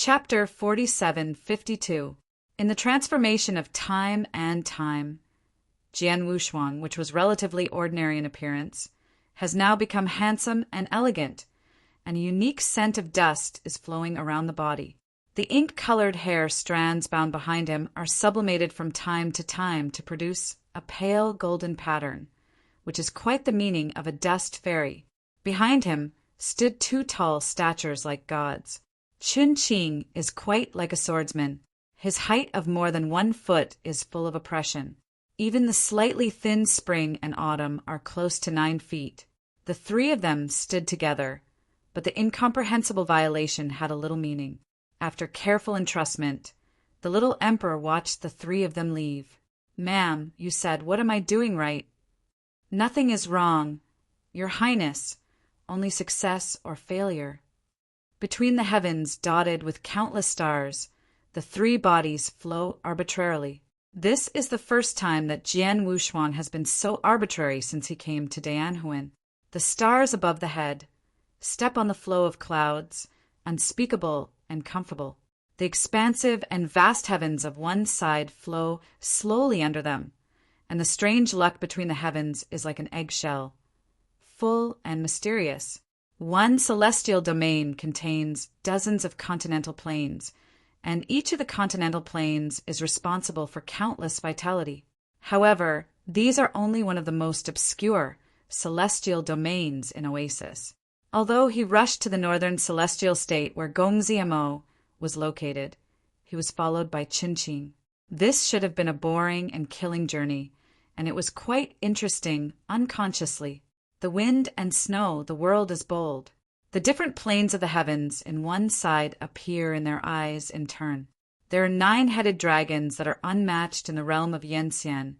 Chapter 4752. In the transformation of time and time, Jian Wushuang, which was relatively ordinary in appearance, has now become handsome and elegant, and a unique scent of dust is flowing around the body. The ink-colored hair strands bound behind him are sublimated from time to time to produce a pale golden pattern, which is quite the meaning of a dust fairy. Behind him stood two tall statures like gods. Chun Qing is quite like a swordsman. His height of more than 1 foot is full of oppression. Even the slightly thin spring and autumn are close to 9 feet. The three of them stood together, but the incomprehensible violation had a little meaning. After careful entrustment, the little emperor watched the three of them leave. "Ma'am," you said, "what am I doing right?" "Nothing is wrong, Your Highness, only success or failure." Between the heavens dotted with countless stars, the three bodies flow arbitrarily. This is the first time that Jian Wushuang has been so arbitrary since he came to Dianhuan. The stars above the head step on the flow of clouds, unspeakable and comfortable. The expansive and vast heavens of one side flow slowly under them, and the strange luck between the heavens is like an eggshell, full and mysterious. One celestial domain contains dozens of continental planes, and each of the continental planes is responsible for countless vitality. However, these are only one of the most obscure celestial domains in Oasis. Although he rushed to the northern celestial state where Gongziamo was located, he was followed by Qinqing. This should have been a boring and killing journey, and it was quite interesting unconsciously. The wind and snow, the world is bold. The different planes of the heavens in one side appear in their eyes in turn. There are 9-headed dragons that are unmatched in the realm of Yenxian,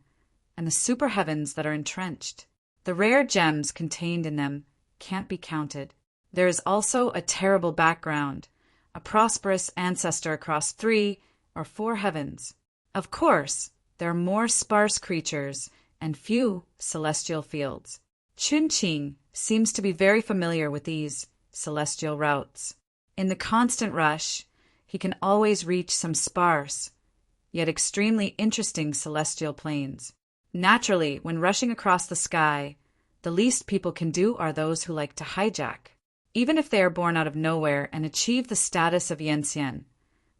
and the super heavens that are entrenched. The rare gems contained in them can't be counted. There is also a terrible background, a prosperous ancestor across 3 or 4 heavens. Of course, there are more sparse creatures and few celestial fields. Qinqing seems to be very familiar with these celestial routes. In the constant rush, he can always reach some sparse, yet extremely interesting celestial planes. Naturally, when rushing across the sky, the least people can do are those who like to hijack. Even if they are born out of nowhere and achieve the status of Yenxian,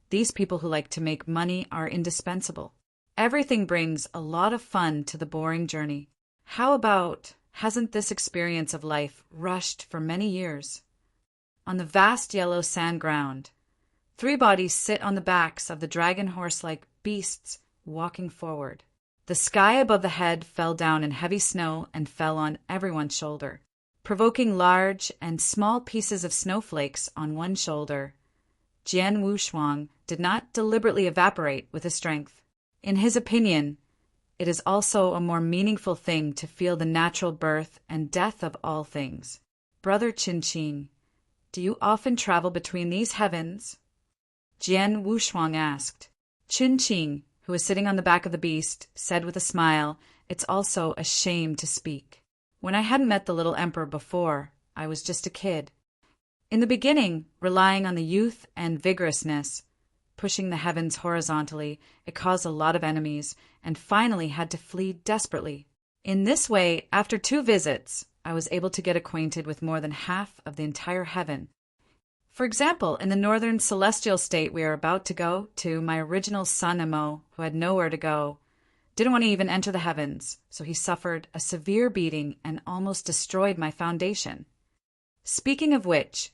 these people who like to make money are indispensable. Everything brings a lot of fun to the boring journey. How about, hasn't this experience of life rushed for many years? On the vast yellow sand ground, 3 bodies sit on the backs of the dragon horse-like beasts walking forward. The sky above the head fell down in heavy snow and fell on everyone's shoulder, provoking large and small pieces of snowflakes on one shoulder. Jian Wushuang did not deliberately evaporate with his strength. In his opinion, it is also a more meaningful thing to feel the natural birth and death of all things. "Brother Qinqing, do you often travel between these heavens?" Jian Wushuang asked. Qinqing, who was sitting on the back of the beast, said with a smile, "It's also a shame to speak. When I hadn't met the little emperor before, I was just a kid. In the beginning, relying on the youth and vigorousness, pushing the heavens horizontally, it caused a lot of enemies, and finally had to flee desperately. In this way, after 2 visits, I was able to get acquainted with more than half of the entire heaven. For example, in the northern celestial state we are about to go to, my original son Imo, who had nowhere to go, didn't want to even enter the heavens, so he suffered a severe beating and almost destroyed my foundation." Speaking of which,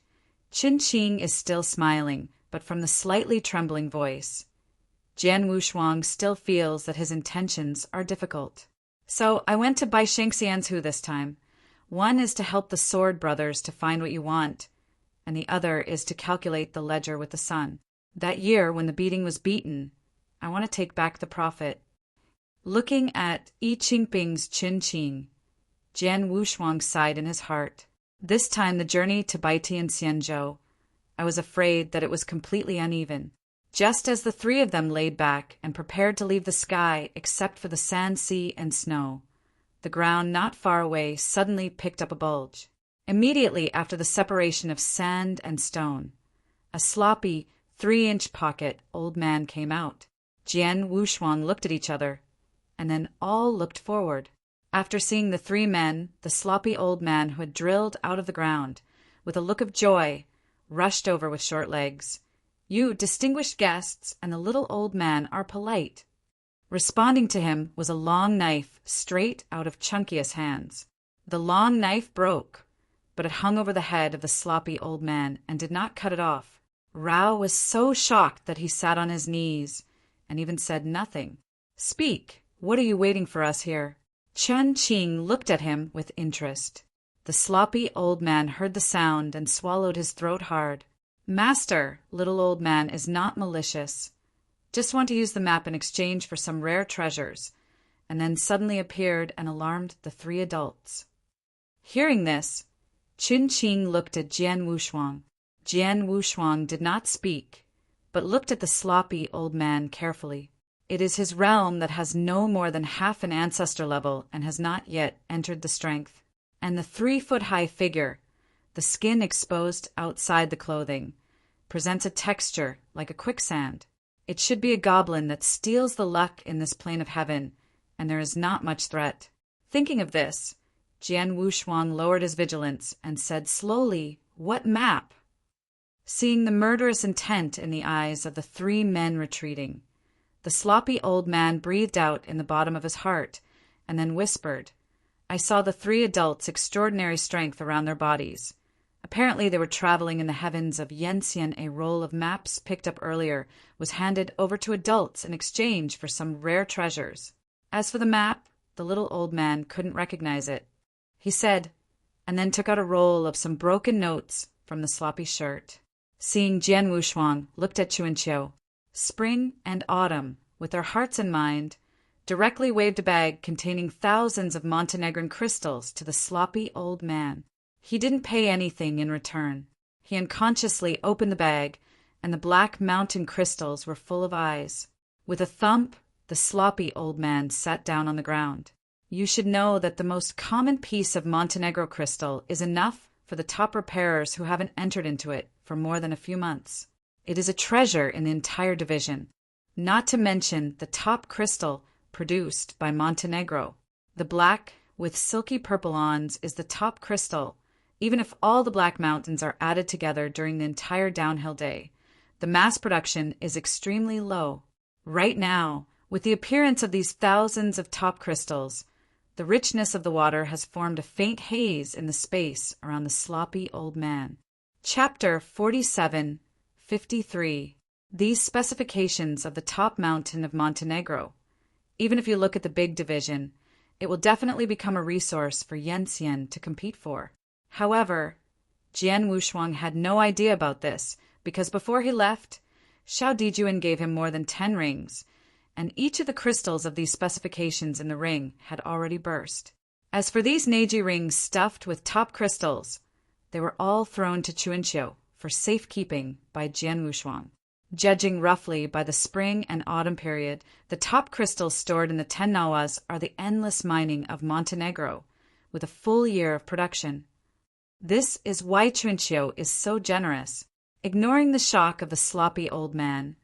Qinqing is still smiling, but from the slightly trembling voice, Jian Wushuang still feels that his intentions are difficult. "So I went to Bai Shengxian's Hu this time. One is to help the Sword Brothers to find what you want, and the other is to calculate the ledger with the sun. That year, when the beating was beaten, I want to take back the profit." Looking at Yi Qingping's Qinqing, Jian Wushuang sighed in his heart. This time the journey to Baiti and Xianzhou, I was afraid that it was completely uneven. Just as the 3 of them laid back and prepared to leave the sky except for the sand sea and snow, the ground not far away suddenly picked up a bulge. Immediately after the separation of sand and stone, a sloppy, 3-inch pocket old man came out. Jian Wuxuang looked at each other, and then all looked forward. After seeing the 3 men, the sloppy old man who had drilled out of the ground, with a look of joy, rushed over with short legs. You, distinguished guests, and the little old man are polite. Responding to him was a long knife straight out of Chunkia's hands. The long knife broke, but it hung over the head of the sloppy old man and did not cut it off. Rao was so shocked that he sat on his knees and even said nothing. Speak, what are you waiting for us here? Chun Qing looked at him with interest. The sloppy old man heard the sound and swallowed his throat hard. Master, little old man is not malicious. Just want to use the map in exchange for some rare treasures, and then suddenly appeared and alarmed the 3 adults. Hearing this, Chun Qing looked at Jian Wuxuang. Jian Wuxuang did not speak, but looked at the sloppy old man carefully. It is his realm that has no more than half an ancestor level and has not yet entered the strength. And the 3-foot-high figure, the skin exposed outside the clothing, presents a texture like a quicksand. It should be a goblin that steals the luck in this plane of heaven, and there is not much threat. Thinking of this, Jian Wuxuang lowered his vigilance and said slowly, "What map?" Seeing the murderous intent in the eyes of the 3 men retreating, the sloppy old man breathed out in the bottom of his heart and then whispered, "I saw the 3 adults' extraordinary strength around their bodies. Apparently they were traveling in the heavens of Yensian. A roll of maps picked up earlier was handed over to adults in exchange for some rare treasures. As for the map, the little old man couldn't recognize it. He said, and then took out a roll of some broken notes from the sloppy shirt. Seeing Jian Wuxuang, looked at Chuanqiu. Spring and Autumn, with their hearts in mind, directly waved a bag containing thousands of Montenegrin crystals to the sloppy old man. He didn't pay anything in return. He unconsciously opened the bag, and the black mountain crystals were full of eyes. With a thump, the sloppy old man sat down on the ground. You should know that the most common piece of Montenegro crystal is enough for the top repairers who haven't entered into it for more than a few months. It is a treasure in the entire division, not to mention the top crystal produced by Montenegro. The black with silky purple awns is the top crystal. Even if all the black mountains are added together during the entire downhill day, the mass production is extremely low. Right now, with the appearance of these thousands of top crystals, the richness of the water has formed a faint haze in the space around the sloppy old man. Chapter 47:53. These specifications of the top mountain of Montenegro. Even if you look at the big division, it will definitely become a resource for Yensian to compete for. However, Jian Wuxuang had no idea about this, because before he left, Xiao Dijuan gave him more than 10 rings, and each of the crystals of these specifications in the ring had already burst. As for these Neji rings stuffed with top crystals, they were all thrown to Chuanqiu for safekeeping by Jian Wuxuang. Judging roughly by the spring and autumn period, the top crystals stored in the 10 nawas are the endless mining of Montenegro, with a full year of production. This is why Chuanqiu is so generous. Ignoring the shock of the sloppy old man,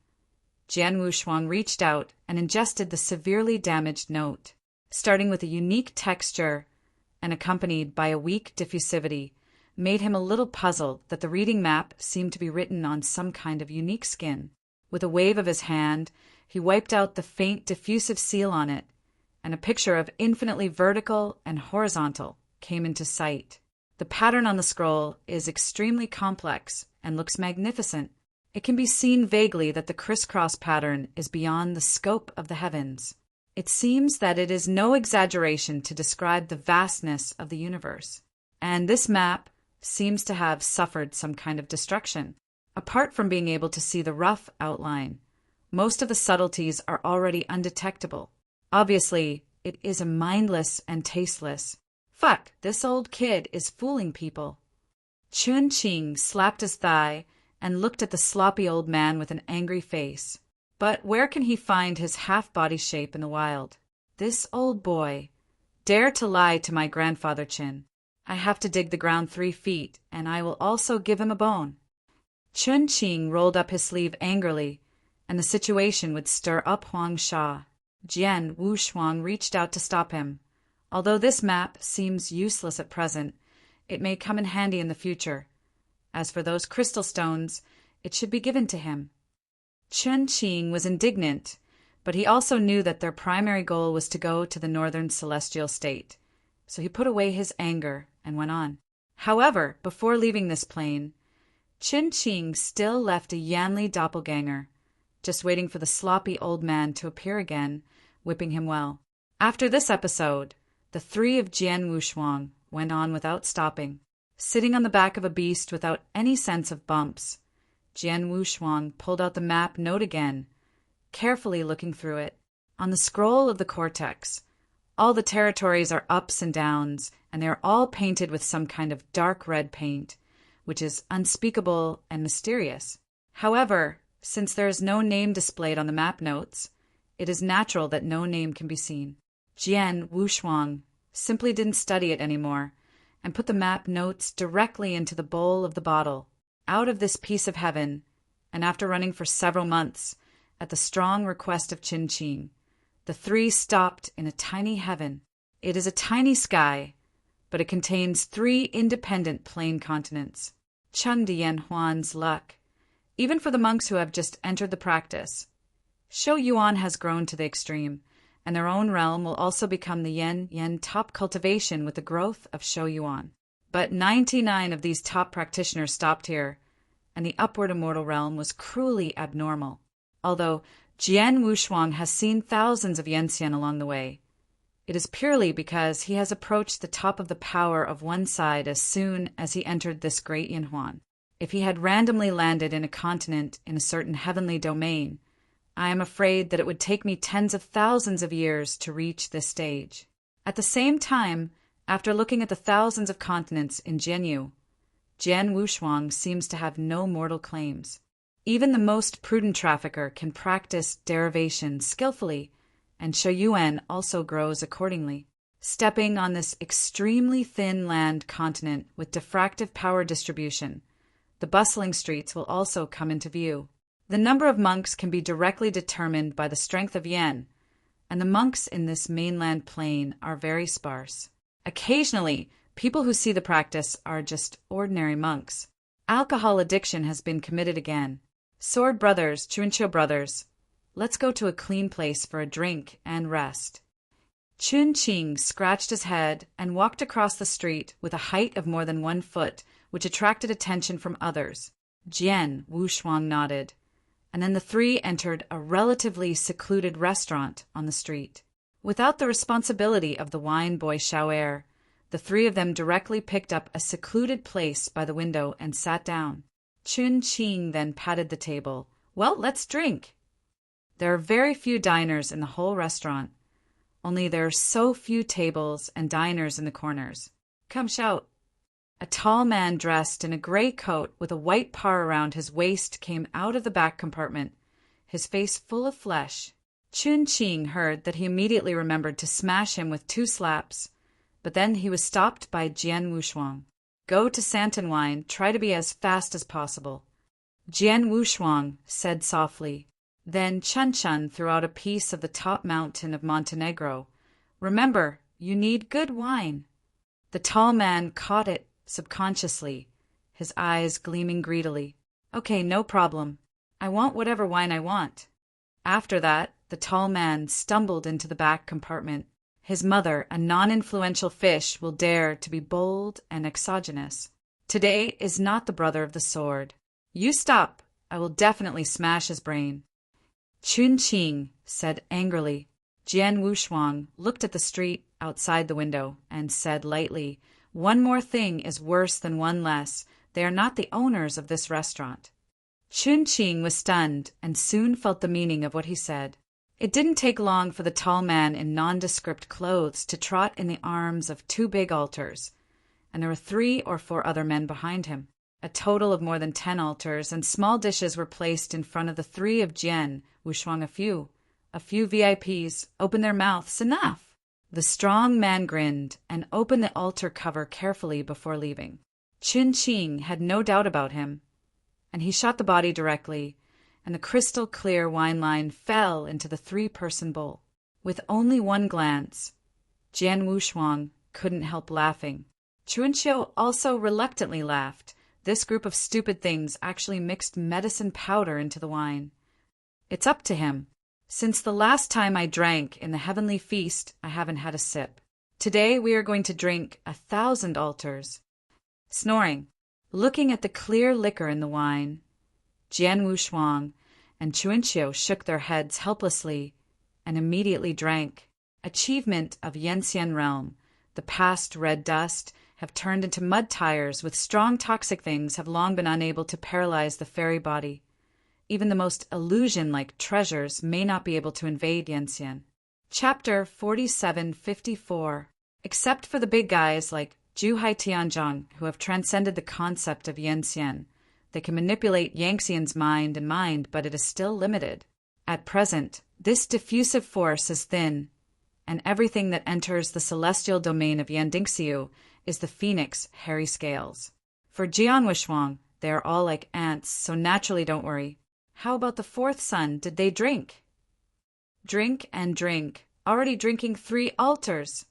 Jian Wuxuang reached out and ingested the severely damaged note. Starting with a unique texture and accompanied by a weak diffusivity, made him a little puzzled that the reading map seemed to be written on some kind of unique skin. With a wave of his hand, he wiped out the faint diffusive seal on it, and a picture of infinitely vertical and horizontal came into sight. The pattern on the scroll is extremely complex and looks magnificent. It can be seen vaguely that the crisscross pattern is beyond the scope of the heavens. It seems that it is no exaggeration to describe the vastness of the universe, and this map seems to have suffered some kind of destruction. Apart from being able to see the rough outline, most of the subtleties are already undetectable. Obviously, it is a mindless and tasteless. Fuck, this old kid is fooling people. Chun Qing slapped his thigh and looked at the sloppy old man with an angry face. But where can he find his half-body shape in the wild? This old boy dare to lie to my grandfather Chin. I have to dig the ground 3 feet, and I will also give him a bone. Chun Qing rolled up his sleeve angrily, and the situation would stir up Huang Sha. Jian Wushuang reached out to stop him. Although this map seems useless at present, it may come in handy in the future. As for those crystal stones, it should be given to him. Chun Qing was indignant, but he also knew that their primary goal was to go to the northern celestial state, so he put away his anger and went on. However, before leaving this plane, Chun Qing still left a Yanli doppelganger, just waiting for the sloppy old man to appear again, whipping him well. After this episode, the three of Jian Wushuang went on without stopping. Sitting on the back of a beast without any sense of bumps, Jian Wushuang pulled out the map note again, carefully looking through it. On the scroll of the cortex, all the territories are ups and downs, and they are all painted with some kind of dark red paint, which is unspeakable and mysterious. However, since there is no name displayed on the map notes, it is natural that no name can be seen. Jian Wushuang simply didn't study it anymore and put the map notes directly into the bowl of the bottle, out of this piece of heaven, and after running for several months, at the strong request of Chun Qing, the three stopped in a tiny heaven. It is a tiny sky, but it contains 3 independent plane continents. Chung Dian Huan's luck. Even for the monks who have just entered the practice, Shou Yuan has grown to the extreme, and their own realm will also become the Yen top cultivation with the growth of Shou Yuan. But 99 of these top practitioners stopped here, and the upward immortal realm was cruelly abnormal. Although Jian Wushuang has seen thousands of Yenxian along the way, it is purely because he has approached the top of the power of one side as soon as he entered this great Yinhuan. If he had randomly landed in a continent in a certain heavenly domain, I am afraid that it would take me tens of thousands of years to reach this stage. At the same time, after looking at the thousands of continents in Jianyu, Jian Wushuang seems to have no mortal claims. Even the most prudent trafficker can practice derivation skillfully, and Shou Yuan also grows accordingly. Stepping on this extremely thin land continent with diffractive power distribution, the bustling streets will also come into view. The number of monks can be directly determined by the strength of yen, and the monks in this mainland plane are very sparse. Occasionally, people who see the practice are just ordinary monks. Alcohol addiction has been committed again. Sword brothers, Chunqiu brothers, let's go to a clean place for a drink and rest. Chun Qing scratched his head and walked across the street with a height of more than 1 foot, which attracted attention from others. Jian Wushuang nodded, and then the three entered a relatively secluded restaurant on the street. Without the responsibility of the wine boy Xiao'er, the 3 of them directly picked up a secluded place by the window and sat down. Chun Qing then patted the table. Well, let's drink. There are very few diners in the whole restaurant, only there are so few tables and diners in the corners. Come, shout. A tall man dressed in a gray coat with a white par around his waist came out of the back compartment, his face full of flesh. Chun Qing heard that he immediately remembered to smash him with 2 slaps, but then he was stopped by Jian Wushuang. Go to Santon Wine, try to be as fast as possible. Jian Wushuang said softly. Then Chun Chun threw out a piece of the top mountain of Montenegro. Remember, you need good wine. The tall man caught it subconsciously, his eyes gleaming greedily. Okay, no problem. I want whatever wine I want. After that, the tall man stumbled into the back compartment. His mother, a non-influential fish, will dare to be bold and exogenous. Today is not the brother of the sword. You stop. I will definitely smash his brain. Chun Qing said angrily. Jian Wushuang looked at the street outside the window and said lightly, "One more thing is worse than one less. They are not the owners of this restaurant." Chun Qing was stunned and soon felt the meaning of what he said. It didn't take long for the tall man in nondescript clothes to trot in the arms of 2 big altars, and there were 3 or 4 other men behind him. A total of more than 10 altars and small dishes were placed in front of the 3 of Jian Wushuang. A few VIPs opened their mouths. Enough! The strong man grinned and opened the altar cover carefully before leaving. Chun Qing had no doubt about him, and he shot the body directly, and the crystal-clear wine line fell into the three-person bowl. With only one glance, Jian Wushuang couldn't help laughing. Chunqiu also reluctantly laughed. This group of stupid things actually mixed medicine powder into the wine. It's up to him. Since the last time I drank in the heavenly feast, I haven't had a sip. Today we are going to drink 1,000 altars. Snoring, looking at the clear liquor in the wine, Jian Wushuang and Chunqiu shook their heads helplessly and immediately drank. Achievement of Yanxian realm. The past red dust have turned into mud tires with strong toxic things have long been unable to paralyze the fairy body. Even the most illusion-like treasures may not be able to invade Yanxian. Chapter 4754. Except for the big guys like Zhu Haitianzhang, who have transcended the concept of Yanxian, they can manipulate Yanxian's mind and mind, but it is still limited. At present, this diffusive force is thin, and everything that enters the celestial domain of Yandingxiu is the phoenix hairy scales. For Jian Wushuang, they are all like ants, so naturally don't worry. How about the fourth son? Did they drink? Drink and drink. Already drinking 3 altars.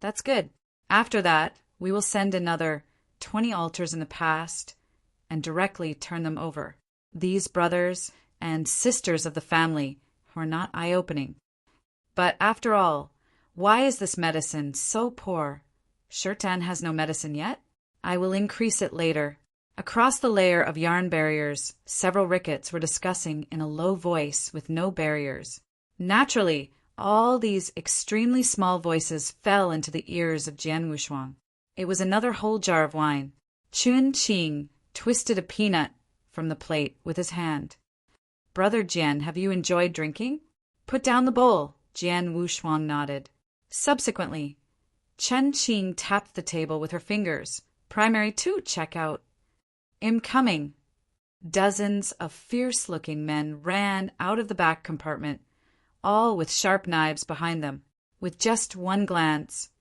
That's good. After that, we will send another 20 altars in the past and directly turn them over. These brothers and sisters of the family who are not eye-opening. But after all, why is this medicine so poor? Shirtan has no medicine yet? I will increase it later. Across the layer of yarn barriers, several rickets were discussing in a low voice with no barriers. Naturally, all these extremely small voices fell into the ears of Jian Wushuang. It was another whole jar of wine. Chun Qing twisted a peanut from the plate with his hand. Brother Jian, have you enjoyed drinking? Put down the bowl. Jian Wushuang nodded. Subsequently, Chen Qing tapped the table with her fingers. Primary 2 check out. I'm coming. Dozens of fierce-looking men ran out of the back compartment, all with sharp knives behind them. With just one glance,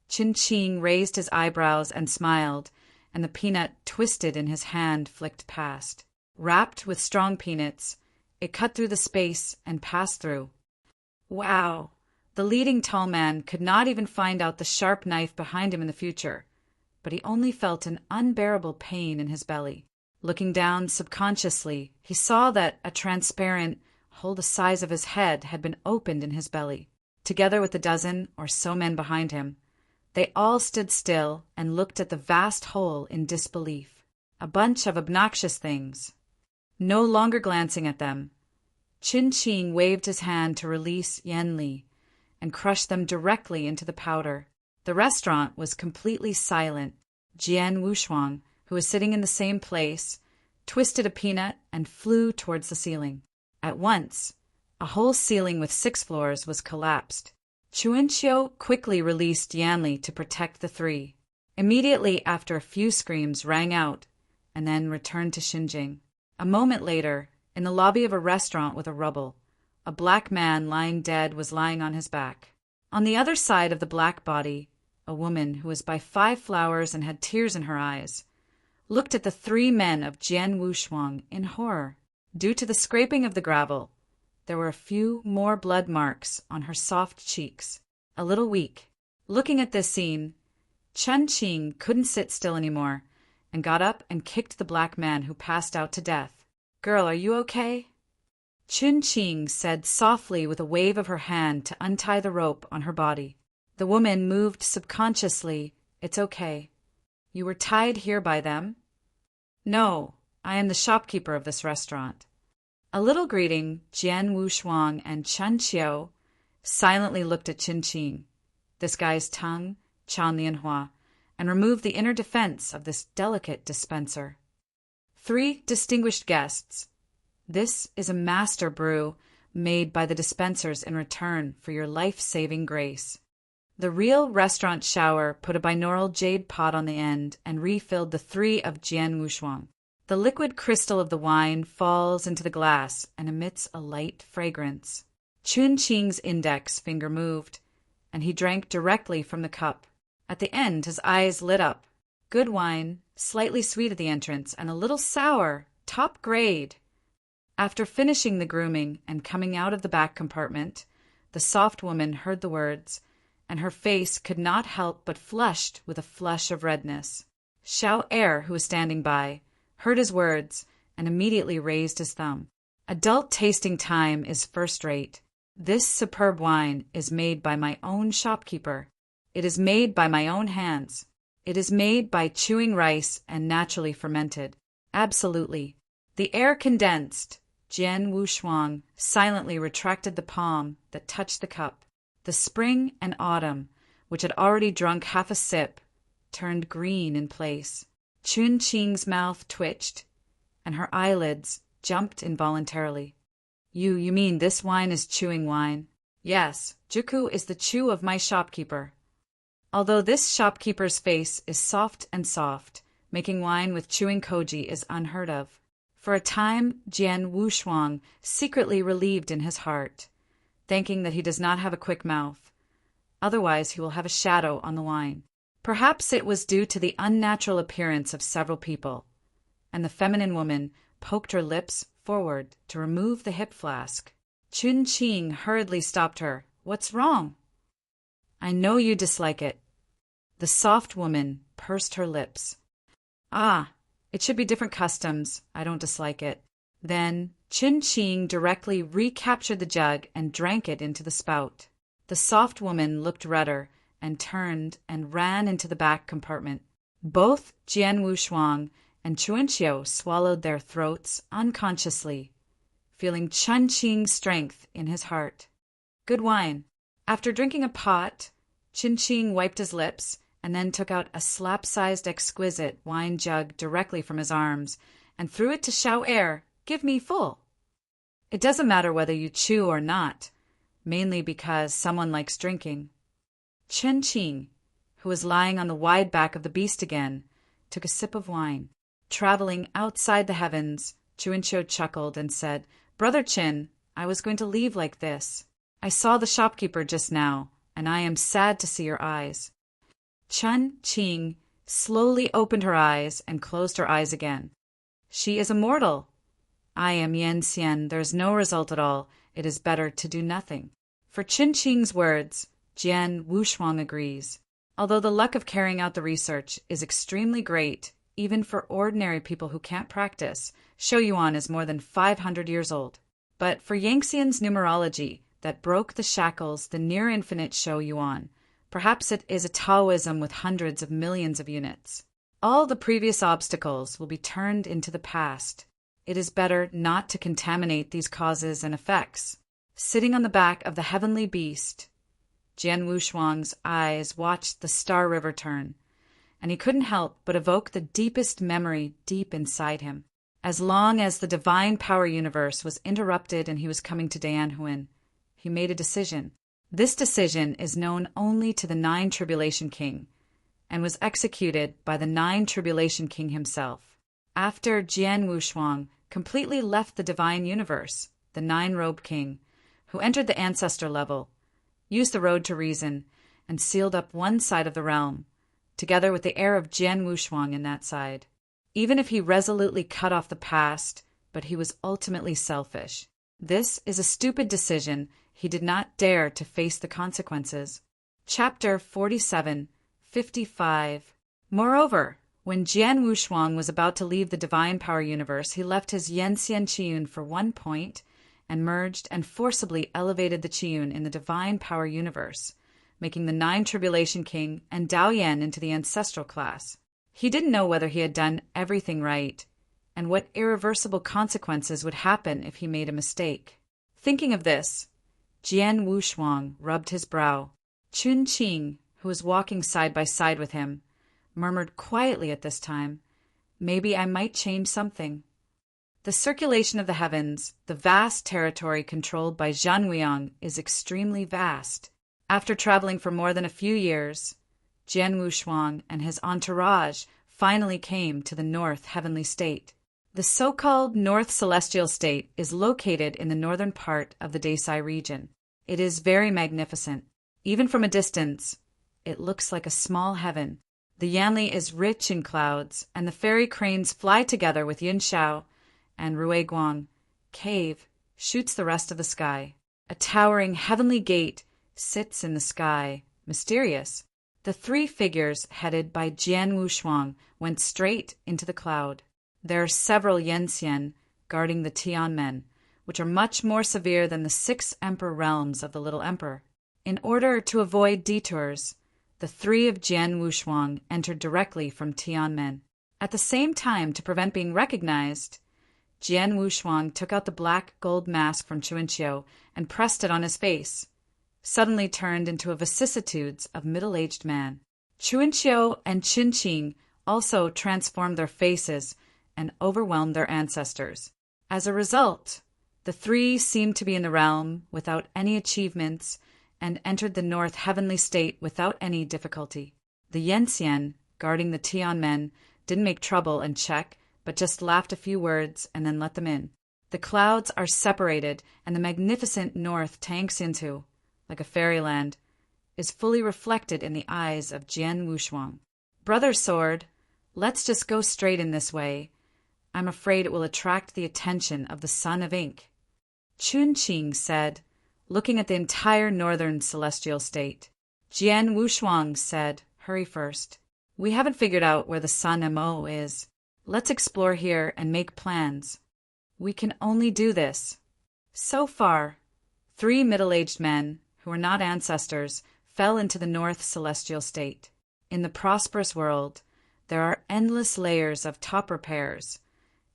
Chen Qing raised his eyebrows and smiled, and the peanut twisted in his hand flicked past. Wrapped with strong peanuts, it cut through the space and passed through. Wow! The leading tall man could not even find out the sharp knife behind him in the future, but he only felt an unbearable pain in his belly. Looking down subconsciously, he saw that a transparent hole the size of his head had been opened in his belly. Together with the dozen or so men behind him, they all stood still and looked at the vast hole in disbelief. A bunch of obnoxious things. No longer glancing at them, Qin Qing waved his hand to release Yanli and crush them directly into the powder. The restaurant was completely silent. Jian Wushuang, who was sitting in the same place, twisted a peanut and flew towards the ceiling. At once, a whole ceiling with 6 floors was collapsed. Chunqiu quickly released Yanli to protect the 3. Immediately after a few screams rang out, and then returned to Xinjing. A moment later, in the lobby of a restaurant with a rubble, a black man lying dead was lying on his back. On the other side of the black body, a woman who was by 5 flowers and had tears in her eyes, looked at the 3 men of Jian Wushuang in horror. Due to the scraping of the gravel, there were a few more blood marks on her soft cheeks, a little weak. Looking at this scene, Chen Qing couldn't sit still anymore and got up and kicked the black man who passed out to death. "Girl, are you okay?" Chun Qing said softly with a wave of her hand to untie the rope on her body. The woman moved subconsciously. "It's okay. You were tied here by them?" "No, I am the shopkeeper of this restaurant." A little greeting, Jian Wushuang and Chen Qiu silently looked at Qin Qing, this guy's tongue, Chan Lianhua, and removed the inner defense of this delicate dispenser. 3 distinguished guests. This is a master brew made by the dispensers in return for your life-saving grace. The real restaurant shower put a binaural jade pot on the end and refilled the 3 of Jian Wushuang. The liquid crystal of the wine falls into the glass and emits a light fragrance. Chun Qing's index finger moved, and he drank directly from the cup. At the end, his eyes lit up. Good wine, slightly sweet at the entrance, and a little sour Top grade. After finishing the grooming and coming out of the back compartment, the soft woman heard the words, and her face could not help but flushed with a flush of redness. Xiao Er, who was standing by, heard his words and immediately raised his thumb. Adult tasting time is first rate. This superb wine is made by my own shopkeeper. It is made by my own hands. It is made by chewing rice and naturally fermented. Absolutely. The air condensed. Jian Wushuang silently retracted the palm that touched the cup. The spring and autumn, which had already drunk half a sip, turned green in place. Chun Qing's mouth twitched, and her eyelids jumped involuntarily. You mean this wine is chewing wine? Yes, Juku is the chew of my shopkeeper. Although this shopkeeper's face is soft, making wine with chewing koji is unheard of. For a time, Jian Wushuang secretly relieved in his heart, thanking that he does not have a quick mouth. Otherwise, he will have a shadow on the wine. Perhaps it was due to the unnatural appearance of several people, and the feminine woman poked her lips forward to remove the hip flask. Chun Qing hurriedly stopped her. What's wrong? I know you dislike it. The soft woman pursed her lips. Ah, it should be different customs. I don't dislike it. Then Chun Qing directly recaptured the jug and drank it into the spout. The soft woman looked redder and turned and ran into the back compartment. Both Jian Wushuang and Chuanqiu swallowed their throats unconsciously, feeling Chun Qing's strength in his heart. Good wine. After drinking a pot, Chun Qing wiped his lips and then took out a slap-sized exquisite wine jug directly from his arms and threw it to Xiao Er. Give me full. It doesn't matter whether you chew or not, mainly because someone likes drinking. Chun Qing, who was lying on the wide back of the beast again, took a sip of wine. Traveling outside the heavens, Chuanqiu chuckled and said, Brother Chin, I was going to leave like this. I saw the shopkeeper just now, and I am sad to see your eyes. Chun Qing slowly opened her eyes and closed her eyes again. She is immortal. I am Yan Xian. There is no result at all. It is better to do nothing. For Chun Qing's words, Jian Wushuang agrees. Although the luck of carrying out the research is extremely great, even for ordinary people who can't practice, Shouyuan is more than 500 years old. But for Yangxian's numerology that broke the shackles the near-infinite Shouyuan, perhaps it is a Taoism with hundreds of millions of units. All the previous obstacles will be turned into the past. It is better not to contaminate these causes and effects. Sitting on the back of the heavenly beast, Jian Wushuang's eyes watched the Star River turn, and he couldn't help but evoke the deepest memory deep inside him. As long as the divine power universe was interrupted and he was coming to Dianhuan, he made a decision. This decision is known only to the Nine Tribulation King, and was executed by the Nine Tribulation King himself. After Jian Wushuang completely left the divine universe, the Nine-Robed King, who entered the ancestor level, used the road to reason, and sealed up one side of the realm, together with the heir of Jian Wushuang in that side. Even if he resolutely cut off the past, but he was ultimately selfish. This is a stupid decision. He did not dare to face the consequences. Chapter 47:55. Moreover, when Jian Wushuang was about to leave the divine power universe, he left his Yanxian Qiyun for 1 point and merged and forcibly elevated the Qiyun in the divine power universe, making the Nine Tribulation King and Dao Yan into the ancestral class. He didn't know whether he had done everything right, and what irreversible consequences would happen if he made a mistake. Thinking of this, Jian Wushuang rubbed his brow. Chun Qing, who was walking side by side with him, murmured quietly at this time, "Maybe I might change something." The circulation of the heavens, the vast territory controlled by Zhanwiyang, is extremely vast. After traveling for more than a few years, Jian Wushuang and his entourage finally came to the North Heavenly State. The so-called North Celestial State is located in the northern part of the Desai region. It is very magnificent. Even from a distance, it looks like a small heaven. The Yanli is rich in clouds, and the fairy cranes fly together with Yunxiao and Rueguang, cave, shoots the rest of the sky. A towering heavenly gate sits in the sky, mysterious. The three figures headed by Jian Wushuang went straight into the cloud. There are several Yanxian guarding the Tianmen, which are much more severe than the 6 emperor realms of the Little Emperor. In order to avoid detours, the three of Jian Wushuang entered directly from Tianmen. At the same time, to prevent being recognized, Jian Wushuang took out the black gold mask from Chuanqiu and pressed it on his face, suddenly turned into a vicissitudes of middle-aged man. Chuanqiu and Qinqing also transformed their faces and overwhelmed their ancestors. As a result, the three seemed to be in the realm without any achievements and entered the North Heavenly State without any difficulty. The Yanxian, guarding the Tianmen, didn't make trouble and check, but just laughed a few words and then let them in. The clouds are separated, and the magnificent North Tangxintu, like a fairyland, is fully reflected in the eyes of Jian Wushuang. Brother Sword, let's just go straight in this way. I'm afraid it will attract the attention of the Son of Ink. Chunqing said, looking at the entire northern celestial state. Jian Wushuang said, hurry first. We haven't figured out where the Sun Mo is. Let's explore here and make plans. We can only do this. So far, 3 middle-aged men, who are not ancestors, fell into the North Celestial State. In the prosperous world, there are endless layers of top repairs,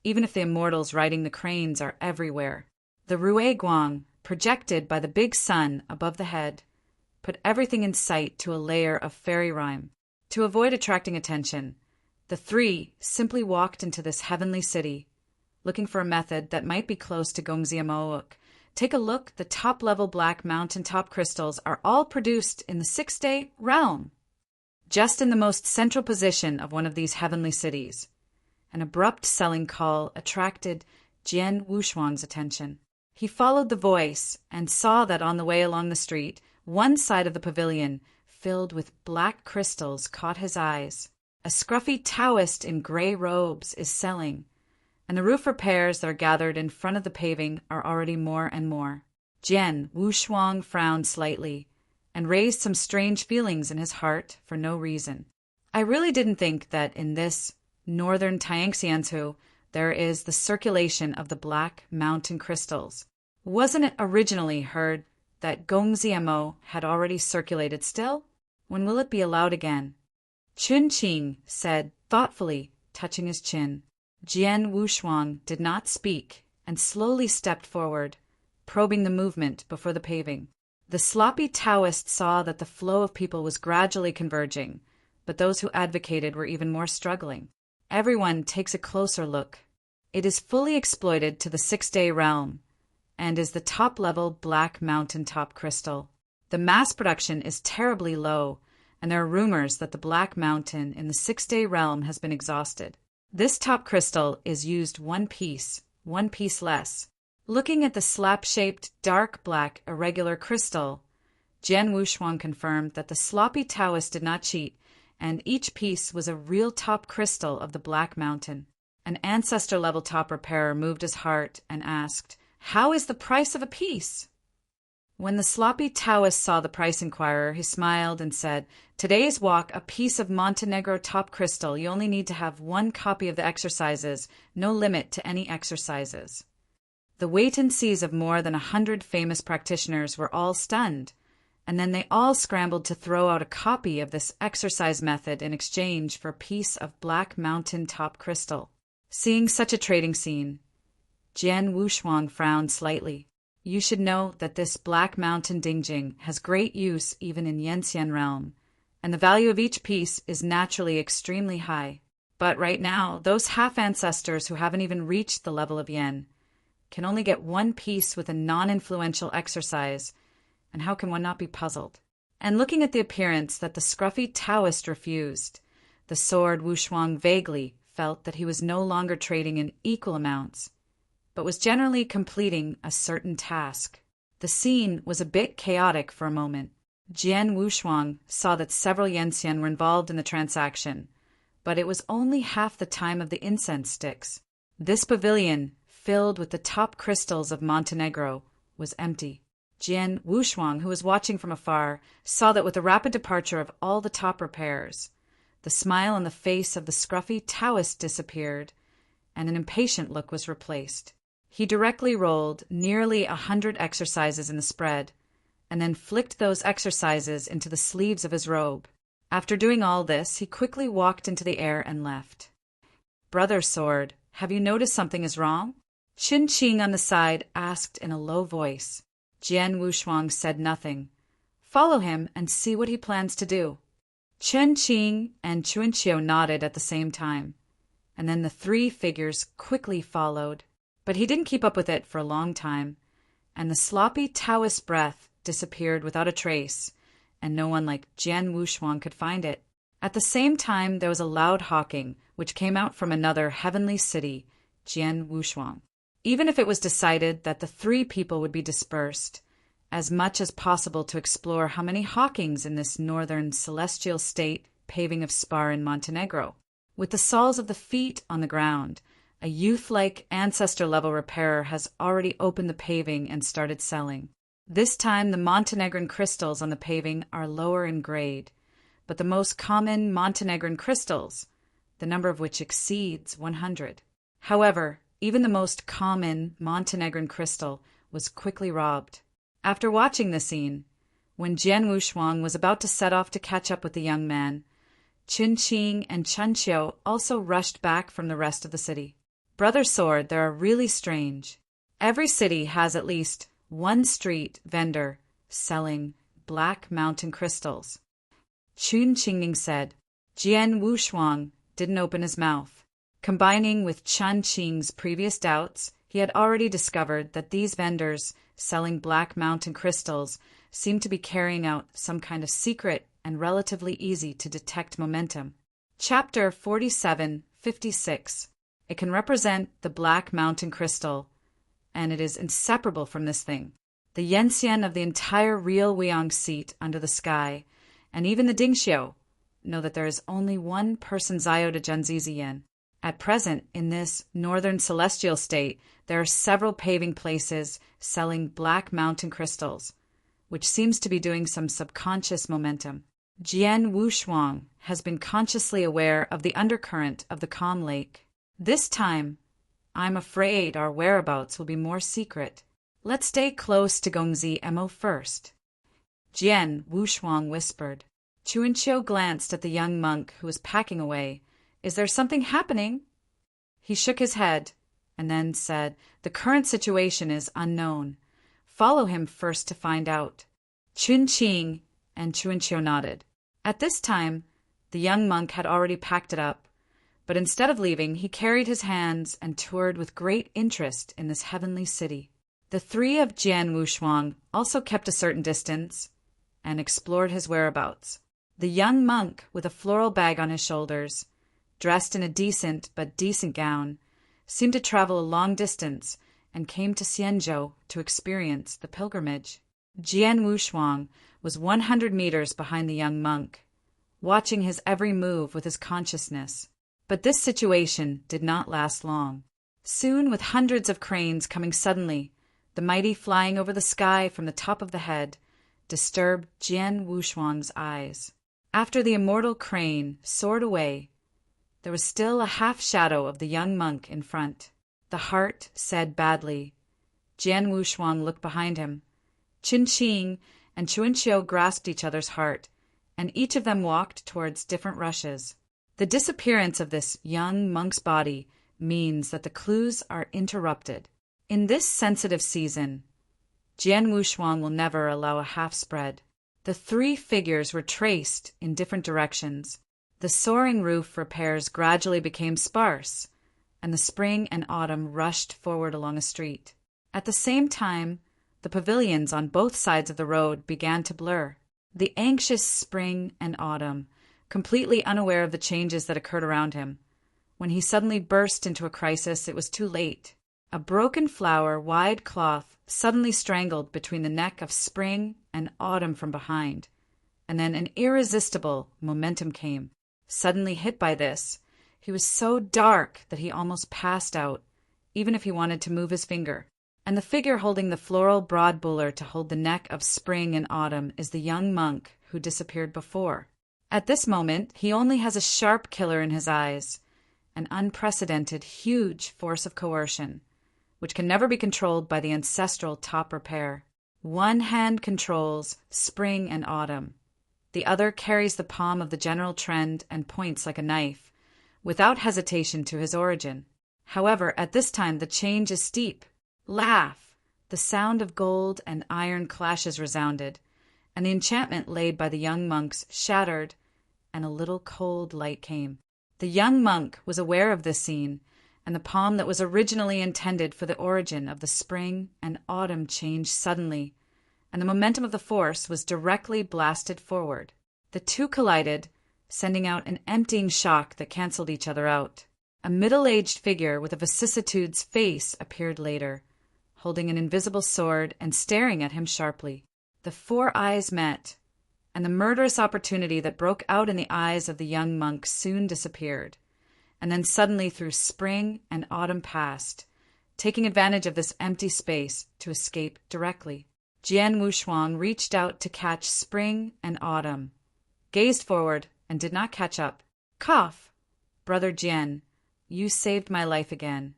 even if the immortals riding the cranes are everywhere. The Rueguang, projected by the big sun above the head, put everything in sight to a layer of fairy rhyme. To avoid attracting attention, the three simply walked into this heavenly city, looking for a method that might be close to Gongxiamook. Take a look, the top-level black mountaintop crystals are all produced in the 6-day realm. Just in the most central position of one of these heavenly cities, an abrupt selling call attracted Jian Wushuang's attention. He followed the voice and saw that on the way along the street, one side of the pavilion, filled with black crystals, caught his eyes. A scruffy Taoist in gray robes is selling, and the roof repairs that are gathered in front of the paving are already more and more. Jian Wushuang frowned slightly and raised some strange feelings in his heart for no reason. I really didn't think that in this northern Tangxiantu there is the circulation of the black mountain crystals. Wasn't it originally heard that Gongxiamo had already circulated still? When will it be allowed again? Chunqing said thoughtfully, touching his chin. Jian Wushuang did not speak and slowly stepped forward, probing the movement before the paving. The sloppy Taoist saw that the flow of people was gradually converging, but those who advocated were even more struggling. Everyone takes a closer look. It is fully exploited to the 6-day realm, and is the top-level black mountaintop crystal. The mass production is terribly low, and there are rumors that the black mountain in the 6-day realm has been exhausted. This top crystal is used one piece less. Looking at the slap-shaped, dark black, irregular crystal, Jian Wushuang confirmed that the sloppy Taoist did not cheat, and each piece was a real top crystal of the Black Mountain. An ancestor-level top repairer moved his heart and asked, "How is the price of a piece?" When the sloppy Taoist saw the price inquirer, he smiled and said, "Today's walk, a piece of Montenegro top crystal. You only need to have 1 copy of the exercises, no limit to any exercises." The wait-and-sees of more than 100 famous practitioners were all stunned, and then they all scrambled to throw out a copy of this exercise method in exchange for a piece of Black Mountain top crystal. Seeing such a trading scene, Jian Wushuang frowned slightly. You should know that this Black Mountain Dingjing has great use even in Yanxian realm, and the value of each piece is naturally extremely high. But right now, those half-ancestors who haven't even reached the level of Yen can only get 1 piece with a non-influential exercise, and how can one not be puzzled? And looking at the appearance that the scruffy Taoist refused, the sword Wushuang vaguely felt that he was no longer trading in equal amounts, but was generally completing a certain task. The scene was a bit chaotic for a moment. Jian Wushuang saw that several Yanxian were involved in the transaction, but it was only half the time of the incense sticks. This pavilion, filled with the top crystals of Montenegro, was empty. Jian Wushuang, who was watching from afar, saw that with the rapid departure of all the top repairs, the smile on the face of the scruffy Taoist disappeared, and an impatient look was replaced. He directly rolled nearly 100 exercises in the spread, and then flicked those exercises into the sleeves of his robe. After doing all this, he quickly walked into the air and left. "Brother Sword, have you noticed something is wrong?" Qin Qing on the side asked in a low voice. Jian Wushuang said nothing. "Follow him and see what he plans to do." Qin Qing and Chuanqiu nodded at the same time, and then the three figures quickly followed. But he didn't keep up with it for a long time, and the sloppy Taoist breath disappeared without a trace, and no one like Jian Wushuang could find it. At the same time, there was a loud hawking, which came out from another heavenly city, Jian Wushuang. Even if it was decided that the three people would be dispersed, as much as possible to explore how many hawkings in this northern celestial state paving of spar in Montenegro. With the soles of the feet on the ground, a youth-like ancestor-level repairer has already opened the paving and started selling. This time the Montenegrin crystals on the paving are lower in grade, but the most common Montenegrin crystals, the number of which exceeds 100. However, even the most common Montenegrin crystal was quickly robbed. After watching the scene, when Jian Wushuang was about to set off to catch up with the young man, Qin Qing and Chuanqiu also rushed back from the rest of the city. "Brother Sword, they are really strange. Every city has at least one street vendor selling black mountain crystals." Qin Qing said. Jian Wushuang didn't open his mouth. Combining with Qin Qing's previous doubts, he had already discovered that these vendors selling black mountain crystals seemed to be carrying out some kind of secret and relatively easy to detect momentum. Chapter 4756. It can represent the black mountain crystal, and it is inseparable from this thing. The Yenxian of the entire real Weiyang seat under the sky, and even the Dingxiu, know that there is only one person's iota Junzizi Yen. At present, in this northern celestial state, there are several paving places selling black mountain crystals, which seems to be doing some subconscious momentum. Jian Wushuang has been consciously aware of the undercurrent of the calm lake. This time, I'm afraid our whereabouts will be more secret. Let's stay close to Gongzi Mo first. Jian Wushuang whispered. Chuanqiu glanced at the young monk who was packing away. "Is there something happening?" He shook his head and then said, "The current situation is unknown. Follow him first to find out." Qin Qing and Chuanqiu nodded. At this time, the young monk had already packed it up, but instead of leaving, he carried his hands and toured with great interest in this heavenly city. The three of Jian Wushuang also kept a certain distance and explored his whereabouts. The young monk, with a floral bag on his shoulders, dressed in a decent gown, seemed to travel a long distance and came to Xianzhou to experience the pilgrimage. Jian Wushuang was 100 meters behind the young monk, watching his every move with his consciousness. But this situation did not last long. Soon, with hundreds of cranes coming suddenly, the mighty flying over the sky from the top of the head, disturbed Jian Wushuang's eyes. After the immortal crane soared away, there was still a half-shadow of the young monk in front. The heart said badly. Jian Wushuang looked behind him. Qin Qing and Chuanqiu grasped each other's heart, and each of them walked towards different rushes. The disappearance of this young monk's body means that the clues are interrupted. In this sensitive season, Jian Wushuang will never allow a half-spread. The three figures were traced in different directions. The soaring roof repairs gradually became sparse, and the spring and autumn rushed forward along a street. At the same time, the pavilions on both sides of the road began to blur. The anxious spring and autumn, completely unaware of the changes that occurred around him. When he suddenly burst into a crisis, it was too late. A broken flower, wide cloth, suddenly strangled between the neck of spring and autumn from behind, and then an irresistible momentum came. Suddenly hit by this, he was so dark that he almost passed out, even if he wanted to move his finger. And the figure holding the floral broad buller to hold the neck of spring and autumn is the young monk who disappeared before. At this moment, he only has a sharp killer in his eyes, an unprecedented, huge force of coercion, which can never be controlled by the ancestral topper pair. One hand controls spring and autumn. The other carries the palm of the general trend and points like a knife, without hesitation to his origin. However, at this time the change is steep. Laugh! The sound of gold and iron clashes resounded, and the enchantment laid by the young monks shattered, and a little cold light came. The young monk was aware of this scene, and the palm that was originally intended for the origin of the spring and autumn changed suddenly, and the momentum of the force was directly blasted forward. The two collided, sending out an emptying shock that cancelled each other out. A middle-aged figure with a vicissitude's face appeared later, holding an invisible sword and staring at him sharply. The four eyes met, and the murderous opportunity that broke out in the eyes of the young monk soon disappeared, and then suddenly through spring and autumn passed, taking advantage of this empty space to escape directly. Jian Wushuang reached out to catch spring and autumn, gazed forward, and did not catch up. Cough! Brother Jian, you saved my life again.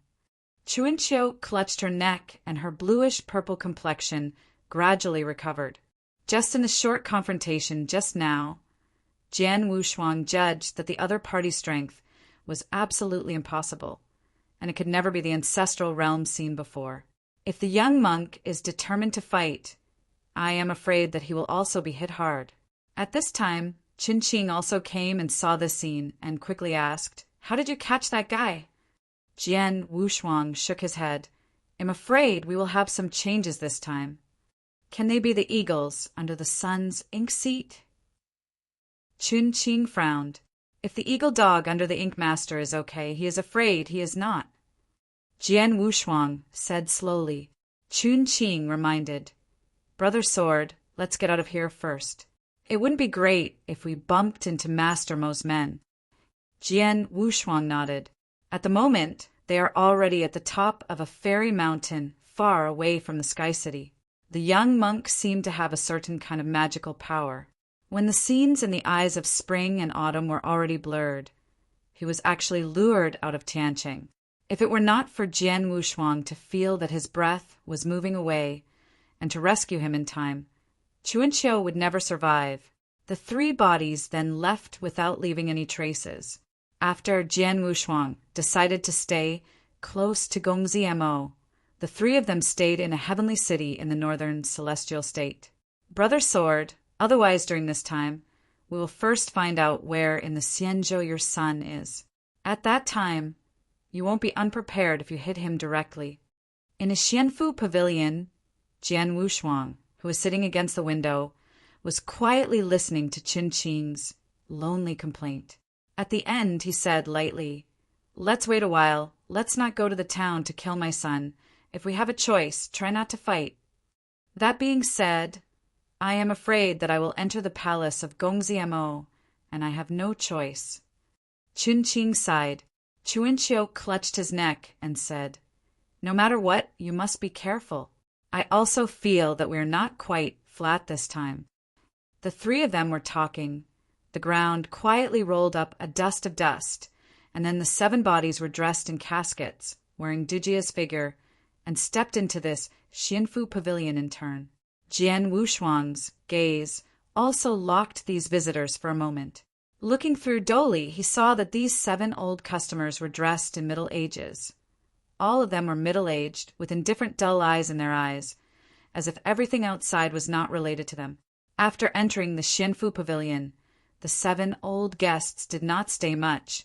Chuanqiu clutched her neck, and her bluish-purple complexion gradually recovered. Just in the short confrontation just now, Jian Wushuang judged that the other party's strength was absolutely impossible, and it could never be the ancestral realm seen before. If the young monk is determined to fight, I am afraid that he will also be hit hard. At this time, Qin Qing also came and saw this scene, and quickly asked, "How did you catch that guy?" Jian Wushuang shook his head. "I'm afraid we will have some changes this time. Can they be the eagles under the sun's ink seat?" Qin Qing frowned. "If the eagle dog under the ink master is okay, he is afraid he is not." Jian Wushuang said slowly. Qin Qing reminded, "Brother Sword, let's get out of here first. It wouldn't be great if we bumped into Master Mo's men." Jian Wushuang nodded. At the moment, they are already at the top of a fairy mountain far away from the Sky City. The young monk seemed to have a certain kind of magical power. When the scenes in the eyes of spring and autumn were already blurred, he was actually lured out of Tianqing. If it were not for Jian Wushuang to feel that his breath was moving away and to rescue him in time, Chuanqiu would never survive. The three bodies then left without leaving any traces. After Jian Wushuang decided to stay close to Gongzi Mo, the three of them stayed in a heavenly city in the northern celestial state. Brother Sword, otherwise during this time, we will first find out where in the Xianzhou your son is. At that time, you won't be unprepared if you hit him directly. In a Xianfu pavilion, Jian Wushuang, who was sitting against the window, was quietly listening to Qin Qing's lonely complaint. At the end, he said lightly, "Let's wait a while. Let's not go to the town to kill my son. If we have a choice, try not to fight. That being said, I am afraid that I will enter the palace of Gongzi Mo, and I have no choice." Qin Qing sighed. Chuanqiu clutched his neck and said, "No matter what, you must be careful. I also feel that we are not quite flat this time." The three of them were talking. The ground quietly rolled up a dust of dust, and then the 7 bodies were dressed in caskets, wearing Dujia's figure, and stepped into this Xianfu pavilion in turn. Jian Wushuang's gaze also locked these visitors for a moment. Looking through Doli, he saw that these 7 old customers were dressed in Middle Ages. All of them were middle-aged, with indifferent dull eyes in their eyes, as if everything outside was not related to them. After entering the Xianfu pavilion, the 7 old guests did not stay much,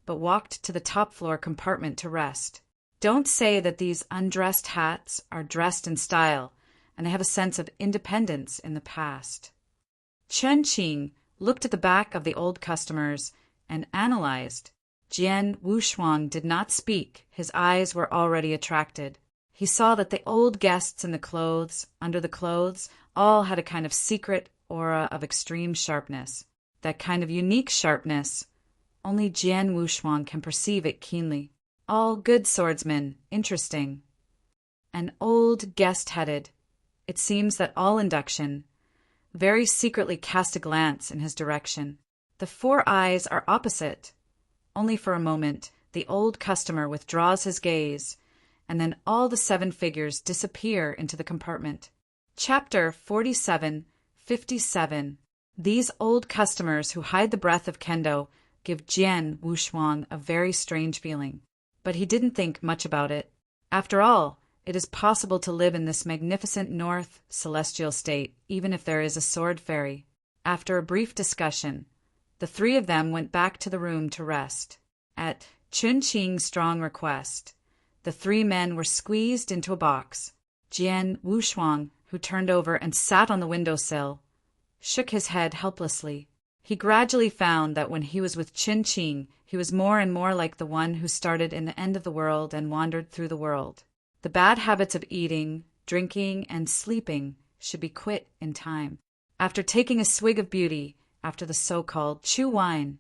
but walked to the top-floor compartment to rest. Don't say that these undressed hats are dressed in style, and they have a sense of independence in the past. Qin Qing looked at the back of the old customers and analyzed. Jian Wushuang did not speak. His eyes were already attracted. He saw that the old guests in the clothes, under the clothes, all had a kind of secret aura of extreme sharpness. That kind of unique sharpness, only Jian Wushuang can perceive it keenly. All good swordsmen, interesting. An old guest-headed. It seems that all induction very secretly cast a glance in his direction. The four eyes are opposite. Only for a moment, the old customer withdraws his gaze, and then all the 7 figures disappear into the compartment. Chapter 47:57. These old customers who hide the breath of Kendo give Jian Wushuang a very strange feeling. But he didn't think much about it. After all, it is possible to live in this magnificent north celestial state, even if there is a sword fairy. After a brief discussion, the 3 of them went back to the room to rest. At Chun Qing's strong request, the 3 men were squeezed into a box. Jian Wushuang, who turned over and sat on the windowsill, shook his head helplessly. He gradually found that when he was with Chun Qing, he was more and more like the one who started in the end of the world and wandered through the world. The bad habits of eating, drinking, and sleeping should be quit in time. After taking a swig of beauty, after the so-called Chu wine,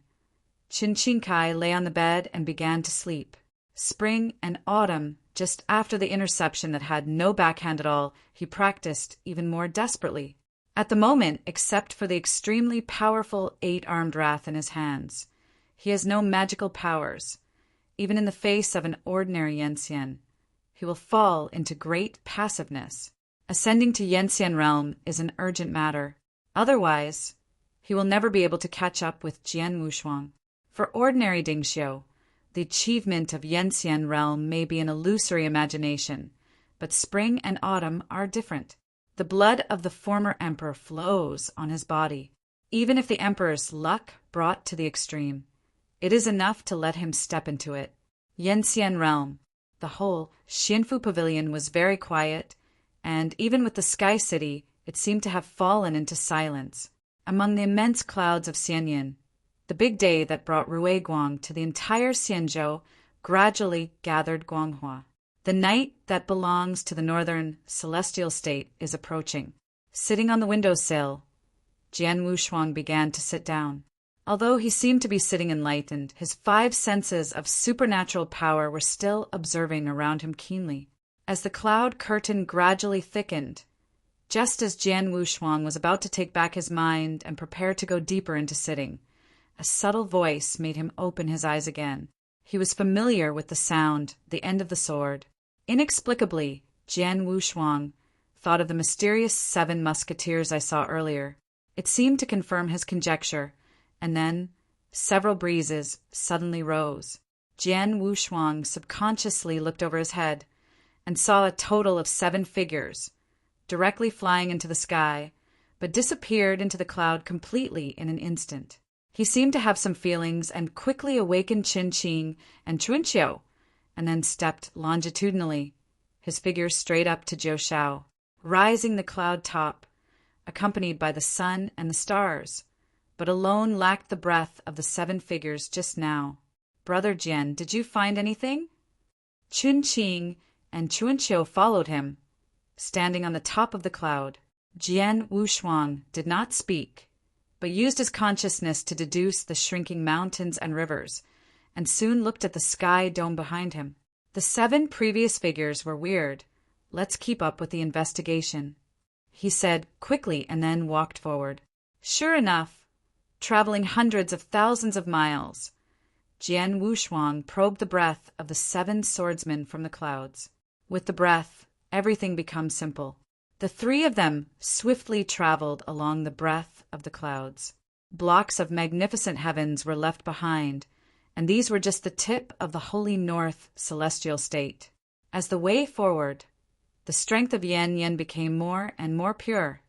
Qin Qingkai lay on the bed and began to sleep. Spring and autumn, just after the interception that had no backhand at all, he practiced even more desperately. At the moment, except for the extremely powerful 8-armed wrath in his hands, he has no magical powers. Even in the face of an ordinary Yenxian, he will fall into great passiveness. Ascending to Yenxian realm is an urgent matter. Otherwise, he will never be able to catch up with Jian Wushuang. For ordinary Dingxiu, the achievement of Yenxian realm may be an illusory imagination, but spring and autumn are different. The blood of the former emperor flows on his body. Even if the emperor's luck brought to the extreme, it is enough to let him step into it. Yenxian realm. The whole Xianfu pavilion was very quiet, and even with the Sky City, it seemed to have fallen into silence. Among the immense clouds of Xianyin, the big day that brought Ruiguang to the entire Xianzhou gradually gathered Guanghua. The night that belongs to the northern celestial state is approaching. Sitting on the windowsill, Jian Wushuang began to sit down. Although he seemed to be sitting enlightened, his 5 senses of supernatural power were still observing around him keenly. As the cloud curtain gradually thickened, just as Jian Wushuang was about to take back his mind and prepare to go deeper into sitting, a subtle voice made him open his eyes again. He was familiar with the sound, the end of the sword. Inexplicably, Jian Wushuang thought of the mysterious 7 musketeers I saw earlier. It seemed to confirm his conjecture, and then several breezes suddenly rose. Jian Wushuang subconsciously looked over his head and saw a total of 7 figures, directly flying into the sky, but disappeared into the cloud completely in an instant. He seemed to have some feelings and quickly awakened Qin Qing and Chunqiu, and then stepped longitudinally, his figure straight up to Zhou Shao, rising the cloud top, accompanied by the sun and the stars, but alone lacked the breath of the 7 figures just now. Brother Jian, did you find anything? Qin Qing and Chunqiu followed him, standing on the top of the cloud. Jian Wushuang did not speak, but used his consciousness to deduce the shrinking mountains and rivers, and soon looked at the sky dome behind him. The 7 previous figures were weird. Let's keep up with the investigation, he said quickly, and then walked forward. Sure enough, traveling hundreds of thousands of miles, Jian Wushuang probed the breath of the 7 swordsmen from the clouds. With the breath, everything becomes simple. The 3 of them swiftly traveled along the breath of the clouds. Blocks of magnificent heavens were left behind, and these were just the tip of the holy north celestial state. As the way forward, the strength of Yan became more and more pure,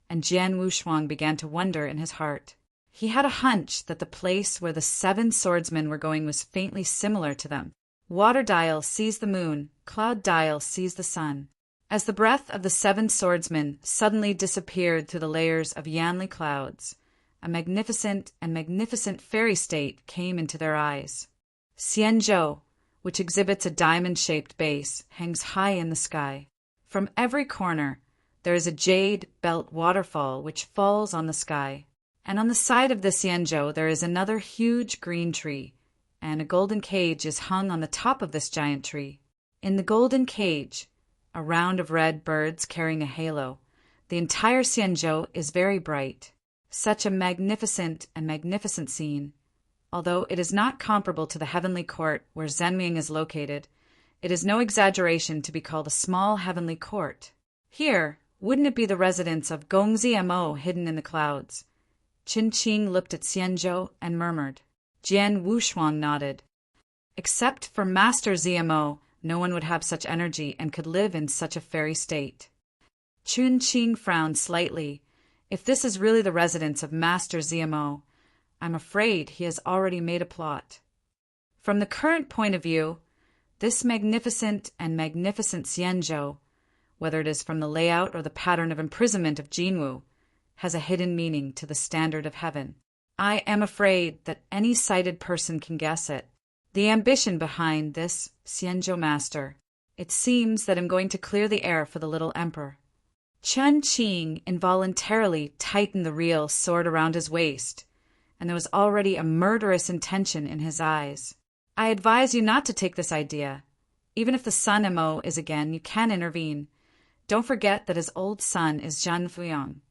and Jian Wushuang began to wonder in his heart. He had a hunch that the place where the 7 swordsmen were going was faintly similar to them. Water dial sees the moon, cloud dial sees the sun. As the breath of the 7 swordsmen suddenly disappeared through the layers of Yanli clouds, a magnificent fairy state came into their eyes. Xianzhou, which exhibits a diamond-shaped base, hangs high in the sky. From every corner, there is a jade belt waterfall which falls on the sky. And on the side of the Xianzhou there is another huge green tree, and a golden cage is hung on the top of this giant tree. In the golden cage, a round of red birds carrying a halo, the entire Xianzhou is very bright. Such a magnificent scene. Although it is not comparable to the heavenly court where Zhenming is located, it is no exaggeration to be called a small heavenly court. Here, wouldn't it be the residence of Gongzi Mo hidden in the clouds? Qin Qing looked at Xianzhou and murmured. Jian Wushuang nodded. Except for Master ZMO, no one would have such energy and could live in such a fairy state. Qin Qing frowned slightly. If this is really the residence of Master ZMO, I'm afraid he has already made a plot. From the current point of view, this magnificent Xianzhou, whether it is from the layout or the pattern of imprisonment of Jinwu, has a hidden meaning to the standard of heaven. I am afraid that any sighted person can guess it. The ambition behind this Xianzhou master. It seems that I'm going to clear the air for the little emperor. Qin Qing involuntarily tightened the real sword around his waist, and there was already a murderous intention in his eyes. I advise you not to take this idea. Even if the son Mo is again, you can intervene. Don't forget that his old son is Zhan Fuyang.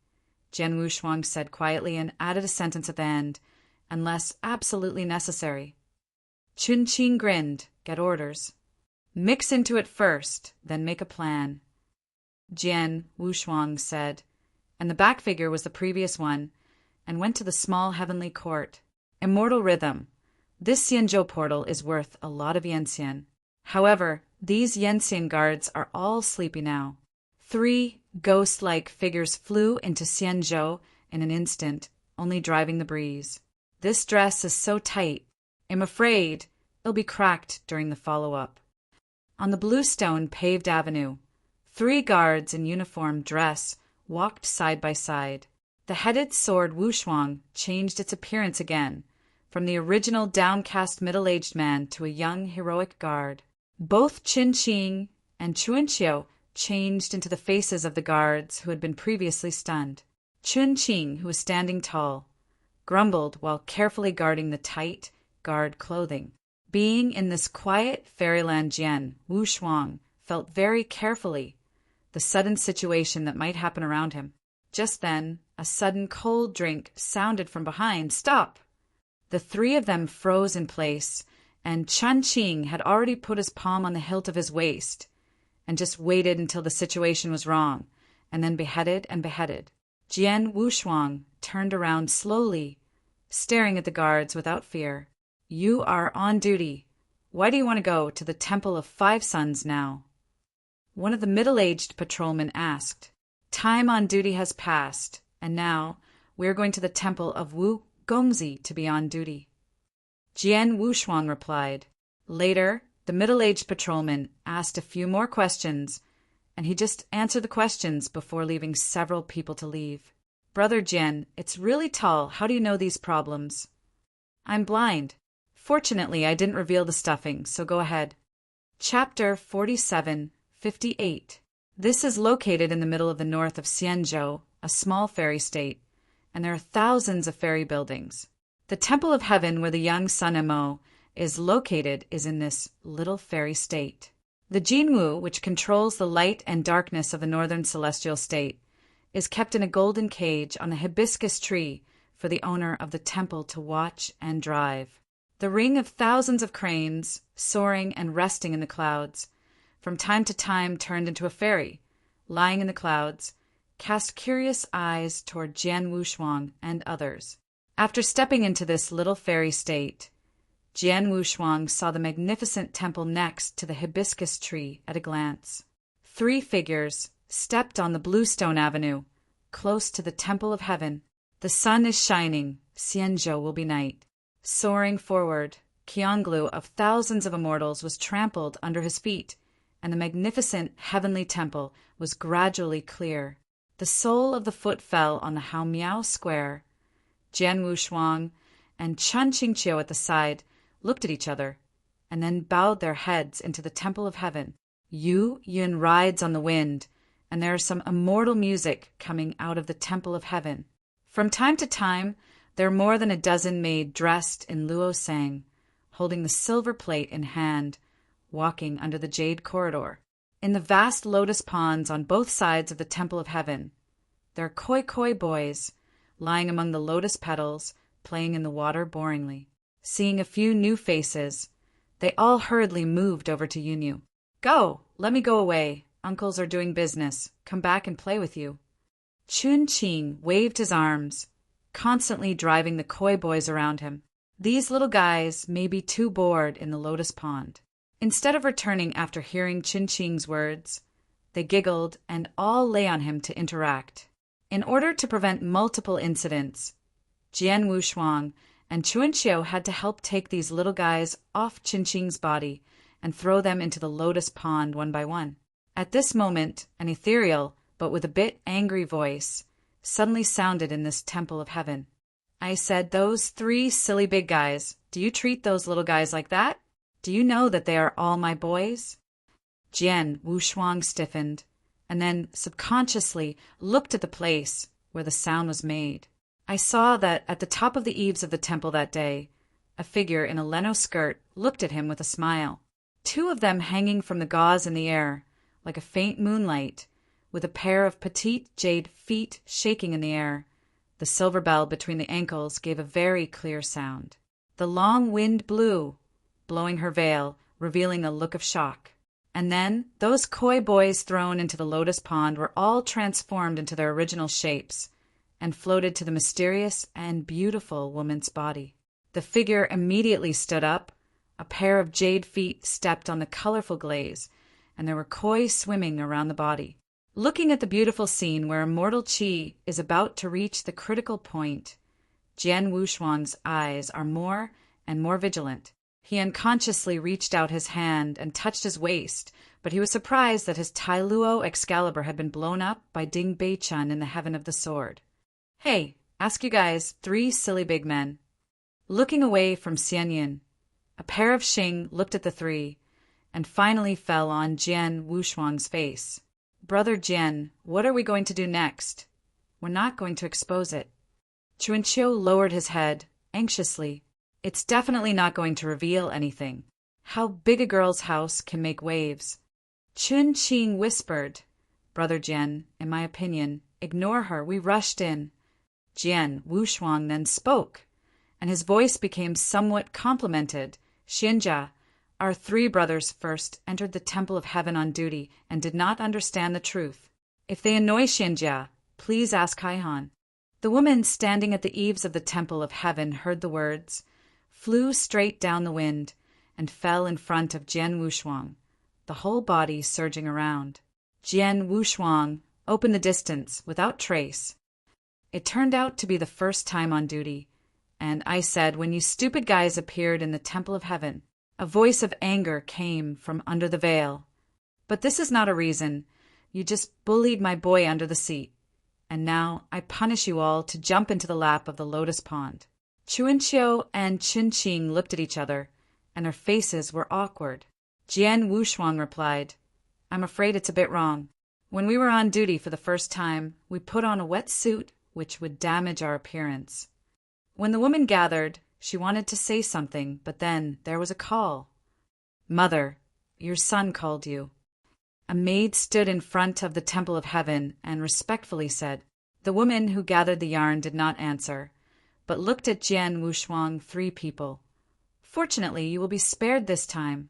Jian Wushuang said quietly and added a sentence at the end, unless absolutely necessary. Qin Qing grinned. Get orders. Mix into it first, then make a plan. Jian Wushuang said, and the back figure was the previous one, and went to the small heavenly court. Immortal rhythm. This Xianzhou portal is worth a lot of yenxian. However, these yenxian guards are all sleepy now. 3 ghost-like figures flew into Xianzhou in an instant, only driving the breeze. This dress is so tight, I'm afraid it'll be cracked during the follow-up. On the bluestone paved avenue, 3 guards in uniform dress walked side by side. The headed sword Wushuang changed its appearance again, from the original downcast middle-aged man to a young heroic guard. Both Qin Qing and Chuanqiu changed into the faces of the guards who had been previously stunned. Qin Qing, who was standing tall, grumbled while carefully guarding the tight guard clothing. Being in this quiet fairyland, Jian Wushuang felt very carefully the sudden situation that might happen around him. Just then, a sudden cold drink sounded from behind. Stop! The 3 of them froze in place, and Qin Qing had already put his palm on the hilt of his waist and just waited until the situation was wrong, and then beheaded. Jian Wushuang turned around slowly, staring at the guards without fear. You are on duty. Why do you want to go to the Temple of 5 Suns now? One of the middle-aged patrolmen asked. Time on duty has passed, and now we are going to the Temple of Wu Gongzi to be on duty. Jian Wushuang replied. Later, the middle-aged patrolman asked a few more questions, and he just answered the questions before leaving several people to leave. Brother Jian, it's really tall. How do you know these problems? I'm blind. Fortunately, I didn't reveal the stuffing, so go ahead. Chapter 47:58. This is located in the middle of the north of Xianzhou, a small fairy state, and there are thousands of fairy buildings. The Temple of Heaven, where the young son Mo is located, is in this little fairy state. The Jinwu, which controls the light and darkness of the northern celestial state, is kept in a golden cage on a hibiscus tree for the owner of the temple to watch and drive. The ring of thousands of cranes, soaring and resting in the clouds, from time to time turned into a fairy, lying in the clouds, cast curious eyes toward Jian Wushuang and others. After stepping into this little fairy state, Jian Wushuang saw the magnificent temple next to the hibiscus tree at a glance. 3 figures stepped on the bluestone avenue, close to the Temple of Heaven. The sun is shining, Xianzhou will be night. Soaring forward, Qianglu of thousands of immortals was trampled under his feet, and the magnificent heavenly temple was gradually clear. The sole of the foot fell on the Haomiao Square. Jian Wushuang and Qin Qingqiu at the side looked at each other, and then bowed their heads into the Temple of Heaven. Yu Yun rides on the wind, and there is some immortal music coming out of the Temple of Heaven. From time to time, there are more than a dozen maids dressed in luo sang, holding the silver plate in hand, walking under the jade corridor. In the vast lotus ponds on both sides of the Temple of Heaven, there are koi boys, lying among the lotus petals, playing in the water boringly. Seeing a few new faces, they all hurriedly moved over to Yunyu. "Go! Let me go away. Uncles are doing business. Come back and play with you." Chun-Ching waved his arms, constantly driving the koi boys around him. These little guys may be too bored in the lotus pond. Instead of returning after hearing Chun-Ching's words, they giggled and all lay on him to interact. In order to prevent multiple incidents, Jian Wushuang and Chunqiu had to help take these little guys off Chun-Ching's body and throw them into the lotus pond one by one. At this moment, an ethereal, but with a bit angry voice, suddenly sounded in this Temple of Heaven. "I said, those 3 silly big guys, do you treat those little guys like that? Do you know that they are all my boys?" Jian Wushuang stiffened, and then subconsciously looked at the place where the sound was made. I saw that at the top of the eaves of the temple that day, a figure in a leno skirt looked at him with a smile. 2 of them hanging from the gauze in the air, like a faint moonlight, with a pair of petite jade feet shaking in the air. The silver bell between the ankles gave a very clear sound. The long wind blew, blowing her veil, revealing a look of shock. And then those koi boys thrown into the lotus pond were all transformed into their original shapes and floated to the mysterious and beautiful woman's body. The figure immediately stood up, a pair of jade feet stepped on the colorful glaze, and there were koi swimming around the body. Looking at the beautiful scene where immortal qi is about to reach the critical point, Jian Wushuang's eyes are more and more vigilant. He unconsciously reached out his hand and touched his waist, but he was surprised that his Tai Luo Excalibur had been blown up by Ding Bei-chun in the heaven of the sword. "Hey, ask you guys, 3 silly big men." Looking away from Xianyin, a pair of Xing looked at the 3, and finally fell on Jian Wushuang's face. "Brother Jian, what are we going to do next?" "We're not going to expose it." Chunqiu lowered his head, anxiously. "It's definitely not going to reveal anything. How big a girl's house can make waves." Chun-Ching whispered, "Brother Jian, in my opinion, ignore her. We rushed in." Jian Wushuang then spoke, and his voice became somewhat complimented. "Xianjia, our 3 brothers first entered the Temple of Heaven on duty and did not understand the truth. If they annoy Xianjia, please ask Haihan." The woman standing at the eaves of the Temple of Heaven heard the words, flew straight down the wind, and fell in front of Jian Wushuang, the whole body surging around. Jian Wushuang opened the distance without trace. It turned out to be the first time on duty, and I said, "When you stupid guys appeared in the Temple of Heaven," a voice of anger came from under the veil. "But this is not a reason. You just bullied my boy under the seat, and now I punish you all to jump into the lap of the lotus pond." Chunqiu and Chun-Ching looked at each other, and their faces were awkward. Jian Wushuang replied, "I'm afraid it's a bit wrong. When we were on duty for the first time, we put on a wet suit which would damage our appearance. When the woman gathered, she wanted to say something, but then there was a call. 'Mother, your son called you.'" A maid stood in front of the Temple of Heaven and respectfully said. The woman who gathered the yarn did not answer, but looked at Jian Wushuang 3 people. "Fortunately, you will be spared this time."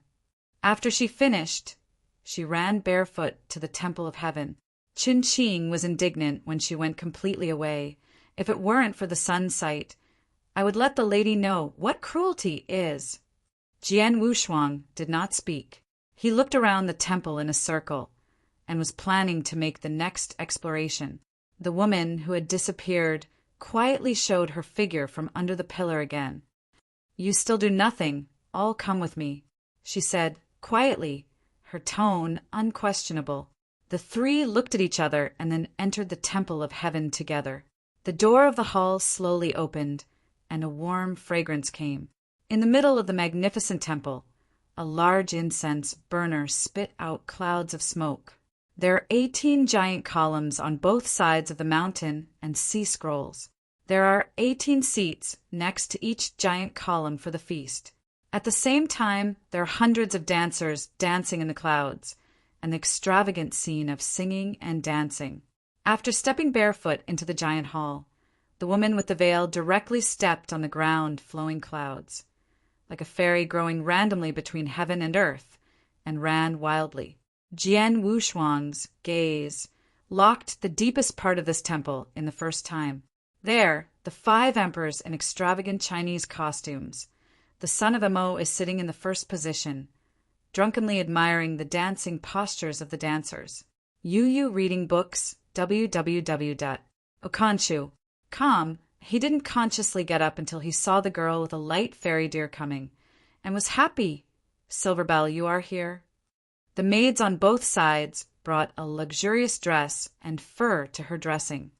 After she finished, she ran barefoot to the Temple of Heaven. Chun-Ching was indignant when she went completely away. If it weren't for the sun's sight, I would let the lady know what cruelty is. Jian Wushuang did not speak. He looked around the temple in a circle and was planning to make the next exploration. The woman who had disappeared quietly showed her figure from under the pillar again. "You still do nothing. All come with me," she said quietly, her tone unquestionable. The 3 looked at each other and then entered the Temple of Heaven together. The door of the hall slowly opened, and a warm fragrance came. In the middle of the magnificent temple, a large incense burner spit out clouds of smoke. There are 18 giant columns on both sides of the mountain and sea scrolls. There are 18 seats next to each giant column for the feast. At the same time, there are hundreds of dancers dancing in the clouds, an extravagant scene of singing and dancing. After stepping barefoot into the giant hall, the woman with the veil directly stepped on the ground flowing clouds, like a fairy growing randomly between heaven and earth, and ran wildly. Jian Wushuang's gaze locked the deepest part of this temple in the first time. There, the 5 emperors in extravagant Chinese costumes. The son of Mo is sitting in the first position, drunkenly admiring the dancing postures of the dancers. Yu reading books, www. Okanshu. Calm, he didn't consciously get up until he saw the girl with a light fairy deer coming, and was happy. Silverbell, you are here. The maids on both sides brought a luxurious dress and fur to her dressing.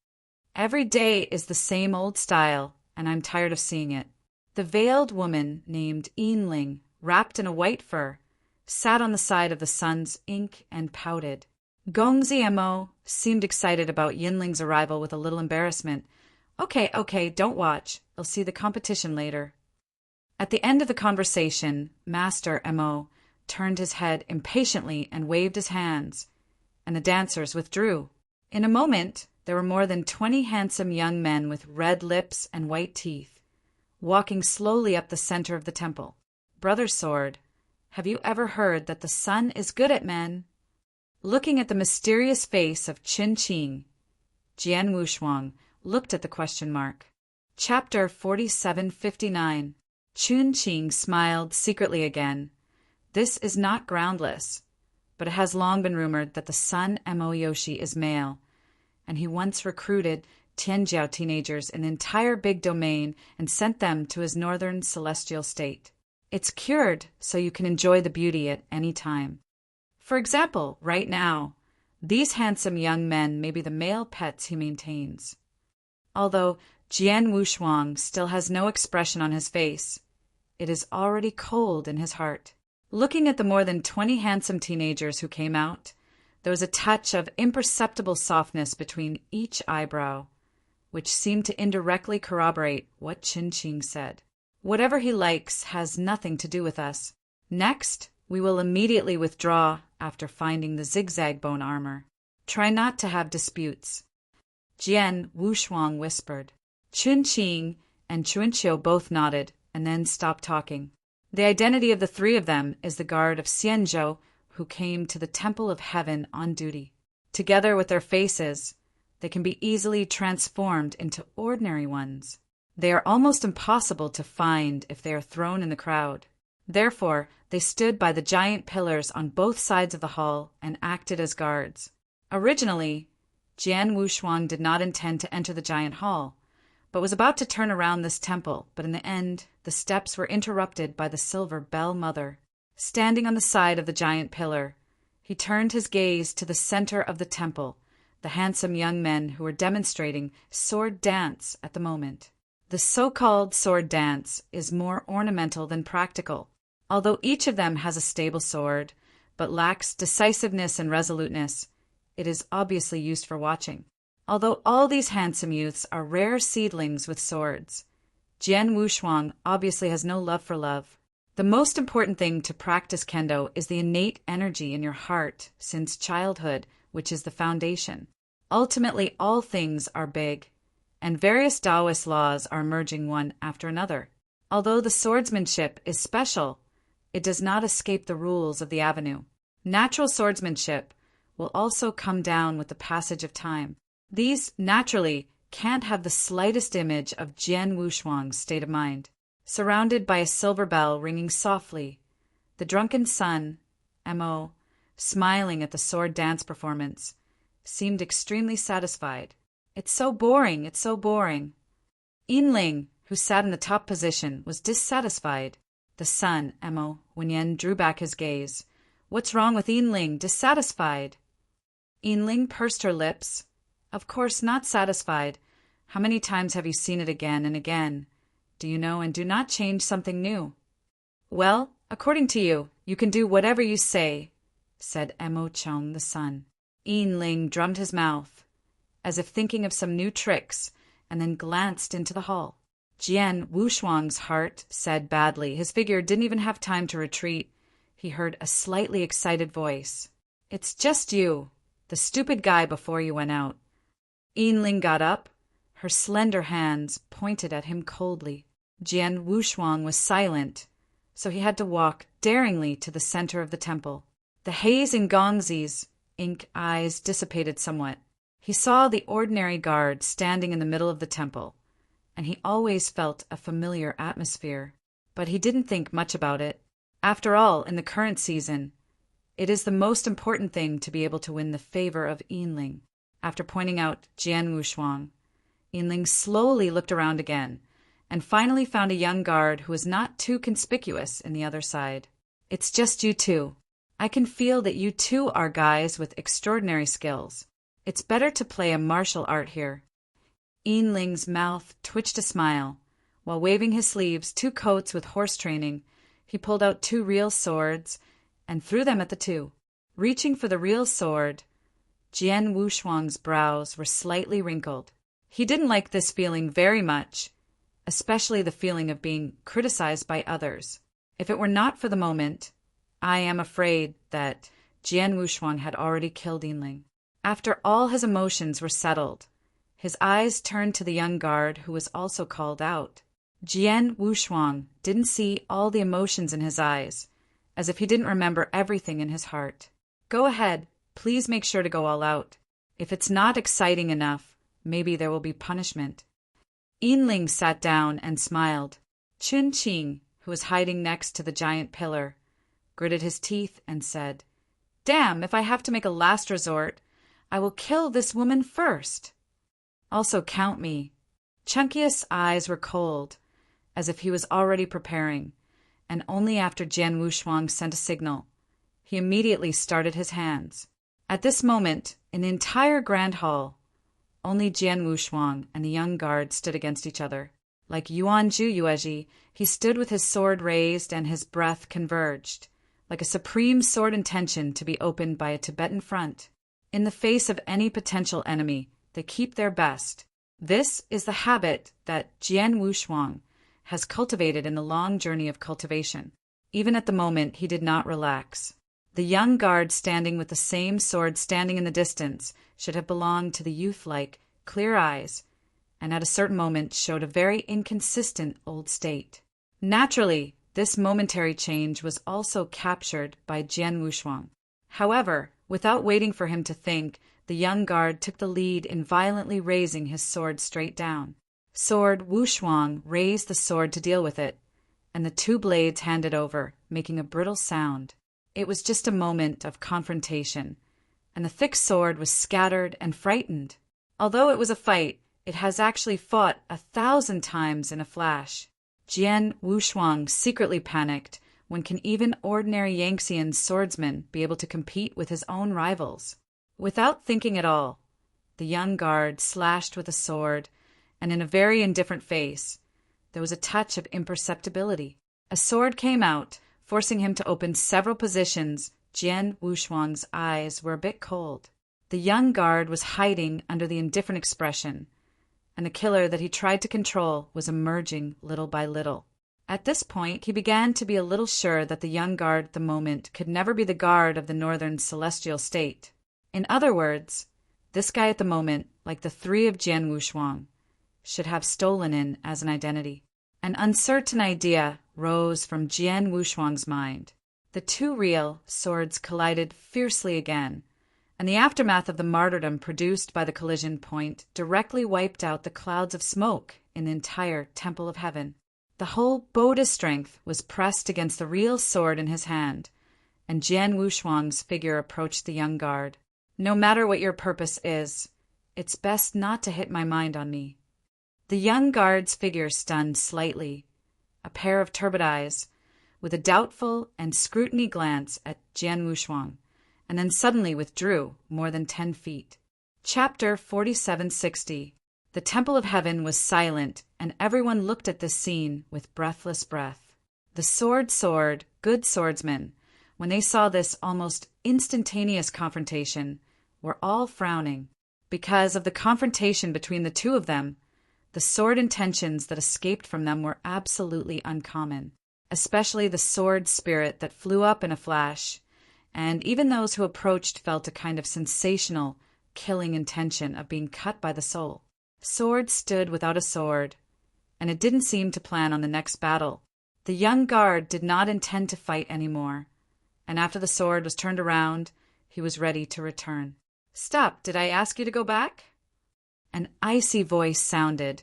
Every day is the same old style, and I'm tired of seeing it. The veiled woman named Yinling, wrapped in a white fur, sat on the side of the sun's ink and pouted. Gongzi Mo seemed excited about Yinling's arrival with a little embarrassment. Okay, don't watch. I'll see the competition later. At the end of the conversation, Master Mo turned his head impatiently and waved his hands, and the dancers withdrew. In a moment, there were more than 20 handsome young men with red lips and white teeth, walking slowly up the center of the temple. Brother Sword, have you ever heard that the sun is good at men? Looking at the mysterious face of Qin Qing, Jian Wushuang looked at the question mark. Chapter 4759. Qin Qing smiled secretly again. This is not groundless, but it has long been rumored that the son Mo Yoshi is male, and he once recruited Tianjiao teenagers in the entire big domain and sent them to his northern celestial state. It's cured so you can enjoy the beauty at any time. For example, right now, these handsome young men may be the male pets he maintains. Although Jian Wushuang still has no expression on his face, it is already cold in his heart. Looking at the more than 20 handsome teenagers who came out, there was a touch of imperceptible softness between each eyebrow, which seemed to indirectly corroborate what Qin Qing said. Whatever he likes has nothing to do with us. Next, we will immediately withdraw after finding the zigzag bone armor. Try not to have disputes. Jian Wushuang whispered. Qin Qing and Chuanqiu both nodded and then stopped talking. The identity of the 3 of them is the guard of Xianzhou who came to the Temple of Heaven on duty. Together with their faces, they can be easily transformed into ordinary ones. They are almost impossible to find if they are thrown in the crowd. Therefore, they stood by the giant pillars on both sides of the hall and acted as guards. Originally, Jian Wushuang did not intend to enter the giant hall, but was about to turn around this temple, but in the end, the steps were interrupted by the silver bell mother. Standing on the side of the giant pillar, he turned his gaze to the center of the temple, the handsome young men who were demonstrating sword dance at the moment. The so-called sword dance is more ornamental than practical. Although each of them has a stable sword, but lacks decisiveness and resoluteness, it is obviously used for watching. Although all these handsome youths are rare seedlings with swords, Jian Wushuang obviously has no love for love. The most important thing to practice kendo is the innate energy in your heart since childhood, which is the foundation. Ultimately, all things are big, and various Taoist laws are emerging one after another. Although the swordsmanship is special, it does not escape the rules of the avenue. Natural swordsmanship will also come down with the passage of time. These, naturally, can't have the slightest image of Jian Wushuang's state of mind. Surrounded by a silver bell ringing softly, the drunken son, Mo, smiling at the sword dance performance, seemed extremely satisfied. It's so boring. Yinling, who sat in the top position, was dissatisfied. The son, Mo, Wenyan drew back his gaze. What's wrong with Yinling? Dissatisfied? Yinling pursed her lips. Of course not satisfied. How many times have you seen it again and again? Do you know, and do not change something new. Well, according to you, you can do whatever you say, said Mo Chong the son. Yinling drummed his mouth, as if thinking of some new tricks, and then glanced into the hall. Jian Wushuang's heart said badly. His figure didn't even have time to retreat. He heard a slightly excited voice. "It's just you, the stupid guy before you went out." Yinling got up. Her slender hands pointed at him coldly. Jian Wushuang was silent, so he had to walk daringly to the center of the temple. The haze in Gongzi's ink eyes dissipated somewhat. He saw the ordinary guard standing in the middle of the temple, and he always felt a familiar atmosphere. But he didn't think much about it. After all, in the current season, it is the most important thing to be able to win the favor of Yinling. After pointing out Jian Wushuang, Yinling slowly looked around again, and finally found a young guard who was not too conspicuous in the other side. "It's just you two. I can feel that you too are guys with extraordinary skills. It's better to play a martial art here." Yinling's mouth twitched a smile. While waving his sleeves, 2 coats with horse training, he pulled out 2 real swords and threw them at the two. Reaching for the real sword, Jian Wushuang's brows were slightly wrinkled. He didn't like this feeling very much, especially the feeling of being criticized by others. If it were not for the moment, I am afraid that Jian Wushuang had already killed Yinling. After all his emotions were settled, his eyes turned to the young guard who was also called out. Jian Wushuang didn't see all the emotions in his eyes, as if he didn't remember everything in his heart. "Go ahead. Please make sure to go all out. If it's not exciting enough, maybe there will be punishment." Yinling sat down and smiled. Chun Qing, who was hiding next to the giant pillar, gritted his teeth and said, "Damn, if I have to make a last resort, I will kill this woman first. Also count me." Chunkiest's eyes were cold, as if he was already preparing, and only after Jian Wushuang sent a signal, he immediately started his hands. At this moment, in the entire grand hall, only Jian Wushuang and the young guard stood against each other. Like Yuan Zhu Yuezhi, he stood with his sword raised and his breath converged, like a supreme sword intention to be opened by a Tibetan front. In the face of any potential enemy, they keep their best. This is the habit that Jian Wushuang has cultivated in the long journey of cultivation. Even at the moment, he did not relax. The young guard standing with the same sword standing in the distance should have belonged to the youth-like, clear eyes, and at a certain moment showed a very inconsistent old state. Naturally, this momentary change was also captured by Jian Wushuang. However, without waiting for him to think, the young guard took the lead in violently raising his sword straight down. Sword Wushuang raised the sword to deal with it, and the 2 blades handed over, making a brittle sound. It was just a moment of confrontation, and the thick sword was scattered and frightened. Although it was a fight, it has actually fought 1,000 times in a flash. Jian Wushuang secretly panicked. When can even ordinary Yangtzean swordsmen be able to compete with his own rivals? Without thinking at all, the young guard slashed with a sword, and in a very indifferent face, there was a touch of imperceptibility. A sword came out, forcing him to open several positions. Jian Wushuang's eyes were a bit cold. The young guard was hiding under the indifferent expression, and the killer that he tried to control was emerging little by little. At this point, he began to be a little sure that the young guard at the moment could never be the guard of the northern celestial state. In other words, this guy at the moment, like the 3 of Jian Wushuang, should have stolen in as an identity. An uncertain idea rose from Jian Wushuang's mind. The 2 real swords collided fiercely again, and the aftermath of the martyrdom produced by the collision point directly wiped out the clouds of smoke in the entire Temple of Heaven. The whole Buddha strength was pressed against the real sword in his hand, and Jian Wushuang's figure approached the young guard. "No matter what your purpose is, it's best not to hit my mind on me." The young guard's figure stunned slightly, a pair of turbid eyes, with a doubtful and scrutiny glance at Jian Wushuang, and then suddenly withdrew more than 10 feet. Chapter 4760. The Temple of Heaven was silent, and everyone looked at this scene with breathless breath. The sword, good swordsmen, when they saw this almost instantaneous confrontation, were all frowning. Because of the confrontation between the 2 of them, The sword intentions that escaped from them were absolutely uncommon, especially the sword spirit that flew up in a flash, and even those who approached felt a kind of sensational, killing intention of being cut by the soul. Sword stood without a sword, and it didn't seem to plan on the next battle. The young guard did not intend to fight anymore, and after the sword was turned around, he was ready to return. "Stop, did I ask you to go back?" An icy voice sounded,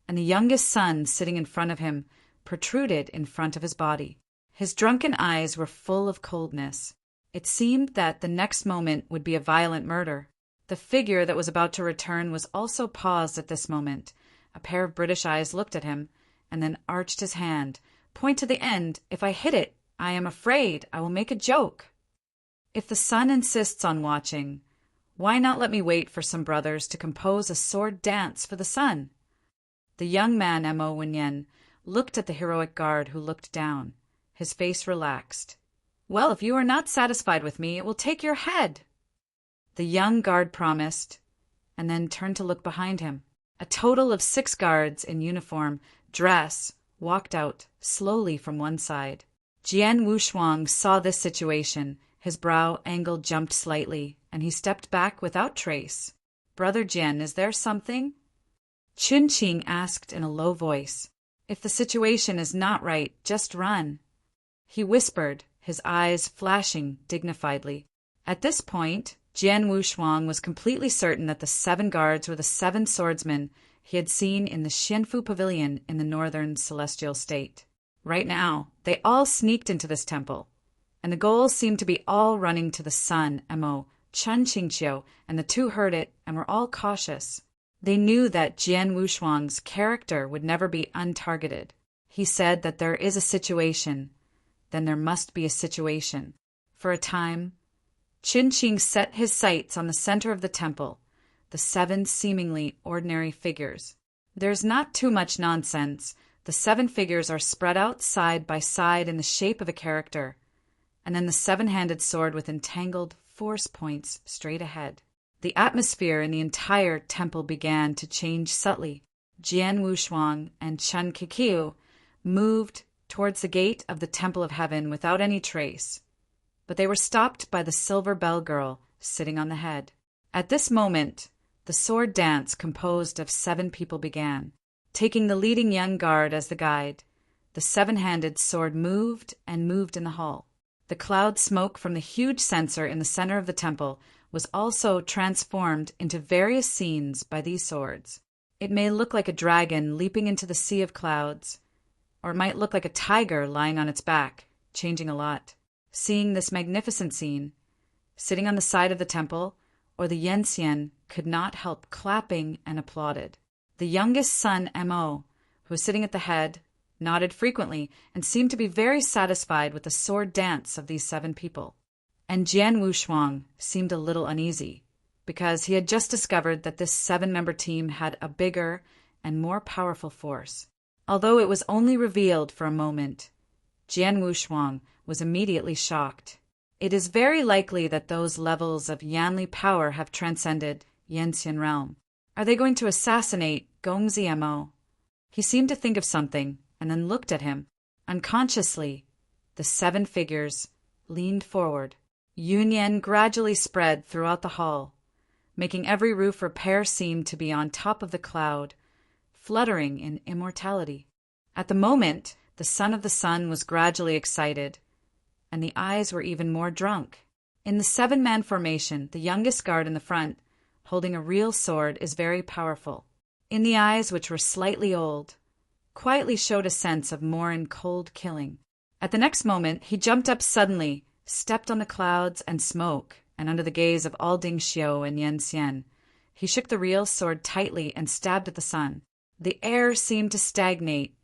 and the youngest son sitting in front of him protruded in front of his body. His drunken eyes were full of coldness. It seemed that the next moment would be a violent murder. The figure that was about to return was also paused at this moment. A pair of British eyes looked at him, and then arched his hand. "Point to the end. If I hit it, I am afraid I will make a joke." If the son insists on watching, why not let me wait for some brothers to compose a sword dance for the son? The young man, Mo Wenyen, looked at the heroic guard who looked down. His face relaxed. "Well, if you are not satisfied with me, it will take your head." The young guard promised, and then turned to look behind him. A total of 6 guards in uniform, dress, walked out slowly from one side. Jian Wushuang saw this situation. His brow angle jumped slightly, and he stepped back without trace. "Brother Jian, is there something?" Chun Qing asked in a low voice. "If the situation is not right, just run." He whispered, his eyes flashing dignifiedly. At this point, Jian Wushuang was completely certain that the 7 guards were the 7 swordsmen he had seen in the Xianfu Pavilion in the northern Celestial State. Right now, they all sneaked into this temple, and the goals seemed to be all running to the sun, Mo, Chun Qingqiu, and the 2 heard it and were all cautious. They knew that Jian Wushuang's character would never be untargeted. He said that there is a situation, then there must be a situation. For a time, Chun Qing set his sights on the center of the temple, the 7 seemingly ordinary figures. There's not too much nonsense. The 7 figures are spread out side by side in the shape of a character, and then the 7-handed sword with entangled force points straight ahead. The atmosphere in the entire temple began to change subtly. Jian Wushuang and Chun Kikiu moved towards the gate of the Temple of Heaven without any trace, but they were stopped by the silver bell girl sitting on the head. At this moment, the sword dance composed of 7 people began. Taking the leading young guard as the guide, the 7-handed sword moved and moved in the hall. The cloud smoke from the huge censer in the center of the temple was also transformed into various scenes by these swords. It may look like a dragon leaping into the sea of clouds, or it might look like a tiger lying on its back, changing a lot. Seeing this magnificent scene, sitting on the side of the temple, or the Yenxian could not help clapping and applauded. The youngest son, Mo, who was sitting at the head, nodded frequently and seemed to be very satisfied with the sword dance of these 7 people. And Jian Wushuang seemed a little uneasy, because he had just discovered that this 7-member team had a bigger and more powerful force. Although it was only revealed for a moment, Jian Wushuang was immediately shocked. It is very likely that those levels of Yanli power have transcended Yenxian realm. Are they going to assassinate Gongzi Mo? He seemed to think of something and then looked at him. Unconsciously, the 7 figures leaned forward. Yunyan gradually spread throughout the hall, making every roof or pear seem to be on top of the cloud, fluttering in immortality. At the moment, the son of the sun was gradually excited, and the eyes were even more drunk. In the 7-man formation, the youngest guard in the front, holding a real sword, is very powerful. In the eyes, which were slightly old, quietly showed a sense of more and cold killing. At the next moment, he jumped up suddenly, stepped on the clouds and smoke, and under the gaze of all Ding Xiu and Yen Xian, he shook the real sword tightly and stabbed at the sun. The air seemed to stagnate,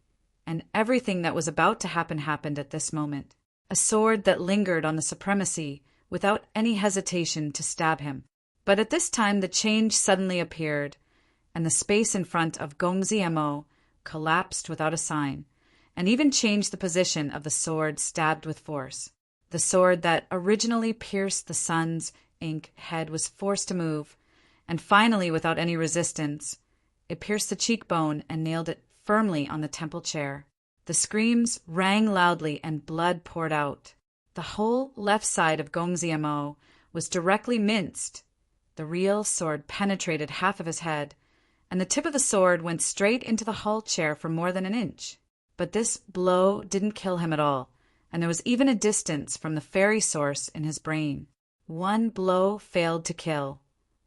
and everything that was about to happen happened at this moment. A sword that lingered on the supremacy without any hesitation to stab him. But at this time the change suddenly appeared, and the space in front of Gongzi Mo collapsed without a sign, and even changed the position of the sword stabbed with force. The sword that originally pierced the sun's ink head was forced to move, and finally, without any resistance, It pierced the cheekbone and nailed it firmly on the temple chair. The screams rang loudly and blood poured out. The whole left side of Gongziamo was directly minced. The real sword penetrated half of his head, and the tip of the sword went straight into the hall chair for more than an inch. But this blow didn't kill him at all, and there was even a distance from the fairy source in his brain. One blow failed to kill.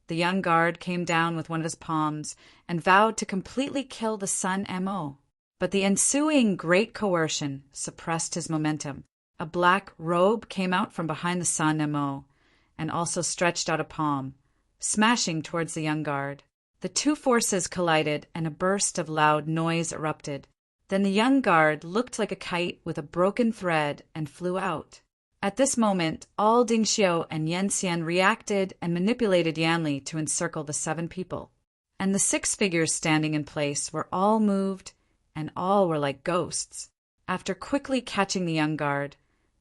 The young guard came down with one of his palms and vowed to completely kill the Sun Mo. But the ensuing great coercion suppressed his momentum. A black robe came out from behind the Sun Mo and also stretched out a palm, smashing towards the young guard. The two forces collided and a burst of loud noise erupted. Then the young guard looked like a kite with a broken thread and flew out. At this moment, all Ding Xiu and Yan Xian reacted and manipulated Yanli to encircle the 7 people. And the 6 figures standing in place were all moved, and all were like ghosts. After quickly catching the young guard,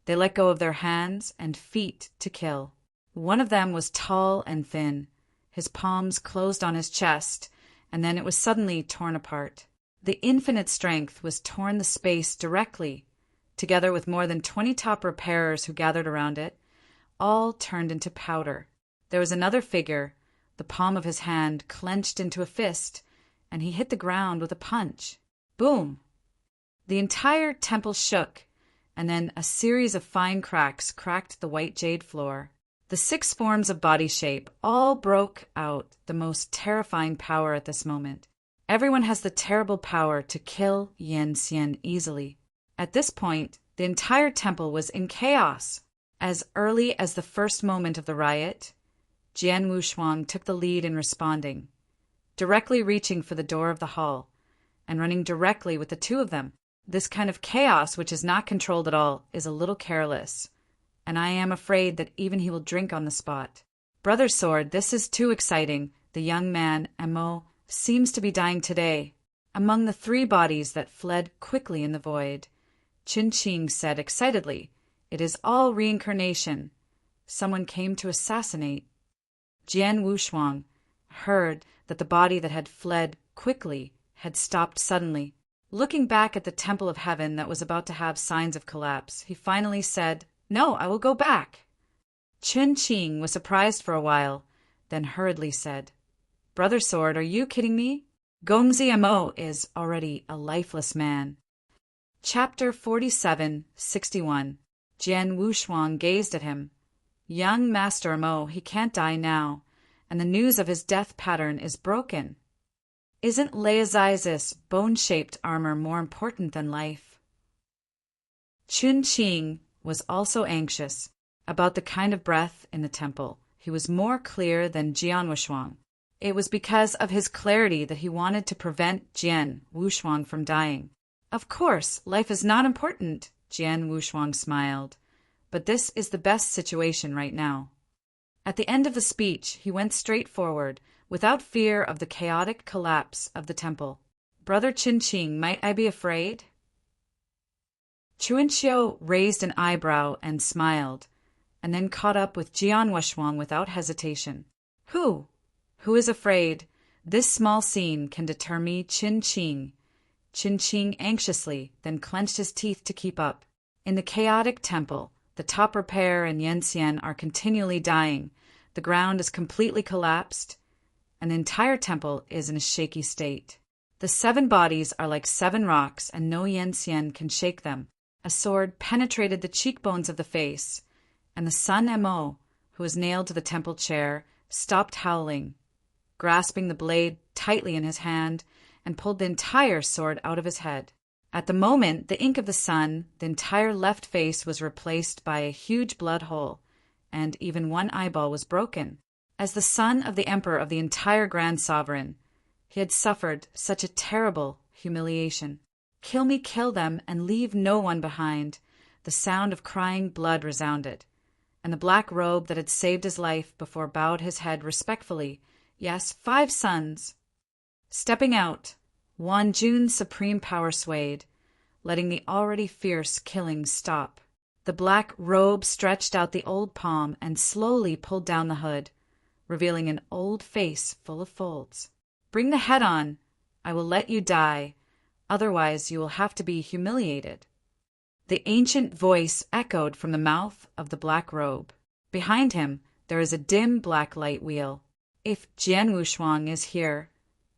they let go of their hands and feet to kill. One of them was tall and thin. His palms closed on his chest, and then it was suddenly torn apart. The infinite strength was torn the space directly, together with more than 20 top repairers who gathered around it, all turned into powder. There was another figure, the palm of his hand clenched into a fist, and he hit the ground with a punch. Boom! The entire temple shook, and then a series of fine cracks cracked the white jade floor. The 6 forms of body shape all broke out the most terrifying power at this moment. Everyone has the terrible power to kill Yan Xian easily. At this point, the entire temple was in chaos. As early as the first moment of the riot, Jian Wushuang took the lead in responding, directly reaching for the door of the hall, and running directly with the 2 of them. This kind of chaos, which is not controlled at all, is a little careless, and I am afraid that even he will drink on the spot. Brother Sword, this is too exciting. The young man, Mo, seems to be dying today. Among the 3 bodies that fled quickly in the void, Qin Qing said excitedly, "It is all reincarnation. Someone came to assassinate." Jian Wushuang heard that the body that had fled quickly had stopped suddenly. Looking back at the temple of heaven that was about to have signs of collapse, he finally said, "No, I will go back." Qin Qing was surprised for a while, then hurriedly said, "Brother Sword, are you kidding me? Gongziamo is already a lifeless man." Chapter 47:61. Jian Wushuang gazed at him. "Young Master Mo, he can't die now, and the news of his death pattern is broken. Isn't Leaziz's bone-shaped armor more important than life?" Qin Qing was also anxious about the kind of breath in the temple. He was more clear than Jian Wushuang. It was because of his clarity that he wanted to prevent Jian Wushuang from dying. "Of course, life is not important," Jian Wushuang smiled, "but this is the best situation right now." At the end of the speech, he went straight forward, without fear of the chaotic collapse of the temple. "Brother Qin Qing, might I be afraid?" Chuanxiu raised an eyebrow and smiled, and then caught up with Jian Wushuang without hesitation. Who is afraid? This small scene can deter me, Qin Qing." Qin Qing anxiously, then clenched his teeth to keep up. In the chaotic temple, the top repair and Yan Xian are continually dying. The ground is completely collapsed, and the entire temple is in a shaky state. The 7 bodies are like 7 rocks, and no Yan Xian can shake them. A sword penetrated the cheekbones of the face, and the Sun Mo, who was nailed to the temple chair, stopped howling, grasping the blade tightly in his hand, and pulled the entire sword out of his head. At the moment, the ink of the sun, the entire left face was replaced by a huge blood hole, and even one eyeball was broken. As the son of the emperor of the entire Grand Sovereign, he had suffered such a terrible humiliation. "Kill me, kill them, and leave no one behind." The sound of crying blood resounded, and the black robe that had saved his life before bowed his head respectfully. Yes, 5 sons. Stepping out, Wan Jun's supreme power swayed, letting the already fierce killing stop. The black robe stretched out the old palm and slowly pulled down the hood, revealing an old face full of folds. "Bring the head on," I will let you die, otherwise you will have to be humiliated." The ancient voice echoed from the mouth of the black robe. Behind him, there is a dim black light wheel. If Jian Wushuang is here,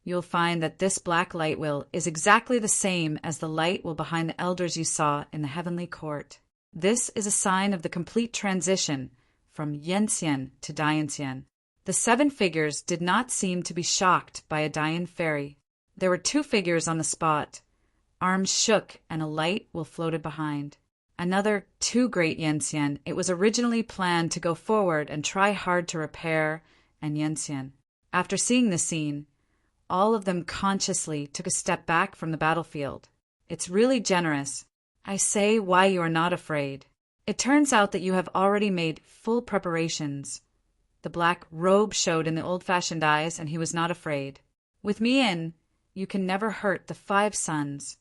you'll find that this black light wheel is exactly the same as the light wheel behind the elders you saw in the heavenly court. This is a sign of the complete transition from Yanxian to Dianxian. The 7 figures did not seem to be shocked by a Dian fairy. There were 2 figures on the spot. Arms shook and a light wheel floated behind. Another 2 great Yanxian. It was originally planned to go forward and try hard to repair an Yanxian. After seeing the scene, all of them consciously took a step back from the battlefield. It's really generous. I say why you are not afraid. It turns out that you have already made full preparations. The black robe showed in the old-fashioned eyes, and he was not afraid. With me in, you can never hurt the 5 sons.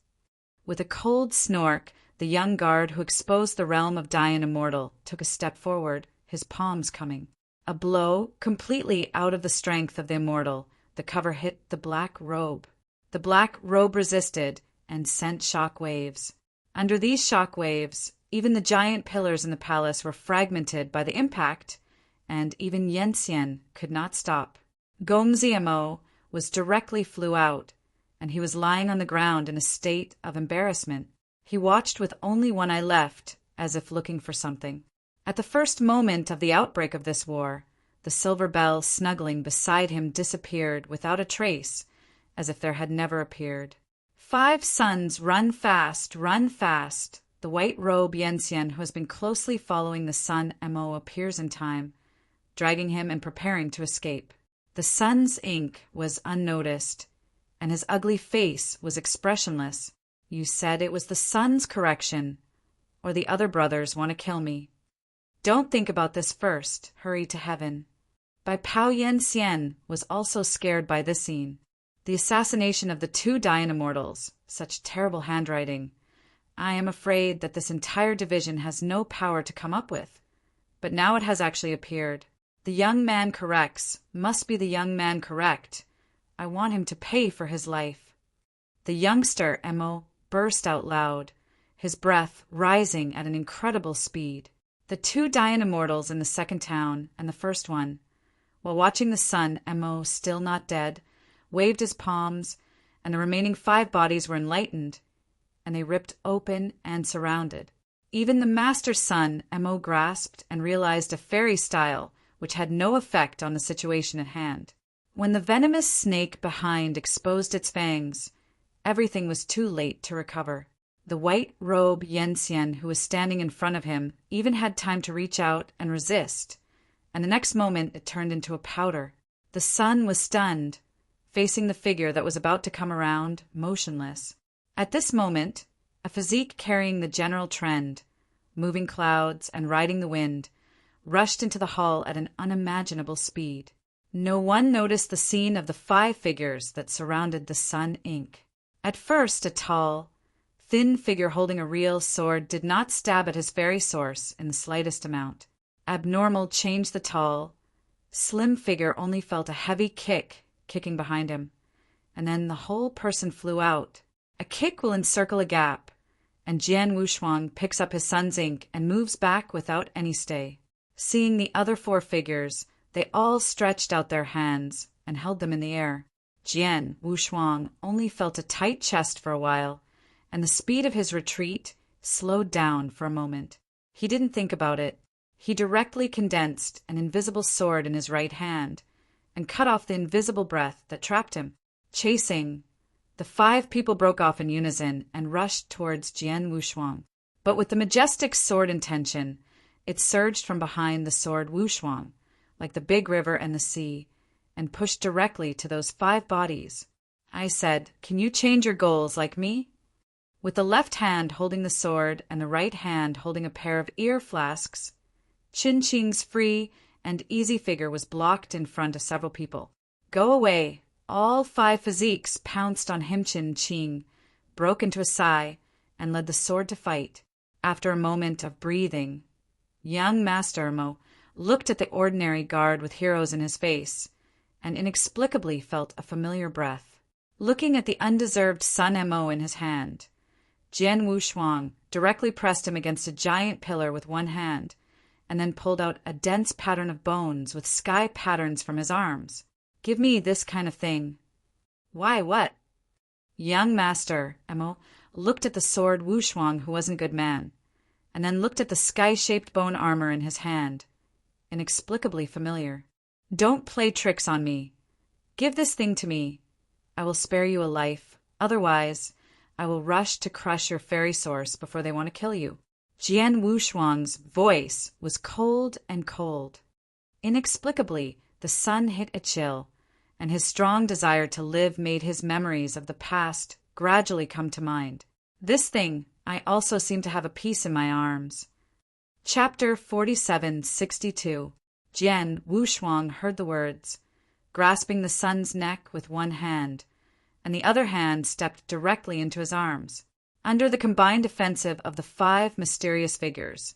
With a cold snork, the young guard who exposed the realm of Dian Immortal took a step forward, his palms coming. A blow, completely out of the strength of the Immortal, the cover hit the black robe. The black robe resisted and sent shock waves. Under these shock waves, even the giant pillars in the palace were fragmented by the impact, and even Yanxian could not stop. Gongziamo flew out, and he was lying on the ground in a state of embarrassment. He watched with only one eye left, as if looking for something. At the first moment of the outbreak of this war, the silver bell snuggling beside him disappeared without a trace, as if there had never appeared. 5 sons run fast, run fast. The white robe Yanxian, who has been closely following the son Mo, appears in time, dragging him and preparing to escape. The son's ink was unnoticed, and his ugly face was expressionless. You said it was the son's correction, or the other brothers want to kill me. Don't think about this first. Hurry to heaven. Bai Pao Yanxian was also scared by this scene. The assassination of the 2 Dian Immortals, such terrible handwriting. I am afraid that this entire division has no power to come up with. But now it has actually appeared. The young man corrects, must be the young man correct. I want him to pay for his life. The youngster, Mo, burst out loud, his breath rising at an incredible speed. The 2 Dian Immortals in the second town and the first one, while watching the son, Mo, still not dead, waved his palms, and the remaining 5 bodies were enlightened, and they ripped open and surrounded. Even the master's son, Mo, grasped and realized a fairy style which had no effect on the situation at hand. When the venomous snake behind exposed its fangs, everything was too late to recover. The white robe Yanxian, who was standing in front of him, even had time to reach out and resist, and the next moment it turned into a powder. The son was stunned, facing the figure that was about to come around, motionless. At this moment, a physique carrying the general trend, moving clouds and riding the wind, rushed into the hall at an unimaginable speed. No one noticed the scene of the 5 figures that surrounded the Sun Ink. At first, a tall, thin figure holding a real sword did not stab at his fairy source in the slightest amount. Abnormal changed the tall, slim figure only felt a heavy kicking behind him, and then the whole person flew out. A kick will encircle a gap, and Jian Wushuang picks up his son's ink and moves back without any stay. Seeing the other 4 figures, they all stretched out their hands and held them in the air. Jian Wushuang only felt a tight chest for a while, and the speed of his retreat slowed down for a moment. He didn't think about it. He directly condensed an invisible sword in his right hand and cut off the invisible breath that trapped him. Chasing, the 5 people broke off in unison and rushed towards Jian Wushuang. But with the majestic sword intention, it surged from behind the sword Wushuang, like the big river and the sea, and pushed directly to those 5 bodies. I said, "Can you change your goals like me?" With the left hand holding the sword and the right hand holding a pair of ear flasks, Qin Qing's free and easy figure was blocked in front of several people. "Go away!" All 5 physiques pounced on Qin Qing, broke into a sigh, and led the sword to fight. After a moment of breathing, young Master Mo looked at the ordinary guard with heroes in his face, and inexplicably felt a familiar breath. Looking at the undeserved Sun Mo in his hand, Jian Wushuang directly pressed him against a giant pillar with one hand, and then pulled out a dense pattern of bones with sky patterns from his arms. "Give me this kind of thing." "Why, what?" Young Master Mo looked at the sword Wushuang, who wasn't a good man, and then looked at the sky-shaped bone armor in his hand, inexplicably familiar. "Don't play tricks on me. Give this thing to me. I will spare you a life. Otherwise, I will rush to crush your fairy source before they want to kill you." Jian Wushuang's voice was cold and cold. Inexplicably, the sun hit a chill, and his strong desire to live made his memories of the past gradually come to mind. "This thing, I also seem to have a piece in my arms." Chapter 4762. Jian Wushuang heard the words, grasping the sun's neck with one hand, and the other hand stepped directly into his arms. Under the combined offensive of the 5 mysterious figures,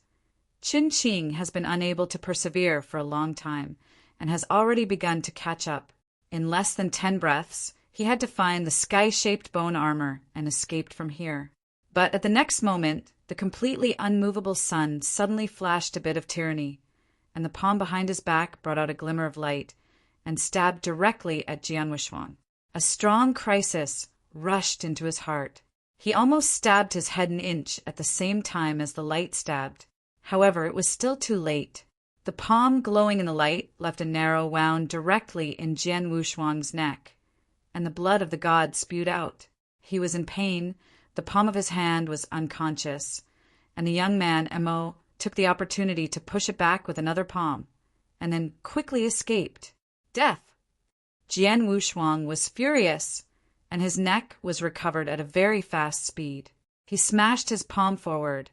Qin Qing has been unable to persevere for a long time, and has already begun to catch up. In less than 10 breaths, he had to find the sky-shaped bone armor and escaped from here. But at the next moment, the completely unmovable sun suddenly flashed a bit of tyranny, and the palm behind his back brought out a glimmer of light and stabbed directly at Jian Wushuang. A strong crisis rushed into his heart. He almost stabbed his head an inch at the same time as the light stabbed. However, it was still too late. The palm glowing in the light left a narrow wound directly in Jian Wushuang's neck, and the blood of the god spewed out. He was in pain, the palm of his hand was unconscious, and the young man, Mo, took the opportunity to push it back with another palm, and then quickly escaped. Death! Jian Wushuang was furious, and his neck was recovered at a very fast speed. He smashed his palm forward,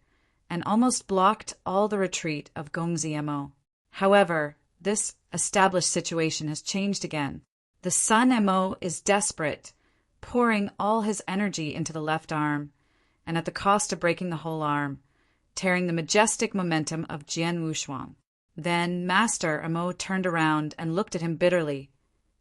and almost blocked all the retreat of Gongzi Mo. However, this established situation has changed again. The Sun Mo is desperate, pouring all his energy into the left arm, and at the cost of breaking the whole arm, tearing the majestic momentum of Jian Wushuang. Then Master Mo turned around and looked at him bitterly,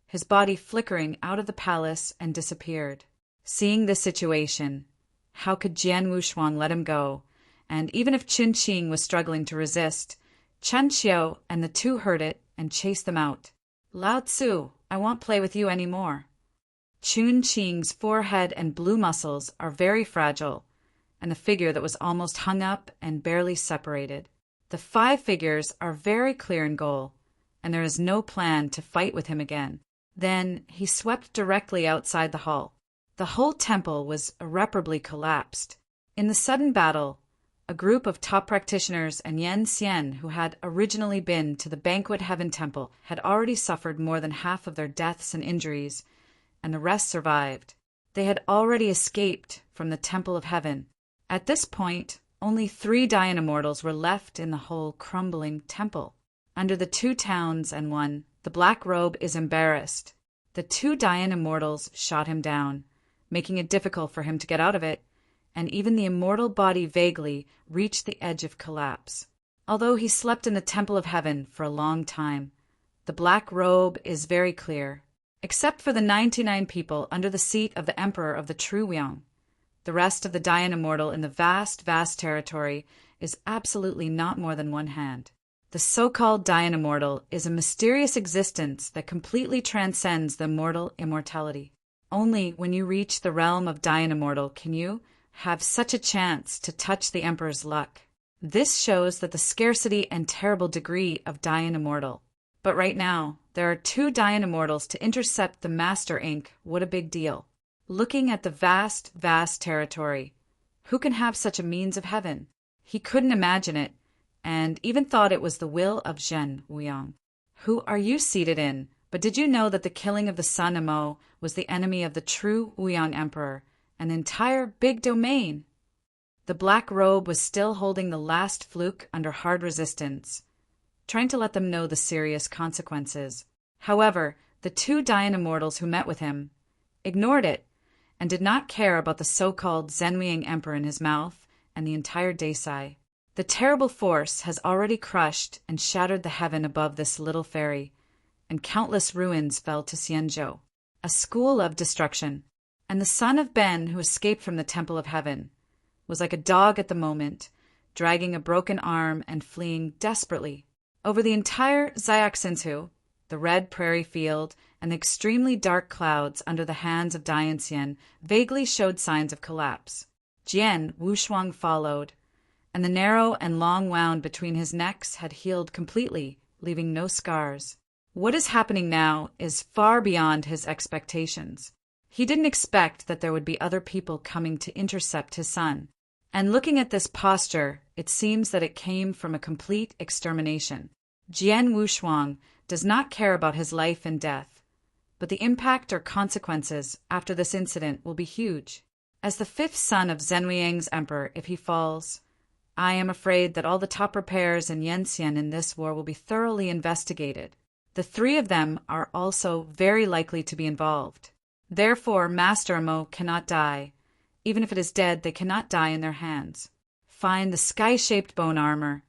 his body flickering out of the palace and disappeared. Seeing this situation, how could Jian Wushuang let him go? And even if Qin Qing was struggling to resist, Chen Xiao and the two heard it and chased them out. "Lao Tzu, I won't play with you any more." Qin Qing's forehead and blue muscles are very fragile, and the figure that was almost hung up and barely separated. The 5 figures are very clear in goal, and there is no plan to fight with him again. Then he swept directly outside the hall. The whole temple was irreparably collapsed. In the sudden battle, a group of top practitioners and Yan Xian, who had originally been to the Banquet Heaven Temple, had already suffered more than half of their deaths and injuries, and the rest survived. They had already escaped from the Temple of Heaven. At this point, only 3 Dayan Immortals were left in the whole crumbling temple. Under the 2 towns and 1, the Black Robe is embarrassed. The 2 Dayan Immortals shot him down, making it difficult for him to get out of it, and even the immortal body vaguely reached the edge of collapse. Although he slept in the Temple of Heaven for a long time, the Black Robe is very clear. Except for the 99 people under the seat of the Emperor of the True Wyong, the rest of the Dayan Immortal in the vast, vast territory is absolutely not more than 1 hand. The so-called Dayan Immortal is a mysterious existence that completely transcends the mortal immortality. Only when you reach the realm of Dayan Immortal can you have such a chance to touch the Emperor's luck. This shows that the scarcity and terrible degree of Dayan Immortal. But right now, there are 2 Dayan Immortals to intercept the Master Ink. What a big deal. Looking at the vast, vast territory, who can have such a means of heaven? He couldn't imagine it, and even thought it was the will of Zhen Wuyang. Who are you seated in? But did you know that the killing of the Sun Mo was the enemy of the true Wuyang Emperor, an entire big domain? The Black Robe was still holding the last fluke under hard resistance, trying to let them know the serious consequences. However, the 2 Dayan Immortals who met with him ignored it and did not care about the so-called Zhenwiying Emperor in his mouth and the entire Desai. The terrible force has already crushed and shattered the heaven above this little fairy, and countless ruins fell to Xianzhou, a school of destruction. And the son of Ben, who escaped from the temple of heaven, was like a dog at the moment, dragging a broken arm and fleeing desperately. Over the entire Xiaxintu, the red prairie field, and the extremely dark clouds under the hands of Dianxian vaguely showed signs of collapse. Jian Wushuang followed, and the narrow and long wound between his necks had healed completely, leaving no scars. What is happening now is far beyond his expectations. He didn't expect that there would be other people coming to intercept his son. And looking at this posture, it seems that it came from a complete extermination. Jian Wushuang does not care about his life and death, but the impact or consequences after this incident will be huge. As the fifth son of Zhenliang's emperor, if he falls, I am afraid that all the top repairs in Yanxian in this war will be thoroughly investigated. The three of them are also very likely to be involved. Therefore, Master Amo cannot die. Even if it is dead, they cannot die in their hands. Find the sky-shaped bone armor,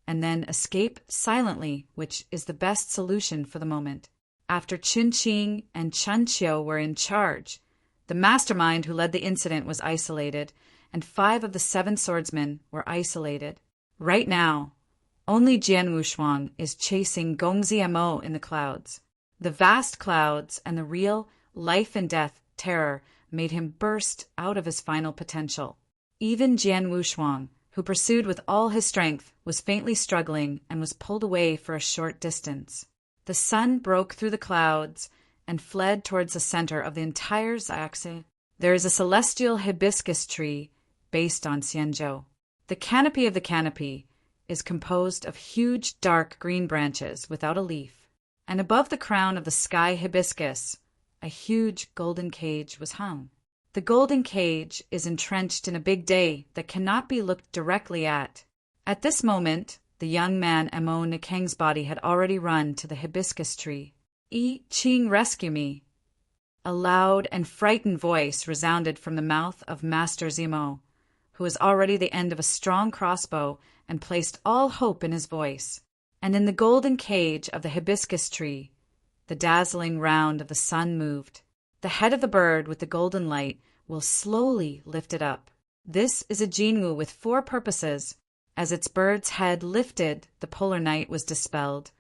and then escape silently, which is the best solution for the moment. After Qin Qing and Chen Qiu were in charge, the mastermind who led the incident was isolated, and 5 of the 7 swordsmen were isolated. Right now, only Jian Wushuang is chasing Gongzi Mo in the clouds. The vast clouds and the real life and death terror made him burst out of his final potential. Even Jian Wushuang, who pursued with all his strength, was faintly struggling and was pulled away for a short distance. The sun broke through the clouds and fled towards the center of the entire Xiaxing. There is a celestial hibiscus tree based on Xianzhou. The canopy of the canopy is composed of huge dark green branches without a leaf, and above the crown of the sky hibiscus, a huge golden cage was hung. The golden cage is entrenched in a big day that cannot be looked directly at. At this moment, the young man Amo Nikeng's body had already run to the hibiscus tree. "Yi Qing, rescue me!" A loud and frightened voice resounded from the mouth of Master Zimo, who was already the end of a strong crossbow and placed all hope in his voice. And in the golden cage of the hibiscus tree, the dazzling round of the sun moved. The head of the bird with the golden light will slowly lift it up. This is a Jinwu with 4 purposes. As its bird's head lifted, the polar night was dispelled,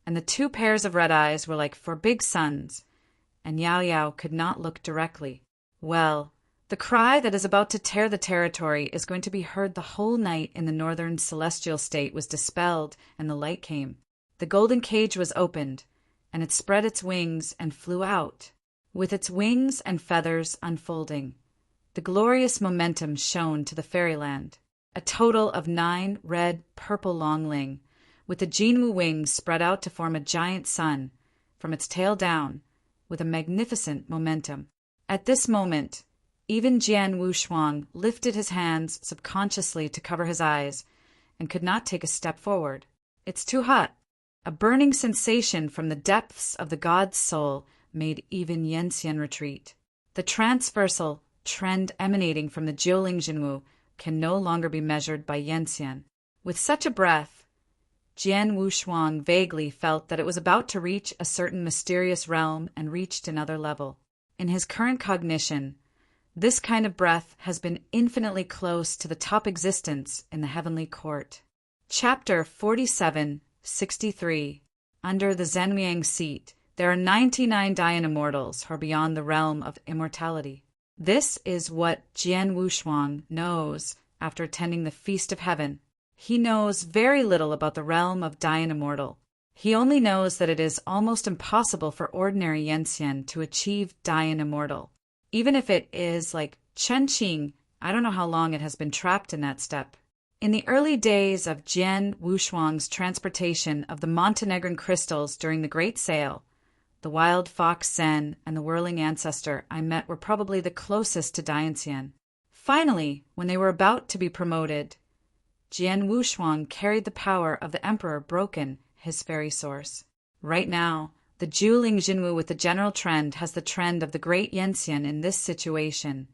and the 2 pairs of red eyes were like 4 big suns, and Yao Yao could not look directly. Well, the cry that is about to tear the territory is going to be heard the whole night in the northern celestial state was dispelled, and the light came. The golden cage was opened, and it spread its wings and flew out. With its wings and feathers unfolding, the glorious momentum shone to the fairyland. A total of 9 red, purple longling, with the Jinwu wings spread out to form a giant sun, from its tail down, with a magnificent momentum. At this moment, even Jian Wushuang lifted his hands subconsciously to cover his eyes, and could not take a step forward. It's too hot. A burning sensation from the depths of the god's soul made even Yanxian retreat. The transversal trend emanating from the Jiuling Jinwu can no longer be measured by Yanxian. With such a breath, Jian Wushuang vaguely felt that it was about to reach a certain mysterious realm and reached another level. In his current cognition, this kind of breath has been infinitely close to the top existence in the heavenly court. Chapter 4763. Under the Zhenliang seat, there are 99 Dayan immortals who are beyond the realm of immortality. This is what Jian Wushuang knows after attending the Feast of Heaven. He knows very little about the realm of Dayan immortal. He only knows that it is almost impossible for ordinary Yanxian to achieve Dayan immortal. Even if it is like Chen Qing, I don't know how long it has been trapped in that step. In the early days of Jian Wushuang's transportation of the Montenegrin crystals during the Great Sale, the wild fox Zen and the whirling ancestor I met were probably the closest to Dianxian. Finally, when they were about to be promoted, Jian Wushuang carried the power of the emperor broken, his fairy source. Right now, the Jiuling Jinwu with the general trend has the trend of the great Yanxian in this situation.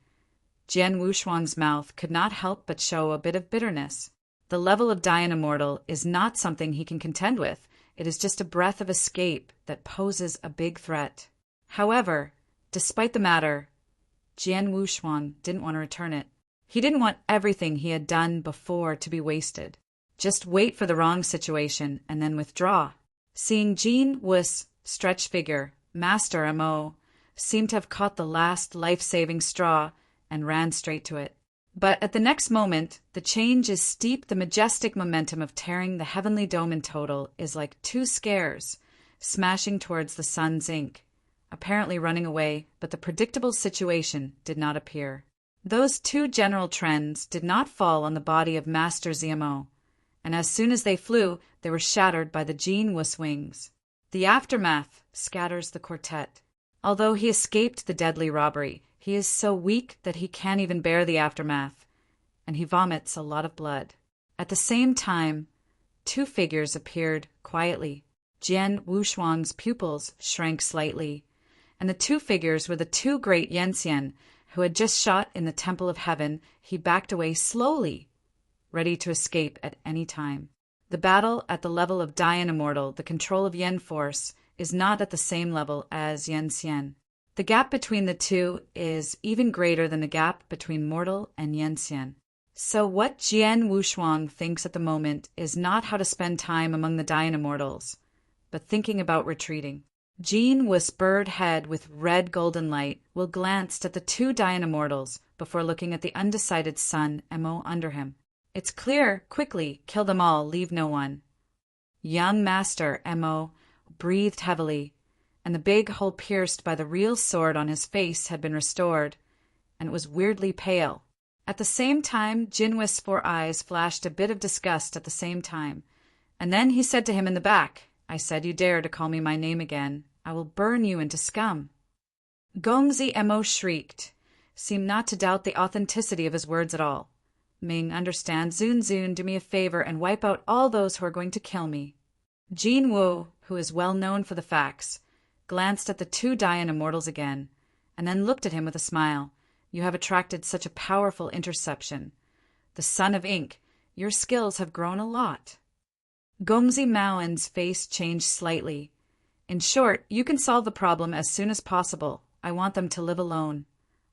Jian Wushuang's mouth could not help but show a bit of bitterness. The level of Dayan immortal is not something he can contend with. It is just a breath of escape that poses a big threat. However, despite the matter, Jian Wuxuan didn't want to return it. He didn't want everything he had done before to be wasted. Just wait for the wrong situation and then withdraw. Seeing Jian Wu's stretched figure, Master Mo seemed to have caught the last life-saving straw and ran straight to it. But at the next moment, the change is steep. The majestic momentum of tearing the heavenly dome in total is like two scares, smashing towards the sun's ink, apparently running away, but the predictable situation did not appear. Those two general trends did not fall on the body of Master Zmo, and as soon as they flew, they were shattered by the Jian Wu's wings. The aftermath scatters the quartet. Although he escaped the deadly robbery, he is so weak that he can't even bear the aftermath, and he vomits a lot of blood. At the same time, two figures appeared quietly. Jian Wuxuan's pupils shrank slightly, and the two figures were the two great Yanxian who had just shot in the Temple of Heaven. He backed away slowly, ready to escape at any time. The battle at the level of Dai and Immortal, the control of Yen force, is not at the same level as Yanxian. The gap between the two is even greater than the gap between mortal and Yanxian. So what Jian Wuxuan thinks at the moment is not how to spend time among the Dai and Immortals, but thinking about retreating. Jian Wu's bird head with red golden light will glanced at the two Dai and Immortals before looking at the undecided son Mo under him. It's clear, quickly, kill them all, leave no one. Young Master Mo breathed heavily, and the big hole pierced by the real sword on his face had been restored, and it was weirdly pale. At the same time, Jian Wu's 4 eyes flashed a bit of disgust at the same time, and then he said to him in the back, "I said you dare to call me my name again. I will burn you into scum." Gongzi Mo shrieked, seemed not to doubt the authenticity of his words at all. "Ming, understand, Zun Zun, do me a favor and wipe out all those who are going to kill me." Jian Wu, who is well known for the facts, glanced at the two Dai and Immortals again, and then looked at him with a smile. "You have attracted such a powerful interception. The son of ink, your skills have grown a lot." Gongzi Maoen's face changed slightly. "In short, you can solve the problem as soon as possible. I want them to live alone."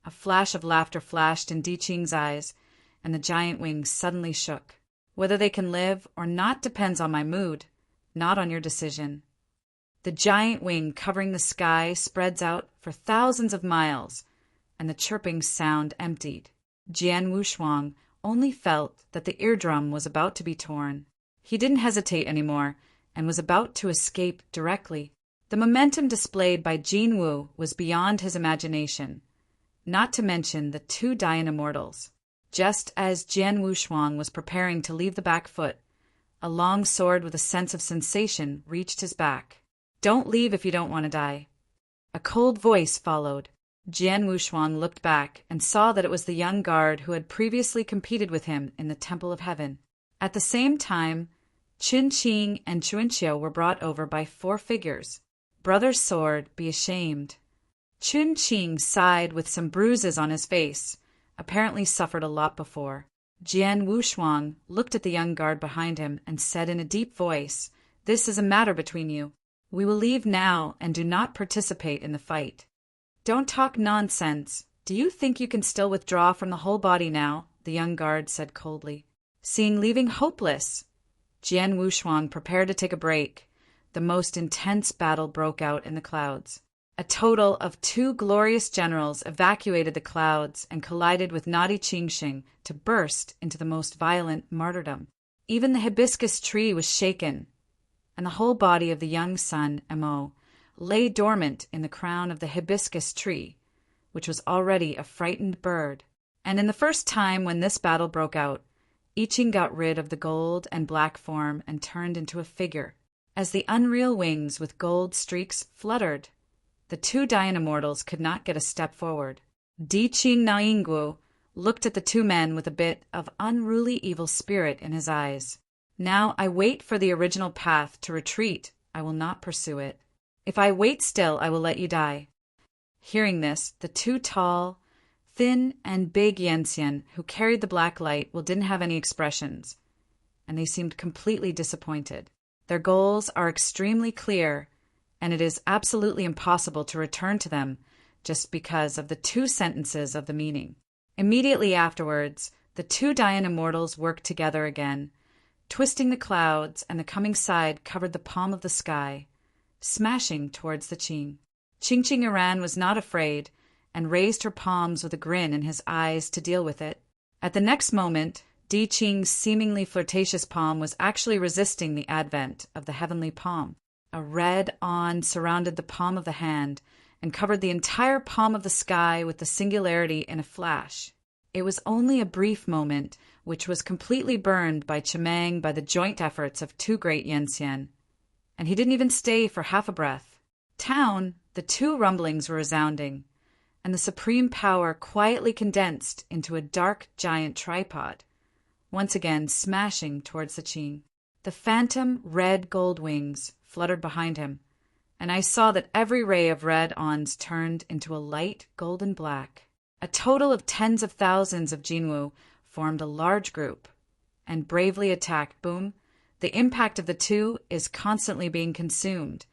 A flash of laughter flashed in Di Qing's eyes, and the giant wings suddenly shook. "Whether they can live or not depends on my mood, not on your decision." The giant wing covering the sky spreads out for thousands of miles, and the chirping sound emptied. Jian Wuxuan only felt that the eardrum was about to be torn. He didn't hesitate anymore, and was about to escape directly. The momentum displayed by Jian Wu was beyond his imagination, not to mention the two Dai and Immortals. Just as Jian Wuxuan was preparing to leave the back foot, a long sword with a sense of sensation reached his back. "Don't leave if you don't want to die." A cold voice followed. Jian Wuxuan looked back and saw that it was the young guard who had previously competed with him in the Temple of Heaven. At the same time, Qin Qing and Chuanqiu were brought over by 4 figures. "Brother's sword, be ashamed." Qin Qing sighed with some bruises on his face, apparently suffered a lot before. Jian Wuxuan looked at the young guard behind him and said in a deep voice, "This is a matter between you. We will leave now and do not participate in the fight." "Don't talk nonsense. Do you think you can still withdraw from the whole body now?" the young guard said coldly. Seeing leaving hopeless, Jian Wuxuan prepared to take a break. The most intense battle broke out in the clouds. A total of 2 glorious generals evacuated the clouds and collided with naughty Qingxing to burst into the most violent martyrdom. Even the hibiscus tree was shaken, and the whole body of the young son, Mo, lay dormant in the crown of the hibiscus tree, which was already a frightened bird. And in the first time when this battle broke out, I Ching got rid of the gold and black form and turned into a figure. As the unreal wings with gold streaks fluttered, the two Dai and Immortals could not get a step forward. Di Qing Naingwu looked at the 2 men with a bit of unruly evil spirit in his eyes. "Now I wait for the original path to retreat. I will not pursue it. If I wait still, I will let you die." Hearing this, the 2 tall, thin, and big Yanxian who carried the black light didn't have any expressions, and they seemed completely disappointed. Their goals are extremely clear, and it is absolutely impossible to return to them, just because of the two sentences of the meaning. Immediately afterwards, the two Dayan immortals worked together again, twisting the clouds, and the coming side covered the palm of the sky, smashing towards the Qing. Qing Iran was not afraid, and raised her palms with a grin in his eyes to deal with it. At the next moment, Di Qing's seemingly flirtatious palm was actually resisting the advent of the heavenly palm. A red awn surrounded the palm of the hand and covered the entire palm of the sky with the singularity in a flash. It was only a brief moment, which was completely burned by Chimeng by the joint efforts of two great Yanxian. And he didn't even stay for half a breath. Town, the two rumblings were resounding, and the supreme power quietly condensed into a dark giant tripod, once again smashing towards the Qing. The phantom red gold wings fluttered behind him, and I saw that every ray of red awns turned into a light golden black. A total of tens of thousands of Jinwu formed a large group and bravely attacked. Boom! The impact of the two is constantly being consumed,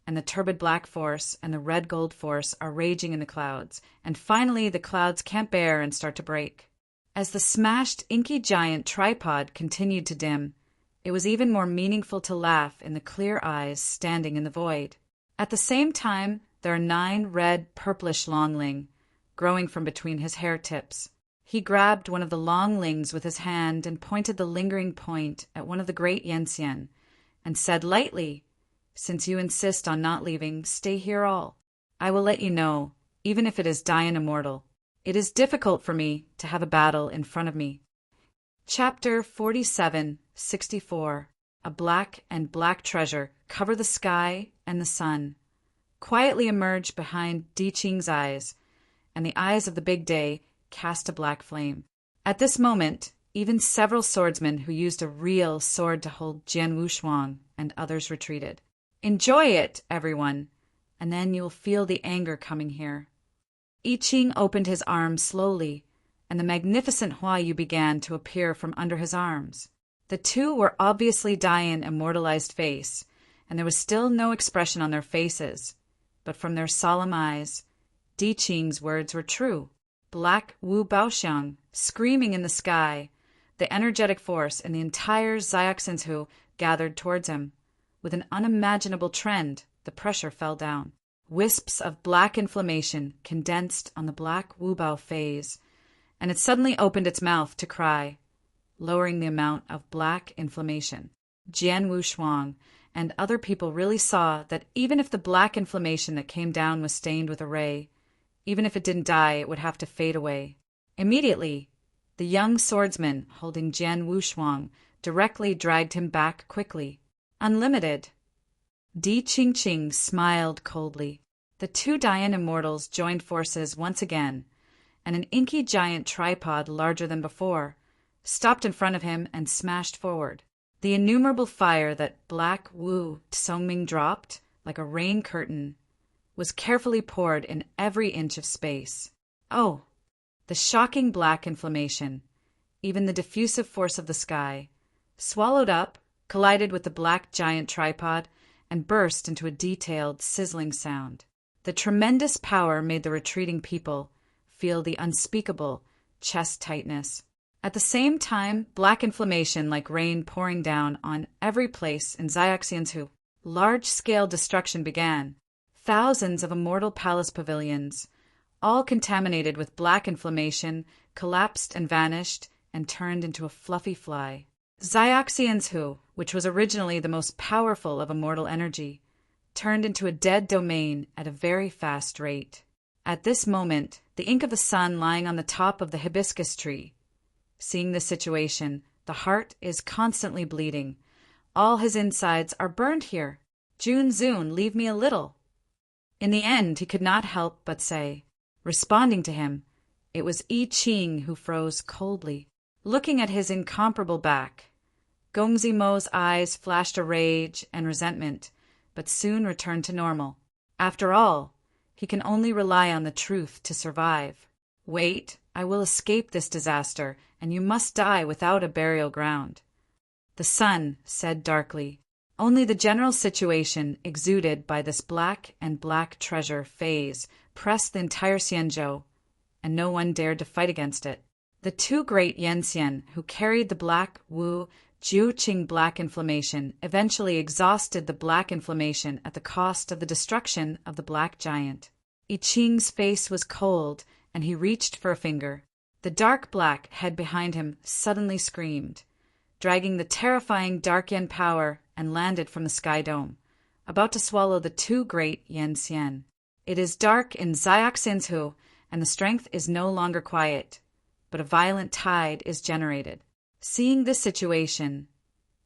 and the turbid black force and the red gold force are raging in the clouds, and finally the clouds can't bear and start to break. As the smashed inky giant tripod continued to dim, it was even more meaningful to laugh in the clear eyes standing in the void. At the same time, there are 9 red purplish longling growing from between his hair tips. He grabbed one of the longlings with his hand and pointed the lingering point at one of the great Yanxian and said lightly, "Since you insist on not leaving, stay here all. I will let you know, even if it is Dayan Immortal. It is difficult for me to have a battle in front of me." Chapter 47:64. A black and black treasure cover the sky and the sun, quietly emerge behind Di Qing's eyes, and the eyes of the big day cast a black flame. At this moment, even several swordsmen who used a real sword to hold Jian Wushuang and others retreated. Enjoy it, everyone, and then you will feel the anger coming here. I Ching opened his arms slowly, and the magnificent Huayu began to appear from under his arms. The two were obviously Dayan immortalized face, and there was still no expression on their faces, but from their solemn eyes, Di Qing's words were true. Black Wu Baoxiang, screaming in the sky, the energetic force in the entire Xiaoxinhu gathered towards him. With an unimaginable trend, the pressure fell down. Wisps of black inflammation condensed on the black Wu Bao phase, and it suddenly opened its mouth to cry, lowering the amount of black inflammation. Jian Wushuang and other people really saw that even if the black inflammation that came down was stained with a ray, even if it didn't die, it would have to fade away. Immediately, the young swordsman holding Jian Wushuang directly dragged him back quickly. Unlimited. Di Qing smiled coldly. The two Dayan immortals joined forces once again, and an inky giant tripod larger than before stopped in front of him and smashed forward. The innumerable fire that Black Wu Tsongming dropped, like a rain curtain, was carefully poured in every inch of space. Oh, the shocking black inflammation, even the diffusive force of the sky, swallowed up, collided with the black giant tripod, and burst into a detailed, sizzling sound. The tremendous power made the retreating people feel the unspeakable chest tightness. At the same time, black inflammation like rain pouring down on every place in Xiaoxinhu. Large-scale destruction began. Thousands of immortal palace pavilions, all contaminated with black inflammation, collapsed and vanished and turned into a fluffy fly. Xiaoxinhu, which was originally the most powerful of immortal energy, turned into a dead domain at a very fast rate. At this moment, the ink of the sun lying on the top of the hibiscus tree. Seeing this situation, the heart is constantly bleeding. All his insides are burned here. Jun Zun, leave me a little. In the end, he could not help but say, responding to him, it was I Ching who froze coldly, looking at his incomparable back. Gongzi Mo's eyes flashed a rage and resentment, but soon returned to normal. After all, he can only rely on the truth to survive. Wait, I will escape this disaster, and you must die without a burial ground. The sun said darkly. Only the general situation exuded by this black and black treasure phase suppressed the entire Xianzhou, and no one dared to fight against it. The two great Yanxian, who carried the black Wu Jiuqing black inflammation, eventually exhausted the black inflammation at the cost of the destruction of the black giant. I Ching's face was cold, and he reached for a finger. The dark black head behind him suddenly screamed, dragging the terrifying dark yen power, and landed from the sky dome, about to swallow the two great Yanxian. It is dark in Xiaoxianhu, and the strength is no longer quiet, but a violent tide is generated. Seeing this situation,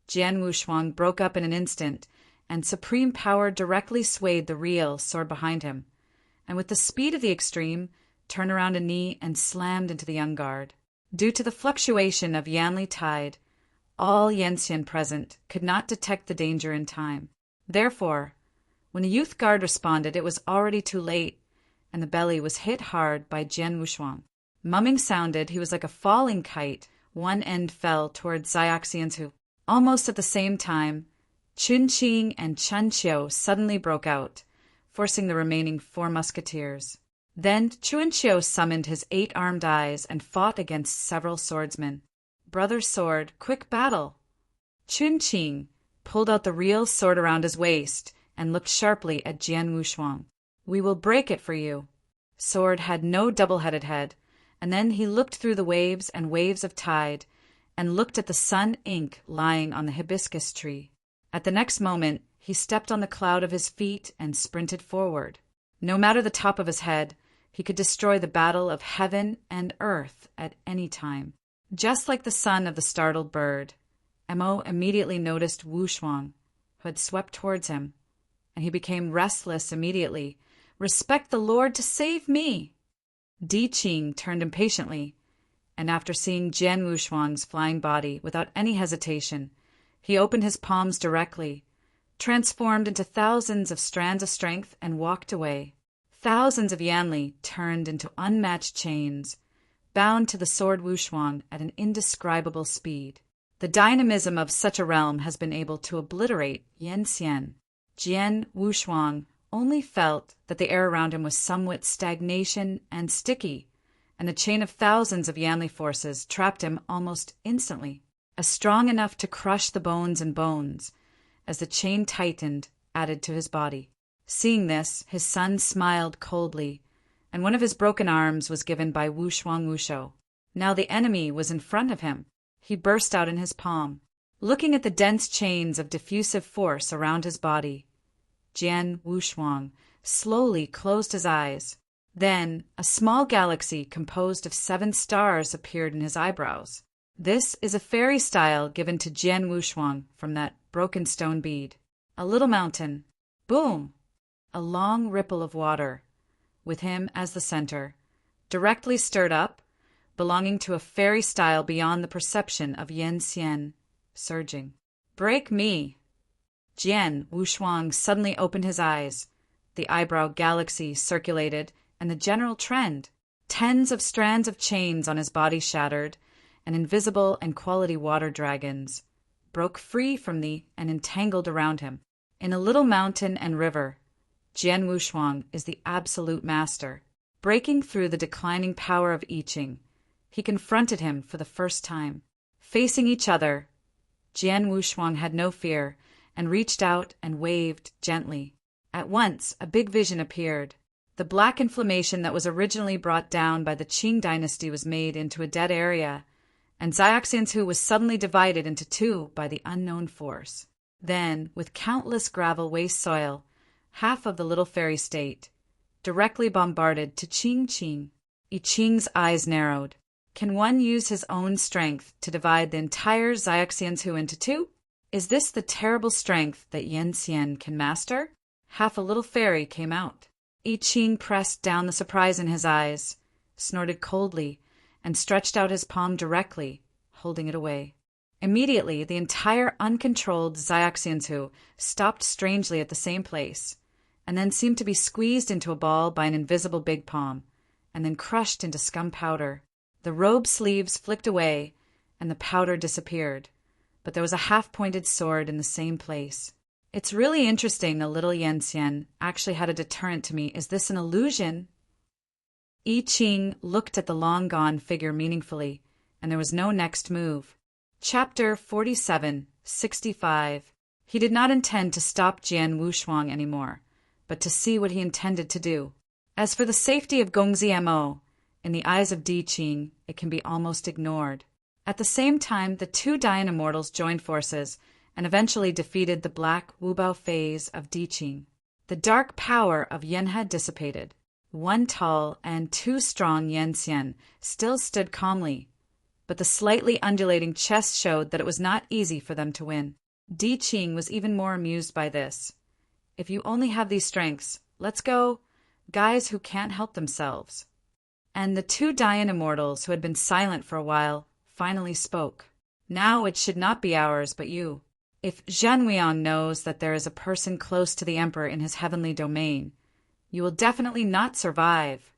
Jian Wushuang broke up in an instant, and supreme power directly swayed the real sword behind him, and with the speed of the extreme, turned around a knee and slammed into the young guard. Due to the fluctuation of Yanli tide, all Yanxian present could not detect the danger in time. Therefore, when the youth guard responded, it was already too late, and the belly was hit hard by Jian Wushuang. Mumming sounded, he was like a falling kite. One end fell toward Xiaoxianhu. Almost at the same time, Chun Qing and Chun Qiu suddenly broke out, forcing the remaining 4 musketeers. Then Chun Qiu summoned his 8-armed eyes and fought against several swordsmen. Brother's sword, quick battle! Chun Qing pulled out the real sword around his waist and looked sharply at Jian Wushuang. We will break it for you. Sword had no double-headed head, and then he looked through the waves and waves of tide, and looked at the sun ink lying on the hibiscus tree. At the next moment, he stepped on the cloud of his feet and sprinted forward. No matter the top of his head, he could destroy the battle of heaven and earth at any time. Just like the son of the startled bird, Mo immediately noticed Wushuang, who had swept towards him, and he became restless immediately. Respect the Lord to save me! Di Qing turned impatiently, and after seeing Jian Wushuang's flying body without any hesitation, he opened his palms directly, transformed into thousands of strands of strength, and walked away. Thousands of Yanli turned into unmatched chains, bound to the sword Wushuang at an indescribable speed. The dynamism of such a realm has been able to obliterate Yanxian. Jian Wushuang only felt that the air around him was somewhat stagnation and sticky, and the chain of thousands of Yanli forces trapped him almost instantly, strong enough to crush the bones and bones, as the chain tightened, added to his body. Seeing this, his son smiled coldly, and one of his broken arms was given by Wushuang Wusho. Now the enemy was in front of him. He burst out in his palm. Looking at the dense chains of diffusive force around his body, Jian Wushuang slowly closed his eyes. Then a small galaxy composed of 7 stars appeared in his eyebrows. This is a fairy style given to Jian Wushuang from that broken stone bead. A little mountain. Boom! A long ripple of water, with him as the center, directly stirred up, belonging to a fairy style beyond the perception of Yanxian, surging. Break me! Jian Wushuang suddenly opened his eyes. The eyebrow galaxy circulated, and the general trend. Tens of strands of chains on his body shattered, and invisible and quality water dragons broke free from and entangled around him. In a little mountain and river, Jian Wushuang is the absolute master. Breaking through the declining power of I Ching, he confronted him for the first time. Facing each other, Jian Wushuang had no fear, and reached out and waved gently. At once, a big vision appeared. The black inflammation that was originally brought down by the Qing dynasty was made into a dead area, and Xiaoxianhu was suddenly divided into 2 by the unknown force. Then, with countless gravel waste soil, half of the little fairy state, directly bombarded to Qing. I Ching's eyes narrowed. Can one use his own strength to divide the entire Xiaoxianhu into 2? Is this the terrible strength that Yanxian can master? Half a little fairy came out. I Ching pressed down the surprise in his eyes, snorted coldly, and stretched out his palm directly, holding it away. Immediately, the entire uncontrolled Xiaoxianhu stopped strangely at the same place, and then seemed to be squeezed into a ball by an invisible big palm, and then crushed into scum powder. The robe sleeves flicked away, and the powder disappeared, but there was a half-pointed sword in the same place. It's really interesting the little Yanxian actually had a deterrent to me. Is this an illusion? I Ching looked at the long-gone figure meaningfully, and there was no next move. Chapter 47:65. He did not intend to stop Jian Wushuang anymore, but to see what he intended to do. As for the safety of Gongzi Mo, in the eyes of Di Qing, it can be almost ignored. At the same time, the two Dian Immortals joined forces and eventually defeated the black Wubao phase of Di Qing. The dark power of Yanhe dissipated. One tall and two strong Yanxian still stood calmly, but the slightly undulating chest showed that it was not easy for them to win. Di Qing was even more amused by this. If you only have these strengths, let's go, guys who can't help themselves. And the two Dian Immortals, who had been silent for a while, finally spoke. Now it should not be ours, but you. If Zhenwiang knows that there is a person close to the Emperor in his heavenly domain, you will definitely not survive.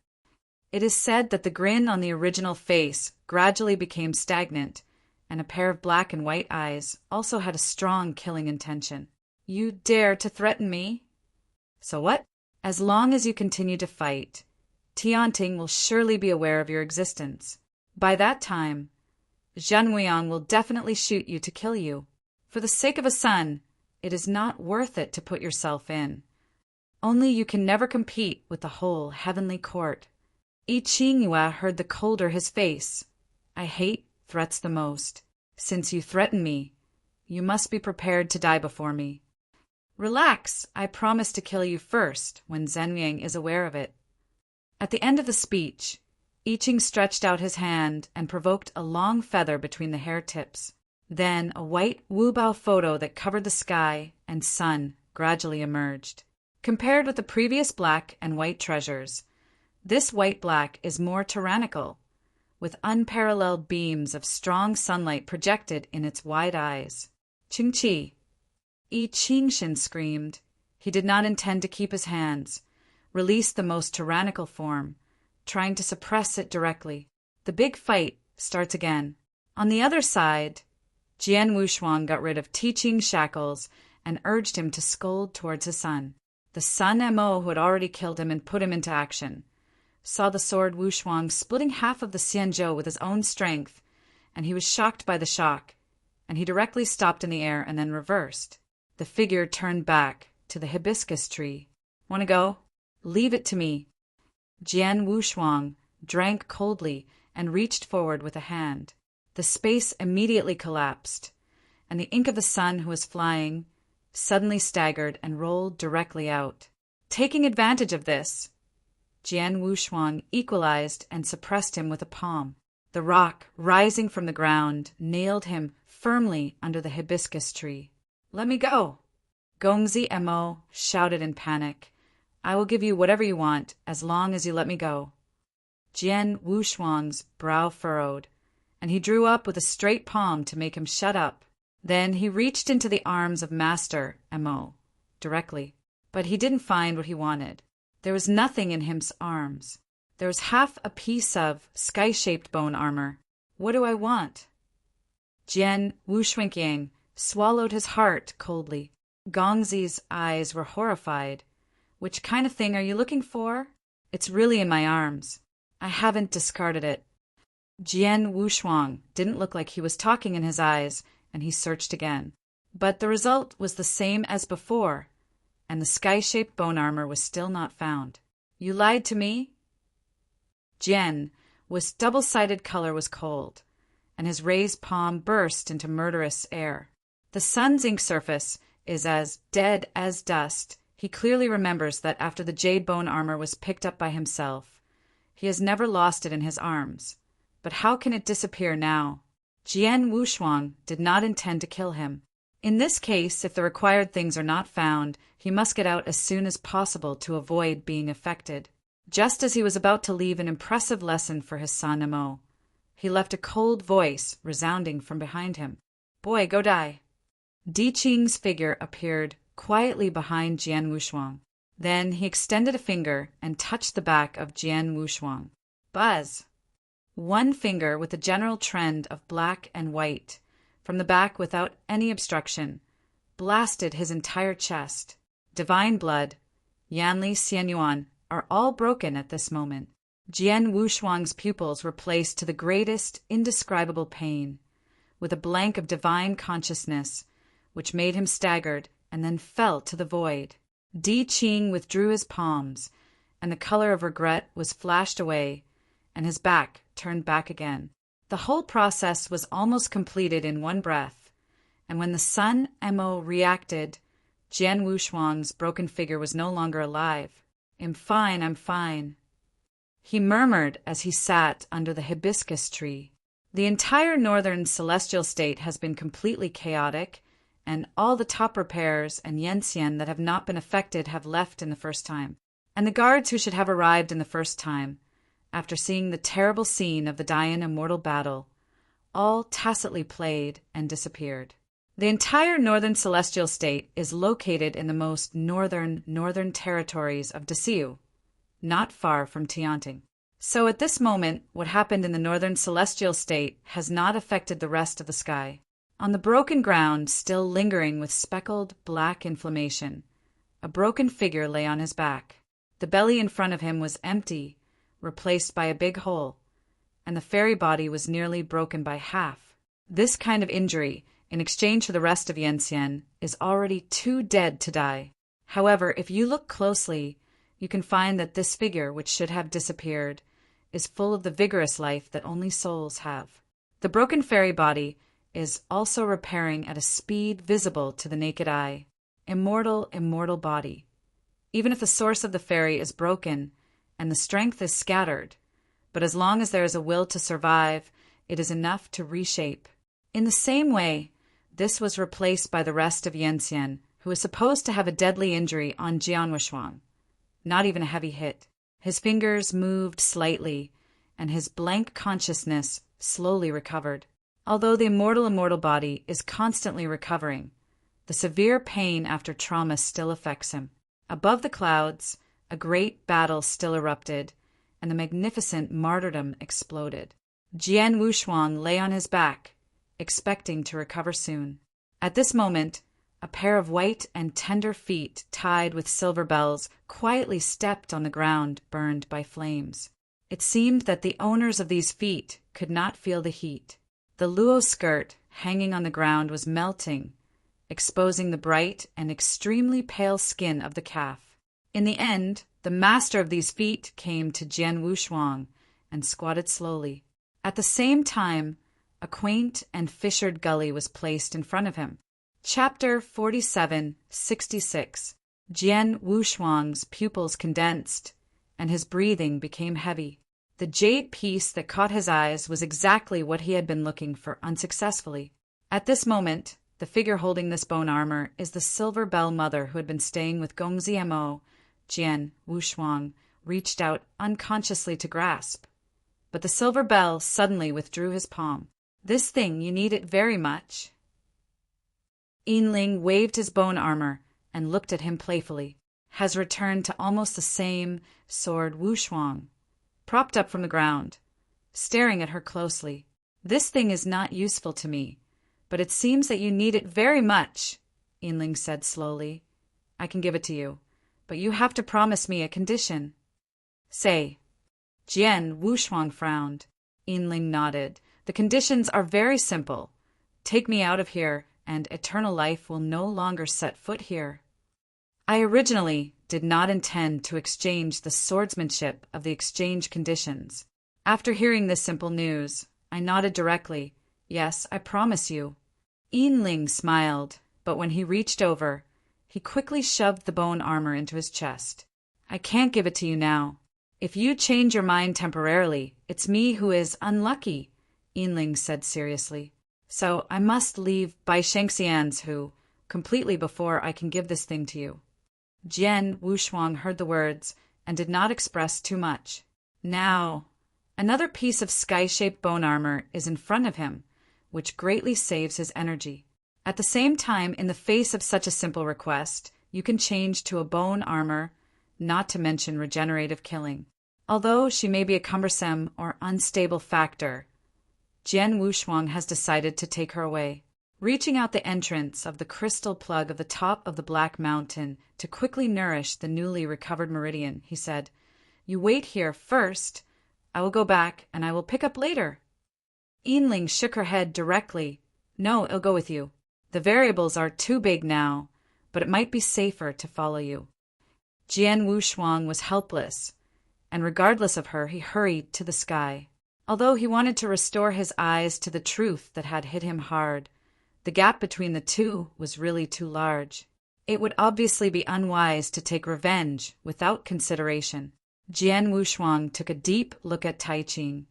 It is said that the grin on the original face gradually became stagnant, and a pair of black and white eyes also had a strong killing intention. You dare to threaten me? So what? As long as you continue to fight, Tianting will surely be aware of your existence. By that time, Zhenwiang will definitely shoot you to kill you. For the sake of a son, it is not worth it to put yourself in. Only you can never compete with the whole heavenly court. I Qingyue heard the colder his face. I hate threats the most. Since you threaten me, you must be prepared to die before me. Relax, I promise to kill you first when Zhenwiang is aware of it. At the end of the speech, I Ching stretched out his hand and provoked a long feather between the hair tips. Then a white Wubao photo that covered the sky and sun gradually emerged. Compared with the previous black and white treasures, this white-black is more tyrannical, with unparalleled beams of strong sunlight projected in its wide eyes. Qingqi! I Qingshin screamed. He did not intend to keep his hands, released the most tyrannical form, trying to suppress it directly. The big fight starts again. On the other side, Jian Wushuang got rid of Ti Qing's shackles and urged him to scold towards his son. The son Mo, who had already killed him and put him into action, saw the sword Wushuang splitting half of the Xianzhou with his own strength, and he was shocked by the shock, and he directly stopped in the air and then reversed. The figure turned back to the hibiscus tree. Want to go? Leave it to me. Jian Wushuang drank coldly and reached forward with a hand. The space immediately collapsed, and the ink of the sun who was flying suddenly staggered and rolled directly out. Taking advantage of this, Jian Wushuang equalized and suppressed him with a palm. The rock, rising from the ground, nailed him firmly under the hibiscus tree. Let me go! Gongzi Mo shouted in panic. I will give you whatever you want, as long as you let me go. Jian Wushuang's brow furrowed, and he drew up with a straight palm to make him shut up. Then he reached into the arms of Master Mo directly, but he didn't find what he wanted. There was nothing in his arms. There was half a piece of sky-shaped bone armor. What do I want? Jian Wushuang swallowed his heart coldly. Gongzi's eyes were horrified. Which kind of thing are you looking for? It's really in my arms. I haven't discarded it. Jian Wushuang didn't look like he was talking in his eyes, and he searched again. But the result was the same as before, and the sky-shaped bone armor was still not found. You lied to me? Jian, with double-sided color, was cold, and his raised palm burst into murderous air. The sun's ink surface is as dead as dust. He clearly remembers that after the jade bone armor was picked up by himself, he has never lost it in his arms. But how can it disappear now? Jian Wushuang did not intend to kill him. In this case, if the required things are not found, he must get out as soon as possible to avoid being affected. Just as he was about to leave an impressive lesson for his son Mo, he left a cold voice resounding from behind him. Boy, go die. Di Qing's figure appeared quietly behind Jian Wushuang. Then he extended a finger and touched the back of Jian Wushuang. Buzz! One finger with a general trend of black and white, from the back without any obstruction, blasted his entire chest. Divine blood, Yanli Xianyuan, are all broken at this moment. Jian Wushuang's pupils were placed to the greatest indescribable pain, with a blank of divine consciousness, which made him staggered and then fell to the void. Di Qing withdrew his palms, and the color of regret was flashed away, and his back turned back again. The whole process was almost completed in one breath, and when the Sun Mo reacted, Jian Wushuang's broken figure was no longer alive. I'm fine. He murmured as he sat under the hibiscus tree. The entire northern celestial state has been completely chaotic, and all the top repairs and Yensian that have not been affected have left in the first time. And the guards who should have arrived in the first time, after seeing the terrible scene of the Dian Immortal battle, all tacitly played and disappeared. The entire northern celestial state is located in the most northern territories of Desiu, not far from Tianting. So at this moment, what happened in the northern celestial state has not affected the rest of the sky. On the broken ground, still lingering with speckled black inflammation, a broken figure lay on his back. The belly in front of him was empty, replaced by a big hole, and the fairy body was nearly broken by half. This kind of injury, in exchange for the rest of Yensian, is already too dead to die. However, if you look closely, you can find that this figure, which should have disappeared, is full of the vigorous life that only souls have. The broken fairy body is also repairing at a speed visible to the naked eye. Immortal body. Even if the source of the fairy is broken and the strength is scattered, but as long as there is a will to survive, it is enough to reshape. In the same way, this was replaced by the rest of Yensian, who is supposed to have a deadly injury on Jian Wushuang. Not even a heavy hit. His fingers moved slightly, and his blank consciousness slowly recovered. Although the immortal body is constantly recovering, the severe pain after trauma still affects him. Above the clouds, a great battle still erupted, and the magnificent martyrdom exploded. Jian Wushuang lay on his back, expecting to recover soon. At this moment, a pair of white and tender feet tied with silver bells quietly stepped on the ground burned by flames. It seemed that the owners of these feet could not feel the heat. The luo skirt hanging on the ground was melting, exposing the bright and extremely pale skin of the calf. In the end, the master of these feet came to Jian Wushuang and squatted slowly. At the same time, a quaint and fissured gully was placed in front of him. Chapter 47:66. Jian Wushuang's pupils condensed, and his breathing became heavy. The jade piece that caught his eyes was exactly what he had been looking for unsuccessfully. At this moment, the figure holding this bone armor is the silver bell mother who had been staying with Gongzi Mo. Jian Wushuang reached out unconsciously to grasp, but the silver bell suddenly withdrew his palm. This thing, you need it very much. Yinling waved his bone armor and looked at him playfully. Has returned to almost the same sword. Wushuang, propped up from the ground, staring at her closely. This thing is not useful to me, but it seems that you need it very much, Yinling said slowly. I can give it to you, but you have to promise me a condition. Say. Jian Wushuang frowned. Yinling nodded. The conditions are very simple. Take me out of here, and eternal life will no longer set foot here. I originally did not intend to exchange the swordsmanship of the exchange conditions. After hearing this simple news, I nodded directly. Yes, I promise you. Yinling smiled, but when he reached over, he quickly shoved the bone armor into his chest. I can't give it to you now. If you change your mind temporarily, it's me who is unlucky, Yinling said seriously. So I must leave Bai Shengxian's completely before I can give this thing to you. Jian Wushuang heard the words and did not express too much. Now, another piece of sky-shaped bone armor is in front of him, which greatly saves his energy. At the same time, in the face of such a simple request, you can change to a bone armor, not to mention regenerative killing. Although she may be a cumbersome or unstable factor, Jian Wushuang has decided to take her away. Reaching out the entrance of the crystal plug of the top of the Black Mountain to quickly nourish the newly recovered meridian, he said, You wait here first I will go back, and I will pick up later. Yinling shook her head directly. No, I'll go with you. The variables are too big now, but it might be safer to follow you. Jian Wushuang was helpless, and regardless of her, he hurried to the sky. Although he wanted to restore his eyes to the truth that had hit him hard, the gap between the two was really too large. It would obviously be unwise to take revenge without consideration. Jian Wushuang took a deep look at Tai Qing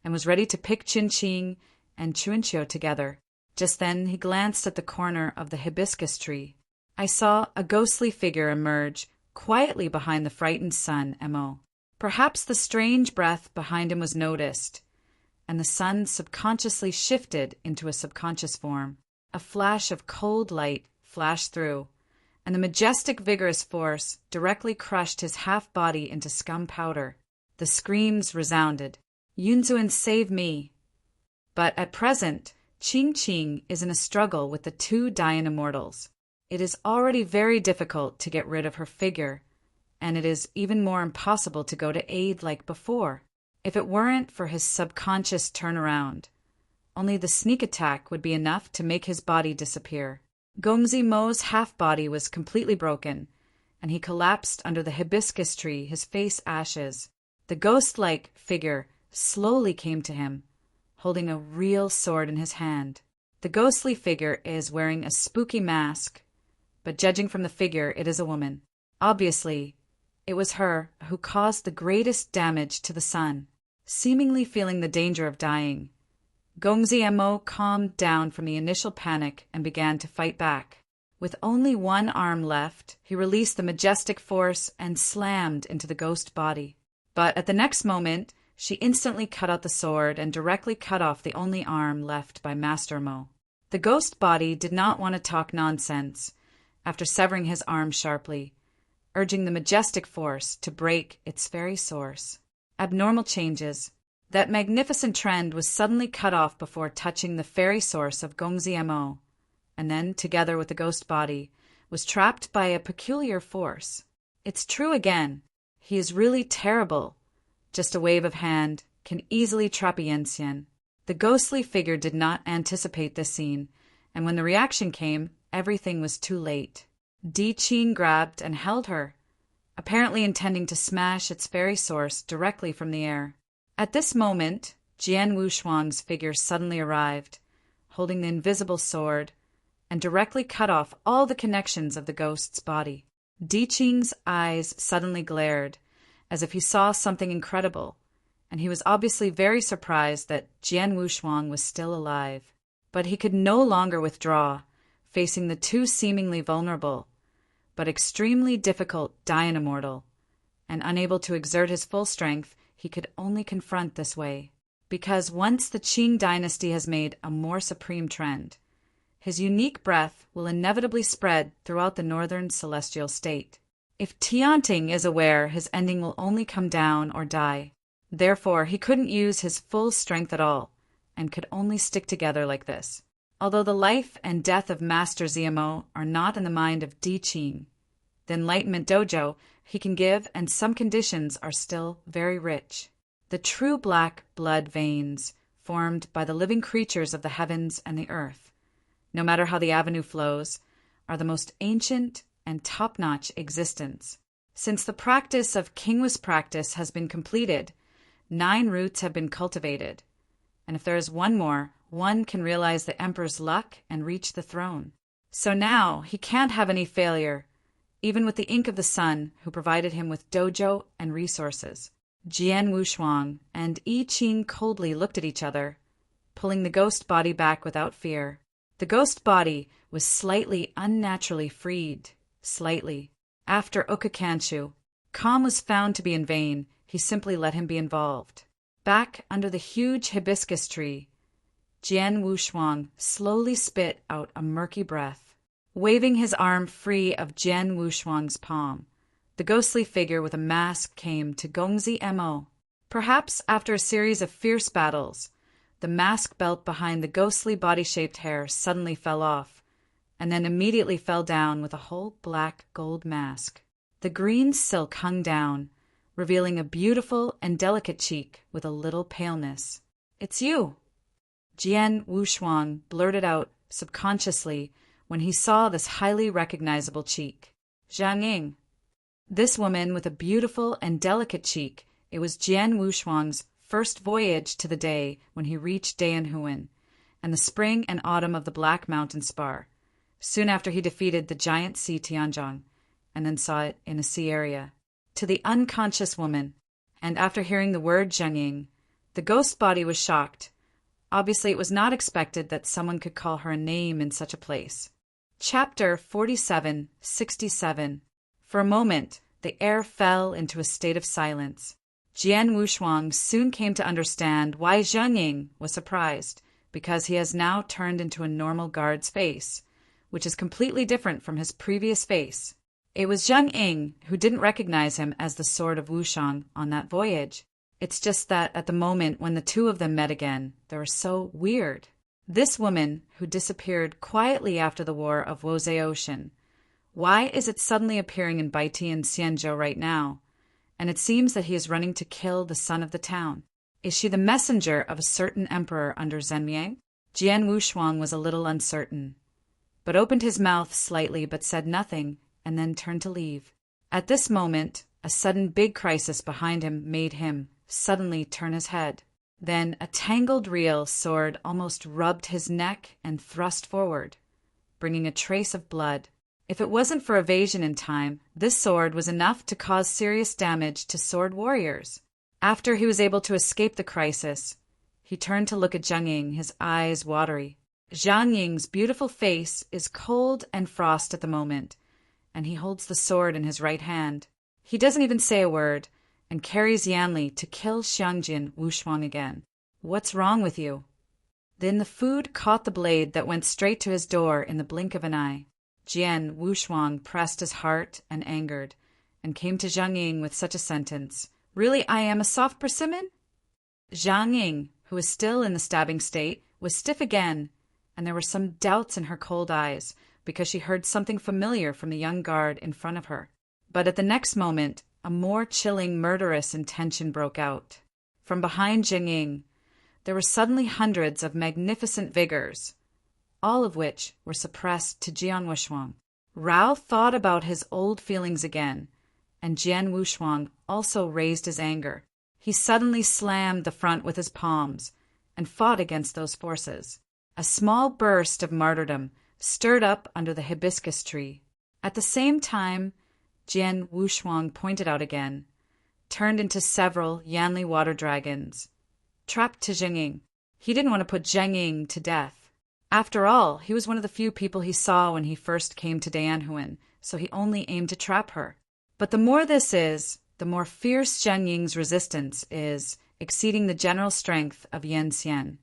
and was ready to pick Qinqing and Chunqiu together. Just then he glanced at the corner of the hibiscus tree. I saw a ghostly figure emerge quietly behind the frightened sun, Mo. Perhaps the strange breath behind him was noticed, and the sun subconsciously shifted into a subconscious form. A flash of cold light flashed through, and the majestic, vigorous force directly crushed his half-body into scum powder. The screams resounded. Yunzuan, save me! But at present, Qing is in a struggle with the two Dian Immortals. It is already very difficult to get rid of her figure, and it is even more impossible to go to aid like before. If it weren't for his subconscious turnaround, only the sneak attack would be enough to make his body disappear. Gongzi Mo's half-body was completely broken, and he collapsed under the hibiscus tree, his face ashes. The ghost-like figure slowly came to him, holding a real sword in his hand. The ghostly figure is wearing a spooky mask, but judging from the figure, it is a woman. Obviously, it was her who caused the greatest damage to the sun. Seemingly feeling the danger of dying, Gongzi Mo calmed down from the initial panic and began to fight back. With only one arm left, he released the majestic force and slammed into the ghost body. But at the next moment, she instantly cut out the sword and directly cut off the only arm left by Master Mo. The ghost body did not want to talk nonsense after severing his arm sharply, urging the majestic force to break its very source. Abnormal changes. That magnificent trend was suddenly cut off before touching the fairy source of Gongzi Mo, and then, together with the ghost body, was trapped by a peculiar force. It's true again. He is really terrible. Just a wave of hand can easily trap a Yenxian. The ghostly figure did not anticipate this scene, and when the reaction came, everything was too late. Di Qing grabbed and held her, apparently intending to smash its fairy source directly from the air. At this moment, Jian Wushuang's figure suddenly arrived, holding the invisible sword, and directly cut off all the connections of the ghost's body. Di Qing's eyes suddenly glared, as if he saw something incredible, and he was obviously very surprised that Jian Wushuang was still alive. But he could no longer withdraw, facing the two seemingly vulnerable, but extremely difficult Dian Immortal, and unable to exert his full strength, he could only confront this way. Because once the Qing dynasty has made a more supreme trend, his unique breath will inevitably spread throughout the northern celestial state. If Tianting is aware, his ending will only come down or die. Therefore, he couldn't use his full strength at all, and could only stick together like this. Although the life and death of Master Zmo are not in the mind of Di Qing, the Enlightenment Dojo he can give, and some conditions are still very rich. The true black blood veins formed by the living creatures of the heavens and the earth, no matter how the avenue flows, are the most ancient and top-notch existence. Since the practice of Kingwas practice has been completed, 9 roots have been cultivated, and if there is one more, one can realize the emperor's luck and reach the throne. So now he can't have any failure, even with the ink of the sun, who provided him with dojo and resources. Jian Wushuang and Yi Qing coldly looked at each other, pulling the ghost body back without fear. The ghost body was slightly unnaturally freed. Slightly. After Okakanchu, calm was found to be in vain. He simply let him be involved. Back under the huge hibiscus tree, Jian Wushuang slowly spit out a murky breath. Waving his arm free of Jian Wushuang's palm, the ghostly figure with a mask came to Gongzi Mo. Perhaps after a series of fierce battles, the mask belt behind the ghostly body-shaped hair suddenly fell off, and then immediately fell down with a whole black gold mask. The green silk hung down, revealing a beautiful and delicate cheek with a little paleness. "It's you!" Jian Wushuang blurted out subconsciously when he saw this highly recognizable cheek. Zhang Ying. This woman with a beautiful and delicate cheek, it was Jian Wushuang's first voyage to the day when he reached Dayanhuan, and the spring and autumn of the Black Mountain Spar, soon after he defeated the giant sea Tianzhong, and then saw it in a sea area. To the unconscious woman, and after hearing the word Zhang Ying, the ghost body was shocked. Obviously, it was not expected that someone could call her a name in such a place. Chapter 47-67. For a moment, the air fell into a state of silence. Jian Wushuang soon came to understand why Zhang Ying was surprised, because he has now turned into a normal guard's face, which is completely different from his previous face. It was Zhang Ying who didn't recognize him as the Sword of Wushang on that voyage. It's just that at the moment when the two of them met again, they were so weird. This woman, who disappeared quietly after the War of Wozhe Ocean, why is it suddenly appearing in Baiti and Xianzhou right now? And it seems that he is running to kill the son of the town. Is she the messenger of a certain emperor under Zhenmiang? Jian Wushuang was a little uncertain, but opened his mouth slightly but said nothing, and then turned to leave. At this moment, a sudden big crisis behind him made him suddenly turn his head. Then a tangled reel sword almost rubbed his neck and thrust forward, bringing a trace of blood. If it wasn't for evasion in time, this sword was enough to cause serious damage to sword warriors. After he was able to escape the crisis, he turned to look at Zhang Ying, his eyes watery. Zhang Ying's beautiful face is cold and frost at the moment, and he holds the sword in his right hand. He doesn't even say a word, and carries Yanli to kill Xiangjin Wushuang again. "What's wrong with you?" Then the food caught the blade that went straight to his door in the blink of an eye. Jian Wushuang pressed his heart and angered, and came to Zhang Ying with such a sentence. "Really, I am a soft persimmon?" Zhang Ying, who was still in the stabbing state, was stiff again, and there were some doubts in her cold eyes, because she heard something familiar from the young guard in front of her. But at the next moment, a more chilling, murderous intention broke out. From behind Zhang Ying, there were suddenly hundreds of magnificent vigors, all of which were suppressed to Jian Wushuang. Rao thought about his old feelings again, and Jian Wushuang also raised his anger. He suddenly slammed the front with his palms and fought against those forces. A small burst of martyrdom stirred up under the hibiscus tree. At the same time, Jian Wushuang pointed out again, turned into several Yanli water dragons, trapped to Zhang Ying. He didn't want to put Zhang Ying to death. After all, he was one of the few people he saw when he first came to Dayanhuan, so he only aimed to trap her. But the more this is, the more fierce Zhang Ying's resistance is, exceeding the general strength of Yan Xian,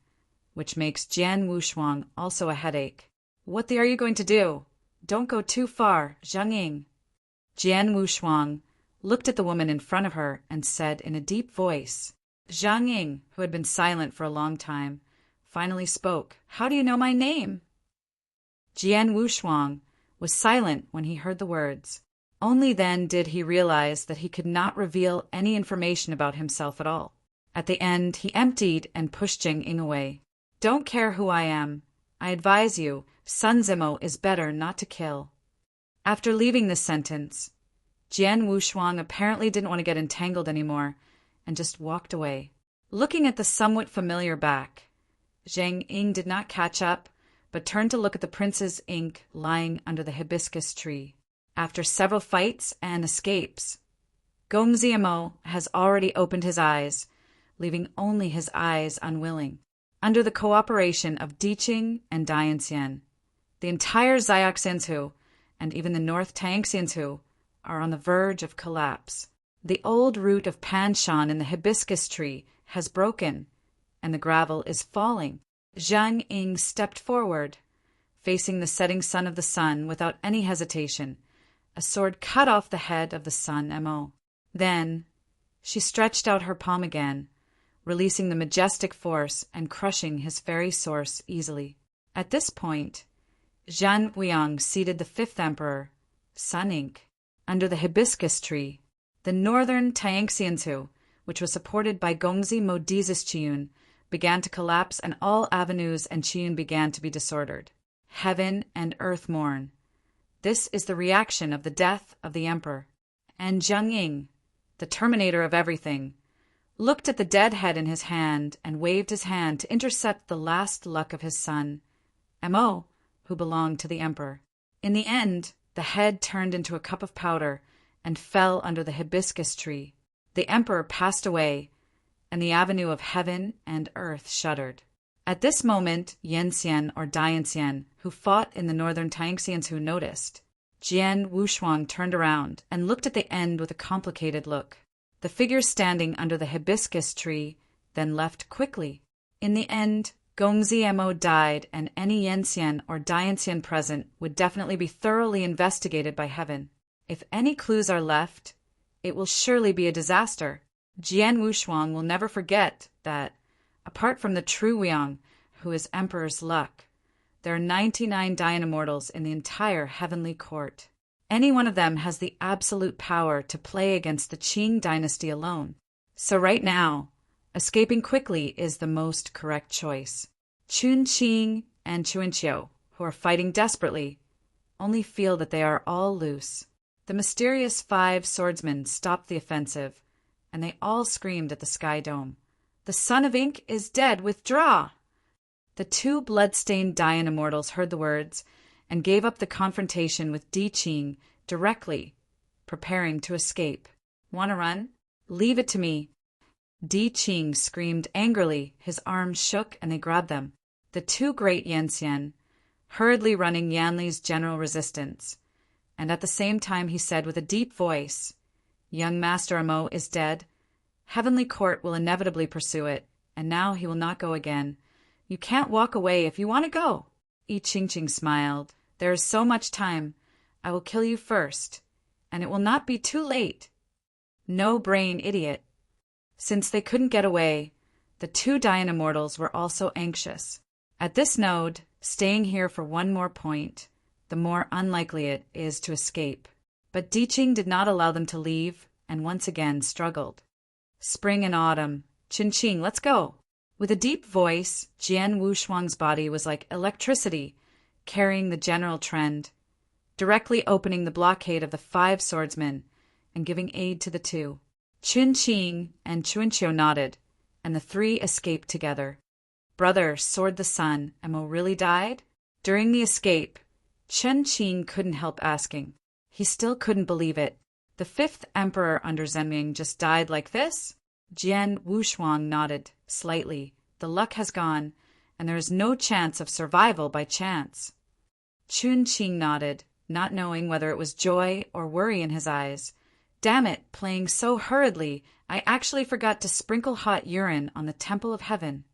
which makes Jian Wushuang also a headache. "What are you going to do? Don't go too far, Zhang Ying." Jian Wushuang looked at the woman in front of her and said in a deep voice. Zhang Ying, who had been silent for a long time, finally spoke. "How do you know my name?" Jian Wushuang was silent when he heard the words. Only then did he realize that he could not reveal any information about himself at all. At the end, he emptied and pushed Zhang Ying away. "Don't care who I am. I advise you, Sun Zimo is better not to kill." After leaving this sentence, Jian Wushuang apparently didn't want to get entangled anymore and just walked away. Looking at the somewhat familiar back, Zhang Ying did not catch up, but turned to look at the prince's ink lying under the hibiscus tree. After several fights and escapes, Gong Ziamo has already opened his eyes, leaving only his eyes unwilling. Under the cooperation of Diqing and Dianxian, the entire Zayok Xianzhu and even the North Tang Xianzhu are on the verge of collapse. The old root of Panshan in the hibiscus tree has broken, and the gravel is falling. Zhang Ying stepped forward, facing the setting sun of the sun without any hesitation. A sword cut off the head of the Sun Mo. Then she stretched out her palm again, releasing the majestic force and crushing his fairy source easily. At this point, Zhan Weiyang seated the fifth emperor, Sun Ink, under the hibiscus tree. The northern Tangxiansu, which was supported by Gongzi Modizis Chiyun, began to collapse, and all avenues and Chiyun began to be disordered. Heaven and earth mourn. This is the reaction of the death of the emperor. And Zheng Ying, the terminator of everything, looked at the dead head in his hand and waved his hand to intercept the last luck of his son, Mo, who belonged to the emperor. In the end, the head turned into a cup of powder and fell under the hibiscus tree. The emperor passed away, and the avenue of heaven and earth shuddered. At this moment, Yanxian or Dianxian, who fought in the northern Tangxians, noticed. Jian Wushuang turned around and looked at the end with a complicated look. The figure standing under the hibiscus tree then left quickly. In the end, Gongzi Mo died, and any Yanxian or Dianxian present would definitely be thoroughly investigated by heaven. If any clues are left, it will surely be a disaster. Jian Wushuang will never forget that, apart from the true Wiang, who is Emperor's luck, there are 99 Immortals in the entire heavenly court. Any one of them has the absolute power to play against the Qing dynasty alone. So right now, escaping quickly is the most correct choice. Chun Qing and Chuanqiu, who are fighting desperately, only feel that they are all loose. The mysterious 5 swordsmen stopped the offensive, and they all screamed at the sky dome, "The son of ink is dead, withdraw!" The 2 blood-stained Immortals heard the words and gave up the confrontation with Di Qing directly, preparing to escape. "Want to run? Leave it to me." Di Qing screamed angrily, his arms shook, and they grabbed them. The 2 great Yanxian, hurriedly running Yanli's general resistance, and at the same time he said with a deep voice, "Young Master Mo is dead. Heavenly Court will inevitably pursue it, and now he will not go again. You can't walk away if you want to go." Yi Qingqing smiled. "There is so much time. I will kill you first, and it will not be too late." No brain idiot. Since they couldn't get away, the 2 Immortals were also anxious. At this node, staying here for one more point, the more unlikely it is to escape. But Di Qing did not allow them to leave, and once again struggled. "Spring and autumn. Qing, let's go." With a deep voice, Jian Wushuang's body was like electricity, carrying the general trend, directly opening the blockade of the 5 swordsmen and giving aid to the 2. Chun Qing and Chuanqiu nodded, and the 3 escaped together. "Brother, sword the sun, Mo really died?" During the escape, Chun Qing couldn't help asking. He still couldn't believe it. The 5th emperor under Zhenming just died like this? Jian Wushuang nodded slightly. The luck has gone, and there is no chance of survival by chance. Chun Qing nodded, not knowing whether it was joy or worry in his eyes. "Damn it, playing so hurriedly, I actually forgot to sprinkle hot urine on the Temple of Heaven."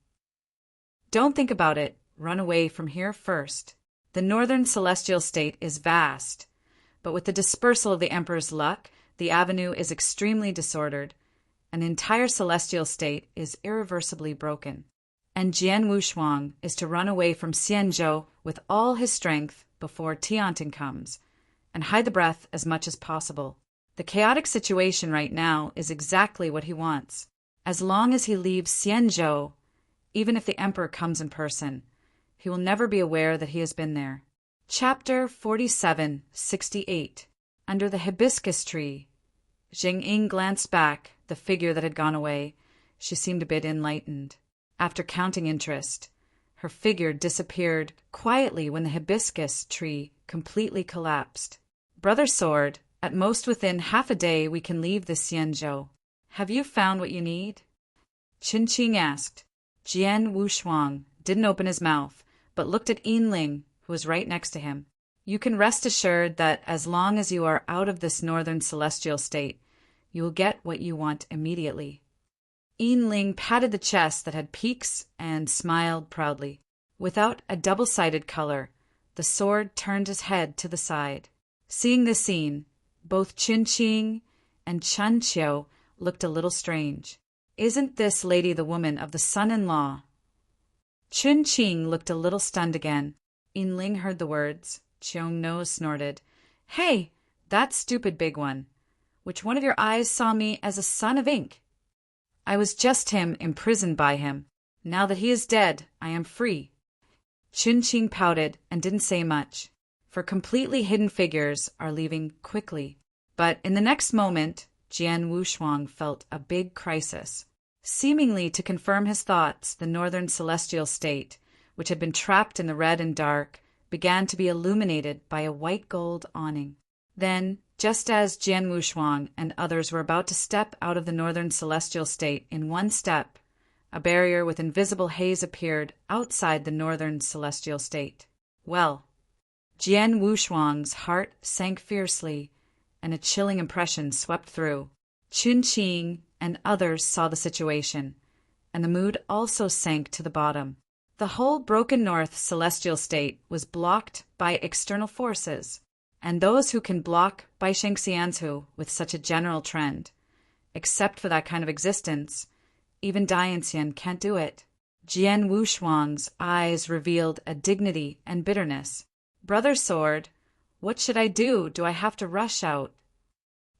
"Don't think about it. Run away from here first. The northern celestial state is vast, but with the dispersal of the Emperor's luck, the avenue is extremely disordered, and the entire celestial state is irreversibly broken. And Jian Wushuang is to run away from Xianzhou with all his strength before Tiantin comes, and hide the breath as much as possible. The chaotic situation right now is exactly what he wants. As long as he leaves Xianzhou, even if the Emperor comes in person, he will never be aware that he has been there." Chapter 4768. Under the hibiscus tree. Zheng Ying glanced back, the figure that had gone away. She seemed a bit enlightened. After counting interest, her figure disappeared quietly when the hibiscus tree completely collapsed. "Brother Sword, at most within half a day we can leave the Xianzhou. Have you found what you need?" Chun Qing asked. Jian Wushuang didn't open his mouth, but looked at Yinling, who was right next to him. "You can rest assured that as long as you are out of this northern celestial state, you will get what you want immediately." Yinling patted the chest that had peaks and smiled proudly. Without a double-sided color, the sword turned his head to the side. Seeing this scene, both Chun Qing and Chuanqiu looked a little strange. "Isn't this lady the woman of the son-in-law?" Chun Qing looked a little stunned again. Yinling heard the words. Cheong Nose snorted. "Hey, that stupid big one. which one of your eyes saw me as a son of ink? I was just him imprisoned by him. Now that he is dead, I am free. Chun-Ching pouted and didn't say much, for completely hidden figures are leaving quickly. But in the next moment, Jian Wushuang felt a big crisis. Seemingly to confirm his thoughts, the northern celestial state, which had been trapped in the red and dark, began to be illuminated by a white gold awning. Then, just as Jian Wushuang and others were about to step out of the northern celestial state in one step, a barrier with invisible haze appeared outside the northern celestial state. Well, Jian Wushuang's heart sank fiercely, and a chilling impression swept through. Chun-Ching and others saw the situation, and the mood also sank to the bottom. The whole broken north celestial state was blocked by external forces, and those who can block Bai Shengxianzu with such a general trend, except for that kind of existence, even Dianxian can't do it. Jian Wushuang's eyes revealed a dignity and bitterness. Brother Sword, what should I do? Do I have to rush out?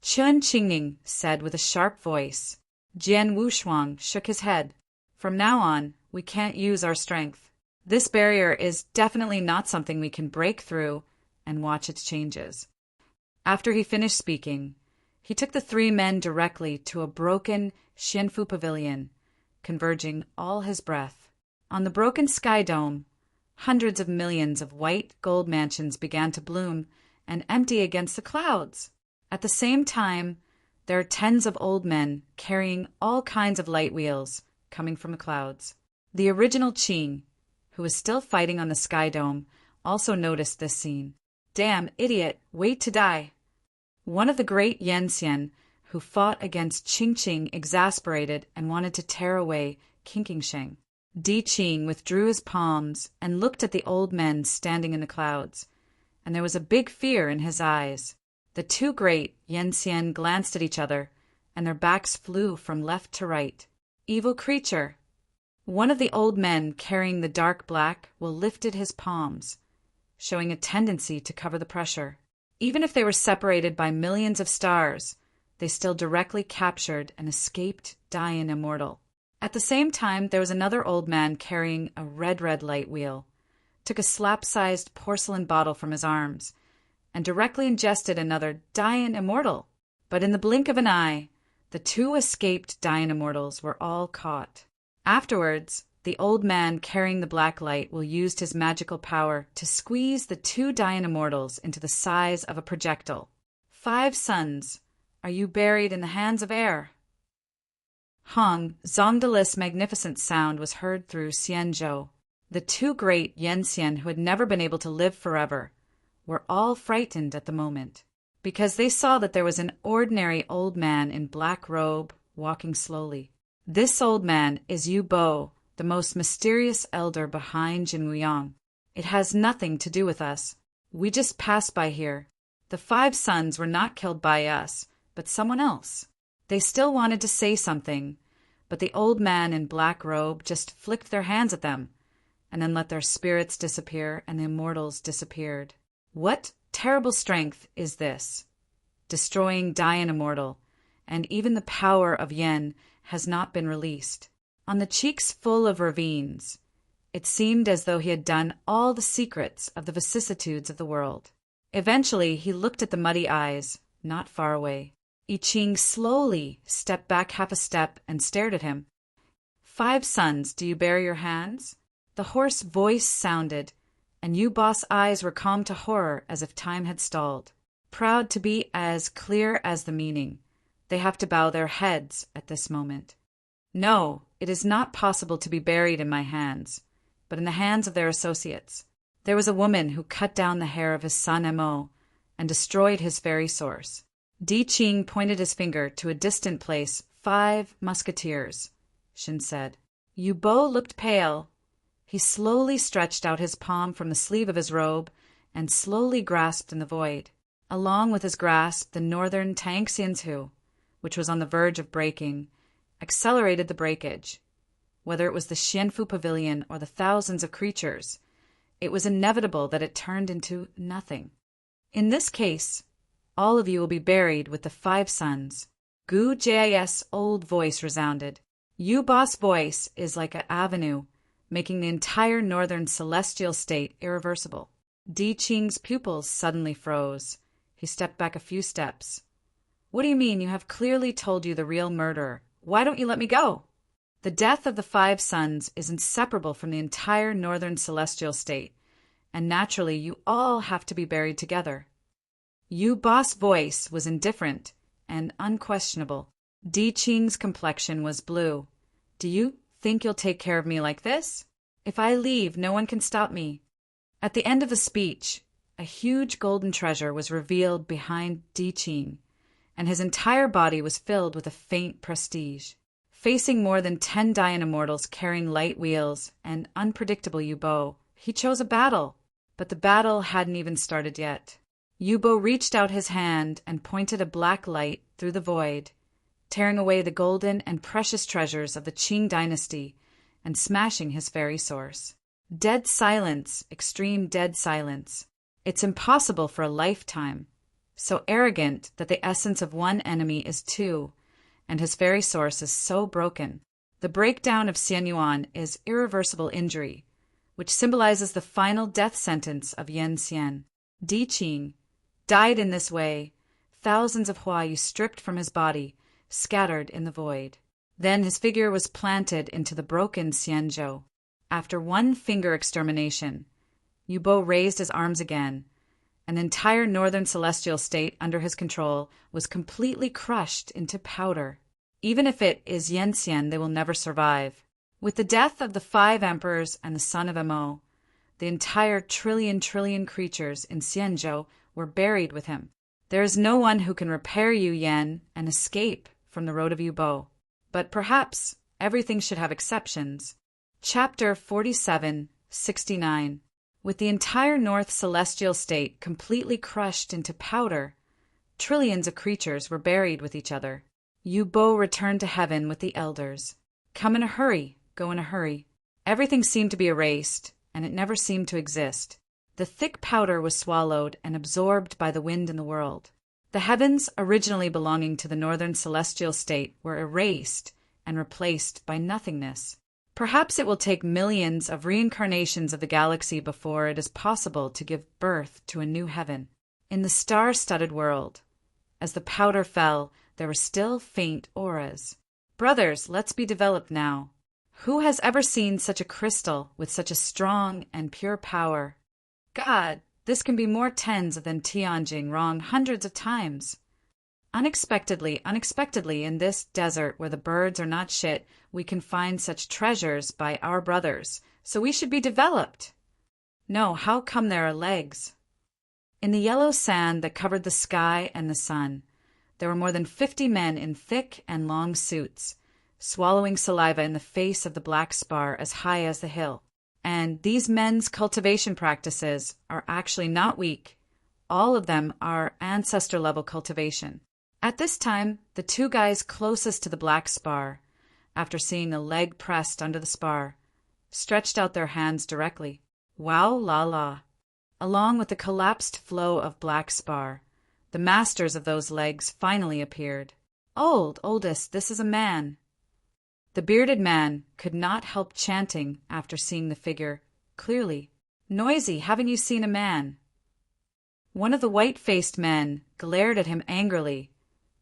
Chun-Ching said with a sharp voice. Jian Wushuang shook his head. From now on, we can't use our strength. This barrier is definitely not something we can break through and watch its changes. After he finished speaking, he took the three men directly to a broken Xianfu pavilion, converging all his breath. On the broken sky dome, hundreds of millions of white gold mansions began to bloom and empty against the clouds. At the same time, there are tens of old men carrying all kinds of light wheels coming from the clouds. The original Qing, who was still fighting on the sky dome, also noticed this scene. Damn idiot, wait to die. One of the great Yanxian who fought against Qing exasperated and wanted to tear away Qingqing. Di Qing withdrew his palms and looked at the old men standing in the clouds, and there was a big fear in his eyes. The two great Yanxian glanced at each other, and their backs flew from left to right. Evil creature! One of the old men carrying the dark black will lifted his palms, showing a tendency to cover the pressure. Even if they were separated by millions of stars, they still directly captured and escaped Dian Immortal. At the same time, there was another old man carrying a red light wheel, took a slap-sized porcelain bottle from his arms, and directly ingested another Dian Immortal. But in the blink of an eye, the two escaped Dian Immortals were all caught. Afterwards, the old man carrying the black light will use his magical power to squeeze the two Dian Immortals into the size of a projectile. 5 suns, are you buried in the hands of air? Hong Zongdali's magnificent sound was heard through Xianzhou. The two great Yanxian who had never been able to live forever were all frightened at the moment, because they saw that there was an ordinary old man in black robe walking slowly. This old man is Yu Bo, the most mysterious elder behind Jinwuyang. It has nothing to do with us. We just passed by here. The 5 sons were not killed by us, but someone else. They still wanted to say something, but the old man in black robe just flicked their hands at them, and then let their spirits disappear, and the immortals disappeared. What terrible strength is this? Destroying Dian Immortal, and even the power of Yen has not been released. On the cheeks full of ravines, it seemed as though he had done all the secrets of the vicissitudes of the world. Eventually, he looked at the muddy eyes, not far away. I Ching slowly stepped back half a step and stared at him. 5 sons, do you bear your hands? The hoarse voice sounded, and Yu Bo's eyes were calm to horror as if time had stalled. Proud to be as clear as the meaning, they have to bow their heads at this moment. No, it is not possible to be buried in my hands, but in the hands of their associates. There was a woman who cut down the hair of his son Mo and destroyed his very source. Di Qing pointed his finger to a distant place. 5 musketeers, Shin said. Yu Bo looked pale. He slowly stretched out his palm from the sleeve of his robe and slowly grasped in the void. Along with his grasp, the northern Tang Xianzu, which was on the verge of breaking, accelerated the breakage. Whether it was the Xianfu pavilion or the thousands of creatures, it was inevitable that it turned into nothing. In this case, All of you will be buried with the 5 sons. Gu Jis' old voice resounded. Yu Boss voice is like an avenue, making the entire northern celestial state irreversible. Di Qing's pupils suddenly froze. He stepped back a few steps. What do you mean? You have clearly told you the real murderer. Why don't you let me go? The death of the 5 sons is inseparable from the entire northern celestial state, and naturally you all have to be buried together. Yu Boss' voice was indifferent and unquestionable. Di Qing's complexion was blue. Do you think you'll take care of me like this? If I leave, no one can stop me. At the end of the speech, a huge golden treasure was revealed behind Di Qing, and his entire body was filled with a faint prestige. Facing more than 10 Dayan immortals carrying light wheels and unpredictable Yubo, he chose a battle. But the battle hadn't even started yet. Yubo reached out his hand and pointed a black light through the void, tearing away the golden and precious treasures of the Qing dynasty and smashing his fairy source. Dead silence, extreme dead silence. It's impossible for a lifetime. So arrogant that the essence of one enemy is 2, and his fairy source is so broken. The breakdown of Xian Yuan is irreversible injury, which symbolizes the final death sentence of Yen Xian. Di Qing died in this way, thousands of Huayu stripped from his body, scattered in the void. Then his figure was planted into the broken Xianzhou. After 1 finger extermination, Yubo raised his arms again. An entire northern celestial state under his control was completely crushed into powder. Even if it is Yanxian, they will never survive. With the death of the 5 emperors and the son of Mo, the entire trillion creatures in Xianzhou were buried with him. There is no one who can repair Yu Yan and escape from the road of Yubo. But perhaps everything should have exceptions. Chapter 47-69. With the entire North Celestial State completely crushed into powder, trillions of creatures were buried with each other. Yubo returned to heaven with the elders. Come in a hurry, go in a hurry. Everything seemed to be erased, and it never seemed to exist. The thick powder was swallowed and absorbed by the wind in the world. The heavens, originally belonging to the Northern Celestial State, were erased and replaced by nothingness. Perhaps it will take millions of reincarnations of the galaxy before it is possible to give birth to a new heaven. In the star-studded world, as the powder fell, there were still faint auras. Brothers, let's be developed now. Who has ever seen such a crystal with such a strong and pure power? God, this can be more tens than Tianjin wrong hundreds of times. Unexpectedly, in this desert where the birds are not shit, we can find such treasures by our brothers, so we should be developed. No, how come there are legs? In the yellow sand that covered the sky and the sun, there were more than 50 men in thick and long suits, swallowing saliva in the face of the black spar as high as the hill. And these men's cultivation practices are actually not weak. All of them are ancestor-level cultivation. At this time, the 2 guys closest to the black spar, after seeing the leg pressed under the spar, stretched out their hands directly. Wow la la. Along with the collapsed flow of black spar, the masters of those legs finally appeared. Oldest, this is a man. The bearded man could not help chanting after seeing the figure clearly. Noisy, haven't you seen a man? One of the white-faced men glared at him angrily,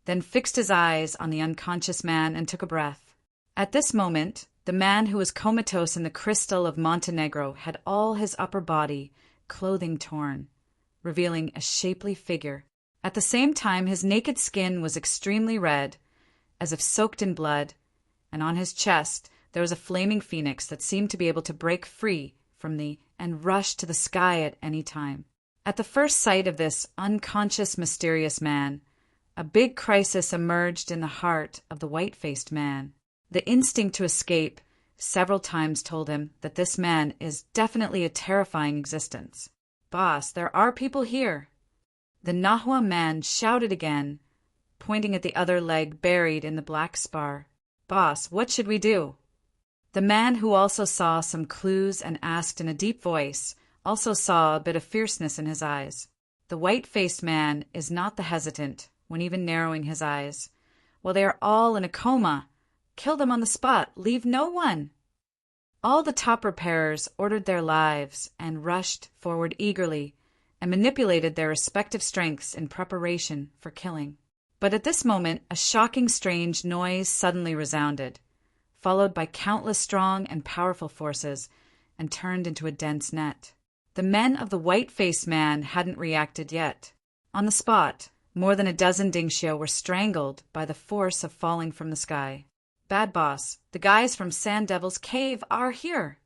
then fixed his eyes on the unconscious man and took a breath. At this moment, the man who was comatose in the crystal of Montenegro had all his upper body, clothing torn, revealing a shapely figure. At the same time, his naked skin was extremely red, as if soaked in blood, and on his chest there was a flaming phoenix that seemed to be able to break free from and rush to the sky at any time. At the first sight of this unconscious, mysterious man, a big crisis emerged in the heart of the white-faced man. The instinct to escape several times told him that this man is definitely a terrifying existence. Boss, there are people here. The Nahua man shouted again, pointing at the other leg buried in the black spar. Boss, what should we do? The man, who also saw some clues and asked in a deep voice, also saw a bit of fierceness in his eyes. The white-faced man is not the hesitant when even narrowing his eyes. Well, they are all in a coma. Kill them on the spot. Leave no one. All the top repairers ordered their lives and rushed forward eagerly and manipulated their respective strengths in preparation for killing. But at this moment, a shocking, strange noise suddenly resounded, followed by countless strong and powerful forces, and turned into a dense net. The men of the white-faced man hadn't reacted yet. On the spot, more than a dozen Dingxio were strangled by the force of falling from the sky. Bad boss, the guys from Sand Devil's Cave are here!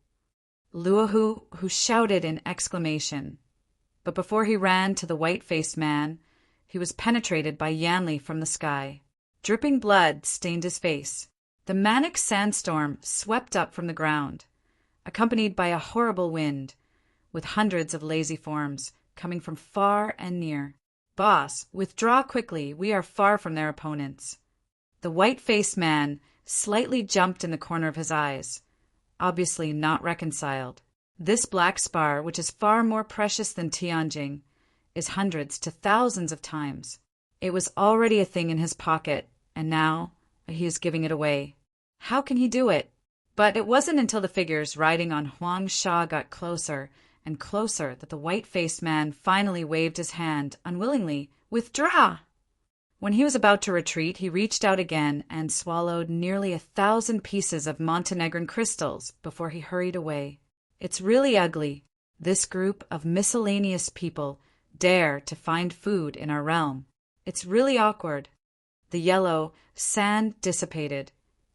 Luohu, who shouted in exclamation. But before he ran to the white-faced man, he was penetrated by Yanli from the sky. Dripping blood stained his face. The manic sandstorm swept up from the ground, accompanied by a horrible wind, with hundreds of lazy forms coming from far and near. Boss, withdraw quickly. We are far from their opponents. The white-faced man slightly jumped in the corner of his eyes, obviously not reconciled. This black spar, which is far more precious than Tianjing, is hundreds to thousands of times. It was already a thing in his pocket, and now he is giving it away. How can he do it? But it wasn't until the figures riding on Huang Sha got closer and closer that the white-faced man finally waved his hand unwillingly. Withdraw! When he was about to retreat, he reached out again and swallowed nearly 1,000 pieces of Montenegrin crystals before he hurried away. It's really ugly. This group of miscellaneous people dare to find food in our realm. It's really awkward. The yellow sand dissipated,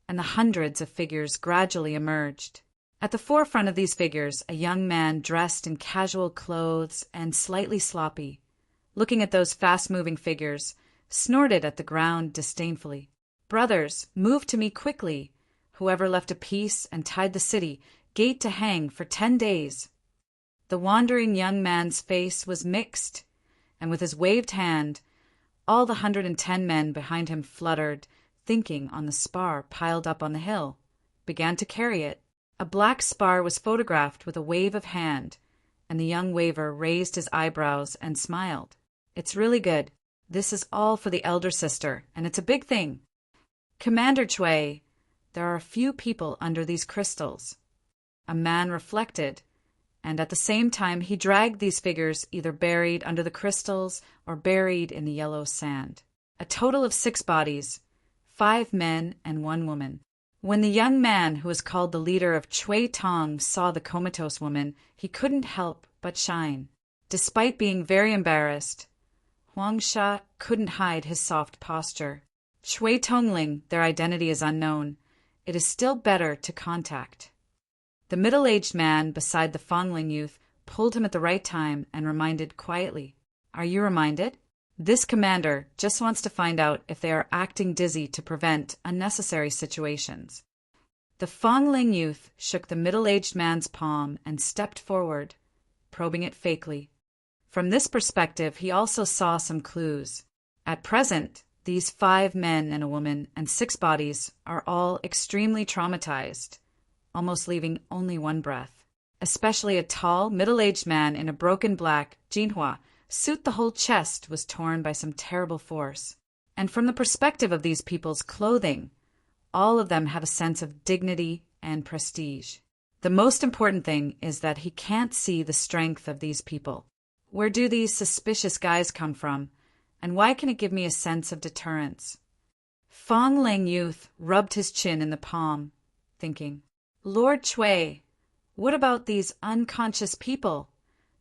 and the hundreds of figures gradually emerged. At the forefront of these figures, a young man dressed in casual clothes and slightly sloppy, looking at those fast-moving figures, snorted at the ground disdainfully. Brothers, move to me quickly. Whoever left a piece and tied the city, gate to hang for 10 days. The wandering young man's face was mixed, and with his waved hand, all the 110 men behind him fluttered, thinking on the spar piled up on the hill, began to carry it. A black spar was photographed with a wave of hand, and the young waver raised his eyebrows and smiled. It's really good. This is all for the elder sister, and it's a big thing. Commander Chui, there are a few people under these crystals. A man reflected, and at the same time he dragged these figures either buried under the crystals or buried in the yellow sand. A total of 6 bodies, 5 men and 1 woman. When the young man who was called the leader of Chui Tong saw the comatose woman, he couldn't help but shine. Despite being very embarrassed, Huang Sha couldn't hide his soft posture. Chui Tongling, their identity is unknown. It is still better to contact. The middle-aged man beside the Fongling youth pulled him at the right time and reminded quietly, "Are you reminded? This commander just wants to find out if they are acting dizzy to prevent unnecessary situations." The Fongling youth shook the middle-aged man's palm and stepped forward, probing it fakely. From this perspective, he also saw some clues. At present, these 5 men and a woman and 6 bodies are all extremely traumatized, almost leaving only 1 breath. Especially a tall, middle-aged man in a broken black jinhua suit. The whole chest was torn by some terrible force. And from the perspective of these people's clothing, all of them have a sense of dignity and prestige. The most important thing is that he can't see the strength of these people. Where do these suspicious guys come from, and why can it give me a sense of deterrence? Fongling youth rubbed his chin in the palm, thinking, "Lord Chui, what about these unconscious people?"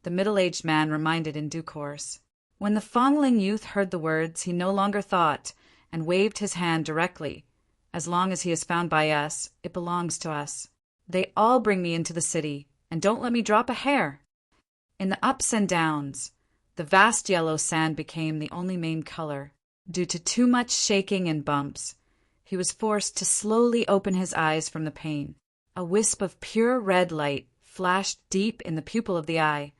The middle-aged man reminded in due course. When the Fongling youth heard the words, he no longer thought, and waved his hand directly. "As long as he is found by us, it belongs to us. They all bring me into the city, and don't let me drop a hair." In the ups and downs, the vast yellow sand became the only main color. Due to too much shaking and bumps, he was forced to slowly open his eyes from the pain. A wisp of pure red light flashed deep in the pupil of the eye,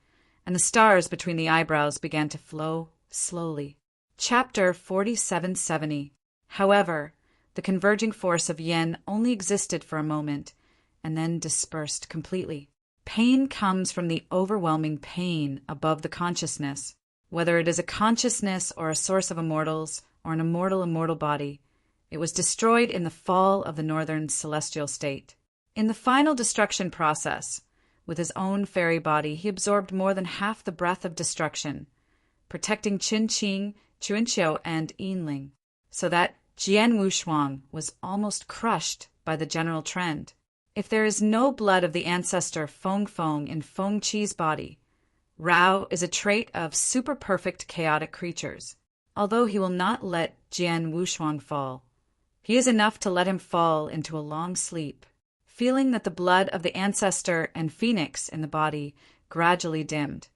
and the stars between the eyebrows began to flow slowly. Chapter 4770. However, the converging force of yen only existed for a moment, and then dispersed completely. Pain comes from the overwhelming pain above the consciousness. Whether it is a consciousness or a source of immortals, or an immortal body, it was destroyed in the fall of the northern celestial state. In the final destruction process, with his own fairy body, he absorbed more than half the breath of destruction, protecting Qin-Qing, Chuanqiu, and Yinling, so that Jian Wushuang was almost crushed by the general trend. If there is no blood of the ancestor Feng Feng in Feng Qi's body, Rao is a trait of super-perfect chaotic creatures. Although he will not let Jian Wushuang fall, he is enough to let him fall into a long sleep, feeling that the blood of the ancestor and phoenix in the body gradually dimmed.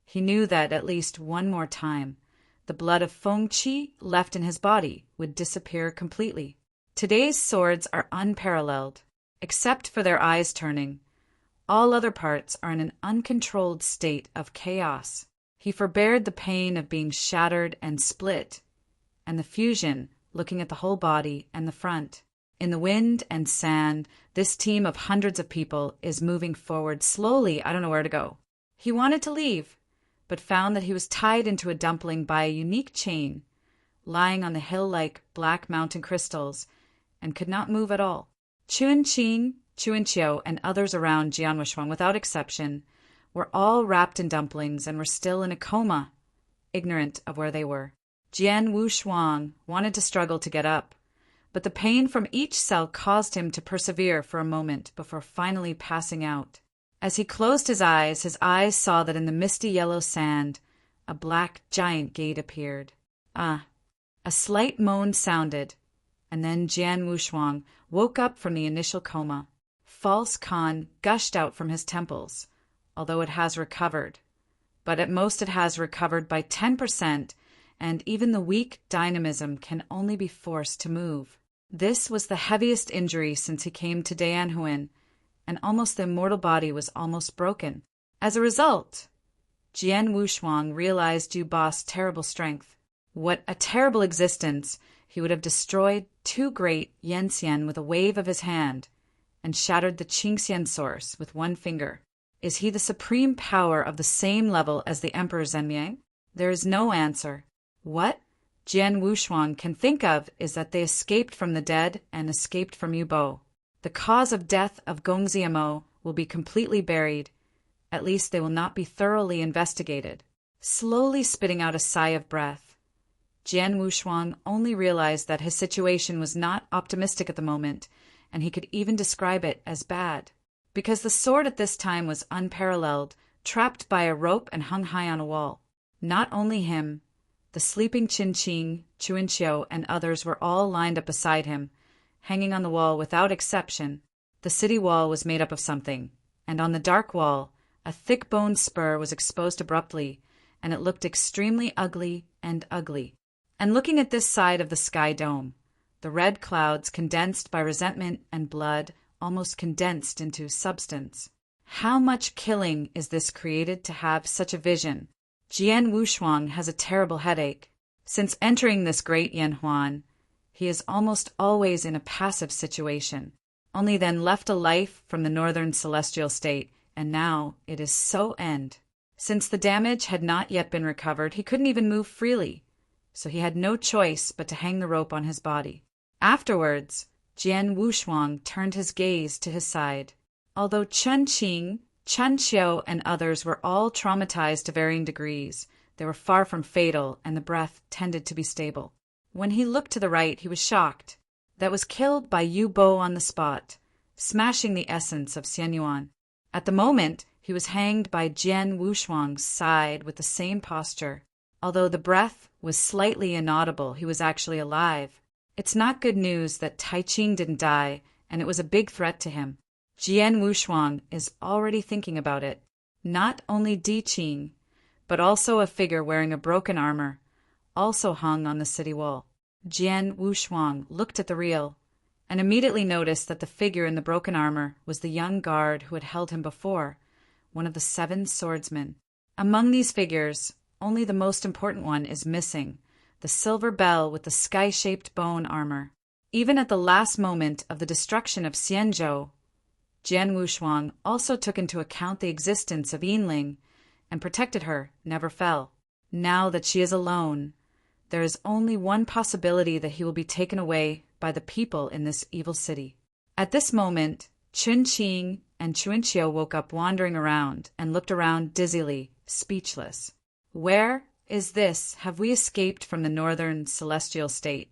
He knew that at least one more time, the blood of Feng Qi left in his body would disappear completely. Today's swords are unparalleled, except for their eyes turning. All other parts are in an uncontrolled state of chaos. He forbared the pain of being shattered and split, and the fusion, looking at the whole body and the front. In the wind and sand, this team of hundreds of people is moving forward slowly. I don't know where to go. He wanted to leave, but found that he was tied into a dumpling by a unique chain, lying on the hill-like black mountain crystals, and could not move at all. Chuan-Qing, Chuanqiu, and others around Jian Wushuang, without exception, were all wrapped in dumplings and were still in a coma, ignorant of where they were. Jian Wushuang wanted to struggle to get up, but the pain from each cell caused him to persevere for a moment before finally passing out. As he closed his eyes saw that in the misty yellow sand, a black giant gate appeared. A slight moan sounded, and then Jian Wushuang woke up from the initial coma. False Kan gushed out from his temples, although it has recovered. But at most it has recovered by 10%, and even the weak dynamism can only be forced to move. This was the heaviest injury since he came to Dianhuan, and almost the immortal body was almost broken. As a result, Jian Wushuang realized Yu Ba's terrible strength. What a terrible existence! He would have destroyed 2 great Yanxian with a wave of his hand, and shattered the Qingxian source with 1 finger. Is he the supreme power of the same level as the Emperor Zhenmiang? There is no answer. What Jian Wushuang can think of is that they escaped from the dead and escaped from Yu Bo. The cause of death of Gongxiamo will be completely buried. At least they will not be thoroughly investigated. Slowly spitting out a sigh of breath, Jian Wushuang only realized that his situation was not optimistic at the moment, and he could even describe it as bad. Because the sword at this time was unparalleled, trapped by a rope and hung high on a wall. Not only him, the sleeping Qin-Qing, Chuanqiu, and others were all lined up beside him, hanging on the wall without exception. The city wall was made up of something, and on the dark wall, a thick bone spur was exposed abruptly, and it looked extremely ugly and ugly. And looking at this side of the sky dome, the red clouds, condensed by resentment and blood, almost condensed into substance. How much killing is this created to have such a vision? Jian Wushuang has a terrible headache. Since entering this great Yanhuan, he is almost always in a passive situation, only then left a life from the northern celestial state, and now it is so end. Since the damage had not yet been recovered, he couldn't even move freely, so he had no choice but to hang the rope on his body. Afterwards, Jian Wushuang turned his gaze to his side. Although Chun-Qing, Chun-Xiu, and others were all traumatized to varying degrees, they were far from fatal, and the breath tended to be stable. When he looked to the right, he was shocked. That was killed by Yu Bo on the spot, smashing the essence of Xian Yuan. At the moment, he was hanged by Jian Wushuang's side with the same posture. Although the breath was slightly inaudible, he was actually alive. It's not good news that Tai Qing didn't die, and it was a big threat to him. Jian Wushuang is already thinking about it. Not only Di Qing, but also a figure wearing a broken armor, also hung on the city wall. Jian Wushuang looked at the reel, and immediately noticed that the figure in the broken armor was the young guard who had held him before, one of the 7 swordsmen. Among these figures, only the most important one is missing, the silver bell with the sky-shaped bone armor. Even at the last moment of the destruction of Xianzhou, Jian Wushuang also took into account the existence of Yinling and protected her, never fell. Now that she is alone, there is only one possibility that he will be taken away by the people in this evil city. At this moment, Chun Qing and Chuanqiu woke up wandering around and looked around dizzily, speechless. Where is this? Have we escaped from the northern celestial state?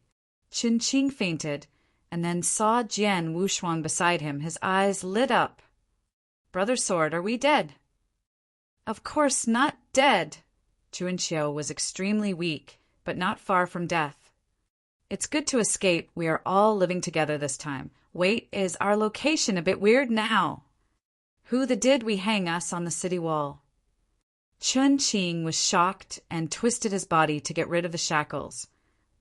Chun Qing fainted, and then saw Jian Wushuang beside him. His eyes lit up. Brother Sword, are we dead? Of course not dead. Chuanqiu was extremely weak, but not far from death. It's good to escape. We are all living together this time. Wait, is our location a bit weird now? Who the did we hang us on the city wall? Chun Qing was shocked and twisted his body to get rid of the shackles,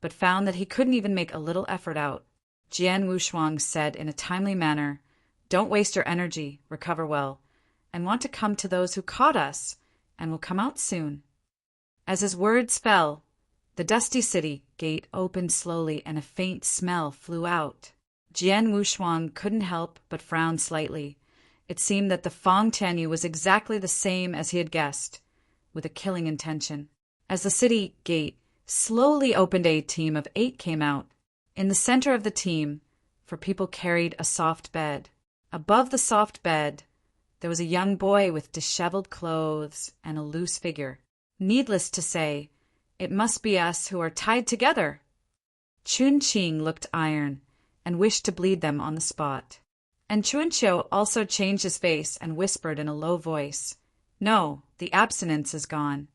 but found that he couldn't even make a little effort out. Jian Wushuang said in a timely manner, "Don't waste your energy, recover well, and want to come to those who caught us, and will come out soon." As his words fell, the dusty city gate opened slowly and a faint smell flew out. Jian Wushuang couldn't help but frown slightly. It seemed that the Feng Tianyu was exactly the same as he had guessed, with a killing intention. As the city gate slowly opened, a team of 8 came out. In the center of the team, 4 people carried a soft bed. Above the soft bed, there was a young boy with disheveled clothes and a loose figure. Needless to say, it must be us who are tied together. Chun Qing looked iron and wished to bleed them on the spot. And Chuanqiu also changed his face and whispered in a low voice, "No, the abstinence is gone."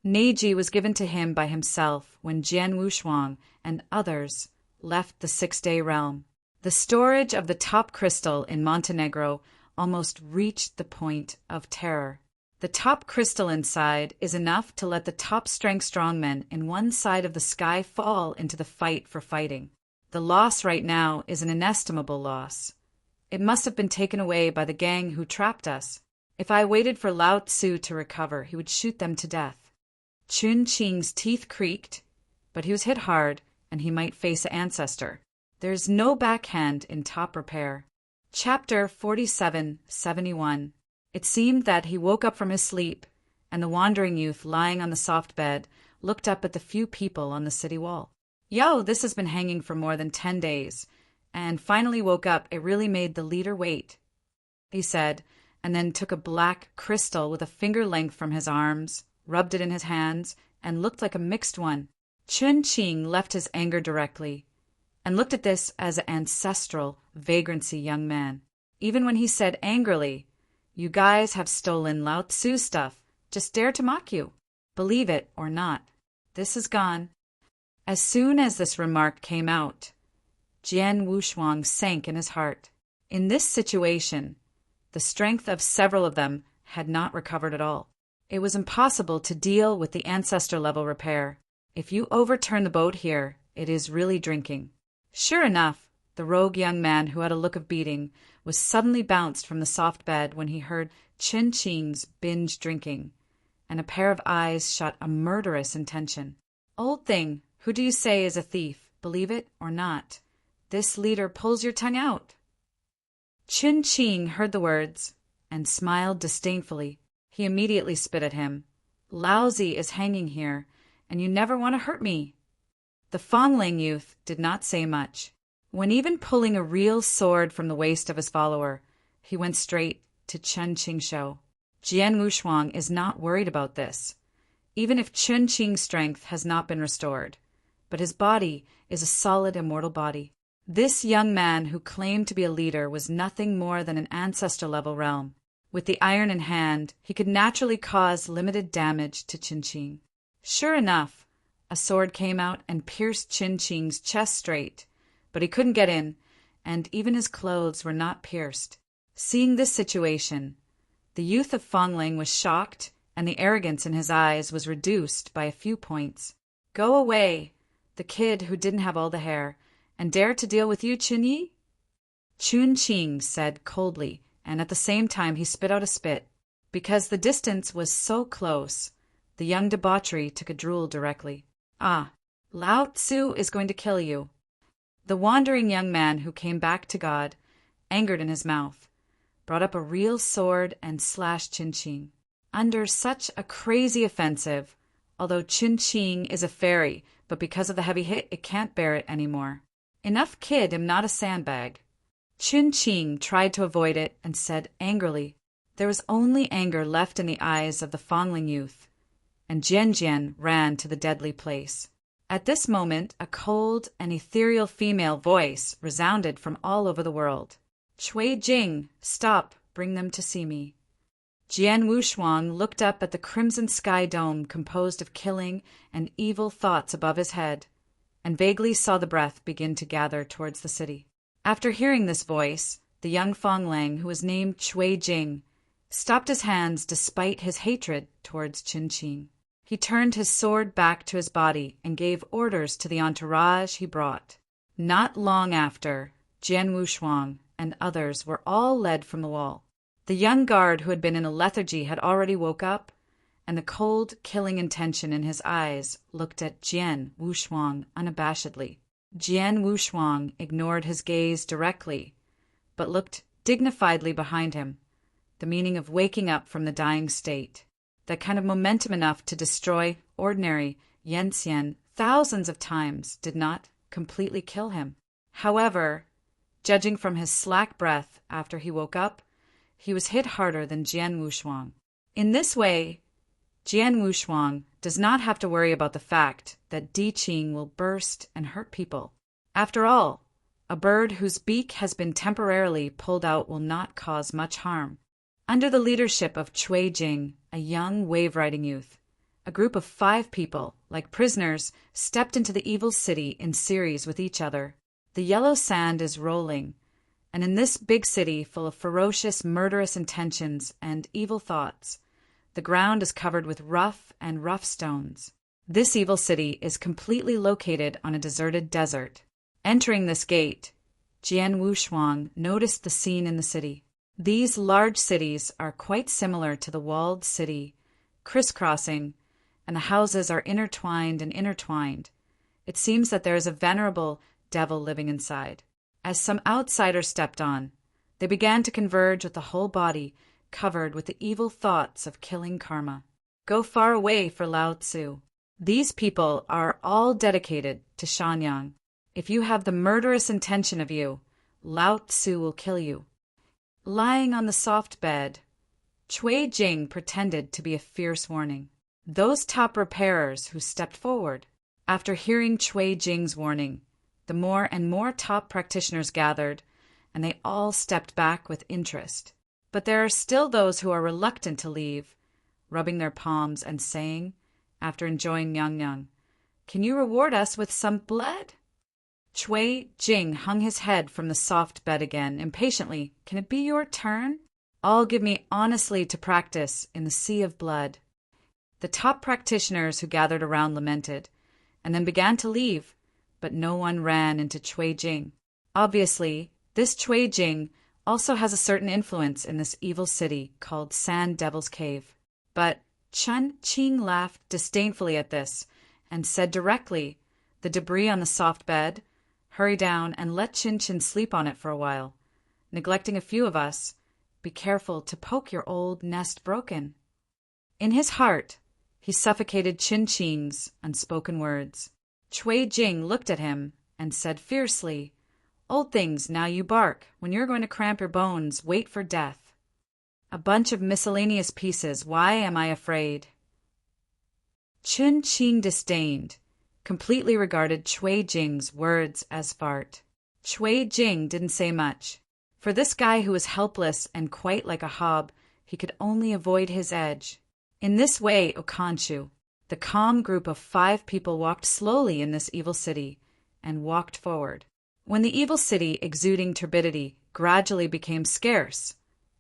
Neiji was given to him by himself when Jian Wushuang and others left the 6-day realm. The storage of the top crystal in Montenegro almost reached the point of terror. The top crystal inside is enough to let the top strength strongmen in one side of the sky fall into the fight for fighting. The loss right now is an inestimable loss. It must have been taken away by the gang who trapped us. If I waited for Lao Tzu to recover, he would shoot them to death. Chun Qing's teeth creaked, but he was hit hard, and he might face an ancestor. There's no backhand in top repair. Chapter 4771. It seemed that he woke up from his sleep, and the wandering youth lying on the soft bed looked up at the few people on the city wall. "Yo, this has been hanging for more than 10 days, and finally woke up. It really made the leader wait," he said, and then took a black crystal with a finger length from his arms, rubbed it in his hands, and looked like a mixed one. Chun Qing left his anger directly, and looked at this as an ancestral vagrancy young man. Even when he said angrily, "You guys have stolen Lao Tzu stuff, just dare to mock you. Believe it or not, this is gone." As soon as this remark came out, Jian Wushuang sank in his heart. In this situation, the strength of several of them had not recovered at all. It was impossible to deal with the ancestor-level repair. If you overturn the boat here, it is really drinking. Sure enough, the rogue young man who had a look of beating was suddenly bounced from the soft bed when he heard Chun Qing's binge drinking, and a pair of eyes shot a murderous intention. "Old thing, who do you say is a thief? Believe it or not, this leader pulls your tongue out." Chun Qing heard the words and smiled disdainfully. He immediately spit at him. "Lousy is hanging here, and you never want to hurt me." The Fongling youth did not say much. When even pulling a real sword from the waist of his follower, he went straight to Chun Qingshou. Jian Wushuang is not worried about this, even if Chun Qing's strength has not been restored, but his body is a solid immortal body. This young man who claimed to be a leader was nothing more than an ancestor-level realm. With the iron in hand, he could naturally cause limited damage to Chun Qing. Sure enough, a sword came out and pierced Chun Qing's chest straight, but he couldn't get in, and even his clothes were not pierced. Seeing this situation, the youth of Fongling was shocked, and the arrogance in his eyes was reduced by a few points. "Go away, the kid who didn't have all the hair, and dare to deal with you, Chun Yi?" Chun Qing said coldly, and at the same time he spit out a spit. Because the distance was so close, the young debauchery took a drool directly. "Ah, Lao Tzu is going to kill you." The wandering young man who came back to God, angered in his mouth, brought up a real sword and slashed Chun Qing. Under such a crazy offensive, although Ching is a fairy, but because of the heavy hit, it can't bear it anymore. Enough kid, am not a sandbag. Ching tried to avoid it and said angrily. There was only anger left in the eyes of the Fongling youth, and Jian ran to the deadly place. At this moment, a cold and ethereal female voice resounded from all over the world. Cui Jing, stop, bring them to see me. Jian Wushuang looked up at the crimson sky dome composed of killing and evil thoughts above his head, and vaguely saw the breath begin to gather towards the city. After hearing this voice, the young Fonglang, who was named Cui Jing, stopped his hands despite his hatred towards Qin. He turned his sword back to his body and gave orders to the entourage he brought. Not long after, Jian Wushuang and others were all led from the wall. The young guard who had been in a lethargy had already woke up, and the cold, killing intention in his eyes looked at Jian Wushuang unabashedly. Jian Wushuang ignored his gaze directly, but looked dignifiedly behind him, the meaning of waking up from the dying state. That kind of momentum enough to destroy ordinary Yanxian thousands of times did not completely kill him. However, judging from his slack breath after he woke up, he was hit harder than Jian Wushuang. In this way, Jian Wushuang does not have to worry about the fact that Di Qing will burst and hurt people. After all, a bird whose beak has been temporarily pulled out will not cause much harm. Under the leadership of Cui Jing, a young wave-riding youth, a group of 5 people, like prisoners, stepped into the evil city in series with each other. The yellow sand is rolling, and in this big city full of ferocious, murderous intentions and evil thoughts, the ground is covered with rough stones. This evil city is completely located on a deserted desert. Entering this gate, Jian Wushuang noticed the scene in the city. These large cities are quite similar to the walled city, crisscrossing, and the houses are intertwined. It seems that there is a venerable devil living inside. As some outsiders stepped on, they began to converge with the whole body covered with the evil thoughts of killing karma. Go far away for Lao Tzu. These people are all dedicated to Shanyang. If you have the murderous intention of you, Lao Tzu will kill you. Lying on the soft bed, Cui Jing pretended to be a fierce warning. Those top repairers who stepped forward, after hearing Cui Jing's warning, the more and more top practitioners gathered, and they all stepped back with interest. But there are still those who are reluctant to leave, rubbing their palms and saying, after enjoying Yang, "Can you reward us with some blood?" Cui Jing hung his head from the soft bed again, impatiently. "Can it be your turn? All give me honestly to practice in the sea of blood." The top practitioners who gathered around lamented, and then began to leave, but no one ran into Cui Jing. Obviously, this Cui Jing also has a certain influence in this evil city called Sand Devil's Cave. But Chun Qing laughed disdainfully at this and said directly, "The debris on the soft bed, hurry down and let Chin sleep on it for a while. Neglecting a few of us, be careful to poke your old nest broken." In his heart, he suffocated Qing's unspoken words. Cui Jing looked at him and said fiercely, "Old things, now you bark. When you're going to cramp your bones, wait for death. A bunch of miscellaneous pieces, why am I afraid?" Qing disdained, completely regarded Cui Jing's words as fart. Cui Jing didn't say much. For this guy who was helpless and quite like a hob, he could only avoid his edge. In this way, Okanshu, the calm group of 5 people walked slowly in this evil city and walked forward. When the evil city, exuding turbidity, gradually became scarce,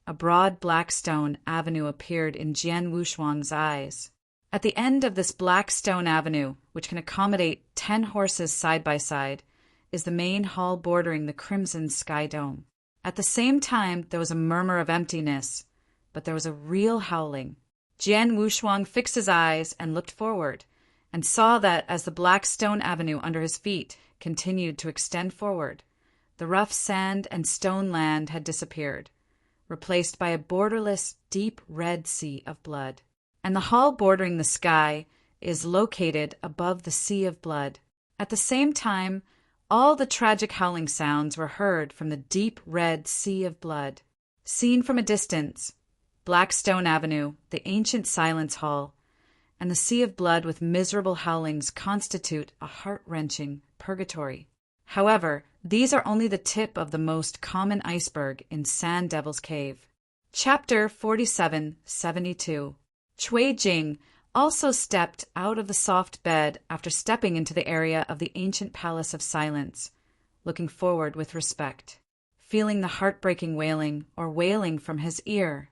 a broad black stone avenue appeared in Jian Wushuang's eyes. At the end of this black stone avenue, which can accommodate 10 horses side by side, is the main hall bordering the crimson sky dome. At the same time, there was a murmur of emptiness, but there was a real howling. Jian Wushuang fixed his eyes and looked forward, and saw that as the black stone avenue under his feet continued to extend forward, the rough sand and stone land had disappeared, replaced by a borderless, deep red sea of blood. And the hall bordering the sky is located above the sea of blood. At the same time, all the tragic howling sounds were heard from the deep red sea of blood. Seen from a distance, Blackstone Avenue, the ancient Silence Hall, and the sea of blood with miserable howlings constitute a heart-wrenching purgatory. However, these are only the tip of the most common iceberg in Sand Devil's Cave. Chapter 4772. Cui Jing also stepped out of the soft bed after stepping into the area of the ancient Palace of Silence, looking forward with respect, feeling the heartbreaking wailing or wailing from his ear.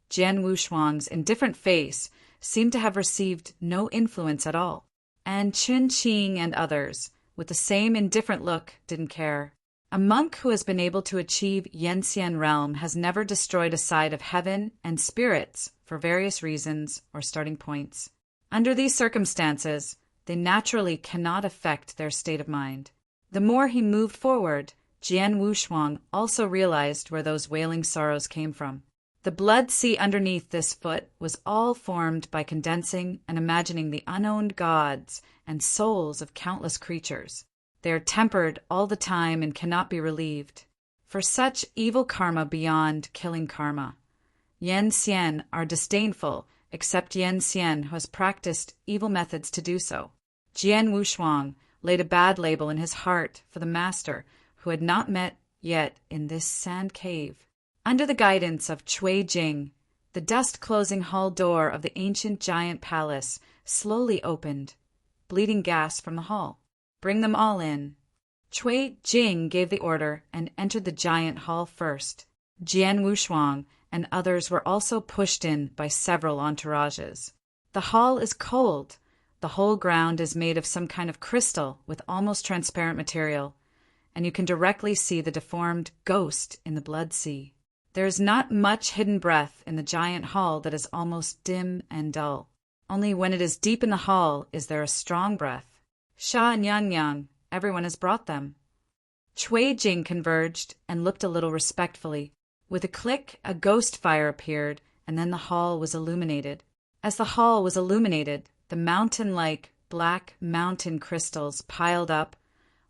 Jian Wushuang's indifferent face seemed to have received no influence at all, and Qin Qing and others, with the same indifferent look, didn't care. A monk who has been able to achieve Yenxian realm has never destroyed a side of heaven and spirits for various reasons or starting points. Under these circumstances, they naturally cannot affect their state of mind. The more he moved forward, Jian Wushuang also realized where those wailing sorrows came from. The blood sea underneath this foot was all formed by condensing and imagining the unowned gods and souls of countless creatures. They are tempered all the time and cannot be relieved. For such evil karma beyond killing karma, Yen Xian are disdainful, except Yen Xian who has practiced evil methods to do so. Jian Wushuang laid a bad label in his heart for the master who had not met yet in this sand cave. Under the guidance of Cui Jing, the dust-closing hall door of the ancient giant palace slowly opened, bleeding gas from the hall. Bring them all in. Cui Jing gave the order and entered the giant hall first. Jian Wushuang and others were also pushed in by several entourages. The hall is cold. The whole ground is made of some kind of crystal with almost transparent material, and you can directly see the deformed ghost in the blood sea. There is not much hidden breath in the giant hall that is almost dim and dull. Only when it is deep in the hall is there a strong breath. Sha and Yang, everyone has brought them. Cui Jing converged and looked a little respectfully. With a click, a ghost fire appeared, and then the hall was illuminated. As the hall was illuminated, the mountain-like black mountain crystals piled up,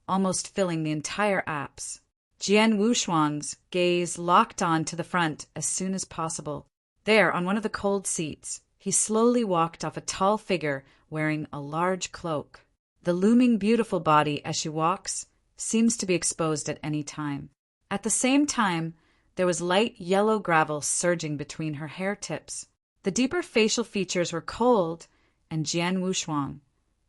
almost filling the entire apse. Jian Wushuang's gaze locked on to the front as soon as possible. There, on one of the cold seats, he slowly walked off a tall figure wearing a large cloak. The looming beautiful body as she walks seems to be exposed at any time. At the same time, there was light yellow gravel surging between her hair tips. The deeper facial features were cold, and Jian Wushuang,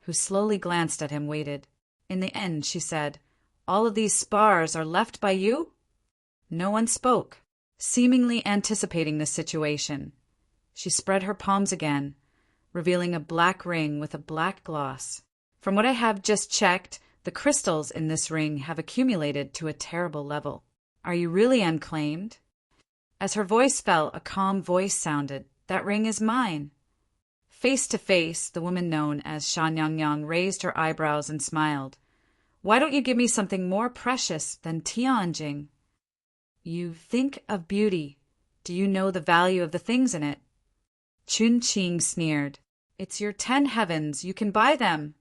who slowly glanced at him, waited. In the end, she said, "All of these spars are left by you?" No one spoke, seemingly anticipating the situation. She spread her palms again, revealing a black ring with a black gloss. From what I have just checked, the crystals in this ring have accumulated to a terrible level. Are you really unclaimed? As her voice fell, a calm voice sounded. That ring is mine. Face to face, the woman known as Sha Yang raised her eyebrows and smiled. Why don't you give me something more precious than Tianjing? You think of beauty. Do you know the value of the things in it? Qin Qing sneered. It's your 10 heavens. You can buy them.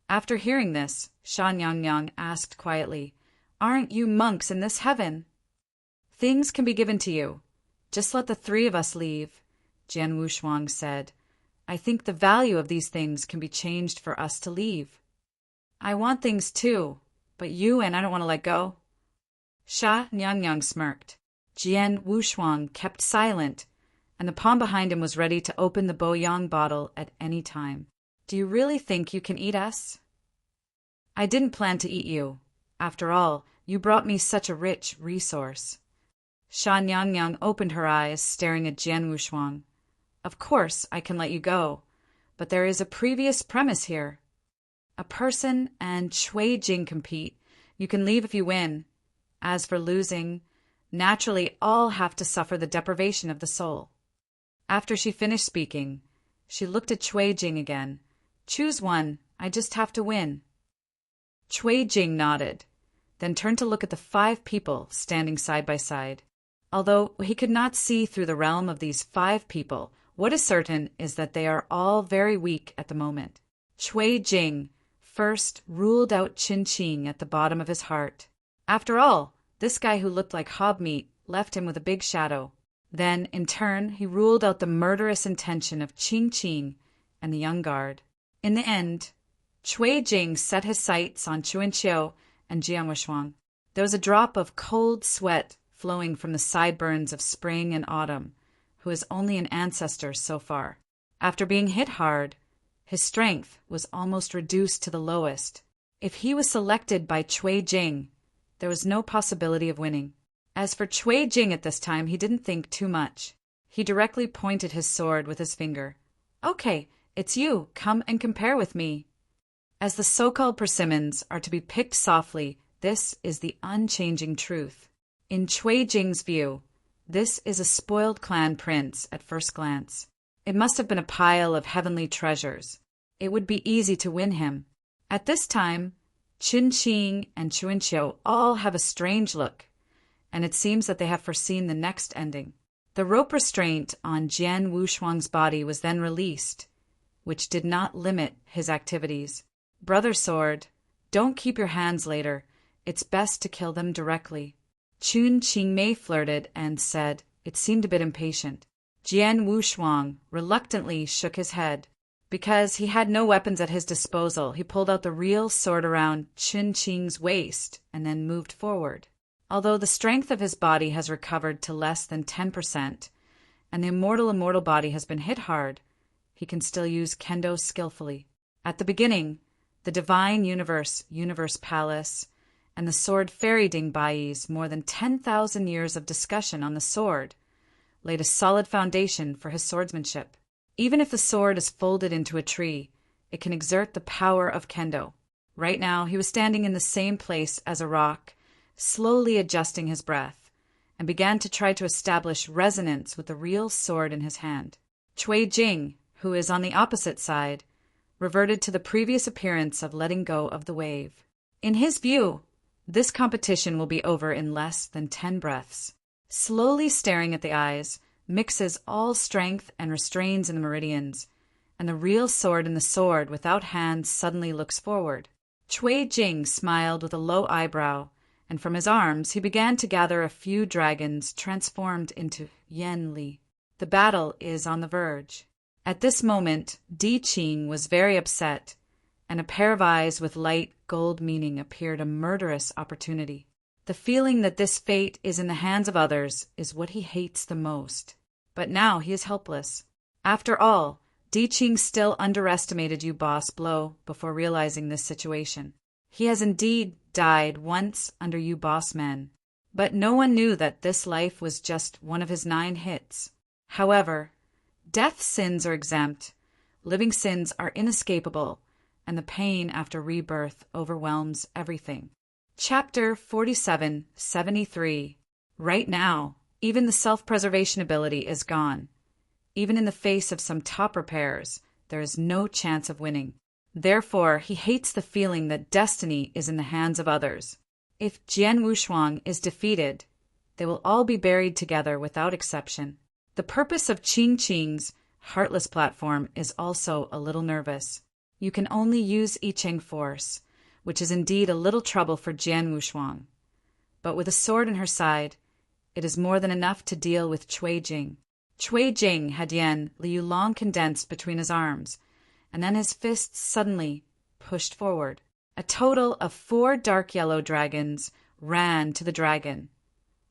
After hearing this, Sha Yang asked quietly, Aren't you monks in this heaven? Things can be given to you. Just let the 3 of us leave, Jian Wushuang said. I think the value of these things can be changed for us to leave. I want things too, but you and I don't want to let go. Sha Yang smirked. Jian Wushuang kept silent, and the palm behind him was ready to open the Boyang bottle at any time. Do you really think you can eat us? I didn't plan to eat you. After all, you brought me such a rich resource. Sha Yang opened her eyes, staring at Jian Wushuang. Of course, I can let you go, but there is a previous premise here. A person and Cui Jing compete. You can leave if you win. As for losing, naturally all have to suffer the deprivation of the soul. After she finished speaking, she looked at Cui Jing again. Choose one. I just have to win. Cui Jing nodded, then turned to look at the 5 people standing side by side. Although he could not see through the realm of these 5 people, What is certain is that they are all very weak at the moment. Cui Jing first ruled out Qin Qing at the bottom of his heart. After all, this guy who looked like hobmeat left him with a big shadow. Then, in turn, he ruled out the murderous intention of Qing Qing and the young guard. In the end, Cui Jing set his sights on Chuanqiu and Jian Wuxuang. There was a drop of cold sweat flowing from the sideburns of spring and autumn, who is only an ancestor so far. After being hit hard, his strength was almost reduced to the lowest. If he was selected by Cui Jing, there was no possibility of winning. As for Cui Jing at this time, he didn't think too much. He directly pointed his sword with his finger. "Okay, it's you. Come and compare with me." As the so-called persimmons are to be picked softly, this is the unchanging truth. In Cui Jing's view, this is a spoiled clan prince at first glance. It must have been a pile of heavenly treasures. It would be easy to win him. At this time, Qin Qing and Chuanqiu all have a strange look, and it seems that they have foreseen the next ending. The rope restraint on Jian Wuxuang's body was then released, which did not limit his activities. "Brother Sword, don't keep your hands later. It's best to kill them directly." Qin Qingmei flirted and said it seemed a bit impatient. Jian Wuxuang reluctantly shook his head. Because he had no weapons at his disposal, he pulled out the real sword around Qin Qing's waist and then moved forward. Although the strength of his body has recovered to less than 10%, and the immortal body has been hit hard, he can still use kendo skillfully. At the beginning, the Divine Universe Palace, and the sword fairy Dingbai's more than 10,000 years of discussion on the sword laid a solid foundation for his swordsmanship. Even if the sword is folded into a tree, it can exert the power of kendo. Right now, he was standing in the same place as a rock, slowly adjusting his breath, and began to try to establish resonance with the real sword in his hand. Cui Jing, who is on the opposite side, reverted to the previous appearance of letting go of the wave. In his view, this competition will be over in less than 10 breaths. Slowly staring at the eyes, mixes all strength and restrains in the meridians, and the real sword in the sword without hands suddenly looks forward. Cui Jing smiled with a low eyebrow, and from his arms he began to gather a few dragons transformed into Yanli. The battle is on the verge. At this moment, Di Qing was very upset, and a pair of eyes with light gold meaning appeared a murderous opportunity. The feeling that this fate is in the hands of others is what he hates the most. But now he is helpless. After all, Di Qing still underestimated you, boss Blow, before realizing this situation. He has indeed died once under you boss men, but no one knew that this life was just one of his 9 hits. However, death sins are exempt, living sins are inescapable, and the pain after rebirth overwhelms everything. Chapter 4773. Right now, even the self-preservation ability is gone. Even in the face of some top repairs, there is no chance of winning. Therefore, he hates the feeling that destiny is in the hands of others. If Jian Wuxuang is defeated, they will all be buried together without exception. The purpose of Qing Qing's heartless platform is also a little nervous. You can only use I Ching force, which is indeed a little trouble for Jian Wuxuang. But with a sword in her side, it is more than enough to deal with Cui Jing. Cui Jing had Yan Liu long condensed between his arms, and then his fists suddenly pushed forward. A total of 4 dark yellow dragons ran to the dragon,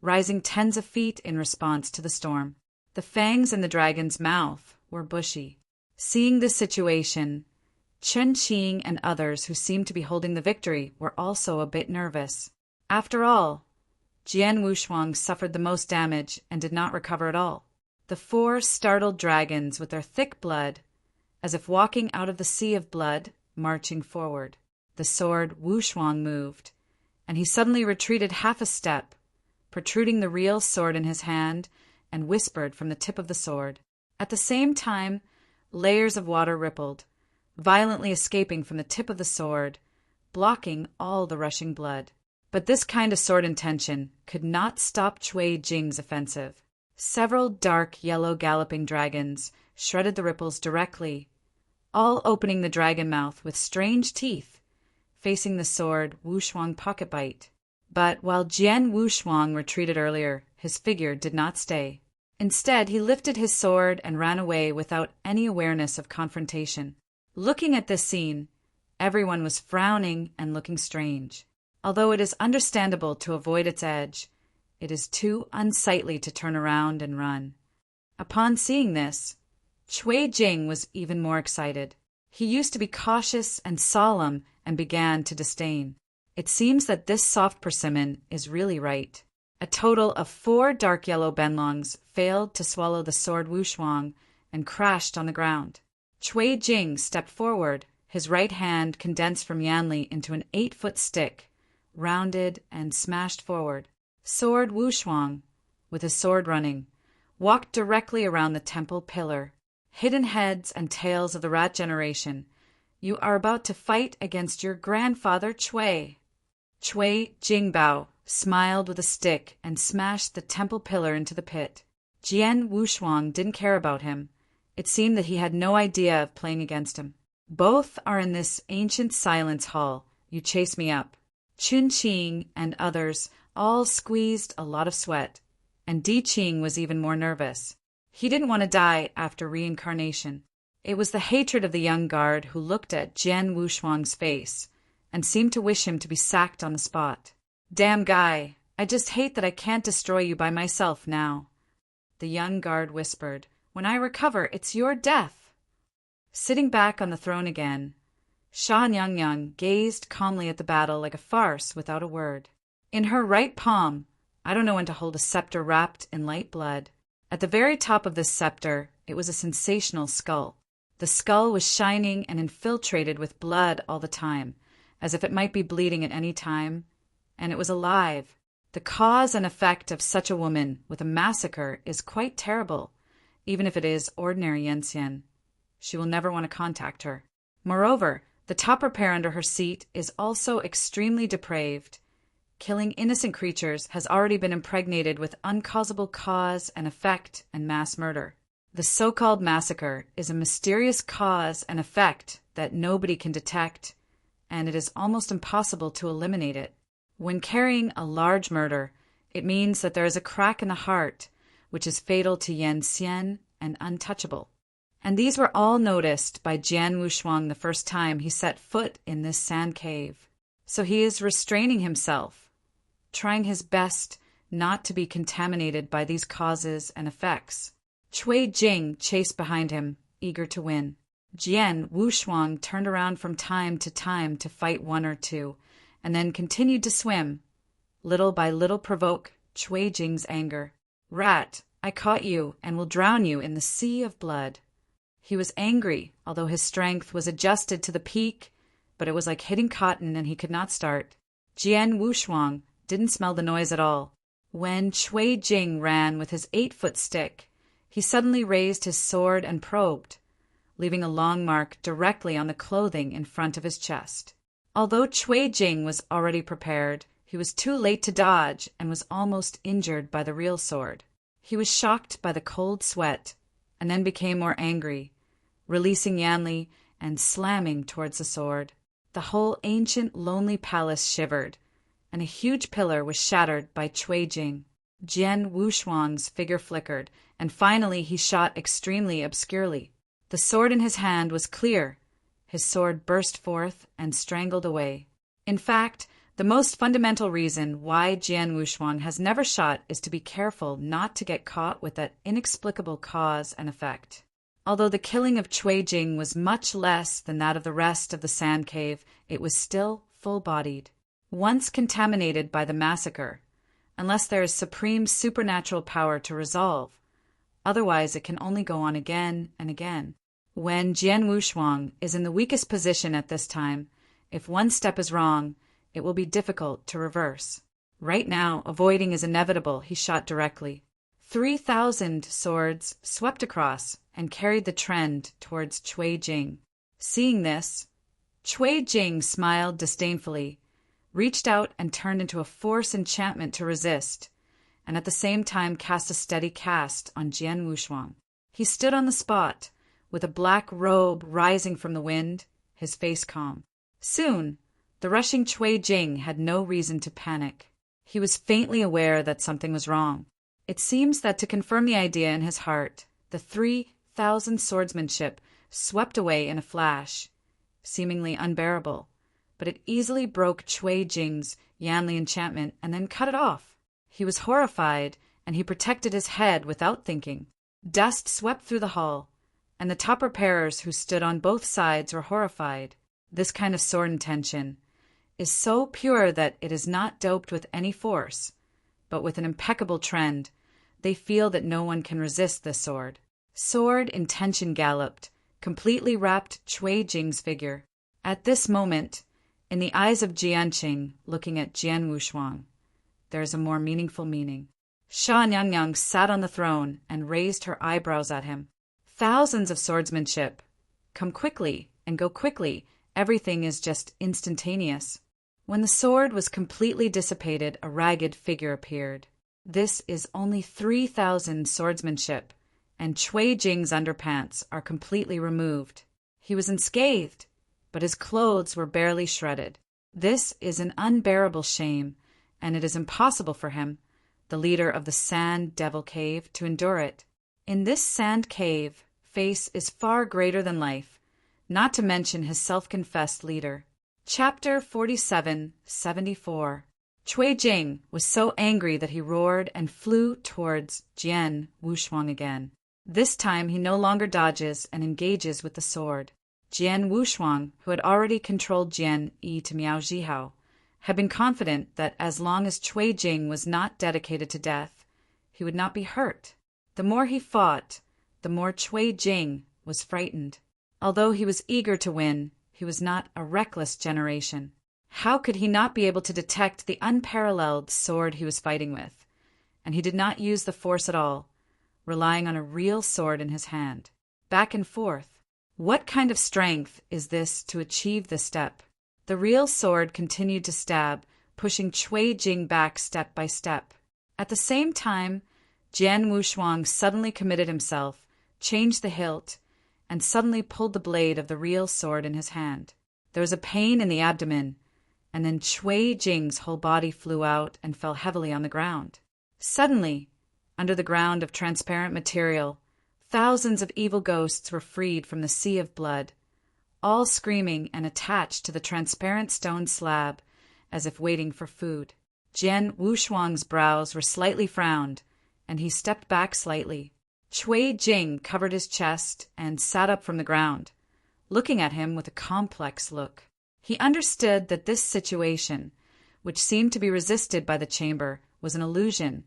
rising tens of feet in response to the storm. The fangs in the dragon's mouth were bushy. Seeing this situation, Qin Qing and others who seemed to be holding the victory were also a bit nervous. After all, Jian Wuxuang suffered the most damage and did not recover at all. The 4 startled dragons with their thick blood, as if walking out of the sea of blood, marching forward. The sword Wuxuang moved, and he suddenly retreated half a step, protruding the real sword in his hand, and whispered from the tip of the sword. At the same time, layers of water rippled, violently escaping from the tip of the sword, blocking all the rushing blood. But this kind of sword intention could not stop Cui Jing's offensive. Several dark yellow galloping dragons shredded the ripples directly, all opening the dragon mouth with strange teeth, facing the sword Wushuang pocket bite. But while Jian Wushuang retreated earlier, his figure did not stay. Instead, he lifted his sword and ran away without any awareness of confrontation. Looking at this scene, everyone was frowning and looking strange. Although it is understandable to avoid its edge, it is too unsightly to turn around and run. Upon seeing this, Cui Jing was even more excited. He used to be cautious and solemn and began to disdain. It seems that this soft persimmon is really right. A total of 4 dark yellow benlongs failed to swallow the sword Wushuang and crashed on the ground. Cui Jing stepped forward, his right hand condensed from Yanli into an 8-foot stick, rounded and smashed forward. Sword Wushuang, with his sword running, walked directly around the temple pillar. Hidden heads and tails of the rat generation, you are about to fight against your grandfather Cui. Cui Jingbao smiled with a stick and smashed the temple pillar into the pit. Jian Wushuang didn't care about him. It seemed that he had no idea of playing against him. Both are in this ancient silence hall. You chase me up. Chun Qing and others all squeezed a lot of sweat, and Di Qing was even more nervous. He didn't want to die after reincarnation. It was the hatred of the young guard who looked at Jian Wushuang's face and seemed to wish him to be sacked on the spot. "Damn guy, I just hate that I can't destroy you by myself now," the young guard whispered. "When I recover, it's your death." Sitting back on the throne again, Sha Nyang gazed calmly at the battle like a farce without a word. In her right palm, I don't know when to hold a scepter wrapped in light blood. At the very top of this scepter, it was a sensational skull. The skull was shining and infiltrated with blood all the time, as if it might be bleeding at any time, and it was alive. The cause and effect of such a woman with a massacre is quite terrible, even if it is ordinary Yenxian. She will never want to contact her. Moreover, the top repair under her seat is also extremely depraved. Killing innocent creatures has already been impregnated with uncausable cause and effect and mass murder. The so-called massacre is a mysterious cause and effect that nobody can detect, and it is almost impossible to eliminate it. When carrying a large murder, it means that there is a crack in the heart, which is fatal to Yen Xian and untouchable. And these were all noticed by Jian Wushuang the first time he set foot in this sand cave. So he is restraining himself, trying his best not to be contaminated by these causes and effects. Cui Jing chased behind him, eager to win. Jian Wushuang turned around from time to fight one or two, and then continued to swim, little by little provoke Cui Jing's anger. "Rat, I caught you and will drown you in the sea of blood." He was angry, although his strength was adjusted to the peak, but it was like hitting cotton and he could not start. Jian Wushuang didn't smell the noise at all. When Cui Jing ran with his 8-foot stick, he suddenly raised his sword and probed, leaving a long mark directly on the clothing in front of his chest. Although Cui Jing was already prepared, he was too late to dodge and was almost injured by the real sword. He was shocked by the cold sweat, and then became more angry, releasing Yanli and slamming towards the sword. The whole ancient, lonely palace shivered, and a huge pillar was shattered by Cui Jing. Jian Wushuang's figure flickered, and finally he shot extremely obscurely. The sword in his hand was clear. His sword burst forth and strangled away. In fact, the most fundamental reason why Jian Wushuang has never shot is to be careful not to get caught with that inexplicable cause and effect. Although the killing of Cui Jing was much less than that of the rest of the sand cave, it was still full-bodied. Once contaminated by the massacre, unless there is supreme supernatural power to resolve, otherwise it can only go on again and again. When Jian Wushuang is in the weakest position at this time, if one step is wrong, it will be difficult to reverse. Right now, avoiding is inevitable. He shot directly. 3,000 swords swept across and carried the trend towards Cui Jing. Seeing this, Cui Jing smiled disdainfully, reached out and turned into a force enchantment to resist, and at the same time cast a steady cast on Jian Wushuang. He stood on the spot, with a black robe rising from the wind, his face calm. Soon, the rushing Cui Jing had no reason to panic. He was faintly aware that something was wrong. It seems that to confirm the idea in his heart, the 3,000 swordsmanship swept away in a flash, seemingly unbearable, but it easily broke Cui Jing's Yanli enchantment and then cut it off. He was horrified, and he protected his head without thinking. Dust swept through the hall, and the top repairers who stood on both sides were horrified. This kind of sword intention is so pure that it is not doped with any force, but with an impeccable trend. They feel that no one can resist this sword. Sword intention galloped, completely wrapped Cui Jing's figure. At this moment, in the eyes of Jianqing looking at Jian Wushuang, there is a more meaningful meaning. Sha Nyang sat on the throne and raised her eyebrows at him. Thousands of swordsmanship. Come quickly and go quickly. Everything is just instantaneous. When the sword was completely dissipated, a ragged figure appeared. This is only 3,000 swordsmanship, and Cui Jing's underpants are completely removed. He was unscathed, but his clothes were barely shredded. This is an unbearable shame, and it is impossible for him, the leader of the Sand Devil Cave, to endure it. In this sand cave, face is far greater than life, not to mention his self-confessed leader. Chapter 47-74. Cui Jing was so angry that he roared and flew towards Jian Wushuang again. This time he no longer dodges and engages with the sword. Jian Wushuang, who had already controlled Jian Yi to Miao Zhihao, had been confident that as long as Cui Jing was not dedicated to death, he would not be hurt. The more he fought, the more Cui Jing was frightened. Although he was eager to win, he was not a reckless generation. How could he not be able to detect the unparalleled sword he was fighting with? And he did not use the force at all, relying on a real sword in his hand. Back and forth. What kind of strength is this to achieve this step? The real sword continued to stab, pushing Cui Jing back step by step. At the same time, Jian Wushuang suddenly committed himself, changed the hilt, and suddenly pulled the blade of the real sword in his hand. There was a pain in the abdomen, and then Cui Jing's whole body flew out and fell heavily on the ground. Suddenly, under the ground of transparent material, thousands of evil ghosts were freed from the sea of blood, all screaming and attached to the transparent stone slab as if waiting for food. Jian Wushuang's brows were slightly frowned, and he stepped back slightly. Cui Jing covered his chest and sat up from the ground, looking at him with a complex look. He understood that this situation, which seemed to be resisted by the chamber, was an illusion,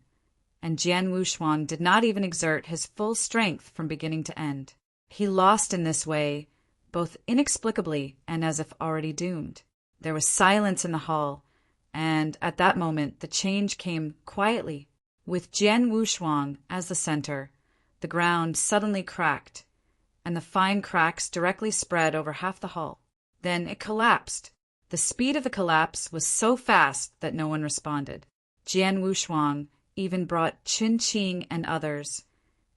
and Jian Wushuang did not even exert his full strength from beginning to end. He lost in this way, both inexplicably and as if already doomed. There was silence in the hall, and at that moment the change came quietly. With Jian Wushuang as the center, the ground suddenly cracked, and the fine cracks directly spread over half the hall. Then it collapsed. The speed of the collapse was so fast that no one responded. Jian Wushuang even brought Qin Qing and others,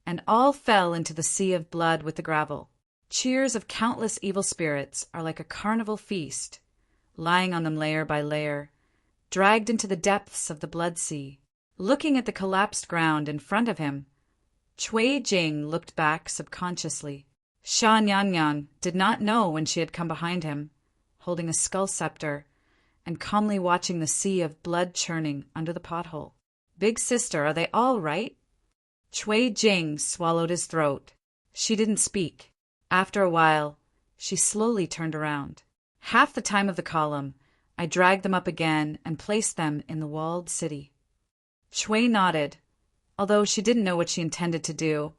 and all fell into the sea of blood with the gravel. Cheers of countless evil spirits are like a carnival feast, lying on them layer by layer, dragged into the depths of the blood sea. Looking at the collapsed ground in front of him, Cui Jing looked back subconsciously. Sha Nyang did not know when she had come behind him, holding a skull scepter, and calmly watching the sea of blood churning under the pothole. "Big sister, are they all right?" Cui Jing swallowed his throat. She didn't speak. After a while, she slowly turned around. "Half the time of the column, I dragged them up again and placed them in the walled city." Cui nodded, although she didn't know what she intended to do,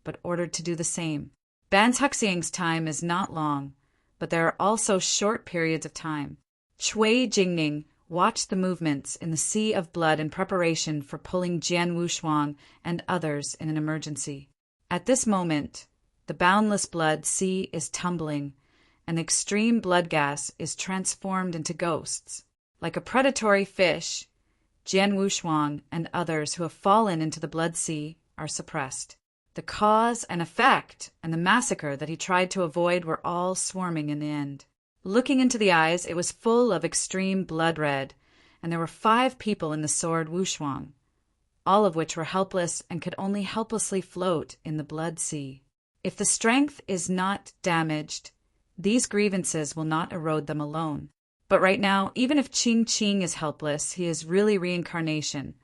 but ordered to do the same. Ban Huxiang's time is not long, but there are also short periods of time. Cui Jingning watched the movements in the sea of blood in preparation for pulling Jian Wushuang and others in an emergency. At this moment, the boundless blood sea is tumbling, and the extreme blood gas is transformed into ghosts. Like a predatory fish, Jian Wushuang and others who have fallen into the Blood Sea are suppressed. The cause and effect and the massacre that he tried to avoid were all swarming in the end. Looking into the eyes, it was full of extreme blood red, and there were 5 people in the sword Wushuang, all of which were helpless and could only helplessly float in the Blood Sea. If the strength is not damaged, these grievances will not erode them alone. But right now, even if Qing Qing is helpless, he is really reincarnation,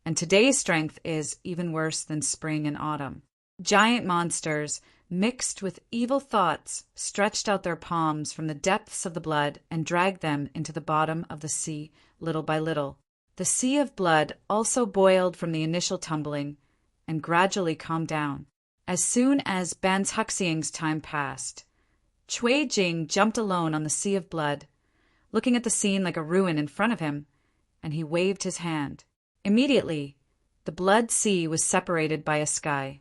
and today's strength is even worse than spring and autumn. Giant monsters, mixed with evil thoughts, stretched out their palms from the depths of the blood and dragged them into the bottom of the sea little by little. The sea of blood also boiled from the initial tumbling and gradually calmed down. As soon as Ban's Huxiang's time passed, Cui Jing jumped alone on the sea of blood, looking at the scene like a ruin in front of him, and he waved his hand. Immediately, the blood sea was separated by a sky.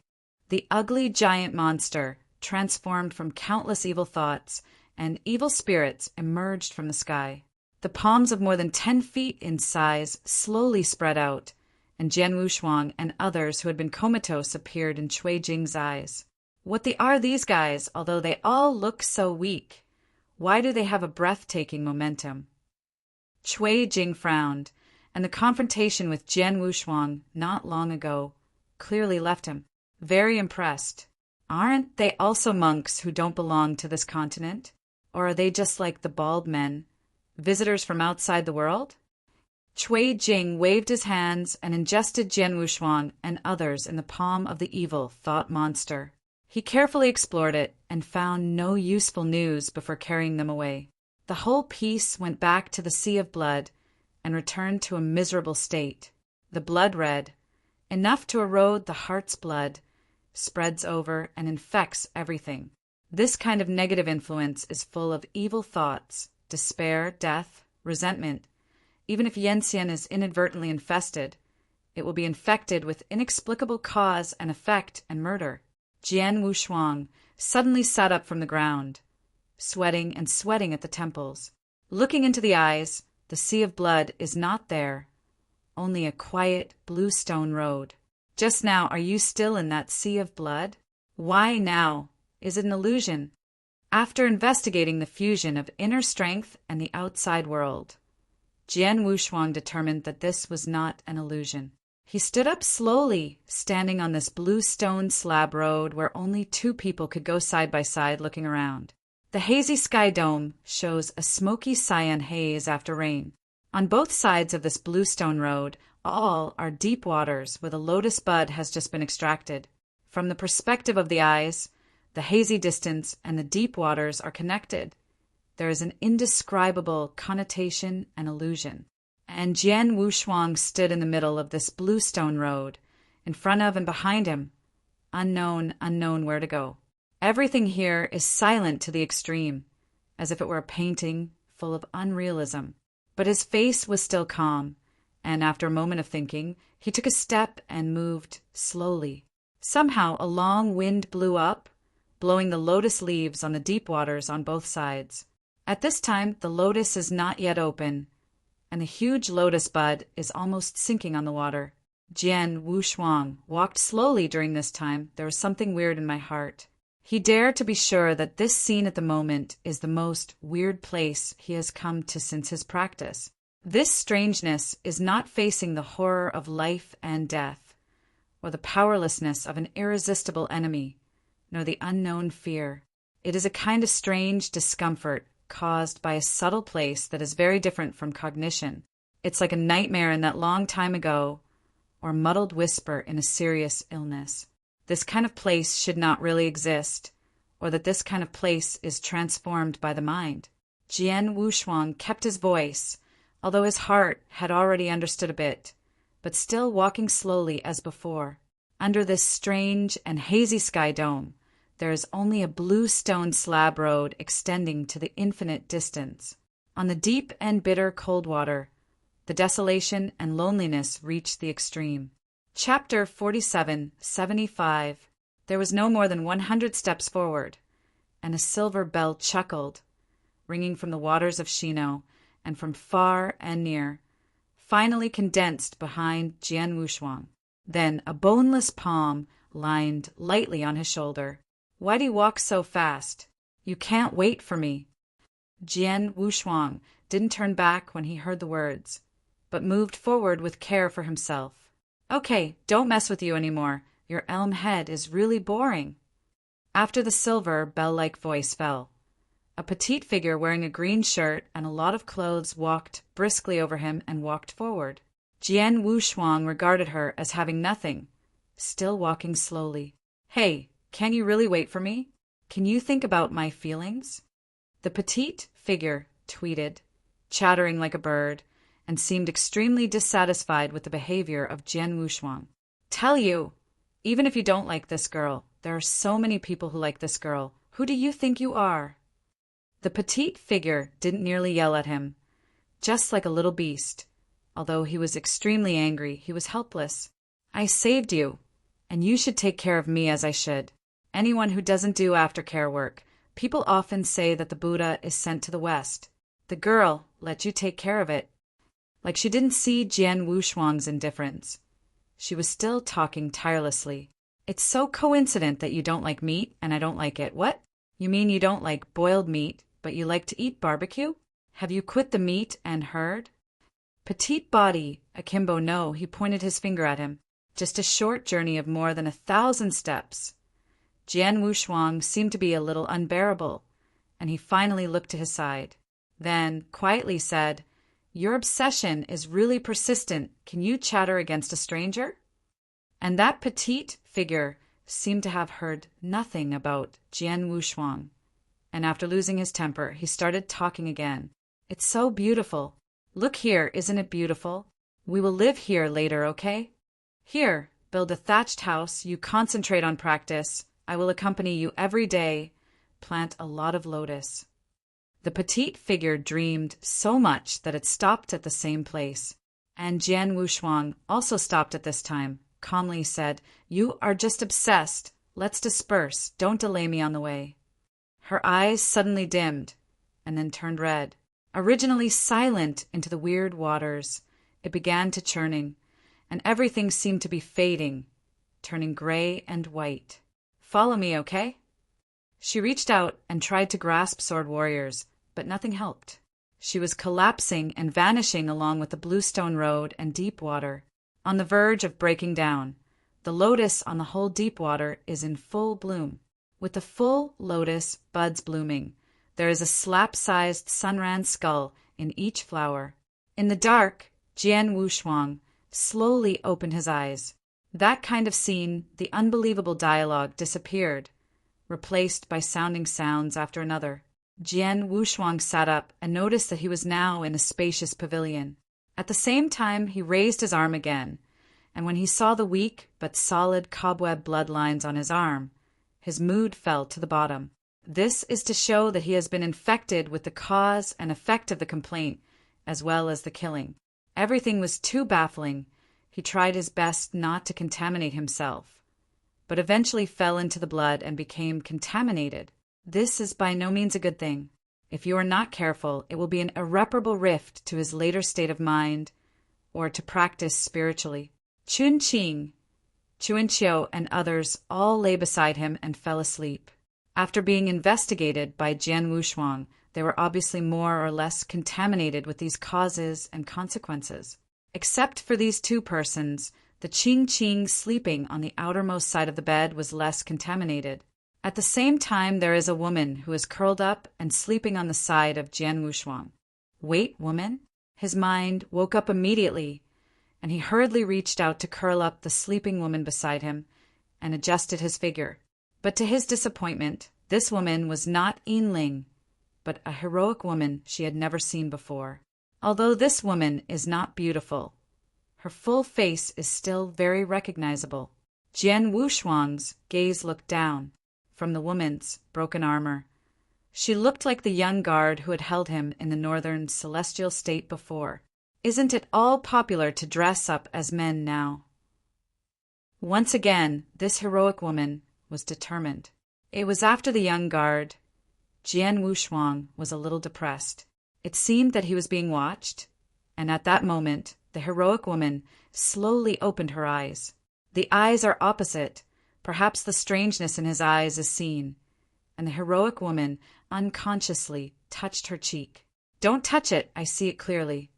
The ugly giant monster, transformed from countless evil thoughts and evil spirits, emerged from the sky. The palms of more than 10 feet in size slowly spread out, and Jian Wushuang and others who had been comatose appeared in Cui Jing's eyes. What are these guys, although they all look so weak? Why do they have a breathtaking momentum? Cui Jing frowned, and the confrontation with Jian Wushuang not long ago clearly left him very impressed. Aren't they also monks who don't belong to this continent? Or are they just like the bald men, visitors from outside the world? Cui Jing waved his hands and ingested Jian Wushuang and others in the palm of the evil thought monster. He carefully explored it and found no useful news before carrying them away. The whole piece went back to the sea of blood and returned to a miserable state. The blood red, enough to erode the heart's blood, spreads over and infects everything. This kind of negative influence is full of evil thoughts, despair, death, resentment. Even if Yanxian is inadvertently infested, it will be infected with inexplicable cause and effect and murder. Jian Wushuang suddenly sat up from the ground, sweating and sweating at the temples. Looking into the eyes, the sea of blood is not there, only a quiet blue stone road. Just now, are you still in that sea of blood? Why now? Is it an illusion? After investigating the fusion of inner strength and the outside world, Jian Wushuang determined that this was not an illusion. He stood up slowly, standing on this blue stone slab road where only 2 people could go side by side looking around. The hazy sky dome shows a smoky cyan haze after rain. On both sides of this blue stone road, all are deep waters where the lotus bud has just been extracted. From the perspective of the eyes, the hazy distance and the deep waters are connected. There is an indescribable connotation and illusion. And Jian Wushuang stood in the middle of this blue stone road, in front of and behind him, unknown where to go. Everything here is silent to the extreme, as if it were a painting full of unrealism. But his face was still calm, and after a moment of thinking, he took a step and moved slowly. Somehow a long wind blew up, blowing the lotus leaves on the deep waters on both sides. At this time, the lotus is not yet open, and the huge lotus bud is almost sinking on the water. Jian Wushuang walked slowly during this time. There was something weird in my heart. He dared to be sure that this scene at the moment is the most weird place he has come to since his practice. This strangeness is not facing the horror of life and death, or the powerlessness of an irresistible enemy, nor the unknown fear. It is a kind of strange discomfort caused by a subtle place that is very different from cognition. It's like a nightmare in that long time ago, or muddled whisper in a serious illness. This kind of place should not really exist, or that this kind of place is transformed by the mind. Jian Wushuang kept his voice, although his heart had already understood a bit, but still walking slowly as before. Under this strange and hazy sky dome, there is only a blue stone slab road extending to the infinite distance. On the deep and bitter cold water, the desolation and loneliness reach the extreme. Chapter 47:75. There was no more than 100 steps forward, and a silver bell chuckled, ringing from the waters of Shino, and from far and near, finally condensed behind Jian Wushuang. Then a boneless palm lined lightly on his shoulder. "Why do you walk so fast? You can't wait for me." Jian Wushuang didn't turn back when he heard the words, but moved forward with care for himself. "Okay, don't mess with you anymore. Your elm head is really boring." After the silver, bell-like voice fell, a petite figure wearing a green shirt and a lot of clothes walked briskly over him and walked forward. Jian Wushuang regarded her as having nothing, still walking slowly. "Hey, can you really wait for me? Can you think about my feelings?" The petite figure tweeted, chattering like a bird, and seemed extremely dissatisfied with the behavior of Jian Wushuang. "Tell you, even if you don't like this girl, there are so many people who like this girl. Who do you think you are?" The petite figure didn't nearly yell at him, just like a little beast. Although he was extremely angry, he was helpless. "I saved you, and you should take care of me as I should. Anyone who doesn't do aftercare work, people often say that the Buddha is sent to the West. The girl let you take care of it." Like she didn't see Jian Wushuang's indifference. She was still talking tirelessly. "It's so coincident that you don't like meat and I don't like it. What? You mean you don't like boiled meat, but you like to eat barbecue? Have you quit the meat and herd?" "Petite body, akimbo no," he pointed his finger at him. "Just a short journey of more than 1,000 steps." Jian Wushuang seemed to be a little unbearable, and he finally looked to his side. Then, quietly said, "Your obsession is really persistent. Can you chatter against a stranger?" And that petite figure seemed to have heard nothing about Jian Wushuang, and after losing his temper, he started talking again. "It's so beautiful. Look here, isn't it beautiful? We will live here later, okay? Here, build a thatched house, you concentrate on practice. I will accompany you every day. Plant a lot of lotus." The petite figure dreamed so much that it stopped at the same place. And Jian Wushuang also stopped at this time, calmly said, "You are just obsessed. Let's disperse. Don't delay me on the way." Her eyes suddenly dimmed, and then turned red. Originally silent into the weird waters, it began to churning, and everything seemed to be fading, turning gray and white. "Follow me, okay?" She reached out and tried to grasp Sword Warriors, but nothing helped. She was collapsing and vanishing along with the bluestone road and deep water, on the verge of breaking down. The lotus on the whole deep water is in full bloom. With the full lotus buds blooming, there is a slap-sized sunran skull in each flower. In the dark, Jian Wushuang slowly opened his eyes. That kind of scene, the unbelievable dialogue disappeared, replaced by sounding sounds after another. Jian Wushuang sat up and noticed that he was now in a spacious pavilion. At the same time, he raised his arm again, and when he saw the weak but solid cobweb bloodlines on his arm, his mood fell to the bottom. This is to show that he has been infected with the cause and effect of the complaint, as well as the killing. Everything was too baffling. He tried his best not to contaminate himself, but eventually fell into the blood and became contaminated. This is by no means a good thing. If you are not careful, it will be an irreparable rift to his later state of mind or to practice spiritually. Chun Qing, Chuan Chiu, and others all lay beside him and fell asleep. After being investigated by Jian Wushuang, they were obviously more or less contaminated with these causes and consequences. Except for these two persons, the Qing sleeping on the outermost side of the bed was less contaminated. At the same time, there is a woman who is curled up and sleeping on the side of Jian Wushuang. Wait, woman? His mind woke up immediately, and he hurriedly reached out to curl up the sleeping woman beside him and adjusted his figure. But to his disappointment, this woman was not Yinling, but a heroic woman she had never seen before. Although this woman is not beautiful, her full face is still very recognizable. Jian Wushuang's gaze looked down from the woman's broken armor. She looked like the young guard who had held him in the northern celestial state before. Isn't it all popular to dress up as men now? Once again, this heroic woman was determined. It was after the young guard. Jian Wushuang was a little depressed. It seemed that he was being watched, and at that moment, The heroic woman slowly opened her eyes. The eyes are opposite. Perhaps the strangeness in his eyes is seen. And the heroic woman unconsciously touched her cheek. "Don't touch it, I see it clearly."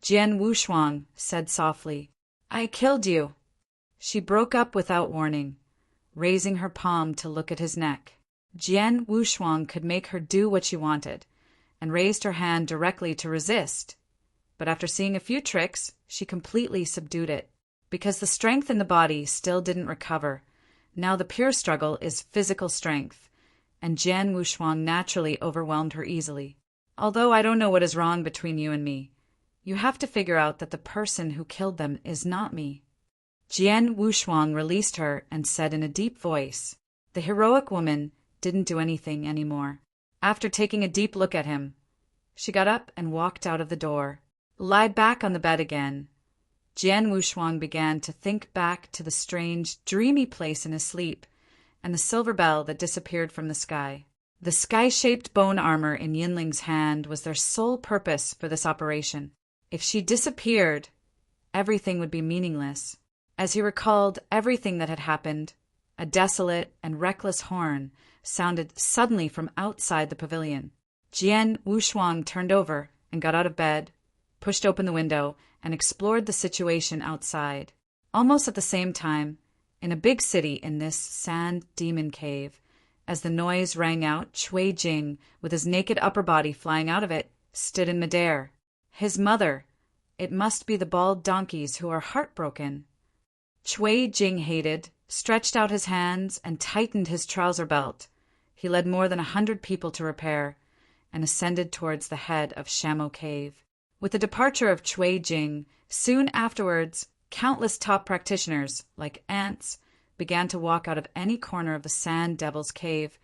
Jian Wushuang said softly, "I killed you." She broke up without warning, raising her palm to look at his neck. Jian Wushuang could make her do what she wanted, and raised her hand directly to resist. But after seeing a few tricks, she completely subdued it. Because the strength in the body still didn't recover, now the pure struggle is physical strength, and Jian Wushuang naturally overwhelmed her easily. "Although I don't know what is wrong between you and me, you have to figure out that the person who killed them is not me." Jian Wushuang released her and said in a deep voice. The heroic woman didn't do anything anymore. After taking a deep look at him, she got up and walked out of the door. Lie back on the bed again. Jian Wushuang began to think back to the strange, dreamy place in his sleep, and the silver bell that disappeared from the sky. The sky-shaped bone armor in Yinling's hand was their sole purpose for this operation. If she disappeared, everything would be meaningless. As he recalled everything that had happened, a desolate and reckless horn sounded suddenly from outside the pavilion. Jian Wushuang turned over and got out of bed, pushed open the window, and explored the situation outside. Almost at the same time, in a big city in this sand demon cave, as the noise rang out, Cui Jing, with his naked upper body flying out of it, stood in midair. His mother. It must be the bald donkeys who are heartbroken. Cui Jing hated, stretched out his hands, and tightened his trouser belt. He led more than 100 people to repair, and ascended towards the head of Shamo Cave. With the departure of Cui Jing, soon afterwards, countless top practitioners, like ants, began to walk out of any corner of the Sand Devil's Cave,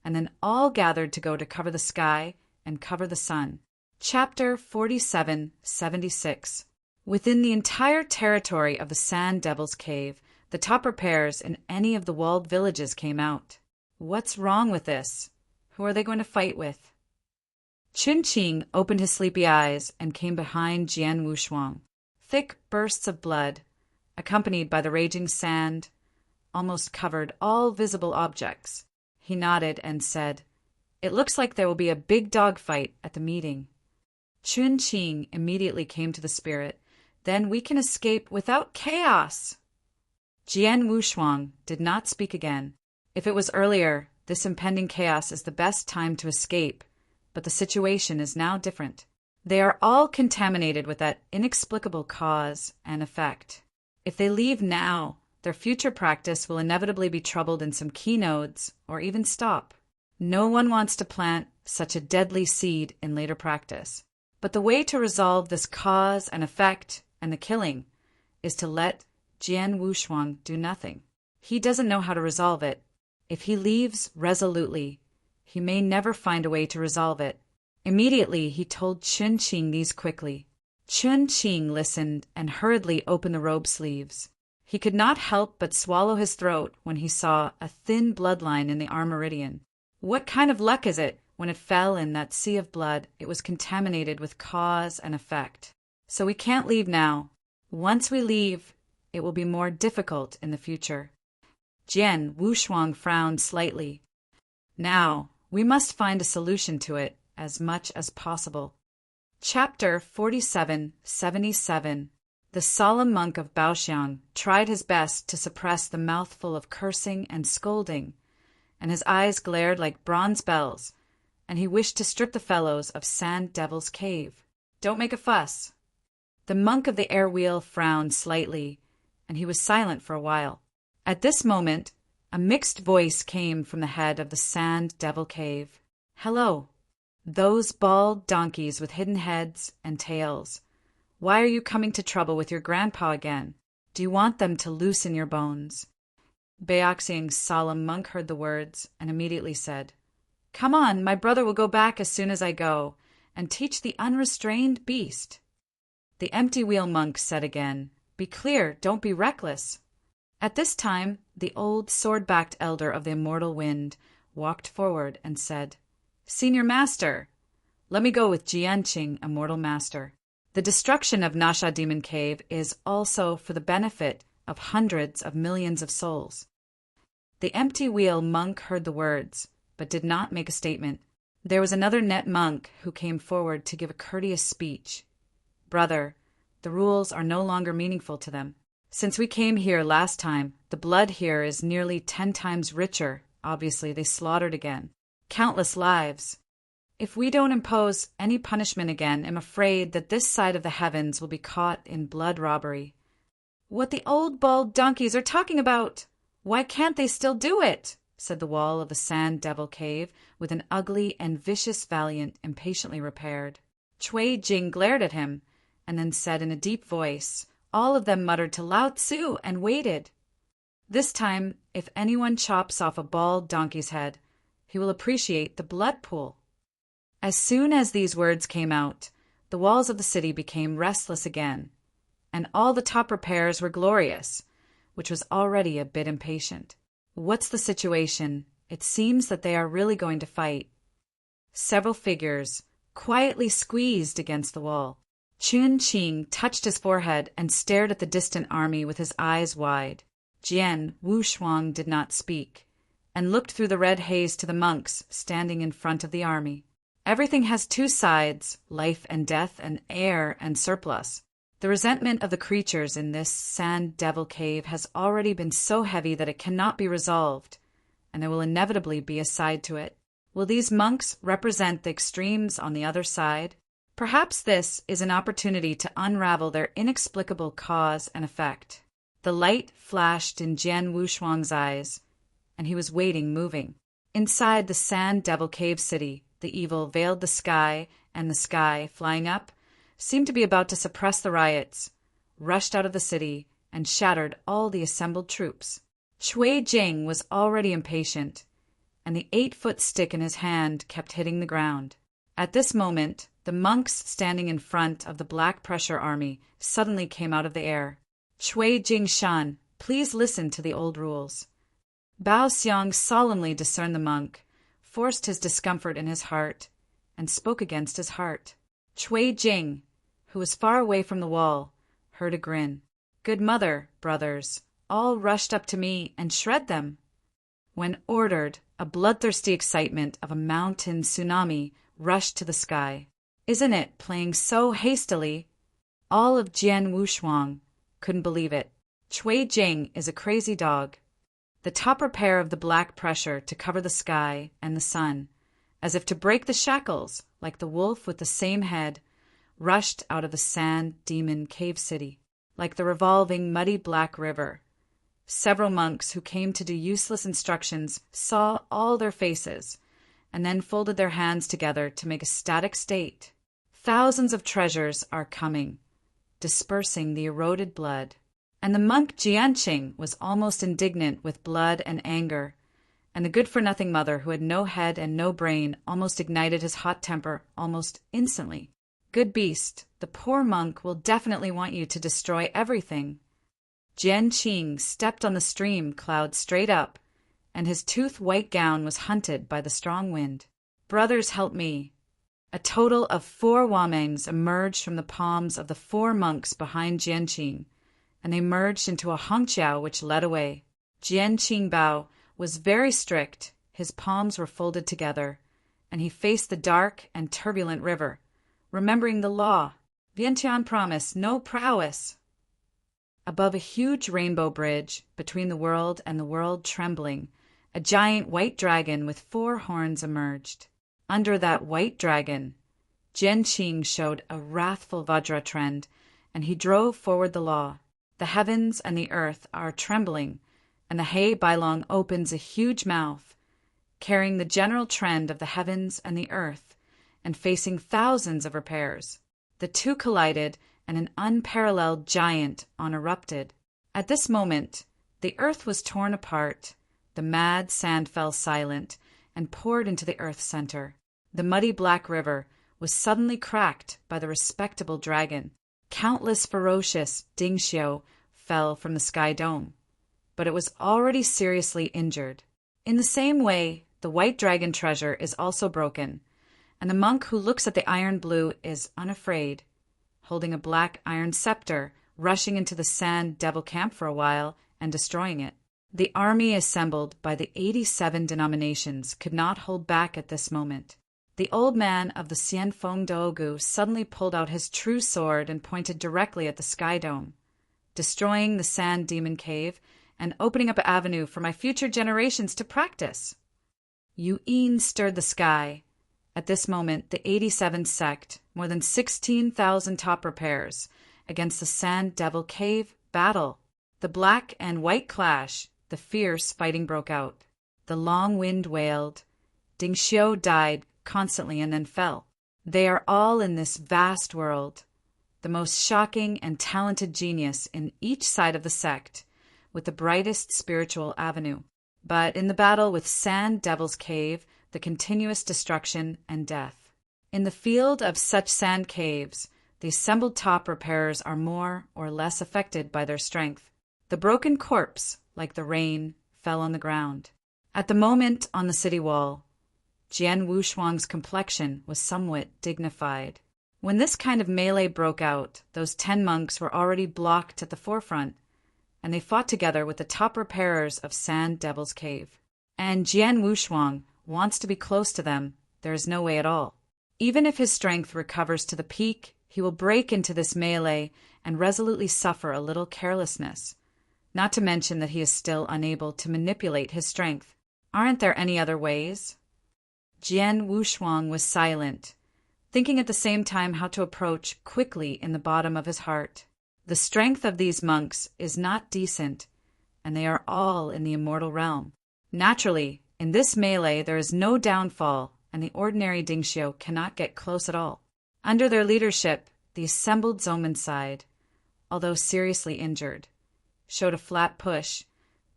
and then all gathered to go to cover the sky and cover the sun. Chapter 4776. Within the entire territory of the Sand Devil's Cave, the top repairs in any of the walled villages came out. What's wrong with this? Who are they going to fight with? Chun Qing opened his sleepy eyes and came behind Jian Wushuang. Thick bursts of blood, accompanied by the raging sand, almost covered all visible objects. He nodded and said, "It looks like there will be a big dog fight at the meeting." Chun Qing immediately came to the spirit. "Then we can escape without chaos." Jian Wushuang did not speak again. If it was earlier, this impending chaos is the best time to escape, but the situation is now different. They are all contaminated with that inexplicable cause and effect. If they leave now, their future practice will inevitably be troubled in some key nodes or even stop. No one wants to plant such a deadly seed in later practice. But the way to resolve this cause and effect and the killing is to let Jian Wushuang do nothing. He doesn't know how to resolve it. If he leaves resolutely, he may never find a way to resolve it. Immediately, he told Chun Qing these quickly. Chun Qing listened and hurriedly opened the robe sleeves. He could not help but swallow his throat when he saw a thin bloodline in the arm meridian. What kind of luck is it? When it fell in that sea of blood, it was contaminated with cause and effect. So we can't leave now. Once we leave, it will be more difficult in the future. Jian Wushuang frowned slightly. Now, we must find a solution to it as much as possible. Chapter 4777. The solemn monk of Baoxiang tried his best to suppress the mouthful of cursing and scolding, and his eyes glared like bronze bells, and he wished to strip the fellows of Sand Devil's Cave. "Don't make a fuss." The monk of the air wheel frowned slightly, and he was silent for a while. At this moment, a mixed voice came from the head of the Sand Devil Cave. "Hello. Those bald donkeys with hidden heads and tails. Why are you coming to trouble with your grandpa again? Do you want them to loosen your bones?" Baoxiang's solemn monk heard the words and immediately said, "Come on, my brother will go back as soon as I go, and teach the unrestrained beast." The empty wheel monk said again, "Be clear, don't be reckless." At this time, the old sword-backed elder of the Immortal Wind walked forward and said, "Senior Master, let me go with Jianqing, Immortal Master." The destruction of Nasha Demon Cave is also for the benefit of hundreds of millions of souls. The empty wheel monk heard the words, but did not make a statement. There was another net monk who came forward to give a courteous speech. Brother, the rules are no longer meaningful to them. Since we came here last time, the blood here is nearly 10 times richer. Obviously, they slaughtered again. Countless lives. If we don't impose any punishment again, I'm afraid that this side of the heavens will be caught in blood robbery. What the old bald donkeys are talking about! Why can't they still do it? Said the wall of the Sand Devil Cave, with an ugly and vicious valiant impatiently repaired. Chui Jing glared at him, and then said in a deep voice, all of them muttered to Lao Tzu and waited. This time, if anyone chops off a bald donkey's head, he will appreciate the blood pool. As soon as these words came out, the walls of the city became restless again, and all the top repairs were glorious, which was already a bit impatient. What's the situation? It seems that they are really going to fight. Several figures quietly squeezed against the wall. Chun Qing touched his forehead and stared at the distant army with his eyes wide. Jian Wushuang did not speak, and looked through the red haze to the monks standing in front of the army. Everything has two sides, life and death and heir and surplus. The resentment of the creatures in this Sand Devil Cave has already been so heavy that it cannot be resolved, and there will inevitably be a side to it. Will these monks represent the extremes on the other side? Perhaps this is an opportunity to unravel their inexplicable cause and effect. The light flashed in Jian Wushuang's eyes, and he was waiting, moving. Inside the Sand Devil Cave city, the evil veiled the sky, and the sky, flying up, seemed to be about to suppress the riots, rushed out of the city, and shattered all the assembled troops. Chui Jing was already impatient, and the 8-foot stick in his hand kept hitting the ground. At this moment, the monks standing in front of the Black Pressure Army suddenly came out of the air. Chui Jing Shan, please listen to the old rules. Bao Xiang solemnly discerned the monk, forced his discomfort in his heart, and spoke against his heart. Chui Jing, who was far away from the wall, heard a grin. Good mother, brothers, all rushed up to me and shred them. When ordered, a bloodthirsty excitement of a mountain tsunami rushed to the sky. Isn't it playing so hastily? All of Jian Wushuang couldn't believe it. Chui Jing is a crazy dog. The top repair of the black pressure to cover the sky and the sun, as if to break the shackles, like the wolf with the same head, rushed out of the Sand Demon Cave City, like the revolving muddy black river. Several monks who came to do useless instructions saw all their faces, and then folded their hands together to make a static state. Thousands of treasures are coming, dispersing the eroded blood. And the monk Jianqing was almost indignant with blood and anger, and the good-for-nothing mother who had no head and no brain almost ignited his hot temper almost instantly. Good beast, the poor monk will definitely want you to destroy everything. Jianqing stepped on the stream cloud straight up, and his tooth-white gown was hunted by the strong wind. Brothers, help me. A total of 4 Wamangs emerged from the palms of the 4 monks behind Jianqing, and they merged into a hongqiao which led away. Jianqing Bao was very strict, his palms were folded together, and he faced the dark and turbulent river, remembering the law. Vientiane promise, no prowess. Above a huge rainbow bridge, between the world and the world trembling, a giant white dragon with 4 horns emerged. Under that white dragon, Jianqing showed a wrathful Vajra trend, and he drove forward the law. The heavens and the earth are trembling, and the Hei Bailong opens a huge mouth, carrying the general trend of the heavens and the earth, and facing thousands of repairs. The two collided, and an unparalleled giant erupted. At this moment, the earth was torn apart, the mad sand fell silent, and poured into the earth's center. The muddy black river was suddenly cracked by the respectable dragon. Countless ferocious dingxiao fell from the sky dome, but it was already seriously injured. In the same way, the white dragon treasure is also broken, and the monk who looks at the iron blue is unafraid, holding a black iron scepter, rushing into the Sand Devil camp for a while and destroying it. The army assembled by the 87 denominations could not hold back at this moment. The old man of the Xianfeng Dogu suddenly pulled out his true sword and pointed directly at the Sky Dome, destroying the Sand Demon Cave and opening up an avenue for my future generations to practice. Yu-Yin stirred the sky. At this moment, the 87 sect, more than 16,000 top repairs, against the Sand Devil Cave battle. The black and white clash, the fierce fighting broke out. The long wind wailed. Ding Xiu died constantly and then fell. They are all in this vast world, the most shocking and talented genius in each side of the sect, with the brightest spiritual avenue. But in the battle with Sand Devil's Cave, the continuous destruction and death. In the field of such sand caves, the assembled top repairers are more or less affected by their strength. The broken corpse, like the rain, fell on the ground. At the moment on the city wall, Jian Wushuang's complexion was somewhat dignified. When this kind of melee broke out, those 10 monks were already blocked at the forefront, and they fought together with the top repairers of Sand Devil's Cave. And Jian Wushuang wants to be close to them. There is no way at all. Even if his strength recovers to the peak, he will break into this melee and resolutely suffer a little carelessness, not to mention that he is still unable to manipulate his strength. Aren't there any other ways? Jian Wushuang was silent, thinking at the same time how to approach quickly in the bottom of his heart. The strength of these monks is not decent, and they are all in the immortal realm. Naturally, in this melee there is no downfall, and the ordinary Dingxiu cannot get close at all. Under their leadership, the assembled Zomen although seriously injured, showed a flat push,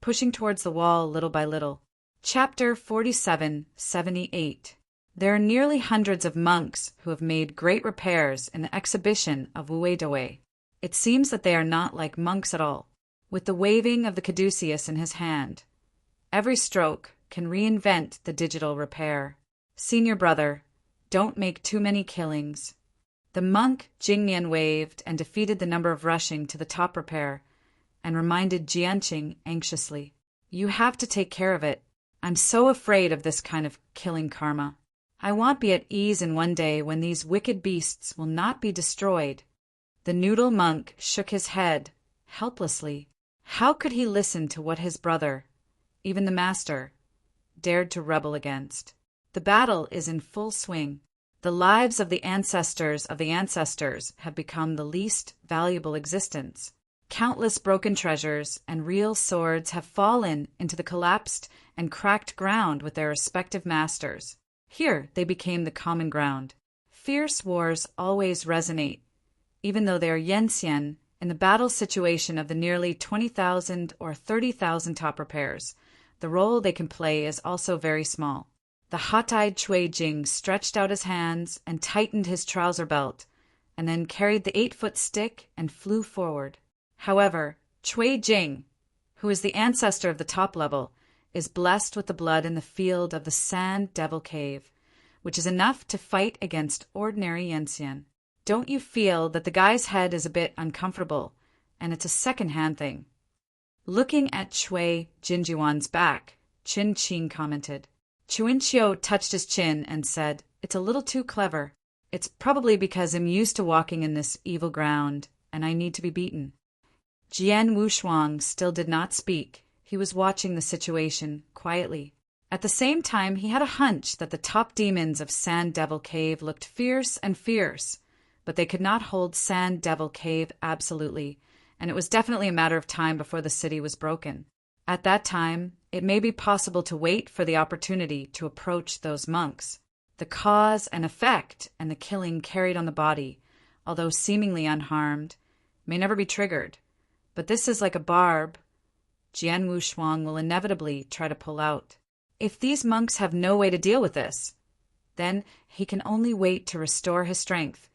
pushing towards the wall little by little. Chapter 4778. There are nearly hundreds of monks who have made great repairs in the exhibition of Wuedawei. It seems that they are not like monks at all. With the waving of the caduceus in his hand, every stroke can reinvent the digital repair. Senior brother, don't make too many killings. The monk Jingnian waved and defeated the number of rushing to the top repair, and reminded Jianqing anxiously, "You have to take care of it. I'm so afraid of this kind of killing karma. I won't be at ease in one day when these wicked beasts will not be destroyed." The noodle monk shook his head, helplessly. How could he listen to what his brother, even the master, dared to rebel against? The battle is in full swing. The lives of the ancestors have become the least valuable existence. Countless broken treasures and real swords have fallen into the collapsed and cracked ground with their respective masters. Here they became the common ground. Fierce wars always resonate, even though they are Yenxian. In the battle situation of the nearly 20,000 or 30,000 top repairs, the role they can play is also very small. The hot-eyed Cui Jing stretched out his hands and tightened his trouser belt, and then carried the 8-foot stick and flew forward. However, Cui Jing, who is the ancestor of the top level, is blessed with the blood in the field of the Sand Devil Cave, which is enough to fight against ordinary Yenxian. Don't you feel that the guy's head is a bit uncomfortable, and it's a second-hand thing? Looking at Cui Jinjuan's back, Qin Qing commented. Chuinqiu touched his chin and said, "It's a little too clever. It's probably because I'm used to walking in this evil ground, and I need to be beaten." Jian Wushuang still did not speak. He was watching the situation quietly. At the same time, he had a hunch that the top demons of Sand Devil Cave looked fierce and fierce, but they could not hold Sand Devil Cave absolutely, and it was definitely a matter of time before the city was broken. At that time, it may be possible to wait for the opportunity to approach those monks. The cause and effect and the killing carried on the body, although seemingly unharmed, may never be triggered. But this is like a barb Jian Wushuang will inevitably try to pull out. If these monks have no way to deal with this, then he can only wait to restore his strength,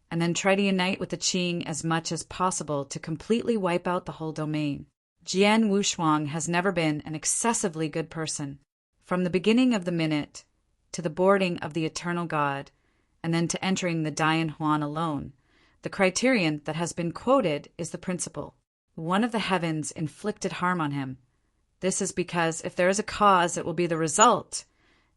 and then try to unite with the Qing as much as possible to completely wipe out the whole domain. Jian Wushuang has never been an excessively good person. From the beginning of the minute, to the boarding of the Eternal God, and then to entering the Dian Huan alone, The criterion that has been quoted is the principle. One of the heavens inflicted harm on him. This is because if there is a cause, it will be the result,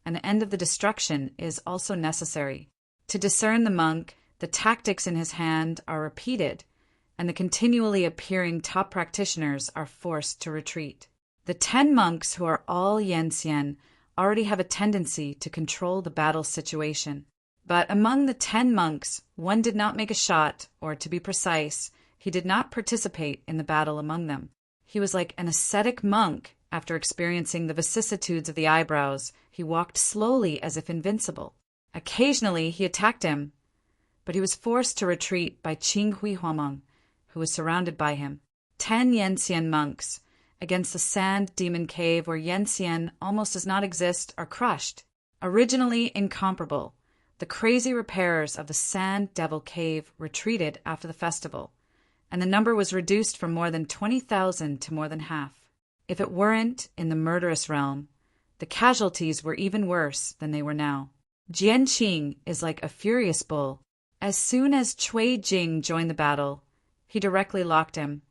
and the end of the destruction is also necessary. To discern the monk, the tactics in his hand are repeated, and the continually appearing top practitioners are forced to retreat. The 10 monks who are all Yanxian already have a tendency to control the battle situation. But among the 10 monks, one did not make a shot, or to be precise, he did not participate in the battle among them. He was like an ascetic monk. After experiencing the vicissitudes of the eyebrows, he walked slowly as if invincible. Occasionally he attacked him, but he was forced to retreat by Qing Hui Huameng, who was surrounded by him. 10 Yanxian monks against the sand demon cave where Yanxian almost does not exist are crushed. Originally incomparable, the crazy repairers of the sand devil cave retreated after the festival, and the number was reduced from more than 20,000 to more than half. If it weren't in the murderous realm, the casualties were even worse than they were now. Jian Qing is like a furious bull. As soon as Cui Jing joined the battle, he directly locked him,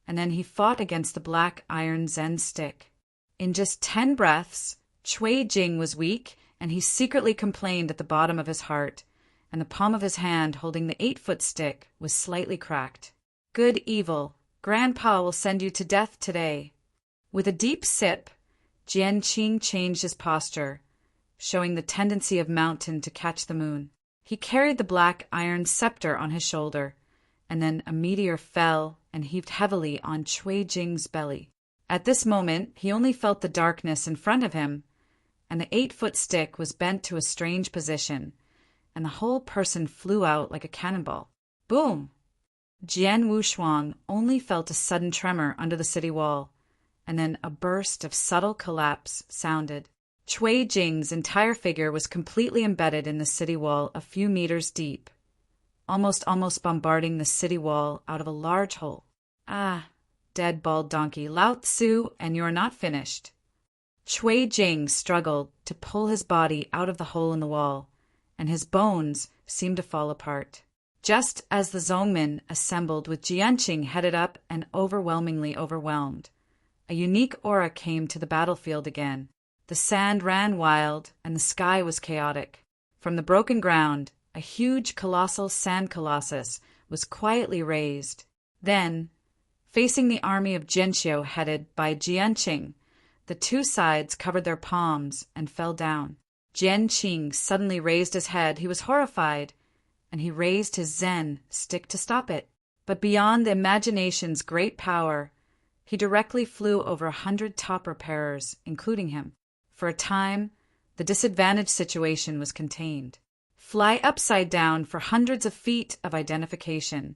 and then he fought against the black iron Zen stick. In just 10 breaths, Cui Jing was weak, and he secretly complained at the bottom of his heart, and the palm of his hand holding the 8-foot stick was slightly cracked. Good evil, Grandpa will send you to death today. With a deep sip, Jian Qing changed his posture, showing the tendency of mountain to catch the moon. He carried the black iron scepter on his shoulder, and then a meteor fell and heaved heavily on Cui Jing's belly. At this moment, he only felt the darkness in front of him, and the 8-foot stick was bent to a strange position, and the whole person flew out like a cannonball. Boom! Jian Wushuang only felt a sudden tremor under the city wall, and then a burst of subtle collapse sounded. Cui Jing's entire figure was completely embedded in the city wall a few meters deep, almost bombarding the city wall out of a large hole. Ah, dead bald donkey, Lao Tzu, and you're not finished. Cui Jing struggled to pull his body out of the hole in the wall, and his bones seemed to fall apart. Just as the Zongmin assembled with Jianqing headed up and overwhelmingly overwhelmed, a unique aura came to the battlefield again. The sand ran wild, and the sky was chaotic. From the broken ground, a huge colossal sand colossus was quietly raised. Then, facing the army of Jianxiu headed by Jianqing, the two sides covered their palms and fell down. Jianqing suddenly raised his head. He was horrified, and he raised his Zen stick to stop it. But beyond the imagination's great power, he directly flew over 100 top repairers, including him. For a time, the disadvantaged situation was contained. Fly upside down for hundreds of feet of identification,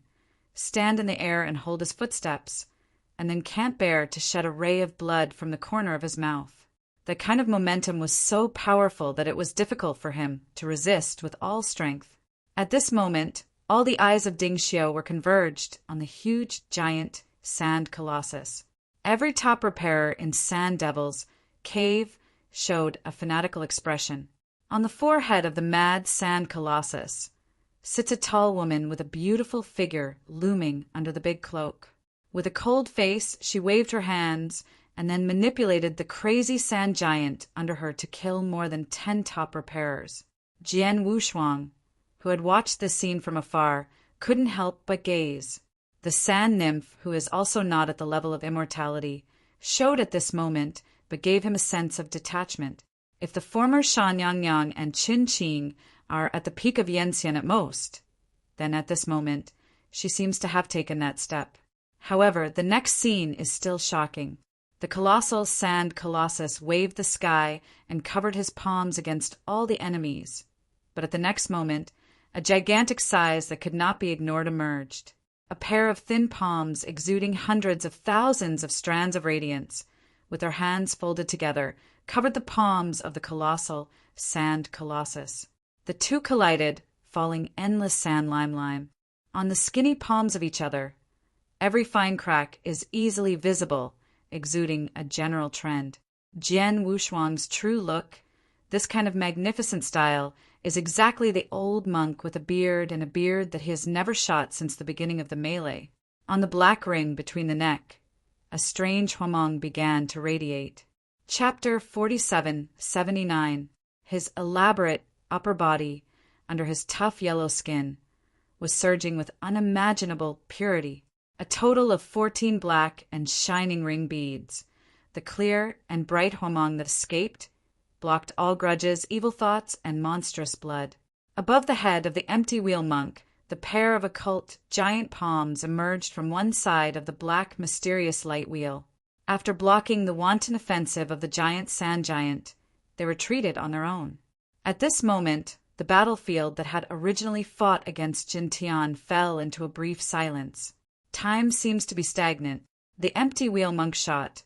stand in the air and hold his footsteps, and then can't bear to shed a ray of blood from the corner of his mouth. That kind of momentum was so powerful that it was difficult for him to resist with all strength. At this moment, all the eyes of Ding Xiu were converged on the huge, giant sand colossus. Every top repairer in Sand Devil's cave showed a fanatical expression. On the forehead of the mad sand colossus sits a tall woman with a beautiful figure looming under the big cloak. With a cold face, she waved her hands and then manipulated the crazy sand giant under her to kill more than 10 top repairers. Jian Wushuang, who had watched this scene from afar, couldn't help but gaze. The sand nymph, who is also not at the level of immortality, showed at this moment, but gave him a sense of detachment. If the former Shan Yangyang and Qin Qing are at the peak of Yanxian at most, then at this moment, she seems to have taken that step. However, the next scene is still shocking. The colossal sand colossus waved the sky and covered his palms against all the enemies. But at the next moment, a gigantic size that could not be ignored emerged. A pair of thin palms exuding hundreds of thousands of strands of radiance, with their hands folded together, covered the palms of the colossal sand colossus. The two collided, falling endless sand lime on the skinny palms of each other. Every fine crack is easily visible, exuding a general trend. Jian Wushuang's true look, this kind of magnificent style, is exactly the old monk with a beard, and a beard that he has never shot since the beginning of the melee. On the black ring between the neck, a strange Huameng began to radiate. Chapter 4779. His elaborate upper body, under his tough yellow skin, was surging with unimaginable purity. A total of 14 black and shining ring beads. The clear and bright Huameng that escaped blocked all grudges, evil thoughts, and monstrous blood. Above the head of the empty wheel monk, the pair of occult giant palms emerged from one side of the black mysterious light wheel. After blocking the wanton offensive of the giant sand giant, they retreated on their own. At this moment, the battlefield that had originally fought against Jin Tian fell into a brief silence. Time seems to be stagnant. The empty wheel monk shot,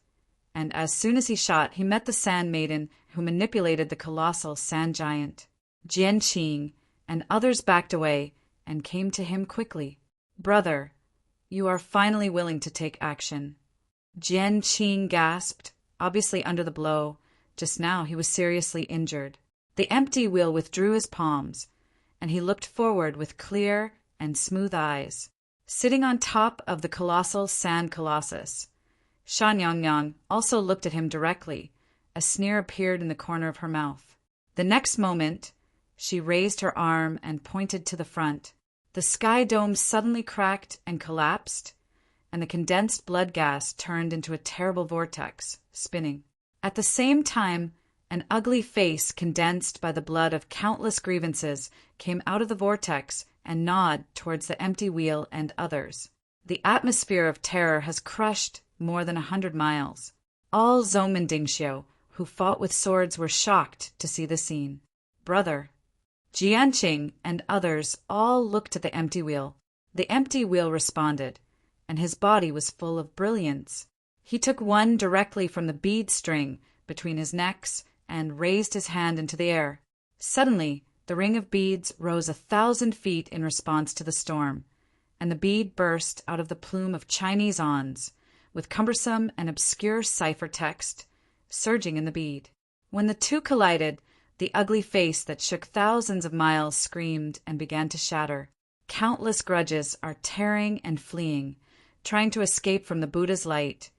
and as soon as he shot, he met the sand maiden who manipulated the colossal sand giant. Jian Qing and others backed away and came to him quickly. "Brother, you are finally willing to take action." Jian Qing gasped, obviously under the blow. Just now he was seriously injured. The empty wheel withdrew his palms, and he looked forward with clear and smooth eyes. Sitting on top of the colossal sand colossus, Sha Nyang also looked at him directly. A sneer appeared in the corner of her mouth. The next moment, she raised her arm and pointed to the front. The sky dome suddenly cracked and collapsed, and the condensed blood gas turned into a terrible vortex, spinning. At the same time, an ugly face condensed by the blood of countless grievances came out of the vortex and gnawed towards the empty wheel and others. The atmosphere of terror has crushed more than 100 miles. All Zhongmendingxiu who fought with swords were shocked to see the scene. "Brother." Jianqing and others all looked at the empty wheel. The empty wheel responded, and his body was full of brilliance. He took one directly from the bead string between his necks and raised his hand into the air. Suddenly, the ring of beads rose 1,000 feet in response to the storm, and the bead burst out of the plume of Chinese ons, with cumbersome and obscure cipher text surging in the bead. When the two collided, the ugly face that shook thousands of miles screamed and began to shatter. Countless grudges are tearing and fleeing, trying to escape from the Buddha's light,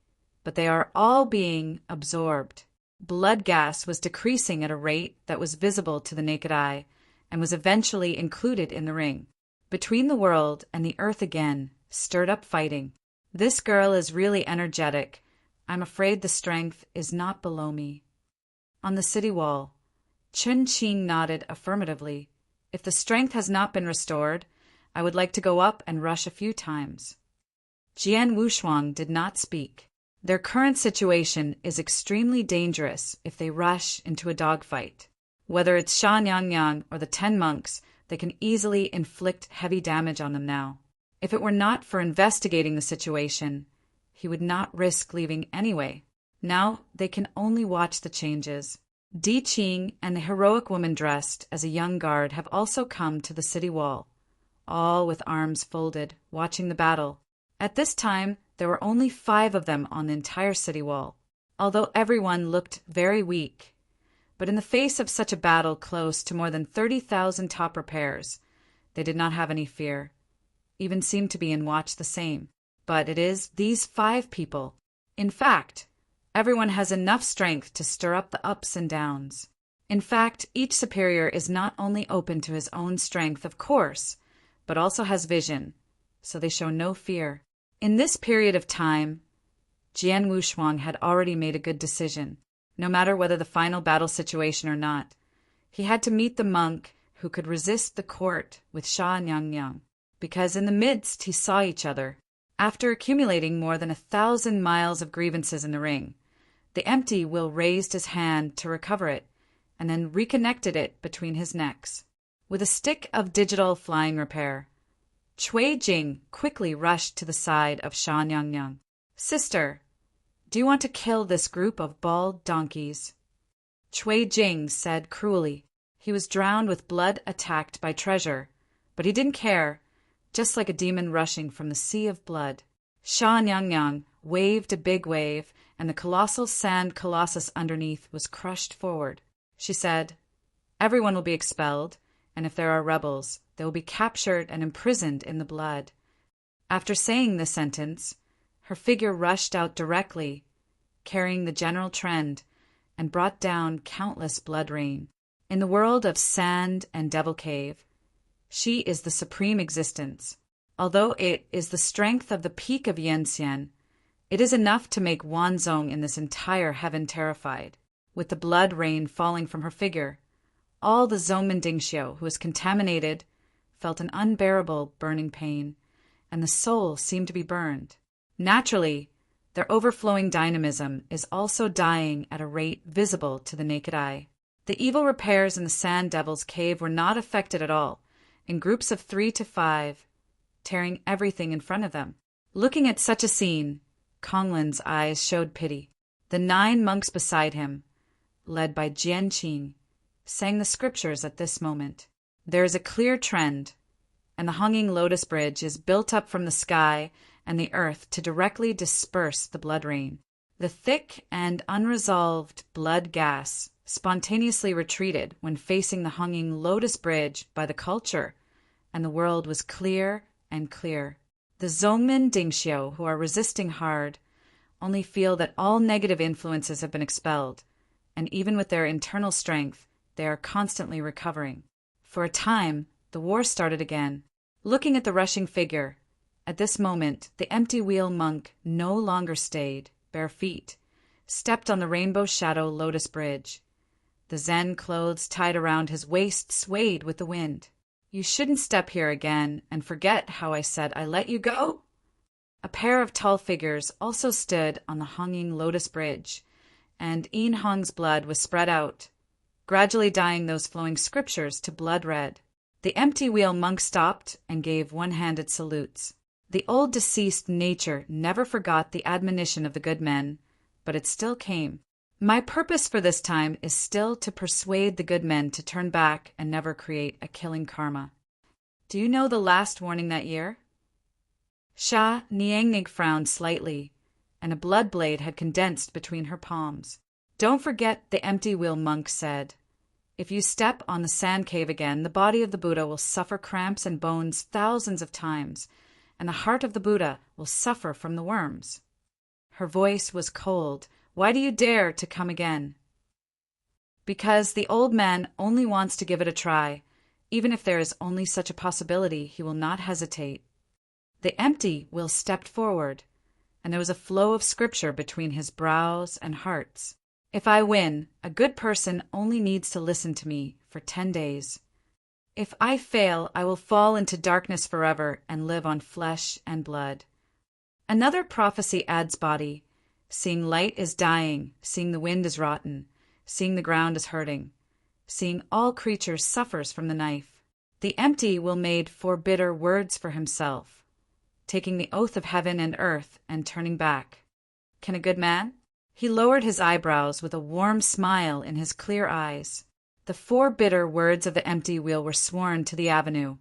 but they are all being absorbed. Blood gas was decreasing at a rate that was visible to the naked eye, and was eventually included in the ring. Between the world and the earth again stirred up fighting. "This girl is really energetic. I'm afraid the strength is not below me." On the city wall, Chun Qing nodded affirmatively. "If the strength has not been restored, I would like to go up and rush a few times." Jian Wushuang did not speak. Their current situation is extremely dangerous if they rush into a dogfight. Whether it's Sha Nyang or the 10 monks, they can easily inflict heavy damage on them now. If it were not for investigating the situation, he would not risk leaving anyway. Now they can only watch the changes. Di Qing and the heroic woman dressed as a young guard have also come to the city wall, all with arms folded, watching the battle. At this time, there were only 5 of them on the entire city wall, although everyone looked very weak. But in the face of such a battle close to more than 30,000 top repairs, they did not have any fear, even seemed to be in watch the same. But it is these 5 people. In fact, everyone has enough strength to stir up the ups and downs. In fact, each superior is not only open to his own strength, of course, but also has vision, so they show no fear. In this period of time, Jian Wushuang had already made a good decision. No matter whether the final battle situation or not, he had to meet the monk who could resist the court with Sha Nyang, because in the midst he saw each other. After accumulating more than 1,000 miles of grievances in the ring, the empty will raised his hand to recover it, and then reconnected it between his necks. With a stick of digital flying repair, Cui Jing quickly rushed to the side of Sha Nyang. "Sister, do you want to kill this group of bald donkeys?" Cui Jing said cruelly. He was drowned with blood, attacked by treasure, but he didn't care, just like a demon rushing from the sea of blood. Sha Nyang waved a big wave, and the colossal sand colossus underneath was crushed forward. She said, "Everyone will be expelled, and if there are rebels, they will be captured and imprisoned in the blood. After saying this sentence, her figure rushed out directly, carrying the general trend, and brought down countless blood rain. In the world of sand and devil cave, she is the supreme existence. Although it is the strength of the peak of Yanxian, it is enough to make Wanzong in this entire heaven terrified. With the blood rain falling from her figure, all the Zongmen Dingxiu who was contaminated felt an unbearable burning pain, and the soul seemed to be burned. Naturally, their overflowing dynamism is also dying at a rate visible to the naked eye. The evil repairs in the Sand Devil's cave were not affected at all, in groups of 3 to 5, tearing everything in front of them. Looking at such a scene, Konglin's eyes showed pity. The 9 monks beside him, led by Jian Qing, sang the scriptures at this moment. There is a clear trend, and the hanging lotus bridge is built up from the sky and the earth to directly disperse the blood rain. The thick and unresolved blood gas spontaneously retreated when facing the hanging lotus bridge by the culture, and the world was clear and clear. The Zongmen Dingxiu, who are resisting hard, only feel that all negative influences have been expelled, and even with their internal strength, they are constantly recovering. For a time, the war started again. Looking at the rushing figure, at this moment, the empty wheel monk no longer stayed, bare feet, stepped on the rainbow shadow lotus bridge. The Zen clothes tied around his waist swayed with the wind. You shouldn't step here again and forget how I said I let you go. A pair of tall figures also stood on the hanging lotus bridge, and Yin Hong's blood was spread out, gradually dyeing those flowing scriptures to blood red. The empty wheel monk stopped and gave one-handed salutes. The old deceased nature never forgot the admonition of the good men, but it still came. My purpose for this time is still to persuade the good men to turn back and never create a killing karma. Do you know the last warning that year? Sha Niangnig frowned slightly, and a blood blade had condensed between her palms. Don't forget, the empty wheel monk said. If you step on the sand cave again, the body of the Buddha will suffer cramps and bones thousands of times, and the heart of the Buddha will suffer from the worms. Her voice was cold. Why do you dare to come again? Because the old man only wants to give it a try. Even if there is only such a possibility, he will not hesitate. The empty will stepped forward, and there was a flow of scripture between his brows and hearts. If I win, a good person only needs to listen to me for 10 days. If I fail, I will fall into darkness forever and live on flesh and blood. Another prophecy adds body. Seeing light is dying, seeing the wind is rotten, seeing the ground is hurting, seeing all creatures suffers from the knife. The empty will made for bitter words for himself, taking the oath of heaven and earth and turning back. Can a good man? He lowered his eyebrows with a warm smile in his clear eyes. The 4 bitter words of the empty wheel were sworn to the avenue,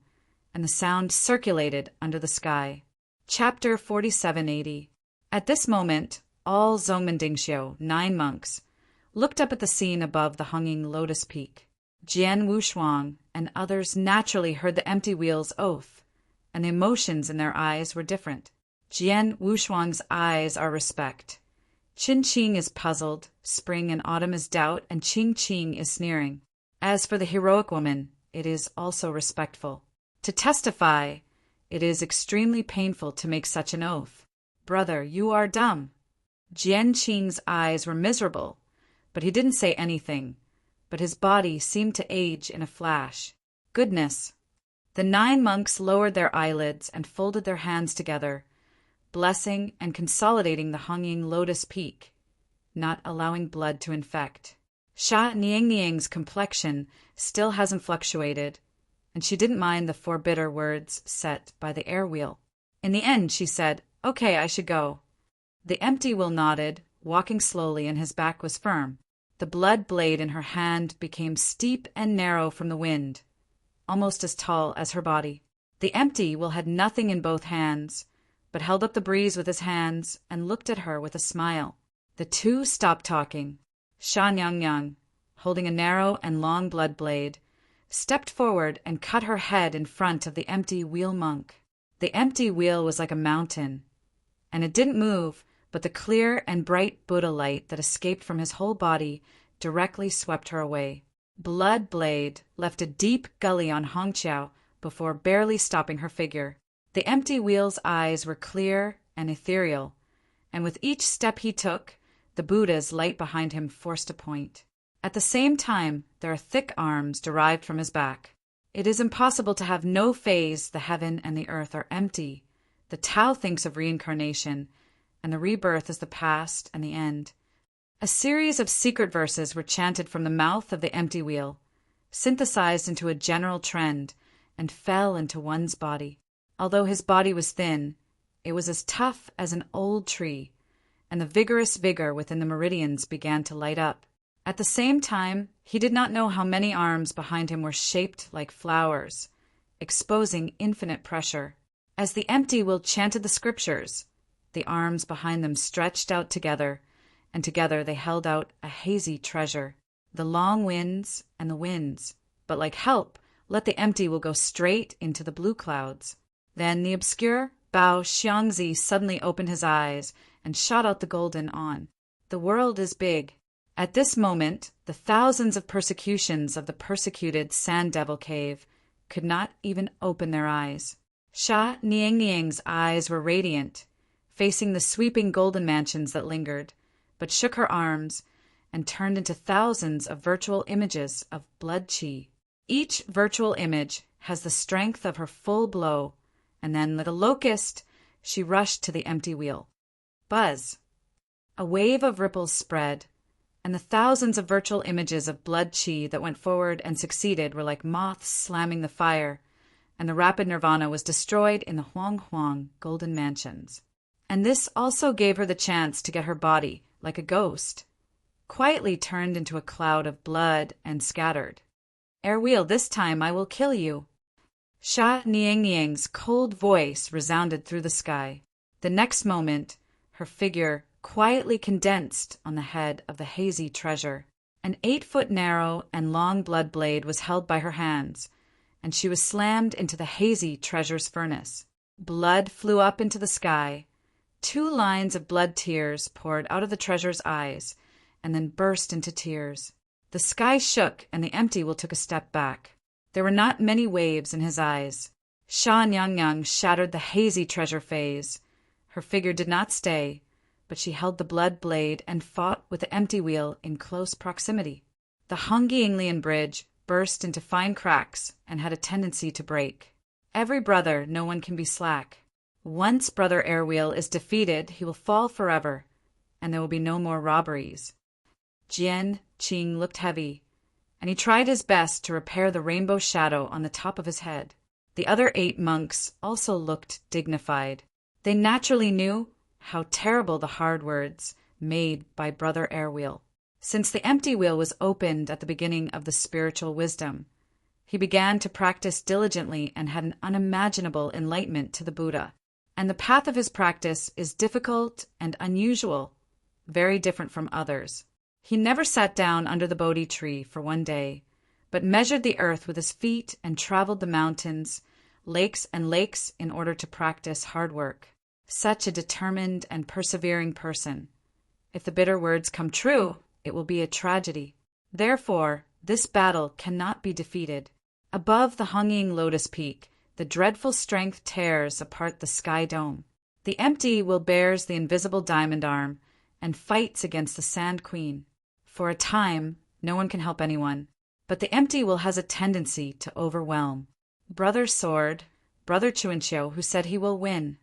and the sound circulated under the sky. Chapter 4780. At this moment, all Zongmen Dingxiu, 9 monks, looked up at the scene above the hanging lotus peak. Jian Wushuang and others naturally heard the empty wheel's oath, and the emotions in their eyes were different. Jian Wushuang's eyes are respect. Qin Qing is puzzled, Spring and Autumn is doubt, and Qing Qing is sneering. As for the heroic woman, it is also respectful. To testify, it is extremely painful to make such an oath. Brother, you are dumb. Jian Qing's eyes were miserable, but he didn't say anything, but his body seemed to age in a flash. Goodness! The 9 monks lowered their eyelids and folded their hands together, blessing and consolidating the hanging lotus peak, not allowing blood to infect. Sha Niangniang's complexion still hasn't fluctuated, and she didn't mind the 4 bitter words set by the air wheel. In the end, she said, "Okay, I should go." The empty wheel nodded, walking slowly, and his back was firm. The blood blade in her hand became steep and narrow from the wind, almost as tall as her body. The empty wheel had nothing in both hands, but held up the breeze with his hands and looked at her with a smile. The 2 stopped talking. Sha Nyang, holding a narrow and long blood blade, stepped forward and cut her head in front of the empty wheel monk. The empty wheel was like a mountain, and it didn't move, but the clear and bright Buddha light that escaped from his whole body directly swept her away. Blood Blade left a deep gully on Hongqiao before barely stopping her figure. The empty wheel's eyes were clear and ethereal, and with each step he took, the Buddha's light behind him forced a point. At the same time, there are thick arms derived from his back. It is impossible to have no phase. The heaven and the earth are empty. The Tao thinks of reincarnation, and the rebirth is the past and the end. A series of secret verses were chanted from the mouth of the empty wheel, synthesized into a general trend, and fell into one's body. Although his body was thin, it was as tough as an old tree, and the vigorous vigor within the meridians began to light up. At the same time, he did not know how many arms behind him were shaped like flowers, exposing infinite pressure. As the empty wheel chanted the scriptures, the arms behind them stretched out together, and together they held out a hazy treasure. The long winds and the winds, but like help, let the empty wheel go straight into the blue clouds. Then the obscure Bao Xiangzi suddenly opened his eyes and shot out the golden on. The world is big. At this moment, the thousands of persecutions of the persecuted Sand Devil Cave could not even open their eyes. Sha Niang's eyes were radiant, facing the sweeping golden mansions that lingered, but shook her arms and turned into thousands of virtual images of blood qi. Each virtual image has the strength of her full blow, and then, like a locust, she rushed to the empty wheel. Buzz! A wave of ripples spread, and the thousands of virtual images of blood qi that went forward and succeeded were like moths slamming the fire, and the rapid nirvana was destroyed in the Huang Huang golden mansions. And this also gave her the chance to get her body, like a ghost, quietly turned into a cloud of blood and scattered. Air wheel, this time I will kill you. Sha Niang's cold voice resounded through the sky. The next moment, her figure quietly condensed on the head of the hazy treasure. An 8-foot narrow and long blood blade was held by her hands, and she was slammed into the hazy treasure's furnace. Blood flew up into the sky. 2 lines of blood tears poured out of the treasure's eyes, and then burst into tears. The sky shook, and the empty wheel took a step back. There were not many waves in his eyes. Sha Niang shattered the hazy treasure phase. Her figure did not stay, but she held the blood blade and fought with the empty wheel in close proximity. The Hongyinglian bridge burst into fine cracks and had a tendency to break. Every brother, no one can be slack. Once Brother Airwheel is defeated, he will fall forever, and there will be no more robberies. Jian Qing looked heavy, and he tried his best to repair the rainbow shadow on the top of his head. The other 8 monks also looked dignified. They naturally knew how terrible the hard words made by Brother Airwheel. Since the empty wheel was opened at the beginning of the spiritual wisdom, he began to practice diligently and had an unimaginable enlightenment to the Buddha. And the path of his practice is difficult and unusual, very different from others. He never sat down under the Bodhi tree for one day, but measured the earth with his feet and traveled the mountains, lakes in order to practice hard work. Such a determined and persevering person. If the bitter words come true, it will be a tragedy. Therefore, this battle cannot be defeated. Above the Hongying Lotus Peak, the dreadful strength tears apart the sky dome. The empty wheel bears the invisible diamond arm and fights against the Sand Queen. For a time, no one can help anyone, but the empty wheel has a tendency to overwhelm. Brother Sword, Brother Chuanqiu, who said he will win.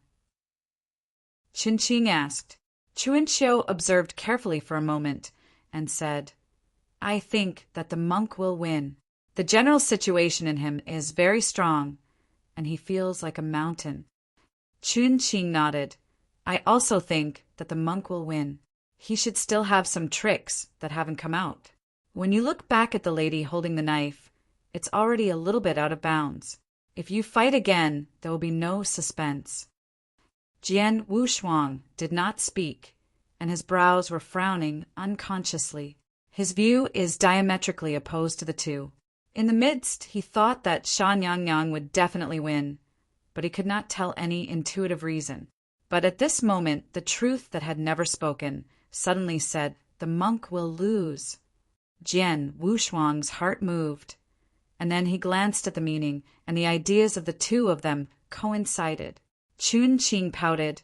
Qin Qing asked. Chuanqiu observed carefully for a moment and said, I think that the monk will win. The general situation in him is very strong, and he feels like a mountain. Qin Qing nodded. I also think that the monk will win. He should still have some tricks that haven't come out. When you look back at the lady holding the knife, it's already a little bit out of bounds. If you fight again, there will be no suspense. Jian Wushuang did not speak, and his brows were frowning unconsciously. His view is diametrically opposed to the two. In the midst, he thought that Sha Nyang would definitely win, but he could not tell any intuitive reason. But at this moment, the truth that had never spoken suddenly said, "The monk will lose." Jian Wushuang's heart moved, and then he glanced at the meaning, and the ideas of the two of them coincided. Chun Qing pouted,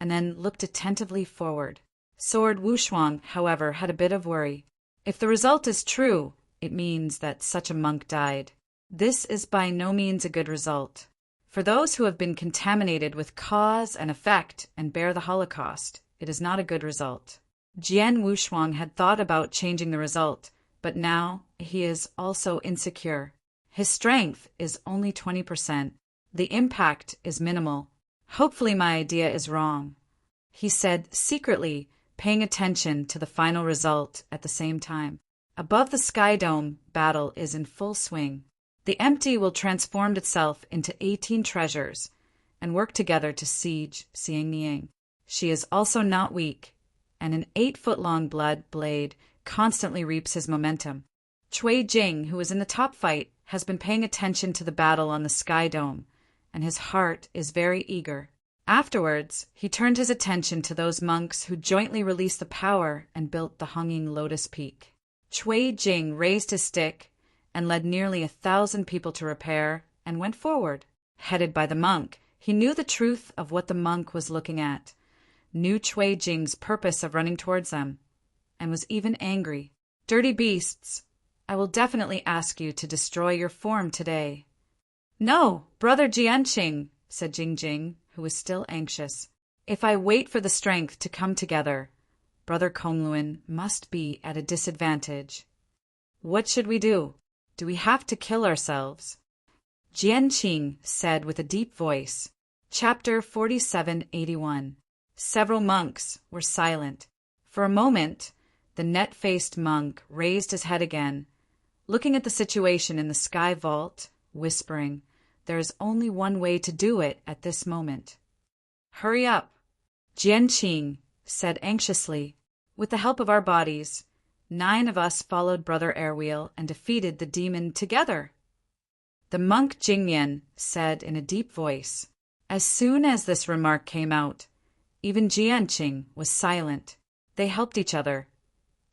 and then looked attentively forward. Sword Wushuang, however, had a bit of worry. If the result is true, it means that such a monk died. This is by no means a good result. For those who have been contaminated with cause and effect and bear the Holocaust, it is not a good result. Jian Wushuang had thought about changing the result, but now he is also insecure. His strength is only 20%. The impact is minimal. Hopefully my idea is wrong, he said secretly, paying attention to the final result at the same time. Above the Sky Dome, battle is in full swing. The empty will transform itself into 18 treasures and work together to siege Xiangniang. She is also not weak, and an 8-foot-long blood blade constantly reaps his momentum. Cui Jing, who is in the top fight, has been paying attention to the battle on the Sky Dome, and his heart is very eager. Afterwards, he turned his attention to those monks who jointly released the power and built the Hanging Lotus Peak. Cui Jing raised his stick and led nearly 1,000 people to repair and went forward. Headed by the monk, he knew the truth of what the monk was looking at, knew Cui Jing's purpose of running towards them, and was even angry. "Dirty beasts, I will definitely ask you to destroy your form today." "No, Brother Jianqing," said Jing, who was still anxious. "If I wait for the strength to come together, Brother Kongluan must be at a disadvantage. What should we do? Do we have to kill ourselves?" Jianqing said with a deep voice. Chapter 4781. Several monks were silent. For a moment, the net-faced monk raised his head again, looking at the situation in the sky vault, whispering, "There is only one way to do it at this moment." "Hurry up," Jianqing said anxiously. "With the help of our bodies, 9 of us followed Brother Airwheel and defeated the demon together." The monk Jingyan said in a deep voice. As soon as this remark came out, even Jianqing was silent. They helped each other.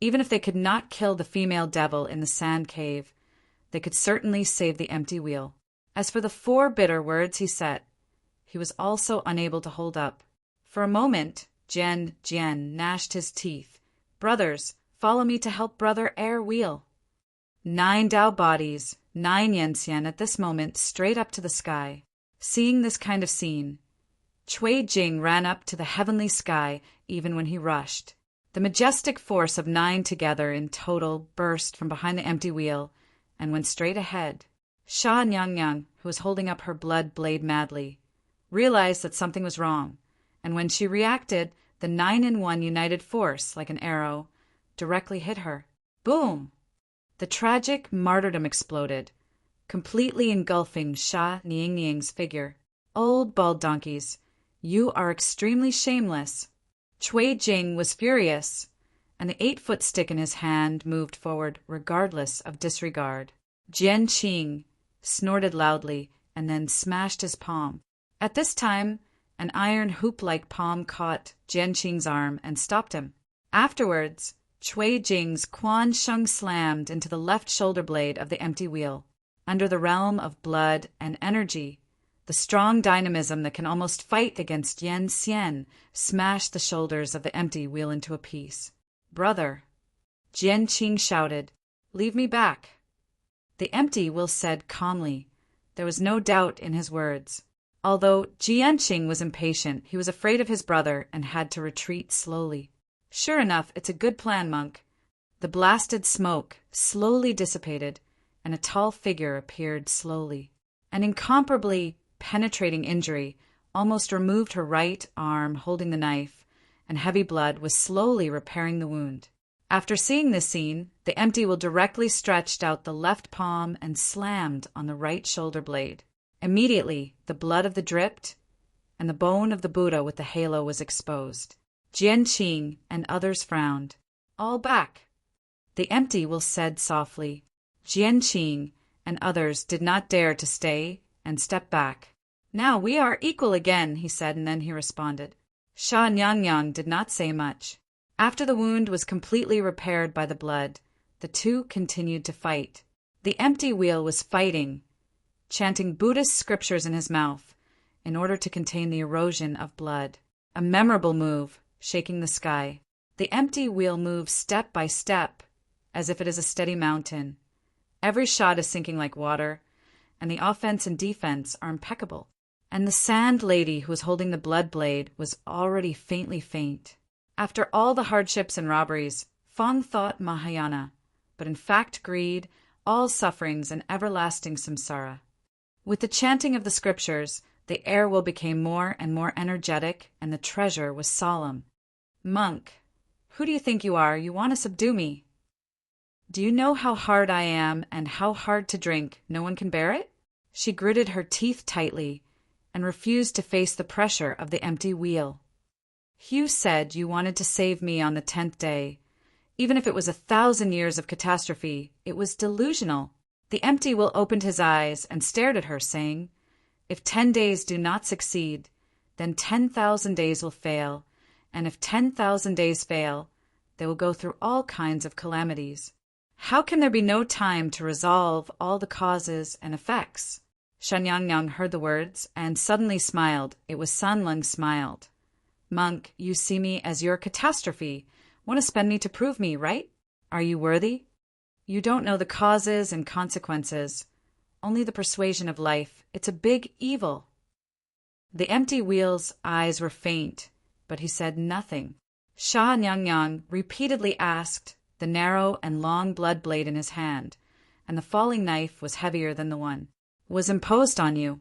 Even if they could not kill the female devil in the sand cave, they could certainly save the empty wheel. As for the 4 bitter words he said, he was also unable to hold up. For a moment, Jian gnashed his teeth. "Brothers, follow me to help Brother Air Wheel." 9 Tao bodies, 9 Yenxian at this moment straight up to the sky. Seeing this kind of scene, Cui Jing ran up to the heavenly sky even when he rushed. The majestic force of 9 together in total burst from behind the empty wheel and went straight ahead. Sha Nyang, who was holding up her blood blade madly, realized that something was wrong, and when she reacted, the 9-in-1 united force, like an arrow, directly hit her. Boom! The tragic martyrdom exploded, completely engulfing Sha Nying's figure. "Old bald donkeys, you are extremely shameless." Cui Jing was furious, and the 8-foot stick in his hand moved forward regardless of disregard. Jianqing snorted loudly and then smashed his palm. At this time, an iron hoop-like palm caught Jianqing's arm and stopped him. Afterwards, Cui Jing's Quan Sheng slammed into the left shoulder blade of the empty wheel. Under the realm of blood and energy, the strong dynamism that can almost fight against Yen Xian smashed the shoulders of the empty wheel into a piece. "Brother," Jianqing shouted, "leave me back." The empty will said calmly. There was no doubt in his words. Although Jianqing was impatient, he was afraid of his brother and had to retreat slowly. "Sure enough, it's a good plan, monk." The blasted smoke slowly dissipated, and a tall figure appeared slowly. An incomparably penetrating injury almost removed her right arm holding the knife, and heavy blood was slowly repairing the wound. After seeing this scene, the empty will directly stretched out the left palm and slammed on the right shoulder blade. Immediately, the blood of the dripped, and the bone of the Buddha with the halo was exposed. Jianqing and others frowned. "All back," the empty will said softly. Jianqing and others did not dare to stay and step back. "Now we are equal again," he said, and then he responded. Sha Nyang did not say much. After the wound was completely repaired by the blood, the two continued to fight. The empty wheel was fighting, chanting Buddhist scriptures in his mouth in order to contain the erosion of blood. A memorable move, shaking the sky. The empty wheel moves step by step, as if it is a steady mountain. Every shot is sinking like water, and the offense and defense are impeccable. And the sand lady who was holding the blood blade was already faintly faint. After all the hardships and robberies, Fong thought Mahayana, but in fact greed, all sufferings and everlasting samsara. With the chanting of the scriptures, the air will became more and more energetic, and the treasure was solemn. "Monk, who do you think you are? You want to subdue me. Do you know how hard I am and how hard to drink? No one can bear it?" She gritted her teeth tightly and refused to face the pressure of the empty wheel. "Hugh said you wanted to save me on the 10th day. Even if it was 1,000 years of catastrophe, it was delusional." The empty wheel opened his eyes and stared at her, saying, "If 10 days do not succeed, then 10,000 days will fail, and if 10,000 days fail, they will go through all kinds of calamities. How can there be no time to resolve all the causes and effects?" Shanyang heard the words and suddenly smiled. It was San Lung smiled. "Monk, you see me as your catastrophe. Want to spend me to prove me, right? Are you worthy? You don't know the causes and consequences, only the persuasion of life. It's a big evil." The empty wheel's eyes were faint, but he said nothing. Sha Nyang repeatedly asked, the narrow and long blood blade in his hand, and the falling knife was heavier than the one, "was imposed on you.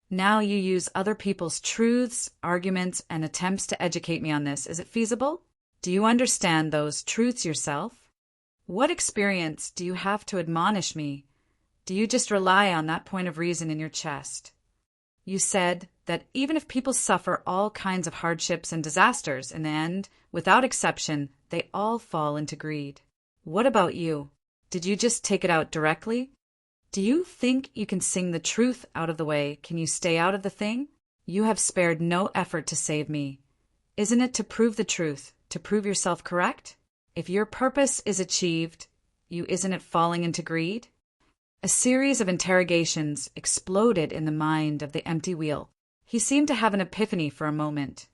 Now you use other people's truths, arguments, and attempts to educate me on this. Is it feasible? Do you understand those truths yourself? What experience do you have to admonish me? Do you just rely on that point of reason in your chest? You said that even if people suffer all kinds of hardships and disasters, in the end, without exception, they all fall into greed. What about you? Did you just take it out directly? Do you think you can sing the truth out of the way? Can you stay out of the thing? You have spared no effort to save me. Isn't it to prove the truth, to prove yourself correct? If your purpose is achieved, isn't it falling into greed?" A series of interrogations exploded in the mind of the empty wheel. He seemed to have an epiphany for a moment,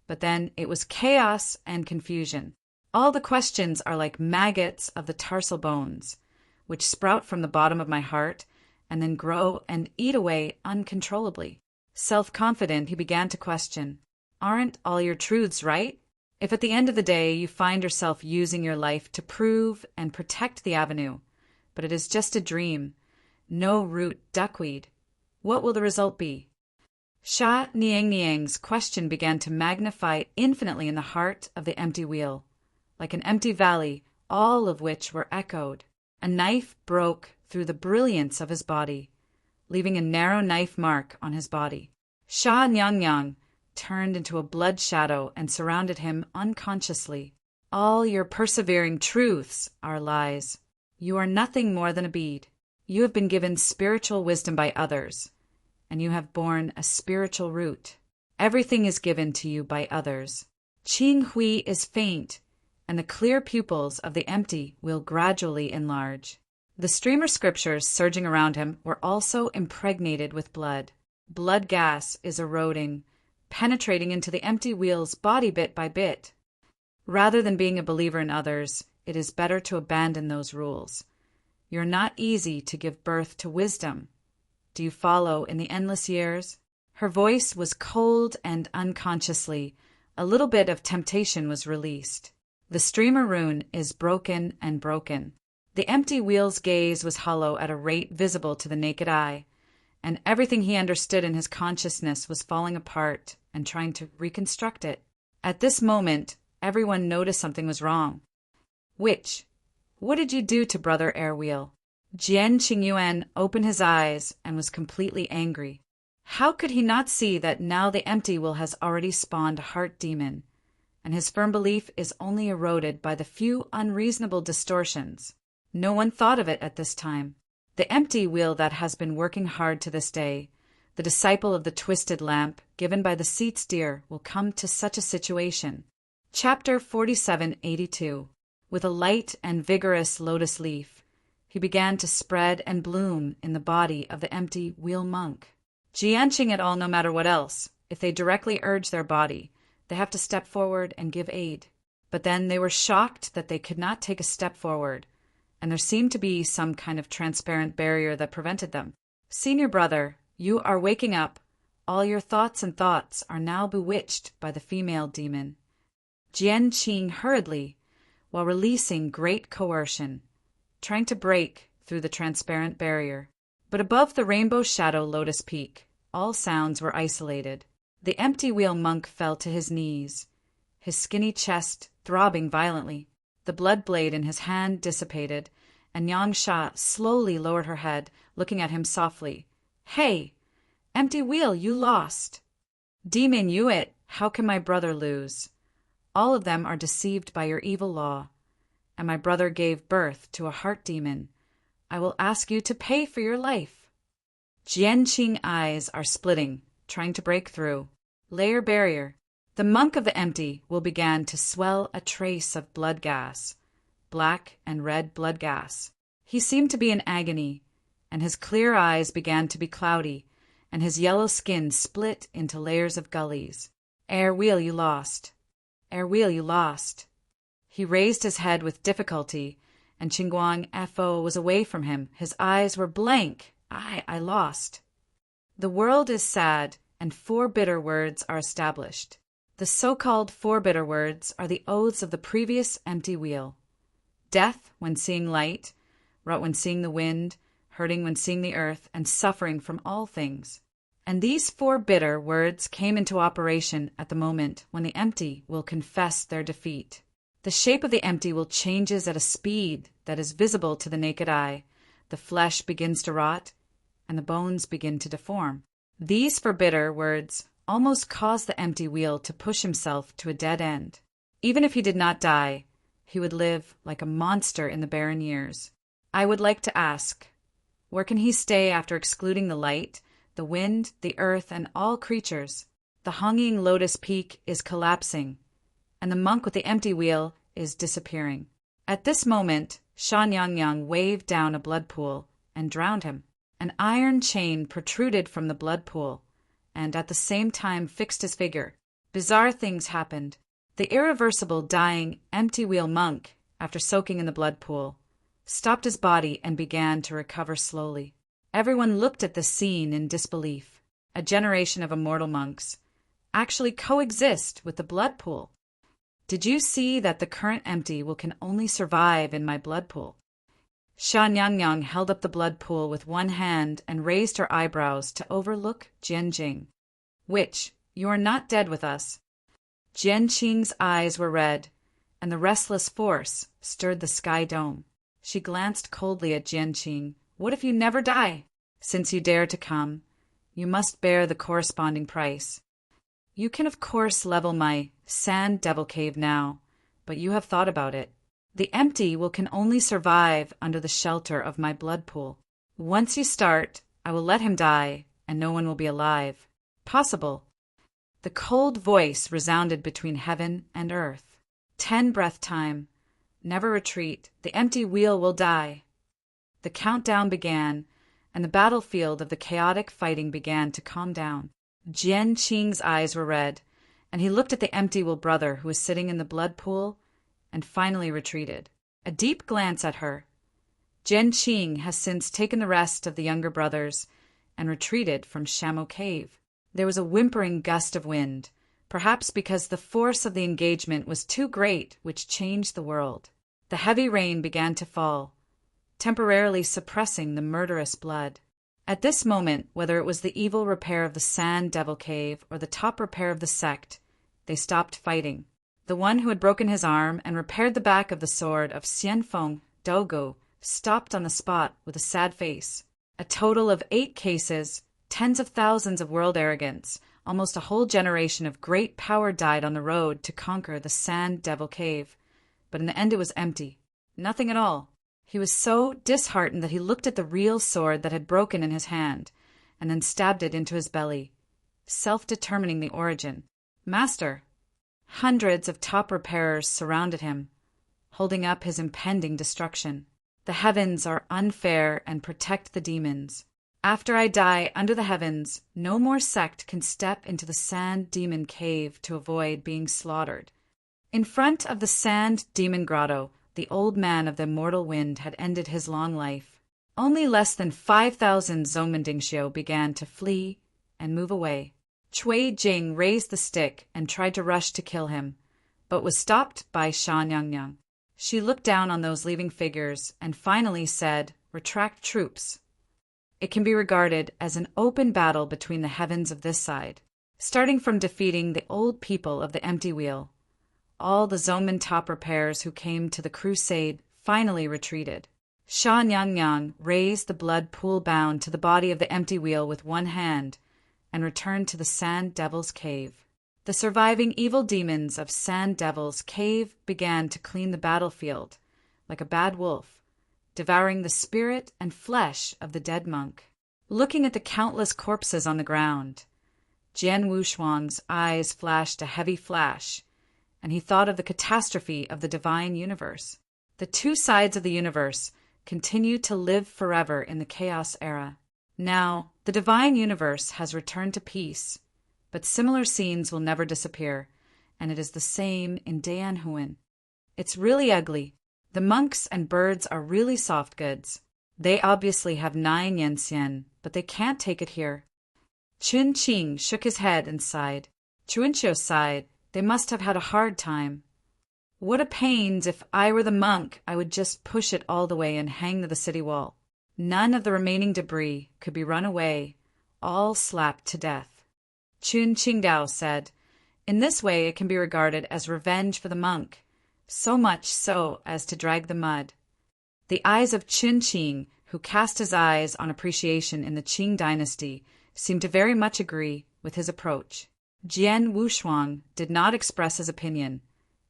but then it was chaos and confusion. All the questions are like maggots of the tarsal bones, which sprout from the bottom of my heart and then grow and eat away uncontrollably. Self-confident, he began to question, "Aren't all your truths right? If at the end of the day you find yourself using your life to prove and protect the avenue, but it is just a dream, no root duckweed, what will the result be?" Sha Niang's question began to magnify infinitely in the heart of the empty wheel, like an empty valley, all of which were echoed. A knife broke through the brilliance of his body, leaving a narrow knife mark on his body. Sha Nyang turned into a blood shadow and surrounded him unconsciously. "All your persevering truths are lies. You are nothing more than a bead. You have been given spiritual wisdom by others, and you have borne a spiritual root. Everything is given to you by others. Qing Hui is faint, and the clear pupils of the empty will gradually enlarge." The streamer scriptures surging around him were also impregnated with blood. Blood gas is eroding, penetrating into the empty wheel's body bit by bit. Rather than being a believer in others, it is better to abandon those rules. You're not easy to give birth to wisdom. Do you follow in the endless years? Her voice was cold, and unconsciously, a little bit of temptation was released. The streamer rune is broken and broken. The empty wheel's gaze was hollow at a rate visible to the naked eye, and everything he understood in his consciousness was falling apart and trying to reconstruct it. At this moment, everyone noticed something was wrong. "Which? What did you do to Brother Airwheel?" Jian Qingyuan opened his eyes and was completely angry. How could he not see that now the empty will has already spawned a heart demon, and his firm belief is only eroded by the few unreasonable distortions? No one thought of it at this time. The empty wheel that has been working hard to this day, the disciple of the twisted lamp given by the seat's dear, will come to such a situation. Chapter 4782. With a light and vigorous lotus leaf, he began to spread and bloom in the body of the empty wheel monk. Jianqing it all no matter what else. If they directly urge their body, they have to step forward and give aid. But then they were shocked that they could not take a step forward, and there seemed to be some kind of transparent barrier that prevented them. Senior brother, you are waking up. All your thoughts are now bewitched by the female demon. Jianqing hurriedly, while releasing great coercion, trying to break through the transparent barrier. But above the rainbow shadow lotus peak, all sounds were isolated. The empty wheel monk fell to his knees, his skinny chest throbbing violently. The blood blade in his hand dissipated, and Yangsha slowly lowered her head, looking at him softly. "Hey, empty wheel, you lost." "Demon Yuet, how can my brother lose? All of them are deceived by your evil law, and my brother gave birth to a heart demon. I will ask you to pay for your life." Jianqing eyes are splitting, trying to break through. Layer barrier. The monk of the empty will began to swell a trace of blood gas, black and red blood gas. He seemed to be in agony, and his clear eyes began to be cloudy, and his yellow skin split into layers of gullies. "Air wheel, you lost. Air wheel, you lost." He raised his head with difficulty, and Qingguang Fo was away from him. His eyes were blank. I lost. The world is sad, and 4 bitter words are established. The so-called 4 bitter words are the oaths of the previous empty wheel. Death when seeing light, rot when seeing the wind, hurting when seeing the earth, and suffering from all things. And these 4 bitter words came into operation at the moment when the empty will confess their defeat. The shape of the empty will changes at a speed that is visible to the naked eye. The flesh begins to rot, and the bones begin to deform. These 4 bitter words almost cause the empty wheel to push himself to a dead end. Even if he did not die, he would live like a monster in the barren years. I would like to ask, where can he stay after excluding the light, the wind, the earth, and all creatures? The hanging lotus peak is collapsing, and the monk with the empty wheel is disappearing. At this moment, Shan Yangyang waved down a blood pool and drowned him. An iron chain protruded from the blood pool, and at the same time fixed his figure. Bizarre things happened. The irreversible dying empty wheel monk, after soaking in the blood pool, stopped his body and began to recover slowly. Everyone looked at the scene in disbelief. A generation of immortal monks actually coexist with the blood pool. Did you see that the current empty will can only survive in my blood pool? Shan Yangyang held up the blood pool with one hand and raised her eyebrows to overlook Jianqing. "Which, you are not dead with us." Jianqing's eyes were red, and the restless force stirred the sky dome. She glanced coldly at Jianqing. "What if you never die? Since you dare to come, you must bear the corresponding price. You can of course level my sand devil cave now, but you have thought about it. The empty will can only survive under the shelter of my blood pool. Once you start, I will let him die, and no one will be alive. Possible." The cold voice resounded between heaven and earth. 10 breath time. Never retreat. The empty wheel will die. The countdown began, and the battlefield of the chaotic fighting began to calm down. Jianqing's eyes were red, and he looked at the empty wheel brother who was sitting in the blood pool, and finally retreated. A deep glance at her. Jianqing has since taken the rest of the younger brothers and retreated from Shamo Cave. There was a whimpering gust of wind, perhaps because the force of the engagement was too great, which changed the world. The heavy rain began to fall, temporarily suppressing the murderous blood. At this moment, whether it was the evil repair of the Sand Devil Cave or the top repair of the sect, they stopped fighting. The one who had broken his arm and repaired the back of the sword of Xianfeng Dogo stopped on the spot with a sad face. A total of 8 cases, tens of thousands of world arrogance, almost a whole generation of great power died on the road to conquer the Sand Devil Cave. But in the end it was empty. Nothing at all. He was so disheartened that he looked at the real sword that had broken in his hand, and then stabbed it into his belly, self-determining the origin. Master! Hundreds of top repairers surrounded him, holding up his impending destruction. The heavens are unfair and protect the demons. After I die under the heavens, no more sect can step into the Sand Demon Cave to avoid being slaughtered. In front of the Sand Demon Grotto, the old man of the immortal wind had ended his long life. Only less than 5,000 Zhongmendingxiu began to flee and move away. Cui Jing raised the stick and tried to rush to kill him, but was stopped by Sha Nyang. She looked down on those leaving figures and finally said, "Retract troops." It can be regarded as an open battle between the heavens of this side. Starting from defeating the old people of the Empty Wheel, all the Zongmen top repairs who came to the crusade finally retreated. Sha Nyang raised the blood pool bound to the body of the Empty Wheel with one hand and returned to the Sand Devil's Cave. The surviving evil demons of Sand Devil's Cave began to clean the battlefield like a bad wolf, devouring the spirit and flesh of the dead monk. Looking at the countless corpses on the ground, Jian Wushuang's eyes flashed a heavy flash, and he thought of the catastrophe of the divine universe. The two sides of the universe continued to live forever in the chaos era. Now, the divine universe has returned to peace, but similar scenes will never disappear, and it is the same in Dianhuan. It's really ugly. The monks and birds are really soft goods. They obviously have 9 yenxian, but they can't take it here. Qin Qing shook his head and sighed. Chuanqiu sighed. They must have had a hard time. What a pains! If I were the monk, I would just push it all the way and hang to the city wall. None of the remaining debris could be run away, all slapped to death. Qun Qingdao said, "In this way it can be regarded as revenge for the monk, so much so as to drag the mud." The eyes of Qin Qing, who cast his eyes on appreciation in the Qing dynasty, seemed to very much agree with his approach. Jian Wushuang did not express his opinion.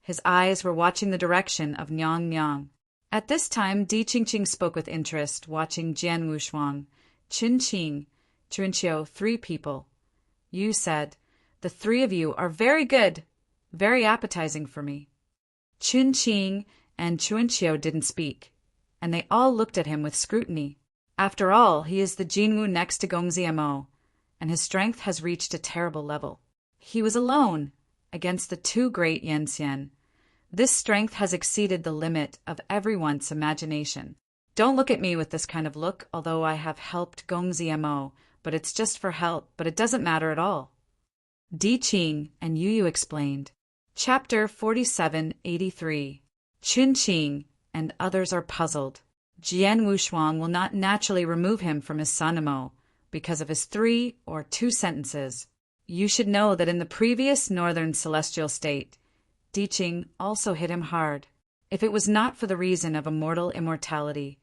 His eyes were watching the direction of Nyang. At this time, Di Qingqing spoke with interest, watching Jian Wushuang. Qin Qing, Chuanqiu, 3 people. You said, "The 3 of you are very good, very appetizing for me." Qin Qing and Chuanqiu didn't speak, and they all looked at him with scrutiny. After all, he is the Jinwu next to Gongziamo, and his strength has reached a terrible level. He was alone against the 2 great Yenxian. This strength has exceeded the limit of everyone's imagination. Don't look at me with this kind of look, although I have helped Gongziamo, but it's just for help, but it doesn't matter at all. Di Qing and Yu explained. Chapter 4783. Qin Qing and others are puzzled. Jian Wushuang will not naturally remove him from his sanamo because of his 3 or 2 sentences. You should know that in the previous northern celestial state, Di Qing also hit him hard. If it was not for the reason of immortal immortality,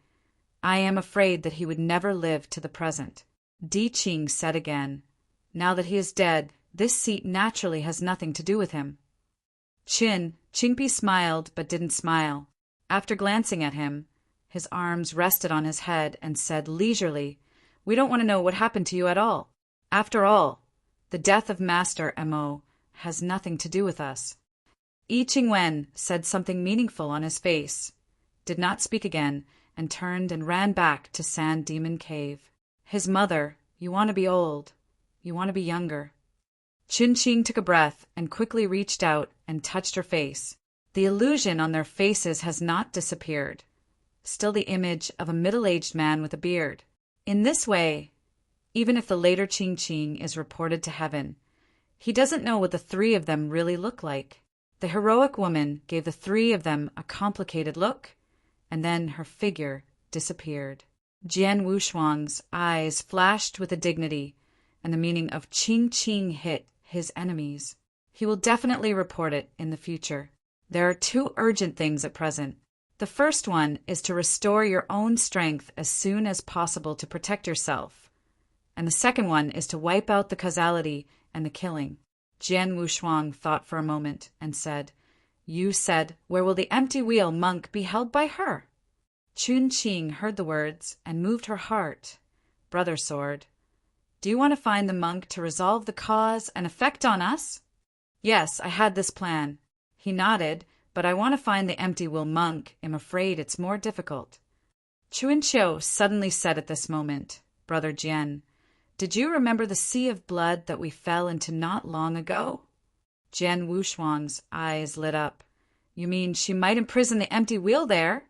I am afraid that he would never live to the present. Di Qing said again, "Now that he is dead, this seat naturally has nothing to do with him." Qingpi smiled but didn't smile. After glancing at him, his arms rested on his head and said leisurely, "We don't want to know what happened to you at all. After all, the death of Master Mo has nothing to do with us." Yi Qingwen said something meaningful on his face, did not speak again, and turned and ran back to Sand Demon Cave. His mother, "You want to be old. You want to be younger." Qin Qing took a breath and quickly reached out and touched her face. The illusion on their faces has not disappeared. Still the image of a middle-aged man with a beard. In this way, even if the later Qing Qing is reported to heaven, he doesn't know what the 3 of them really look like. The heroic woman gave the 3 of them a complicated look, and then her figure disappeared. Jian Wushuang's eyes flashed with a dignity, and the meaning of Qing Qing hit his enemies. He will definitely report it in the future. There are 2 urgent things at present. The first one is to restore your own strength as soon as possible to protect yourself, and the second one is to wipe out the causality and the killing. Jian Wushuang thought for a moment and said, "You said, where will the Empty Wheel monk be held by her?" Chun Qing heard the words and moved her heart. Brother Sword, do you want to find the monk to resolve the cause and effect on us? Yes, I had this plan. He nodded, but I want to find the empty will monk. I'm afraid it's more difficult. Chuan Qiu suddenly said at this moment, Brother Jian, did you remember the sea of blood that we fell into not long ago? Jian Wushuang's eyes lit up. You mean she might imprison the empty wheel there?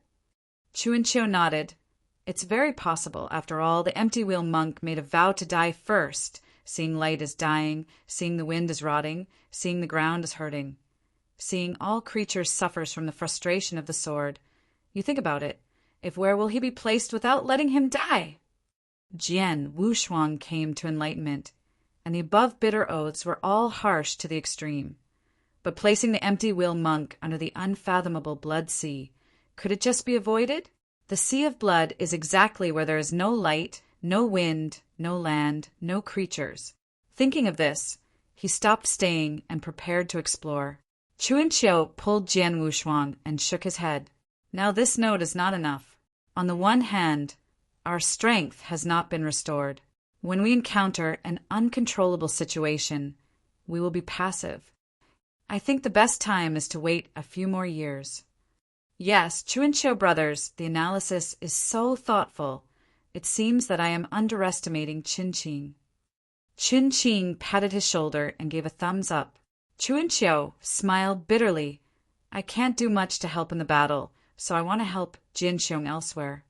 Chuan Qiu nodded. It's very possible. After all, the empty wheel monk made a vow to die first, seeing light as dying, seeing the wind as rotting, seeing the ground as hurting, seeing all creatures suffers from the frustration of the sword. You think about it. If where will he be placed without letting him die? Jian Wushuang came to enlightenment, and the above bitter oaths were all harsh to the extreme. But placing the empty wheel monk under the unfathomable blood sea, could it just be avoided? The sea of blood is exactly where there is no light, no wind, no land, no creatures. Thinking of this, he stopped staying and prepared to explore. Chuan Qiu pulled Jian Wushuang and shook his head. Now this note is not enough. On the one hand, our strength has not been restored. When we encounter an uncontrollable situation, we will be passive. I think the best time is to wait a few more years. Yes, Chuan Qiu brothers, the analysis is so thoughtful. It seems that I am underestimating Qin Qing. Qin Qing patted his shoulder and gave a thumbs up. Chuan Qiu smiled bitterly. I can't do much to help in the battle, so I want to help Jin Xiong elsewhere.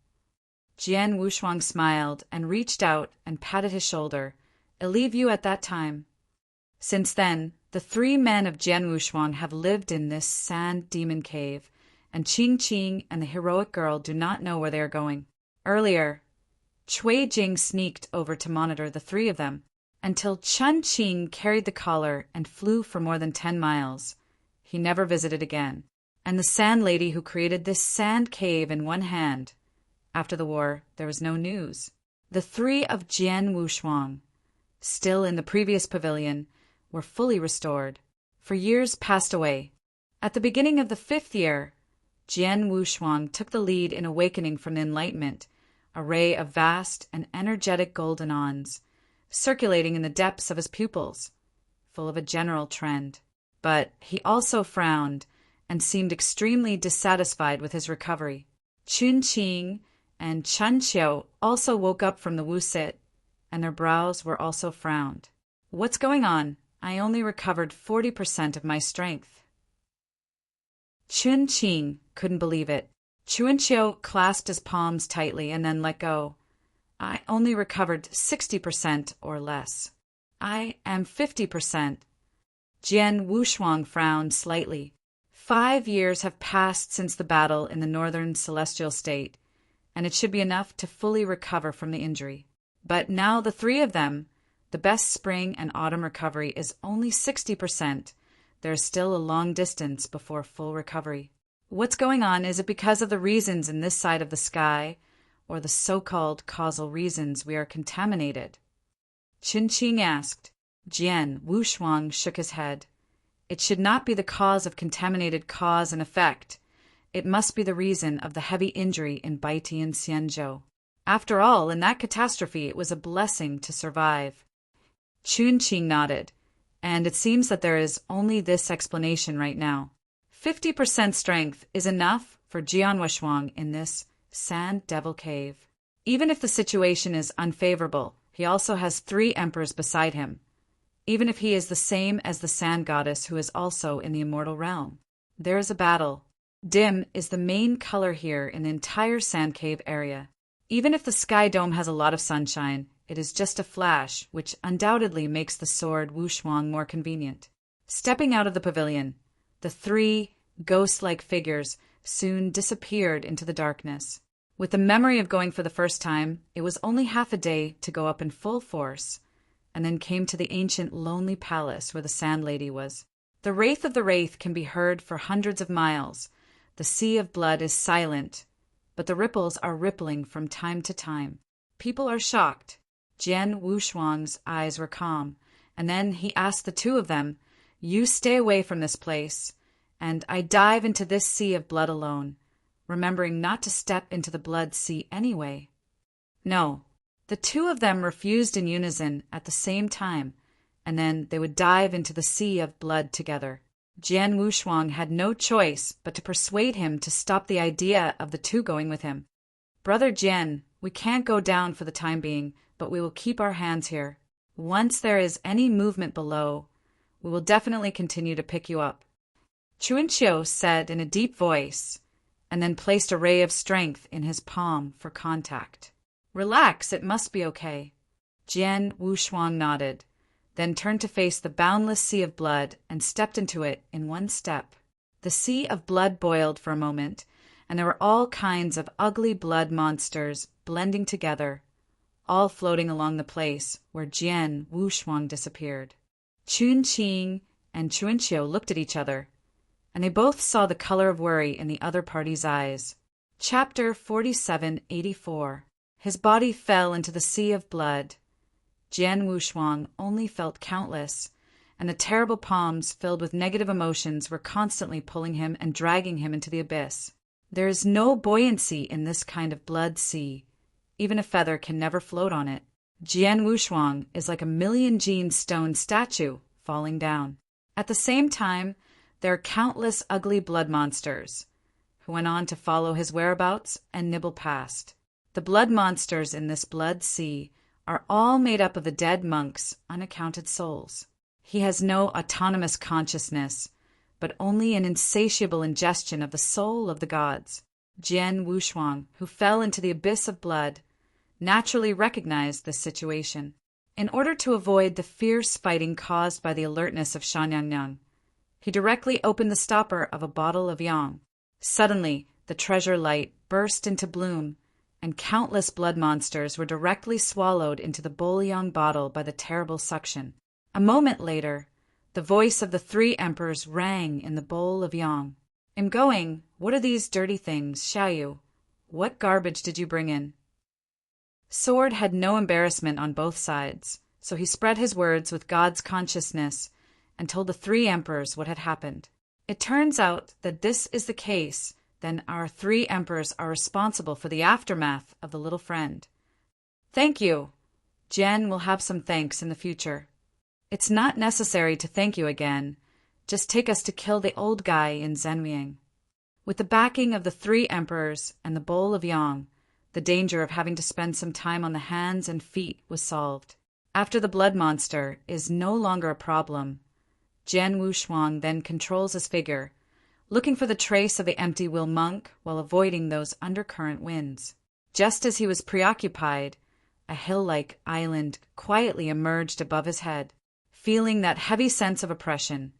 Jian Wushuang smiled and reached out and patted his shoulder. I'll leave you at that time. Since then, the 3 men of Jian Wushuang have lived in this sand demon cave, and Qing Qing and the heroic girl do not know where they are going. Earlier, Cui Jing sneaked over to monitor the 3 of them, until Chun Qing carried the collar and flew for more than 10 miles. He never visited again. And the sand lady who created this sand cave in one hand. After the war, there was no news. The 3 of Jian Wushuang, still in the previous pavilion, were fully restored. For years passed away. At the beginning of the 5th year, Jian Wushuang took the lead in awakening from the enlightenment, a ray of vast and energetic golden ons, circulating in the depths of his pupils, full of a general trend. But he also frowned and seemed extremely dissatisfied with his recovery. Chun Qing and Chun Qiu also woke up from the wusit, and their brows were also frowned. What's going on? I only recovered 40% of my strength. Chun Qing couldn't believe it. Chuan Qiu clasped his palms tightly and then let go. I only recovered 60% or less. I am 50%. Jian Wushuang frowned slightly. 5 years have passed since the battle in the northern celestial state, and it should be enough to fully recover from the injury. But now the 3 of them, the best spring and autumn recovery is only 60%. There is still a long distance before full recovery. What's going on? Is it because of the reasons in this side of the sky, or the so-called causal reasons we are contaminated? Qin Qing asked. Jian Wushuang shook his head. It should not be the cause of contaminated cause and effect. It must be the reason of the heavy injury in Baiti and Xianzhou. After all, in that catastrophe, it was a blessing to survive. Chun Qing nodded, and it seems that there is only this explanation right now. 50% strength is enough for Jian Wushuang in this sand devil cave. Even if the situation is unfavorable, he also has 3 emperors beside him. Even if he is the same as the sand goddess who is also in the immortal realm. There is a battle. Dim is the main color here in the entire sand cave area. Even if the sky dome has a lot of sunshine, it is just a flash, which undoubtedly makes the sword Wushuang more convenient. Stepping out of the pavilion, the 3 ghost-like figures soon disappeared into the darkness. With the memory of going for the first time, it was only half a day to go up in full force, and then came to the ancient lonely palace where the Sand Lady was. The wraith of the wraith can be heard for hundreds of miles. The sea of blood is silent, but the ripples are rippling from time to time. People are shocked. Jian Wushuang's eyes were calm, and then he asked the 2 of them, "You stay away from this place, and I dive into this sea of blood alone. remembering not to step into the blood sea anyway. No, the two of them refused in unison at the same time, and then they would dive into the sea of blood together. Jian Wushuang had no choice but to persuade him to stop the idea of the two going with him. "Brother Jian, we can't go down for the time being, but we will keep our hands here. Once there is any movement below, we will definitely continue to pick you up," Chuanqiu said in a deep voice, and then placed a ray of strength in his palm for contact. "Relax, it must be okay." Jian Wushuang nodded, then turned to face the boundless sea of blood and stepped into it in one step. The sea of blood boiled for a moment, and there were all kinds of ugly blood monsters blending together, all floating along the place where Jian Wushuang disappeared. Chun Qing and Chuanqiu looked at each other, and they both saw the color of worry in the other party's eyes. Chapter 4784. His body fell into the sea of blood. Jian Wushuang only felt countless, and the terrible palms filled with negative emotions were constantly pulling him and dragging him into the abyss. There is no buoyancy in this kind of blood sea. Even a feather can never float on it. Jian Wushuang is like a million-gene stone statue falling down. At the same time, there are countless ugly blood monsters, who went on to follow his whereabouts and nibble past. The blood monsters in this blood sea are all made up of the dead monk's unaccounted souls. He has no autonomous consciousness, but only an insatiable ingestion of the soul of the gods. Jian Wushuang, who fell into the abyss of blood, naturally recognized this situation. In order to avoid the fierce fighting caused by the alertness of Shanyangyang, he directly opened the stopper of a bottle of yang. Suddenly, the treasure light burst into bloom, and countless blood monsters were directly swallowed into the bouillon bottle by the terrible suction. A moment later, the voice of the three emperors rang in the bowl of yang. "I'm going. What are these dirty things, Xiaoyu? What garbage did you bring in?" Sword had no embarrassment on both sides, so he spread his words with God's consciousness and told the three emperors what had happened. It turns out that this is the case, then our three emperors are responsible for the aftermath of the little friend. "Thank you. Jian will have some thanks in the future." "It's not necessary to thank you again. Just take us to kill the old guy in Zhenmiang." With the backing of the three emperors and the bowl of yang, the danger of having to spend some time on the hands and feet was solved. After the blood monster is no longer a problem, Jian Wushuang then controls his figure, looking for the trace of the empty wheel monk while avoiding those undercurrent winds. Just as he was preoccupied, a hill-like island quietly emerged above his head. Feeling that heavy sense of oppression,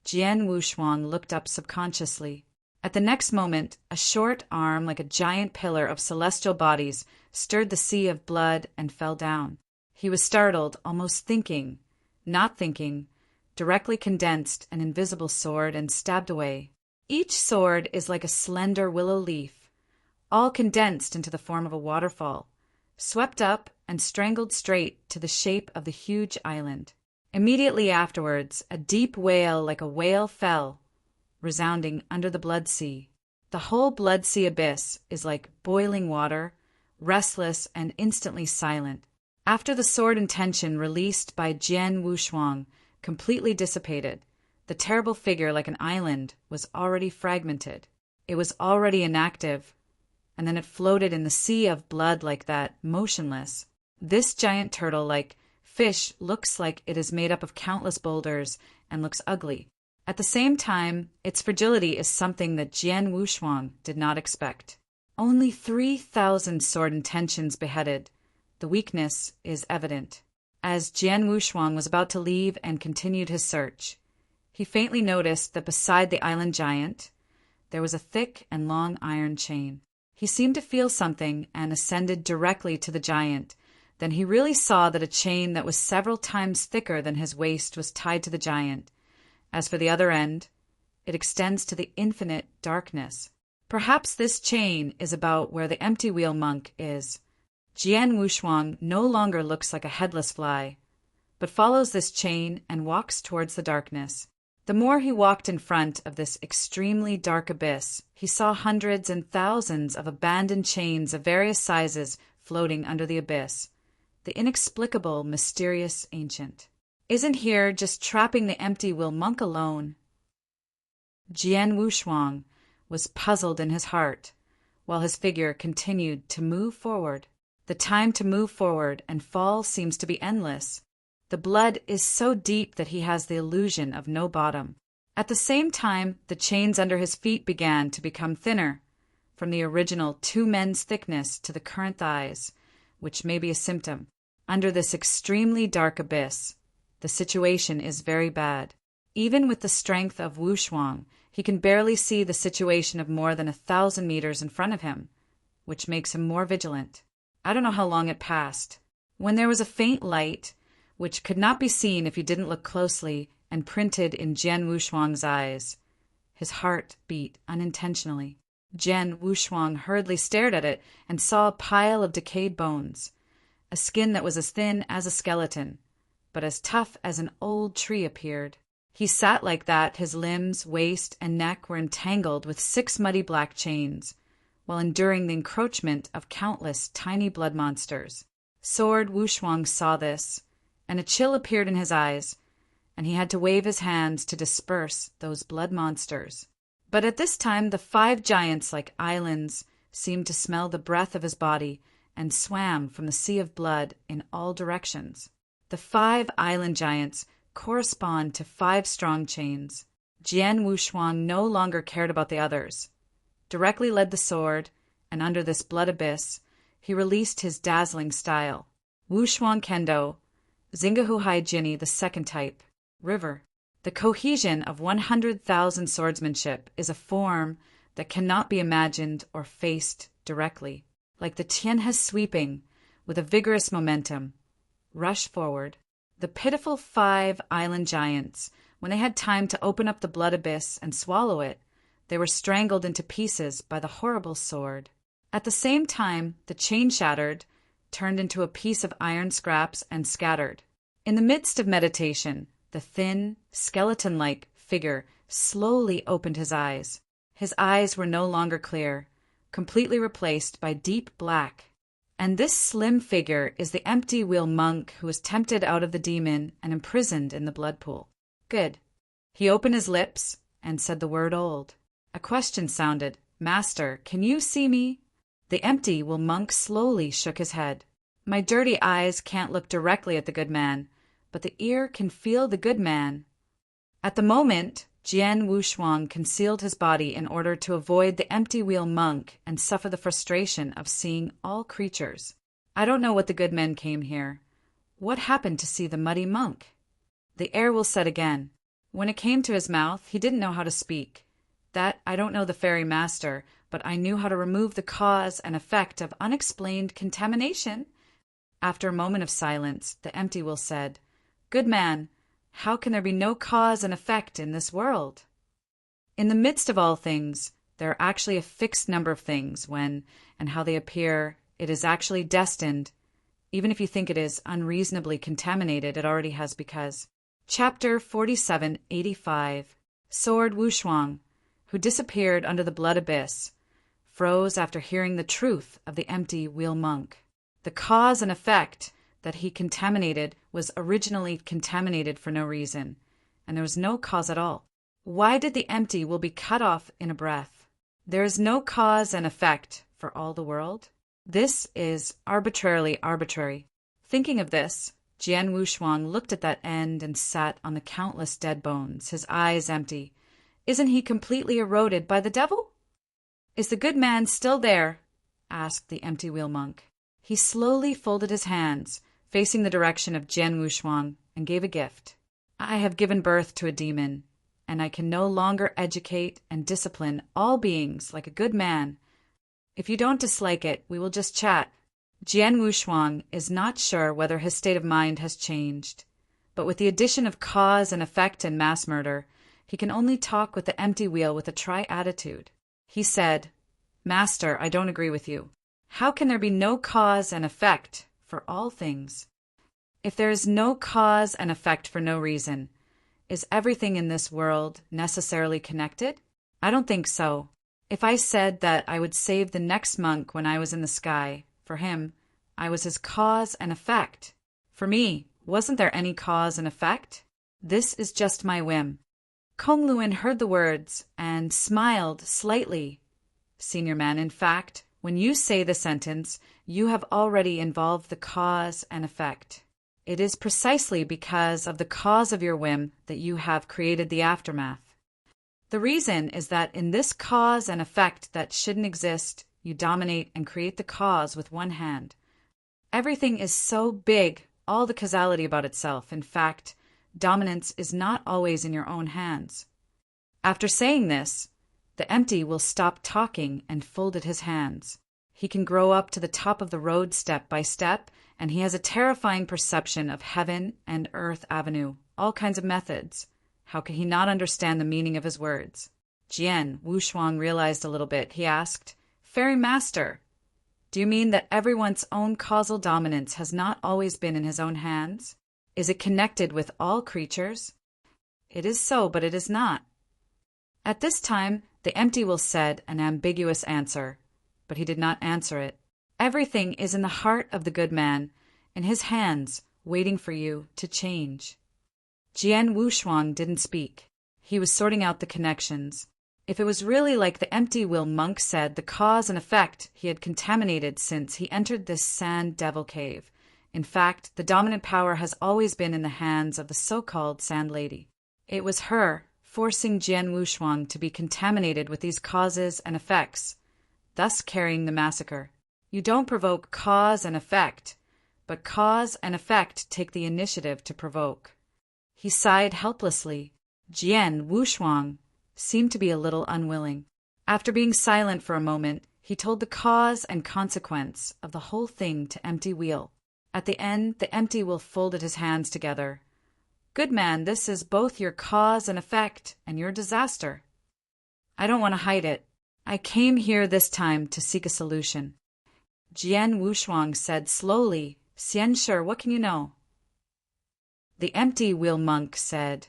Jian Wushuang looked up subconsciously. At the next moment, a short arm like a giant pillar of celestial bodies stirred the sea of blood and fell down. He was startled, almost thinking, not thinking, directly condensed an invisible sword and stabbed away. Each sword is like a slender willow leaf, all condensed into the form of a waterfall, swept up and strangled straight to the shape of the huge island. Immediately afterwards, a deep wail like a whale fell, resounding under the blood sea. The whole blood sea abyss is like boiling water, restless and instantly silent. After the sword intention released by Jian Wushuang completely dissipated, the terrible figure like an island was already fragmented. It was already inactive, and then it floated in the sea of blood like that, motionless. This giant turtle-like fish looks like it is made up of countless boulders and looks ugly. At the same time, its fragility is something that Jian Wushuang did not expect. Only 3,000 sword intentions beheaded. The weakness is evident. As Jian Wushuang was about to leave and continued his search, he faintly noticed that beside the island giant, there was a thick and long iron chain. He seemed to feel something and ascended directly to the giant. Then he really saw that a chain that was several times thicker than his waist was tied to the giant. As for the other end, it extends to the infinite darkness. Perhaps this chain is about where the empty wheel monk is. Jian Wushuang no longer looks like a headless fly, but follows this chain and walks towards the darkness. The more he walked in front of this extremely dark abyss, he saw hundreds and thousands of abandoned chains of various sizes floating under the abyss. The inexplicable, mysterious ancient. Isn't here just trapping the empty will monk alone? Jian Wushuang was puzzled in his heart, while his figure continued to move forward. The time to move forward and fall seems to be endless. The blood is so deep that he has the illusion of no bottom. At the same time, the chains under his feet began to become thinner, from the original 2 men's thickness to the current thighs, which may be a symptom. Under this extremely dark abyss, the situation is very bad. Even with the strength of Wushuang, he can barely see the situation of more than 1,000 meters in front of him, which makes him more vigilant. I don't know how long it passed, when there was a faint light, which could not be seen if you didn't look closely, and printed in Jian Wushuang's eyes. His heart beat unintentionally. Jian Wushuang hurriedly stared at it and saw a pile of decayed bones, a skin that was as thin as a skeleton, but as tough as an old tree appeared. He sat like that, his limbs, waist, and neck were entangled with 6 muddy black chains, while enduring the encroachment of countless tiny blood monsters. Sword Wushuang saw this, and a chill appeared in his eyes, and he had to wave his hands to disperse those blood monsters. But at this time the 5 giants, like islands, seemed to smell the breath of his body and swam from the sea of blood in all directions. The 5 island giants correspond to 5 strong chains. Jian Wushuang no longer cared about the others. Directly led the sword, and under this blood abyss, he released his dazzling style. Wushuang Kendo, Xingahuhai Jinni, the 2nd type, River. The cohesion of 100,000 swordsmanship is a form that cannot be imagined or faced directly. Like the Tianhe sweeping, with a vigorous momentum, rush forward. The pitiful 5 island giants, when they had time to open up the blood abyss and swallow it, they were strangled into pieces by the horrible sword. At the same time, the chain shattered, turned into a piece of iron scraps, and scattered. In the midst of meditation, the thin, skeleton-like figure slowly opened his eyes. His eyes were no longer clear, completely replaced by deep black. And this slim figure is the empty wheel monk who was tempted out of the demon and imprisoned in the blood pool. Good. He opened his lips and said the word old. A question sounded, "Master, can you see me?" The empty wheel monk slowly shook his head. "My dirty eyes can't look directly at the good man, but the ear can feel the good man." At the moment, Jian Wushuang concealed his body in order to avoid the empty wheel monk and suffer the frustration of seeing all creatures. I don't know what the good men came here. What happened to see the muddy monk? The air will set again. When it came to his mouth, he didn't know how to speak. That I don't know the fairy master, but I knew how to remove the cause and effect of unexplained contamination. After a moment of silence, the empty will said, "Good man, how can there be no cause and effect in this world?" In the midst of all things, there are actually a fixed number of things when and how they appear. It is actually destined. Even if you think it is unreasonably contaminated, it already has because. Chapter 4785. Sword Wushuang, who disappeared under the blood abyss, froze after hearing the truth of the empty wheel monk. The cause and effect that he contaminated was originally contaminated for no reason, and there was no cause at all. Why did the empty will be cut off in a breath? There is no cause and effect for all the world. This is arbitrarily arbitrary. Thinking of this, Jian Wushuang looked at that end and sat on the countless dead bones, his eyes empty. Isn't he completely eroded by the devil? Is the good man still there? Asked the empty wheel monk. He slowly folded his hands, facing the direction of Jian Wushuang, and gave a gift. I have given birth to a demon, and I can no longer educate and discipline all beings like a good man. If you don't dislike it, we will just chat. Jian Wushuang is not sure whether his state of mind has changed, but with the addition of cause and effect and mass murder, he can only talk with the empty wheel with a try attitude. He said, "Master, I don't agree with you. How can there be no cause and effect for all things? If there is no cause and effect for no reason, is everything in this world necessarily connected? I don't think so. If I said that I would save the next monk when I was in the sky, for him, I was his cause and effect. For me, wasn't there any cause and effect? This is just my whim. Kong Luin heard the words and smiled slightly. Senior man, in fact, when you say the sentence, you have already involved the cause and effect. It is precisely because of the cause of your whim that you have created the aftermath. The reason is that in this cause and effect that shouldn't exist, you dominate and create the cause with one hand. Everything is so big, all the causality about itself. In fact, dominance is not always in your own hands. After saying this, the empty will stop talking and folded his hands. He can grow up to the top of the road step by step, and he has a terrifying perception of heaven and earth avenue, all kinds of methods. How could he not understand the meaning of his words? Jian Wushuang realized a little bit. He asked, "Fairy Master, do you mean that everyone's own causal dominance has not always been in his own hands? Is it connected with all creatures?" "It is so, but it is not." At this time, the empty will said an ambiguous answer, but he did not answer it. Everything is in the heart of the good man, in his hands, waiting for you to change. Jian Wushuang didn't speak. He was sorting out the connections. If it was really like the empty will monk said, the cause and effect he had contaminated since he entered this sand devil cave. In fact, the dominant power has always been in the hands of the so-called sand lady. It was her forcing Jian Wushuang to be contaminated with these causes and effects, thus carrying the massacre. You don't provoke cause and effect, but cause and effect take the initiative to provoke. He sighed helplessly. Jian Wushuang seemed to be a little unwilling. After being silent for a moment, he told the cause and consequence of the whole thing to Empty Wheel. At the end, the Empty Wheel folded his hands together. "Good man, this is both your cause and effect and your disaster. I don't want to hide it. I came here this time to seek a solution." Jian Wushuang said slowly, "Xian Shi, what can you know?" The Empty Wheel monk said,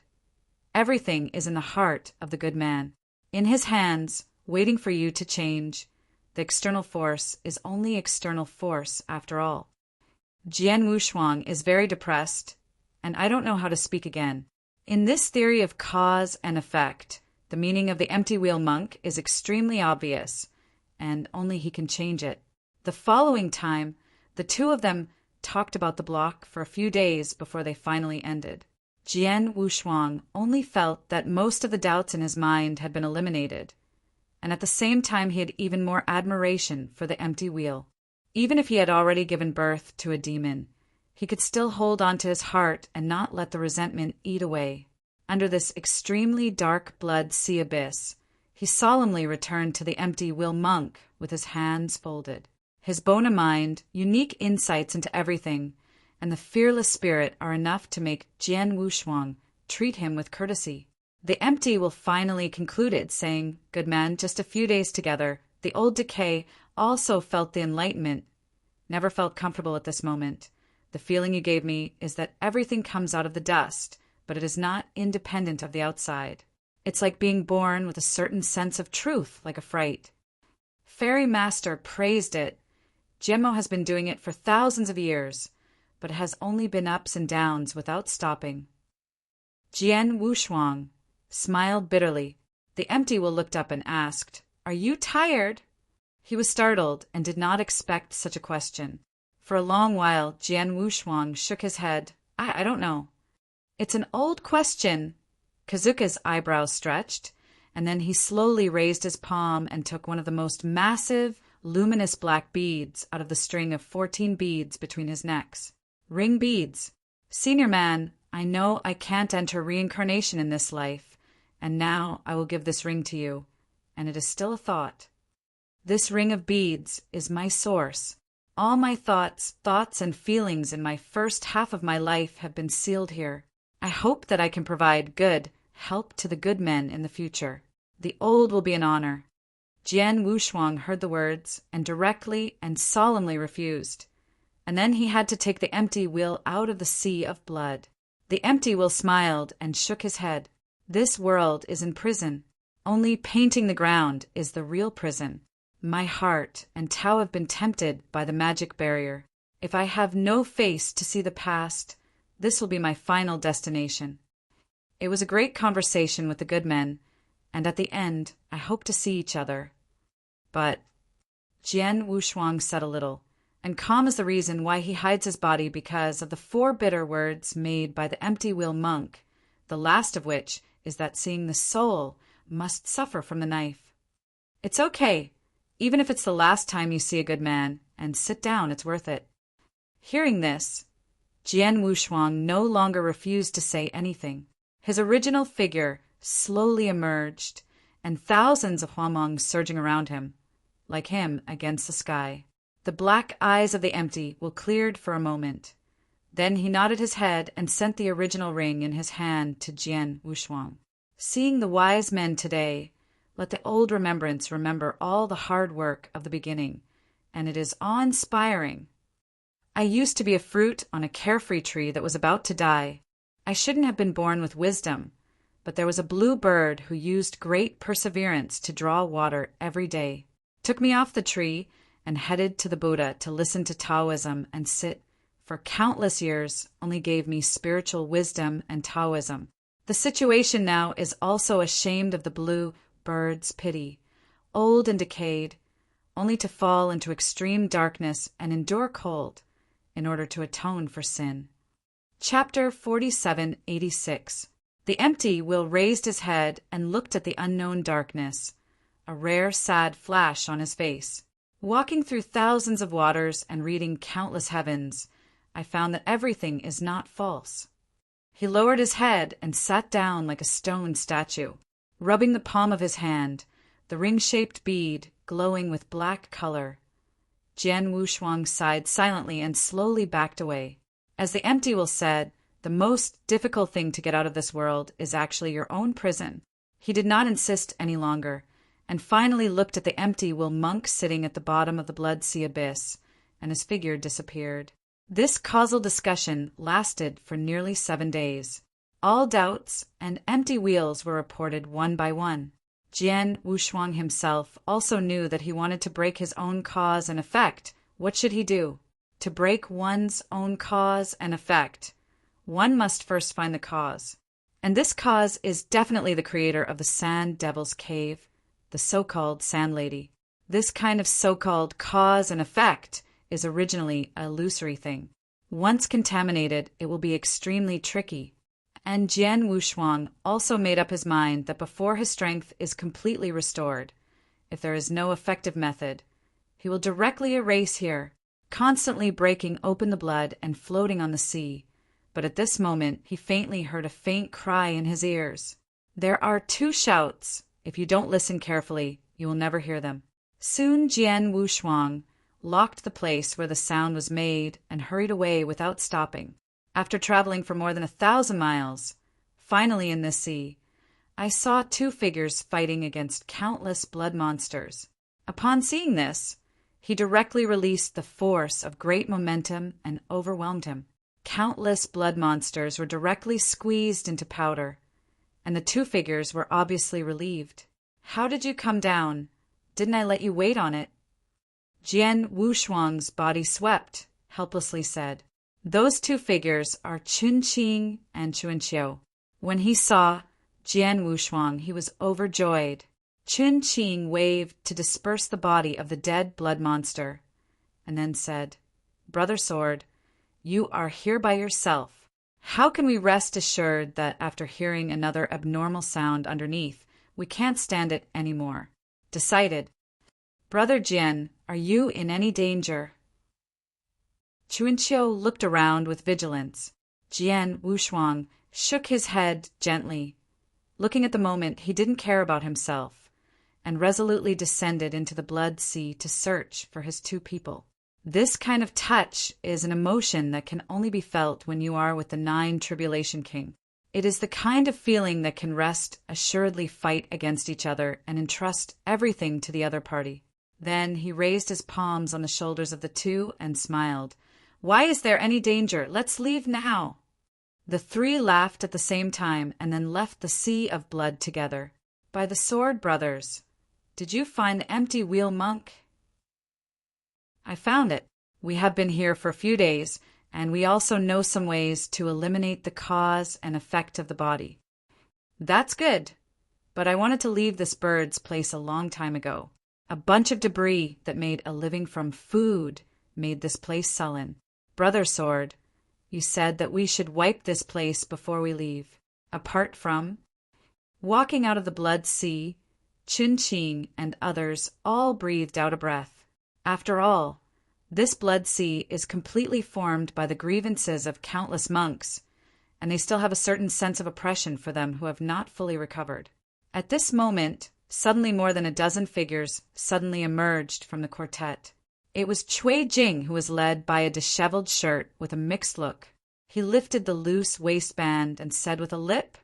"Everything is in the heart of the good man. In his hands, waiting for you to change. The external force is only external force after all." Jian Wushuang is very depressed, and I don't know how to speak again. In this theory of cause and effect, the meaning of the Empty Wheel monk is extremely obvious, and only he can change it. The following time, the two of them talked about the block for a few days before they finally ended. Jian Wushuang only felt that most of the doubts in his mind had been eliminated, and at the same time he had even more admiration for the Empty Wheel. Even if he had already given birth to a demon, he could still hold on to his heart and not let the resentment eat away. Under this extremely dark blood sea abyss, he solemnly returned to the Empty Wheel monk with his hands folded. His bona mind, unique insights into everything, and the fearless spirit are enough to make Jian Wushuang treat him with courtesy. The Empty Will finally concluded, saying, "Good man, just a few days together. The old decay also felt the enlightenment. Never felt comfortable at this moment. The feeling you gave me is that everything comes out of the dust, but it is not independent of the outside. It's like being born with a certain sense of truth, like a fright." Fairy Master praised it. Jianmo has been doing it for thousands of years, but it has only been ups and downs without stopping. Jian Wushuang smiled bitterly. The Empty Will looked up and asked, "Are you tired?" He was startled and did not expect such a question. For a long while, Jian Wushuang shook his head. I don't know. "It's an old question." Kazuka's eyebrows stretched, and then he slowly raised his palm and took one of the most massive, luminous black beads out of the string of 14 beads between his necks. "Ring beads. Senior man, I know I can't enter reincarnation in this life, and now I will give this ring to you, and it is still a thought. This ring of beads is my source. All my thoughts and feelings in my first half of my life have been sealed here. I hope that I can provide good help to the good men in the future. The old will be an honor." Jian Wushuang heard the words and directly and solemnly refused. And then he had to take the Empty Wheel out of the sea of blood. The empty will smiled and shook his head. This world is in prison. Only painting the ground is the real prison. My heart and Tao have been tempted by the magic barrier. If I have no face to see the past, this will be my final destination. It was a great conversation with the good men, and at the end, I hope to see each other. But Jian Wushuang said a little, and calm is the reason why he hides his body because of the 4 bitter words made by the empty wheel monk, the last of which is that seeing the soul must suffer from the knife. It's okay, even if it's the last time you see a good man, and sit down, it's worth it. Hearing this, Jian Wushuang no longer refused to say anything. His original figure slowly emerged, and thousands of Huamongs surging around him, like him against the sky. The black eyes of the empty were cleared for a moment. Then he nodded his head and sent the original ring in his hand to Jian Wushuang. Seeing the wise men today, let the old remembrance remember all the hard work of the beginning, and it is awe-inspiring. I used to be a fruit on a carefree tree that was about to die. I shouldn't have been born with wisdom, but there was a blue bird who used great perseverance to draw water every day, took me off the tree, and headed to the Buddha to listen to Taoism and sit for countless years, only gave me spiritual wisdom and Taoism. The situation now is also ashamed of the blue bird's pity, old and decayed, only to fall into extreme darkness and endure cold in order to atone for sin. Chapter 4786. The empty will raised his head and looked at the unknown darkness, a rare sad flash on his face. Walking through thousands of waters and reading countless heavens, I found that everything is not false. He lowered his head and sat down like a stone statue, rubbing the palm of his hand, the ring-shaped bead glowing with black color. Jian Wushuang sighed silently and slowly backed away. As the empty will said, the most difficult thing to get out of this world is actually your own prison. He did not insist any longer, and finally looked at the empty will monk sitting at the bottom of the blood sea abyss, and his figure disappeared. This causal discussion lasted for nearly 7 days. All doubts and empty wheels were reported one by one. Jian Wushuang himself also knew that he wanted to break his own cause and effect. What should he do? To break one's own cause and effect, one must first find the cause. And this cause is definitely the creator of the Sand Devil's Cave, the so-called Sand Lady. This kind of so-called cause and effect is originally a illusory thing. Once contaminated, it will be extremely tricky. And Jian Wushuang also made up his mind that before his strength is completely restored, if there is no effective method, he will directly erase here, constantly breaking open the blood and floating on the sea. But at this moment, he faintly heard a faint cry in his ears. There are 2 shouts. If you don't listen carefully, you will never hear them. Soon Jian Wushuang locked the place where the sound was made and hurried away without stopping. After traveling for more than 1,000 miles, finally in this sea, I saw 2 figures fighting against countless blood monsters. Upon seeing this, he directly released the force of great momentum and overwhelmed him. Countless blood monsters were directly squeezed into powder, and the 2 figures were obviously relieved. How did you come down? Didn't I let you wait on it? Jian Wushuang's body swept, helplessly said. Those 2 figures are Chunqing and Chuanqiu. When he saw Jian Wushuang, he was overjoyed. Chunqing waved to disperse the body of the dead blood monster, and then said, "Brother Sword, you are here by yourself. How can we rest assured that after hearing another abnormal sound underneath, we can't stand it anymore?" Decided. "Brother Jian, are you in any danger?" Chuanqiu looked around with vigilance. Jian Wushuang shook his head gently. Looking at the moment, he didn't care about himself, and resolutely descended into the blood sea to search for his 2 people. This kind of touch is an emotion that can only be felt when you are with the 9 Tribulation King. It is the kind of feeling that can rest assuredly fight against each other and entrust everything to the other party. Then he raised his palms on the shoulders of the 2 and smiled. "Why is there any danger? Let's leave now." The three laughed at the same time and then left the sea of blood together. By the sword, brothers, did you find the empty wheel, monk? I found it. We have been here for a few days, and we also know some ways to eliminate the cause and effect of the body. That's good, but I wanted to leave this bird's place a long time ago. A bunch of debris that made a living from food made this place sullen. Brother Sword, you said that we should wipe this place before we leave. Apart from walking out of the blood sea, Chun-Ching and others all breathed out a breath. After all, this blood sea is completely formed by the grievances of countless monks, and they still have a certain sense of oppression for them who have not fully recovered. At this moment, suddenly more than a dozen figures suddenly emerged from the quartet. It was Cui Jing who was led by a disheveled shirt with a mixed look. He lifted the loose waistband and said with a lip,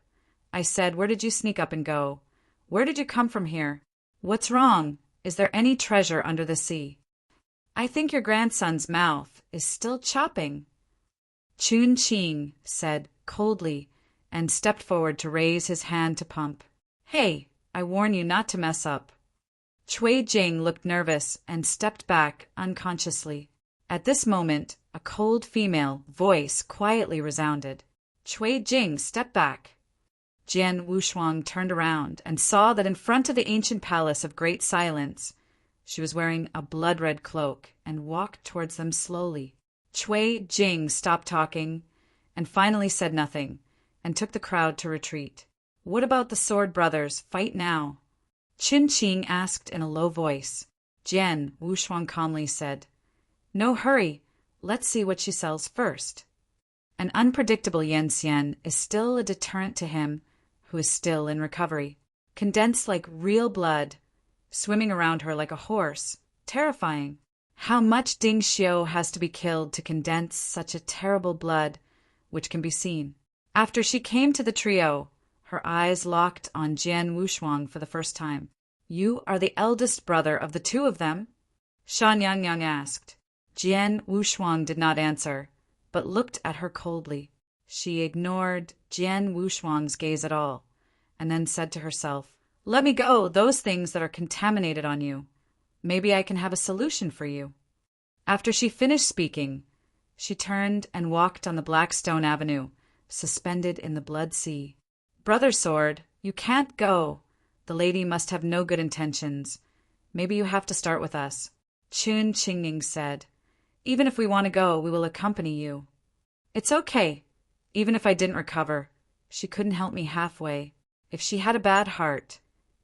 I said, where did you sneak up and go? Where did you come from here? What's wrong? Is there any treasure under the sea? I think your grandson's mouth is still chopping. Chun-Ching said coldly and stepped forward to raise his hand to pump. Hey, I warn you not to mess up. Cui Jing looked nervous and stepped back unconsciously. At this moment, a cold female voice quietly resounded. Cui Jing, step back. Jian Wushuang turned around and saw that in front of the ancient palace of Great Silence, she was wearing a blood-red cloak and walked towards them slowly. Cui Jing stopped talking and finally said nothing and took the crowd to retreat. What about the sword brothers? Fight now. Chun-Ching asked in a low voice. Jian Wushuang calmly said, No hurry. Let's see what she sells first. An unpredictable Yen-Xian is still a deterrent to him who is still in recovery. Condensed like real blood, swimming around her like a horse. Terrifying. How much Ding Xiu has to be killed to condense such a terrible blood, which can be seen. After she came to the trio, her eyes locked on Jian Wushuang for the first time. You are the eldest brother of the two of them? Shan Yangyang asked. Jian Wushuang did not answer, but looked at her coldly. She ignored Jian Wushuang's gaze at all, and then said to herself, Let me go, those things that are contaminated on you. Maybe I can have a solution for you. After she finished speaking, she turned and walked on the black stone avenue, suspended in the blood sea. Brother Sword, you can't go. The lady must have no good intentions. Maybe you have to start with us. Chun-Ching said, Even if we want to go, we will accompany you. It's okay. Even if I didn't recover, she couldn't help me halfway. If she had a bad heart,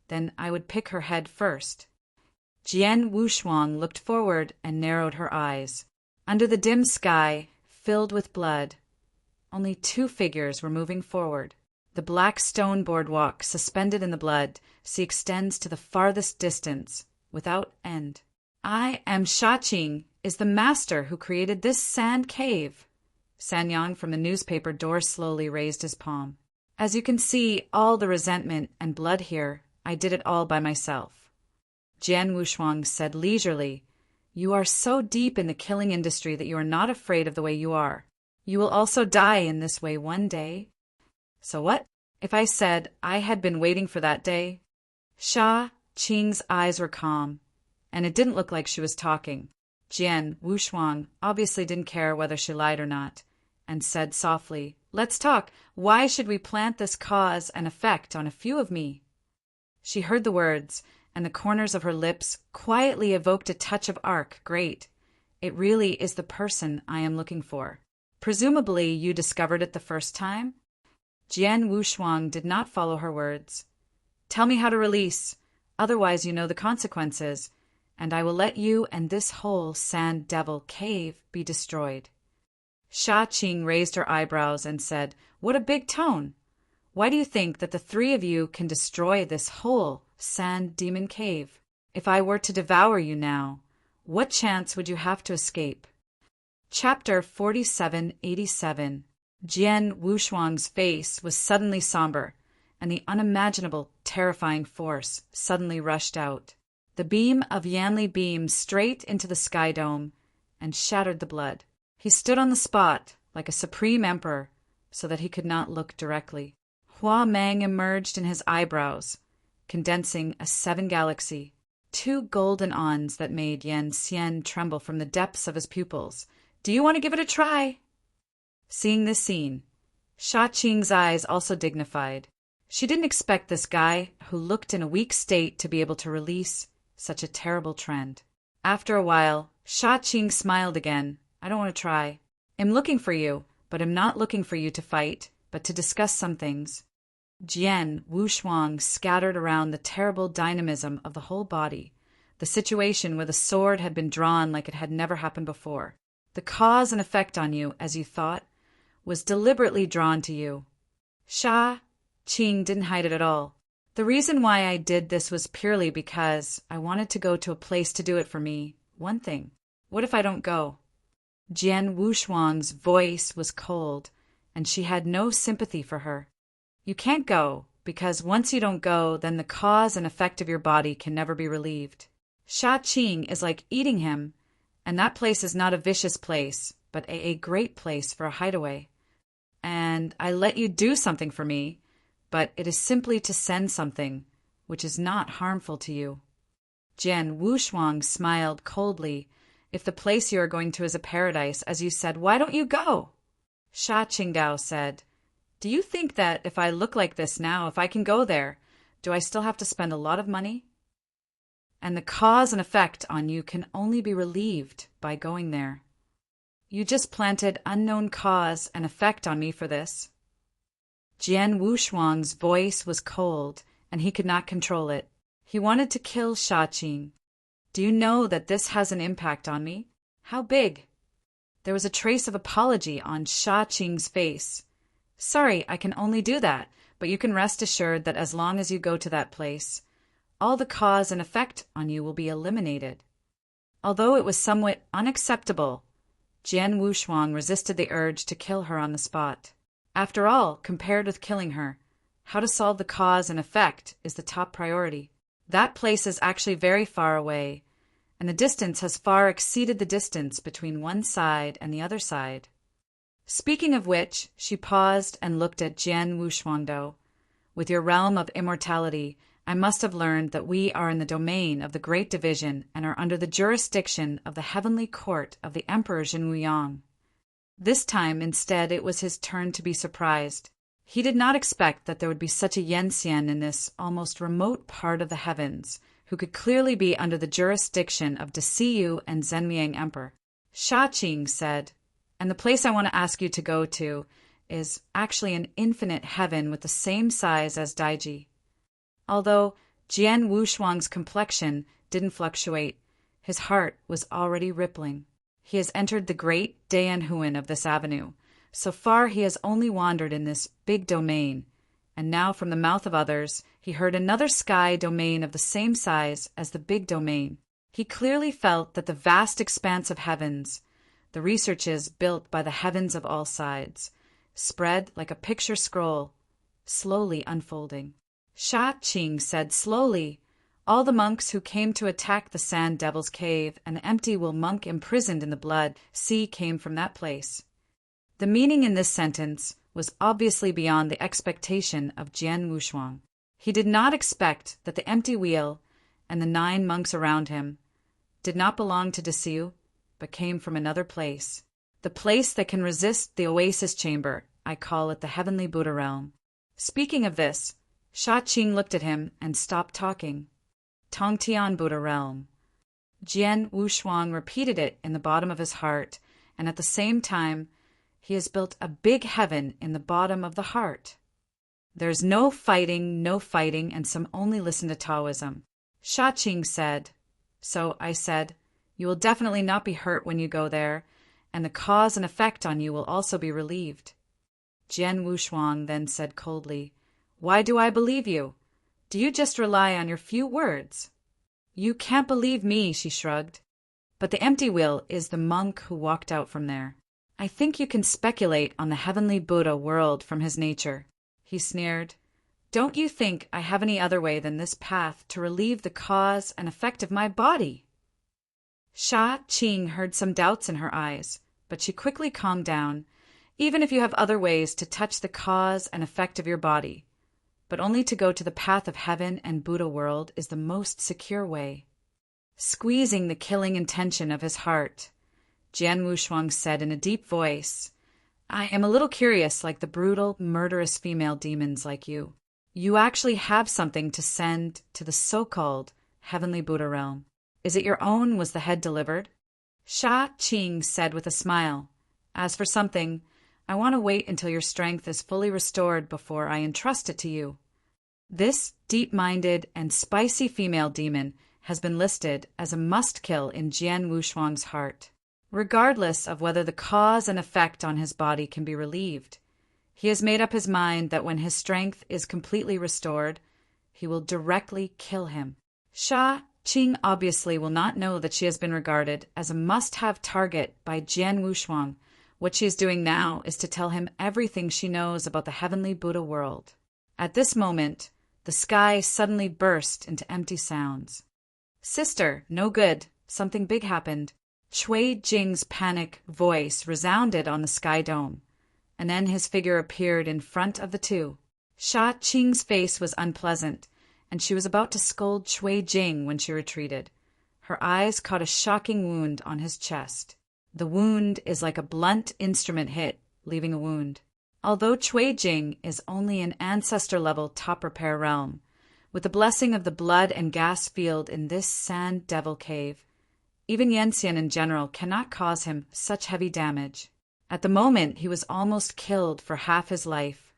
then I would pick her head first. Jian Wushuang looked forward and narrowed her eyes. Under the dim sky, filled with blood, only two figures were moving forward. The black stone boardwalk suspended in the blood sea extends to the farthest distance, without end. I am Sha-Ching, is the master who created this sand cave. Sanyang from the newspaper door slowly raised his palm. As you can see, all the resentment and blood here, I did it all by myself. Jian Wushuang said leisurely, You are so deep in the killing industry that you are not afraid of the way you are. You will also die in this way one day. So what if I said I had been waiting for that day? Sha-Ching's eyes were calm, and it didn't look like she was talking. Jian Wushuang obviously didn't care whether she lied or not, and said softly, Let's talk. Why should we plant this cause and effect on a few of me? She heard the words, and the corners of her lips quietly evoked a touch of arc. Great. It really is the person I am looking for. Presumably you discovered it the first time? Jian Wushuang did not follow her words. Tell me how to release, otherwise you know the consequences, and I will let you and this whole sand devil cave be destroyed. Sha-Ching raised her eyebrows and said, What a big tone! Why do you think that the three of you can destroy this whole sand demon cave? If I were to devour you now, what chance would you have to escape? Chapter 4787. Jian Wushuang's face was suddenly somber, and the unimaginable, terrifying force suddenly rushed out. The beam of Yanli beamed straight into the sky dome and shattered the blood. He stood on the spot like a supreme emperor, so that he could not look directly. Hua Meng emerged in his eyebrows, condensing a 7 galaxy, 2 golden ons that made Yan Xian tremble from the depths of his pupils. Do you want to give it a try? Seeing this scene, Sha Qing's eyes also dignified. She didn't expect this guy, who looked in a weak state, to be able to release such a terrible trend. After a while, Sha Qing smiled again. I don't want to try. I'm looking for you, but I'm not looking for you to fight, but to discuss some things. Jian Wushuang scattered around the terrible dynamism of the whole body, the situation where the sword had been drawn like it had never happened before. The cause and effect on you, as you thought, was deliberately drawn to you. Sha Qing didn't hide it at all. The reason why I did this was purely because I wanted to go to a place to do it for me. One thing. What if I don't go? Jian Wushuang's voice was cold, and she had no sympathy for her. You can't go, because once you don't go, then the cause and effect of your body can never be relieved. Sha Qing is like eating him, and that place is not a vicious place, but a great place for a hideaway. And I let you do something for me, but it is simply to send something, which is not harmful to you. Jian Wushuang smiled coldly. If the place you are going to is a paradise, as you said, why don't you go? Sha Qingdao said, do you think that if I look like this now, if I can go there, do I still have to spend a lot of money? And the cause and effect on you can only be relieved by going there. You just planted unknown cause and effect on me for this. Jian Wushuang's voice was cold, and he could not control it. He wanted to kill Sha Qing. Do you know that this has an impact on me? How big? There was a trace of apology on Sha Qing's face. Sorry, I can only do that, but you can rest assured that as long as you go to that place, all the cause and effect on you will be eliminated. Although it was somewhat unacceptable, Jian Wushuang resisted the urge to kill her on the spot. After all, compared with killing her, how to solve the cause and effect is the top priority. That place is actually very far away, and the distance has far exceeded the distance between one side and the other side. Speaking of which, she paused and looked at Jian Wushuangdo. With your realm of immortality, I must have learned that we are in the domain of the Great Division and are under the jurisdiction of the heavenly court of the Emperor Jinwuyang. This time, instead, it was his turn to be surprised. He did not expect that there would be such a Yanxian in this almost remote part of the heavens, who could clearly be under the jurisdiction of Desiyu and Zhenliang Emperor. Sha Qing said, and the place I want to ask you to go to is actually an infinite heaven with the same size as Daiji. Although Jian Wushuang's complexion didn't fluctuate, his heart was already rippling. He has entered the great Dayanhuan of this avenue. So far he has only wandered in this big domain, and now from the mouth of others he heard another sky domain of the same size as the big domain. He clearly felt that the vast expanse of heavens, the researches built by the heavens of all sides, spread like a picture scroll, slowly unfolding. Sha Qing said slowly, all the monks who came to attack the Sand Devil's Cave and the empty will monk imprisoned in the blood sea came from that place. The meaning in this sentence was obviously beyond the expectation of Jian Wushuang. He did not expect that the empty wheel and the 9 monks around him did not belong to Desiyu, but came from another place. The place that can resist the oasis chamber, I call it the heavenly Buddha realm. Speaking of this, Sha Qing looked at him and stopped talking. Tongtian Buddha realm. Jian Wushuang repeated it in the bottom of his heart, and at the same time, he has built a big heaven in the bottom of the heart. There's no fighting, and some only listen to Taoism. Sha Qing said, so I said, you will definitely not be hurt when you go there, and the cause and effect on you will also be relieved. Jian Wushuang then said coldly, why do I believe you? Do you just rely on your few words? You can't believe me, she shrugged. But the empty wheel is the monk who walked out from there. I think you can speculate on the heavenly Buddha world from his nature. He sneered. Don't you think I have any other way than this path to relieve the cause and effect of my body? Sha Qing heard some doubts in her eyes, but she quickly calmed down. even if you have other ways to touch the cause and effect of your body. But only to go to the path of heaven and Buddha world is the most secure way. Squeezing the killing intention of his heart, Jian Wushuang said in a deep voice, I am a little curious, like the brutal, murderous female demons like you. You actually have something to send to the so-called heavenly Buddha realm. Is it your own? Was the head delivered? Sha Qing said with a smile, As for something, I want to wait until your strength is fully restored before I entrust it to you. This deep-minded and spicy female demon has been listed as a must-kill in Jian Wushuang's heart. Regardless of whether the cause and effect on his body can be relieved, he has made up his mind that when his strength is completely restored, he will directly kill him. Sha Qing obviously will not know that she has been regarded as a must-have target by Jian Wushuang. What she is doing now is to tell him everything she knows about the heavenly Buddha world. At this moment, the sky suddenly burst into empty sounds. Sister, no good. Something big happened. Cui Jing's panic voice resounded on the sky dome, and then his figure appeared in front of the two. Sha Qing's face was unpleasant, and she was about to scold Cui Jing when she retreated. Her eyes caught a shocking wound on his chest. The wound is like a blunt instrument hit, leaving a wound. Although Cui Jing is only an ancestor-level top repair realm, with the blessing of the blood and gas field in this sand devil cave, even Yanxian in general cannot cause him such heavy damage. At the moment, he was almost killed for half his life.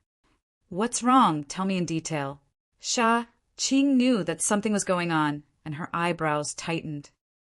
What's wrong? Tell me in detail. Sha Qing knew that something was going on, and her eyebrows tightened.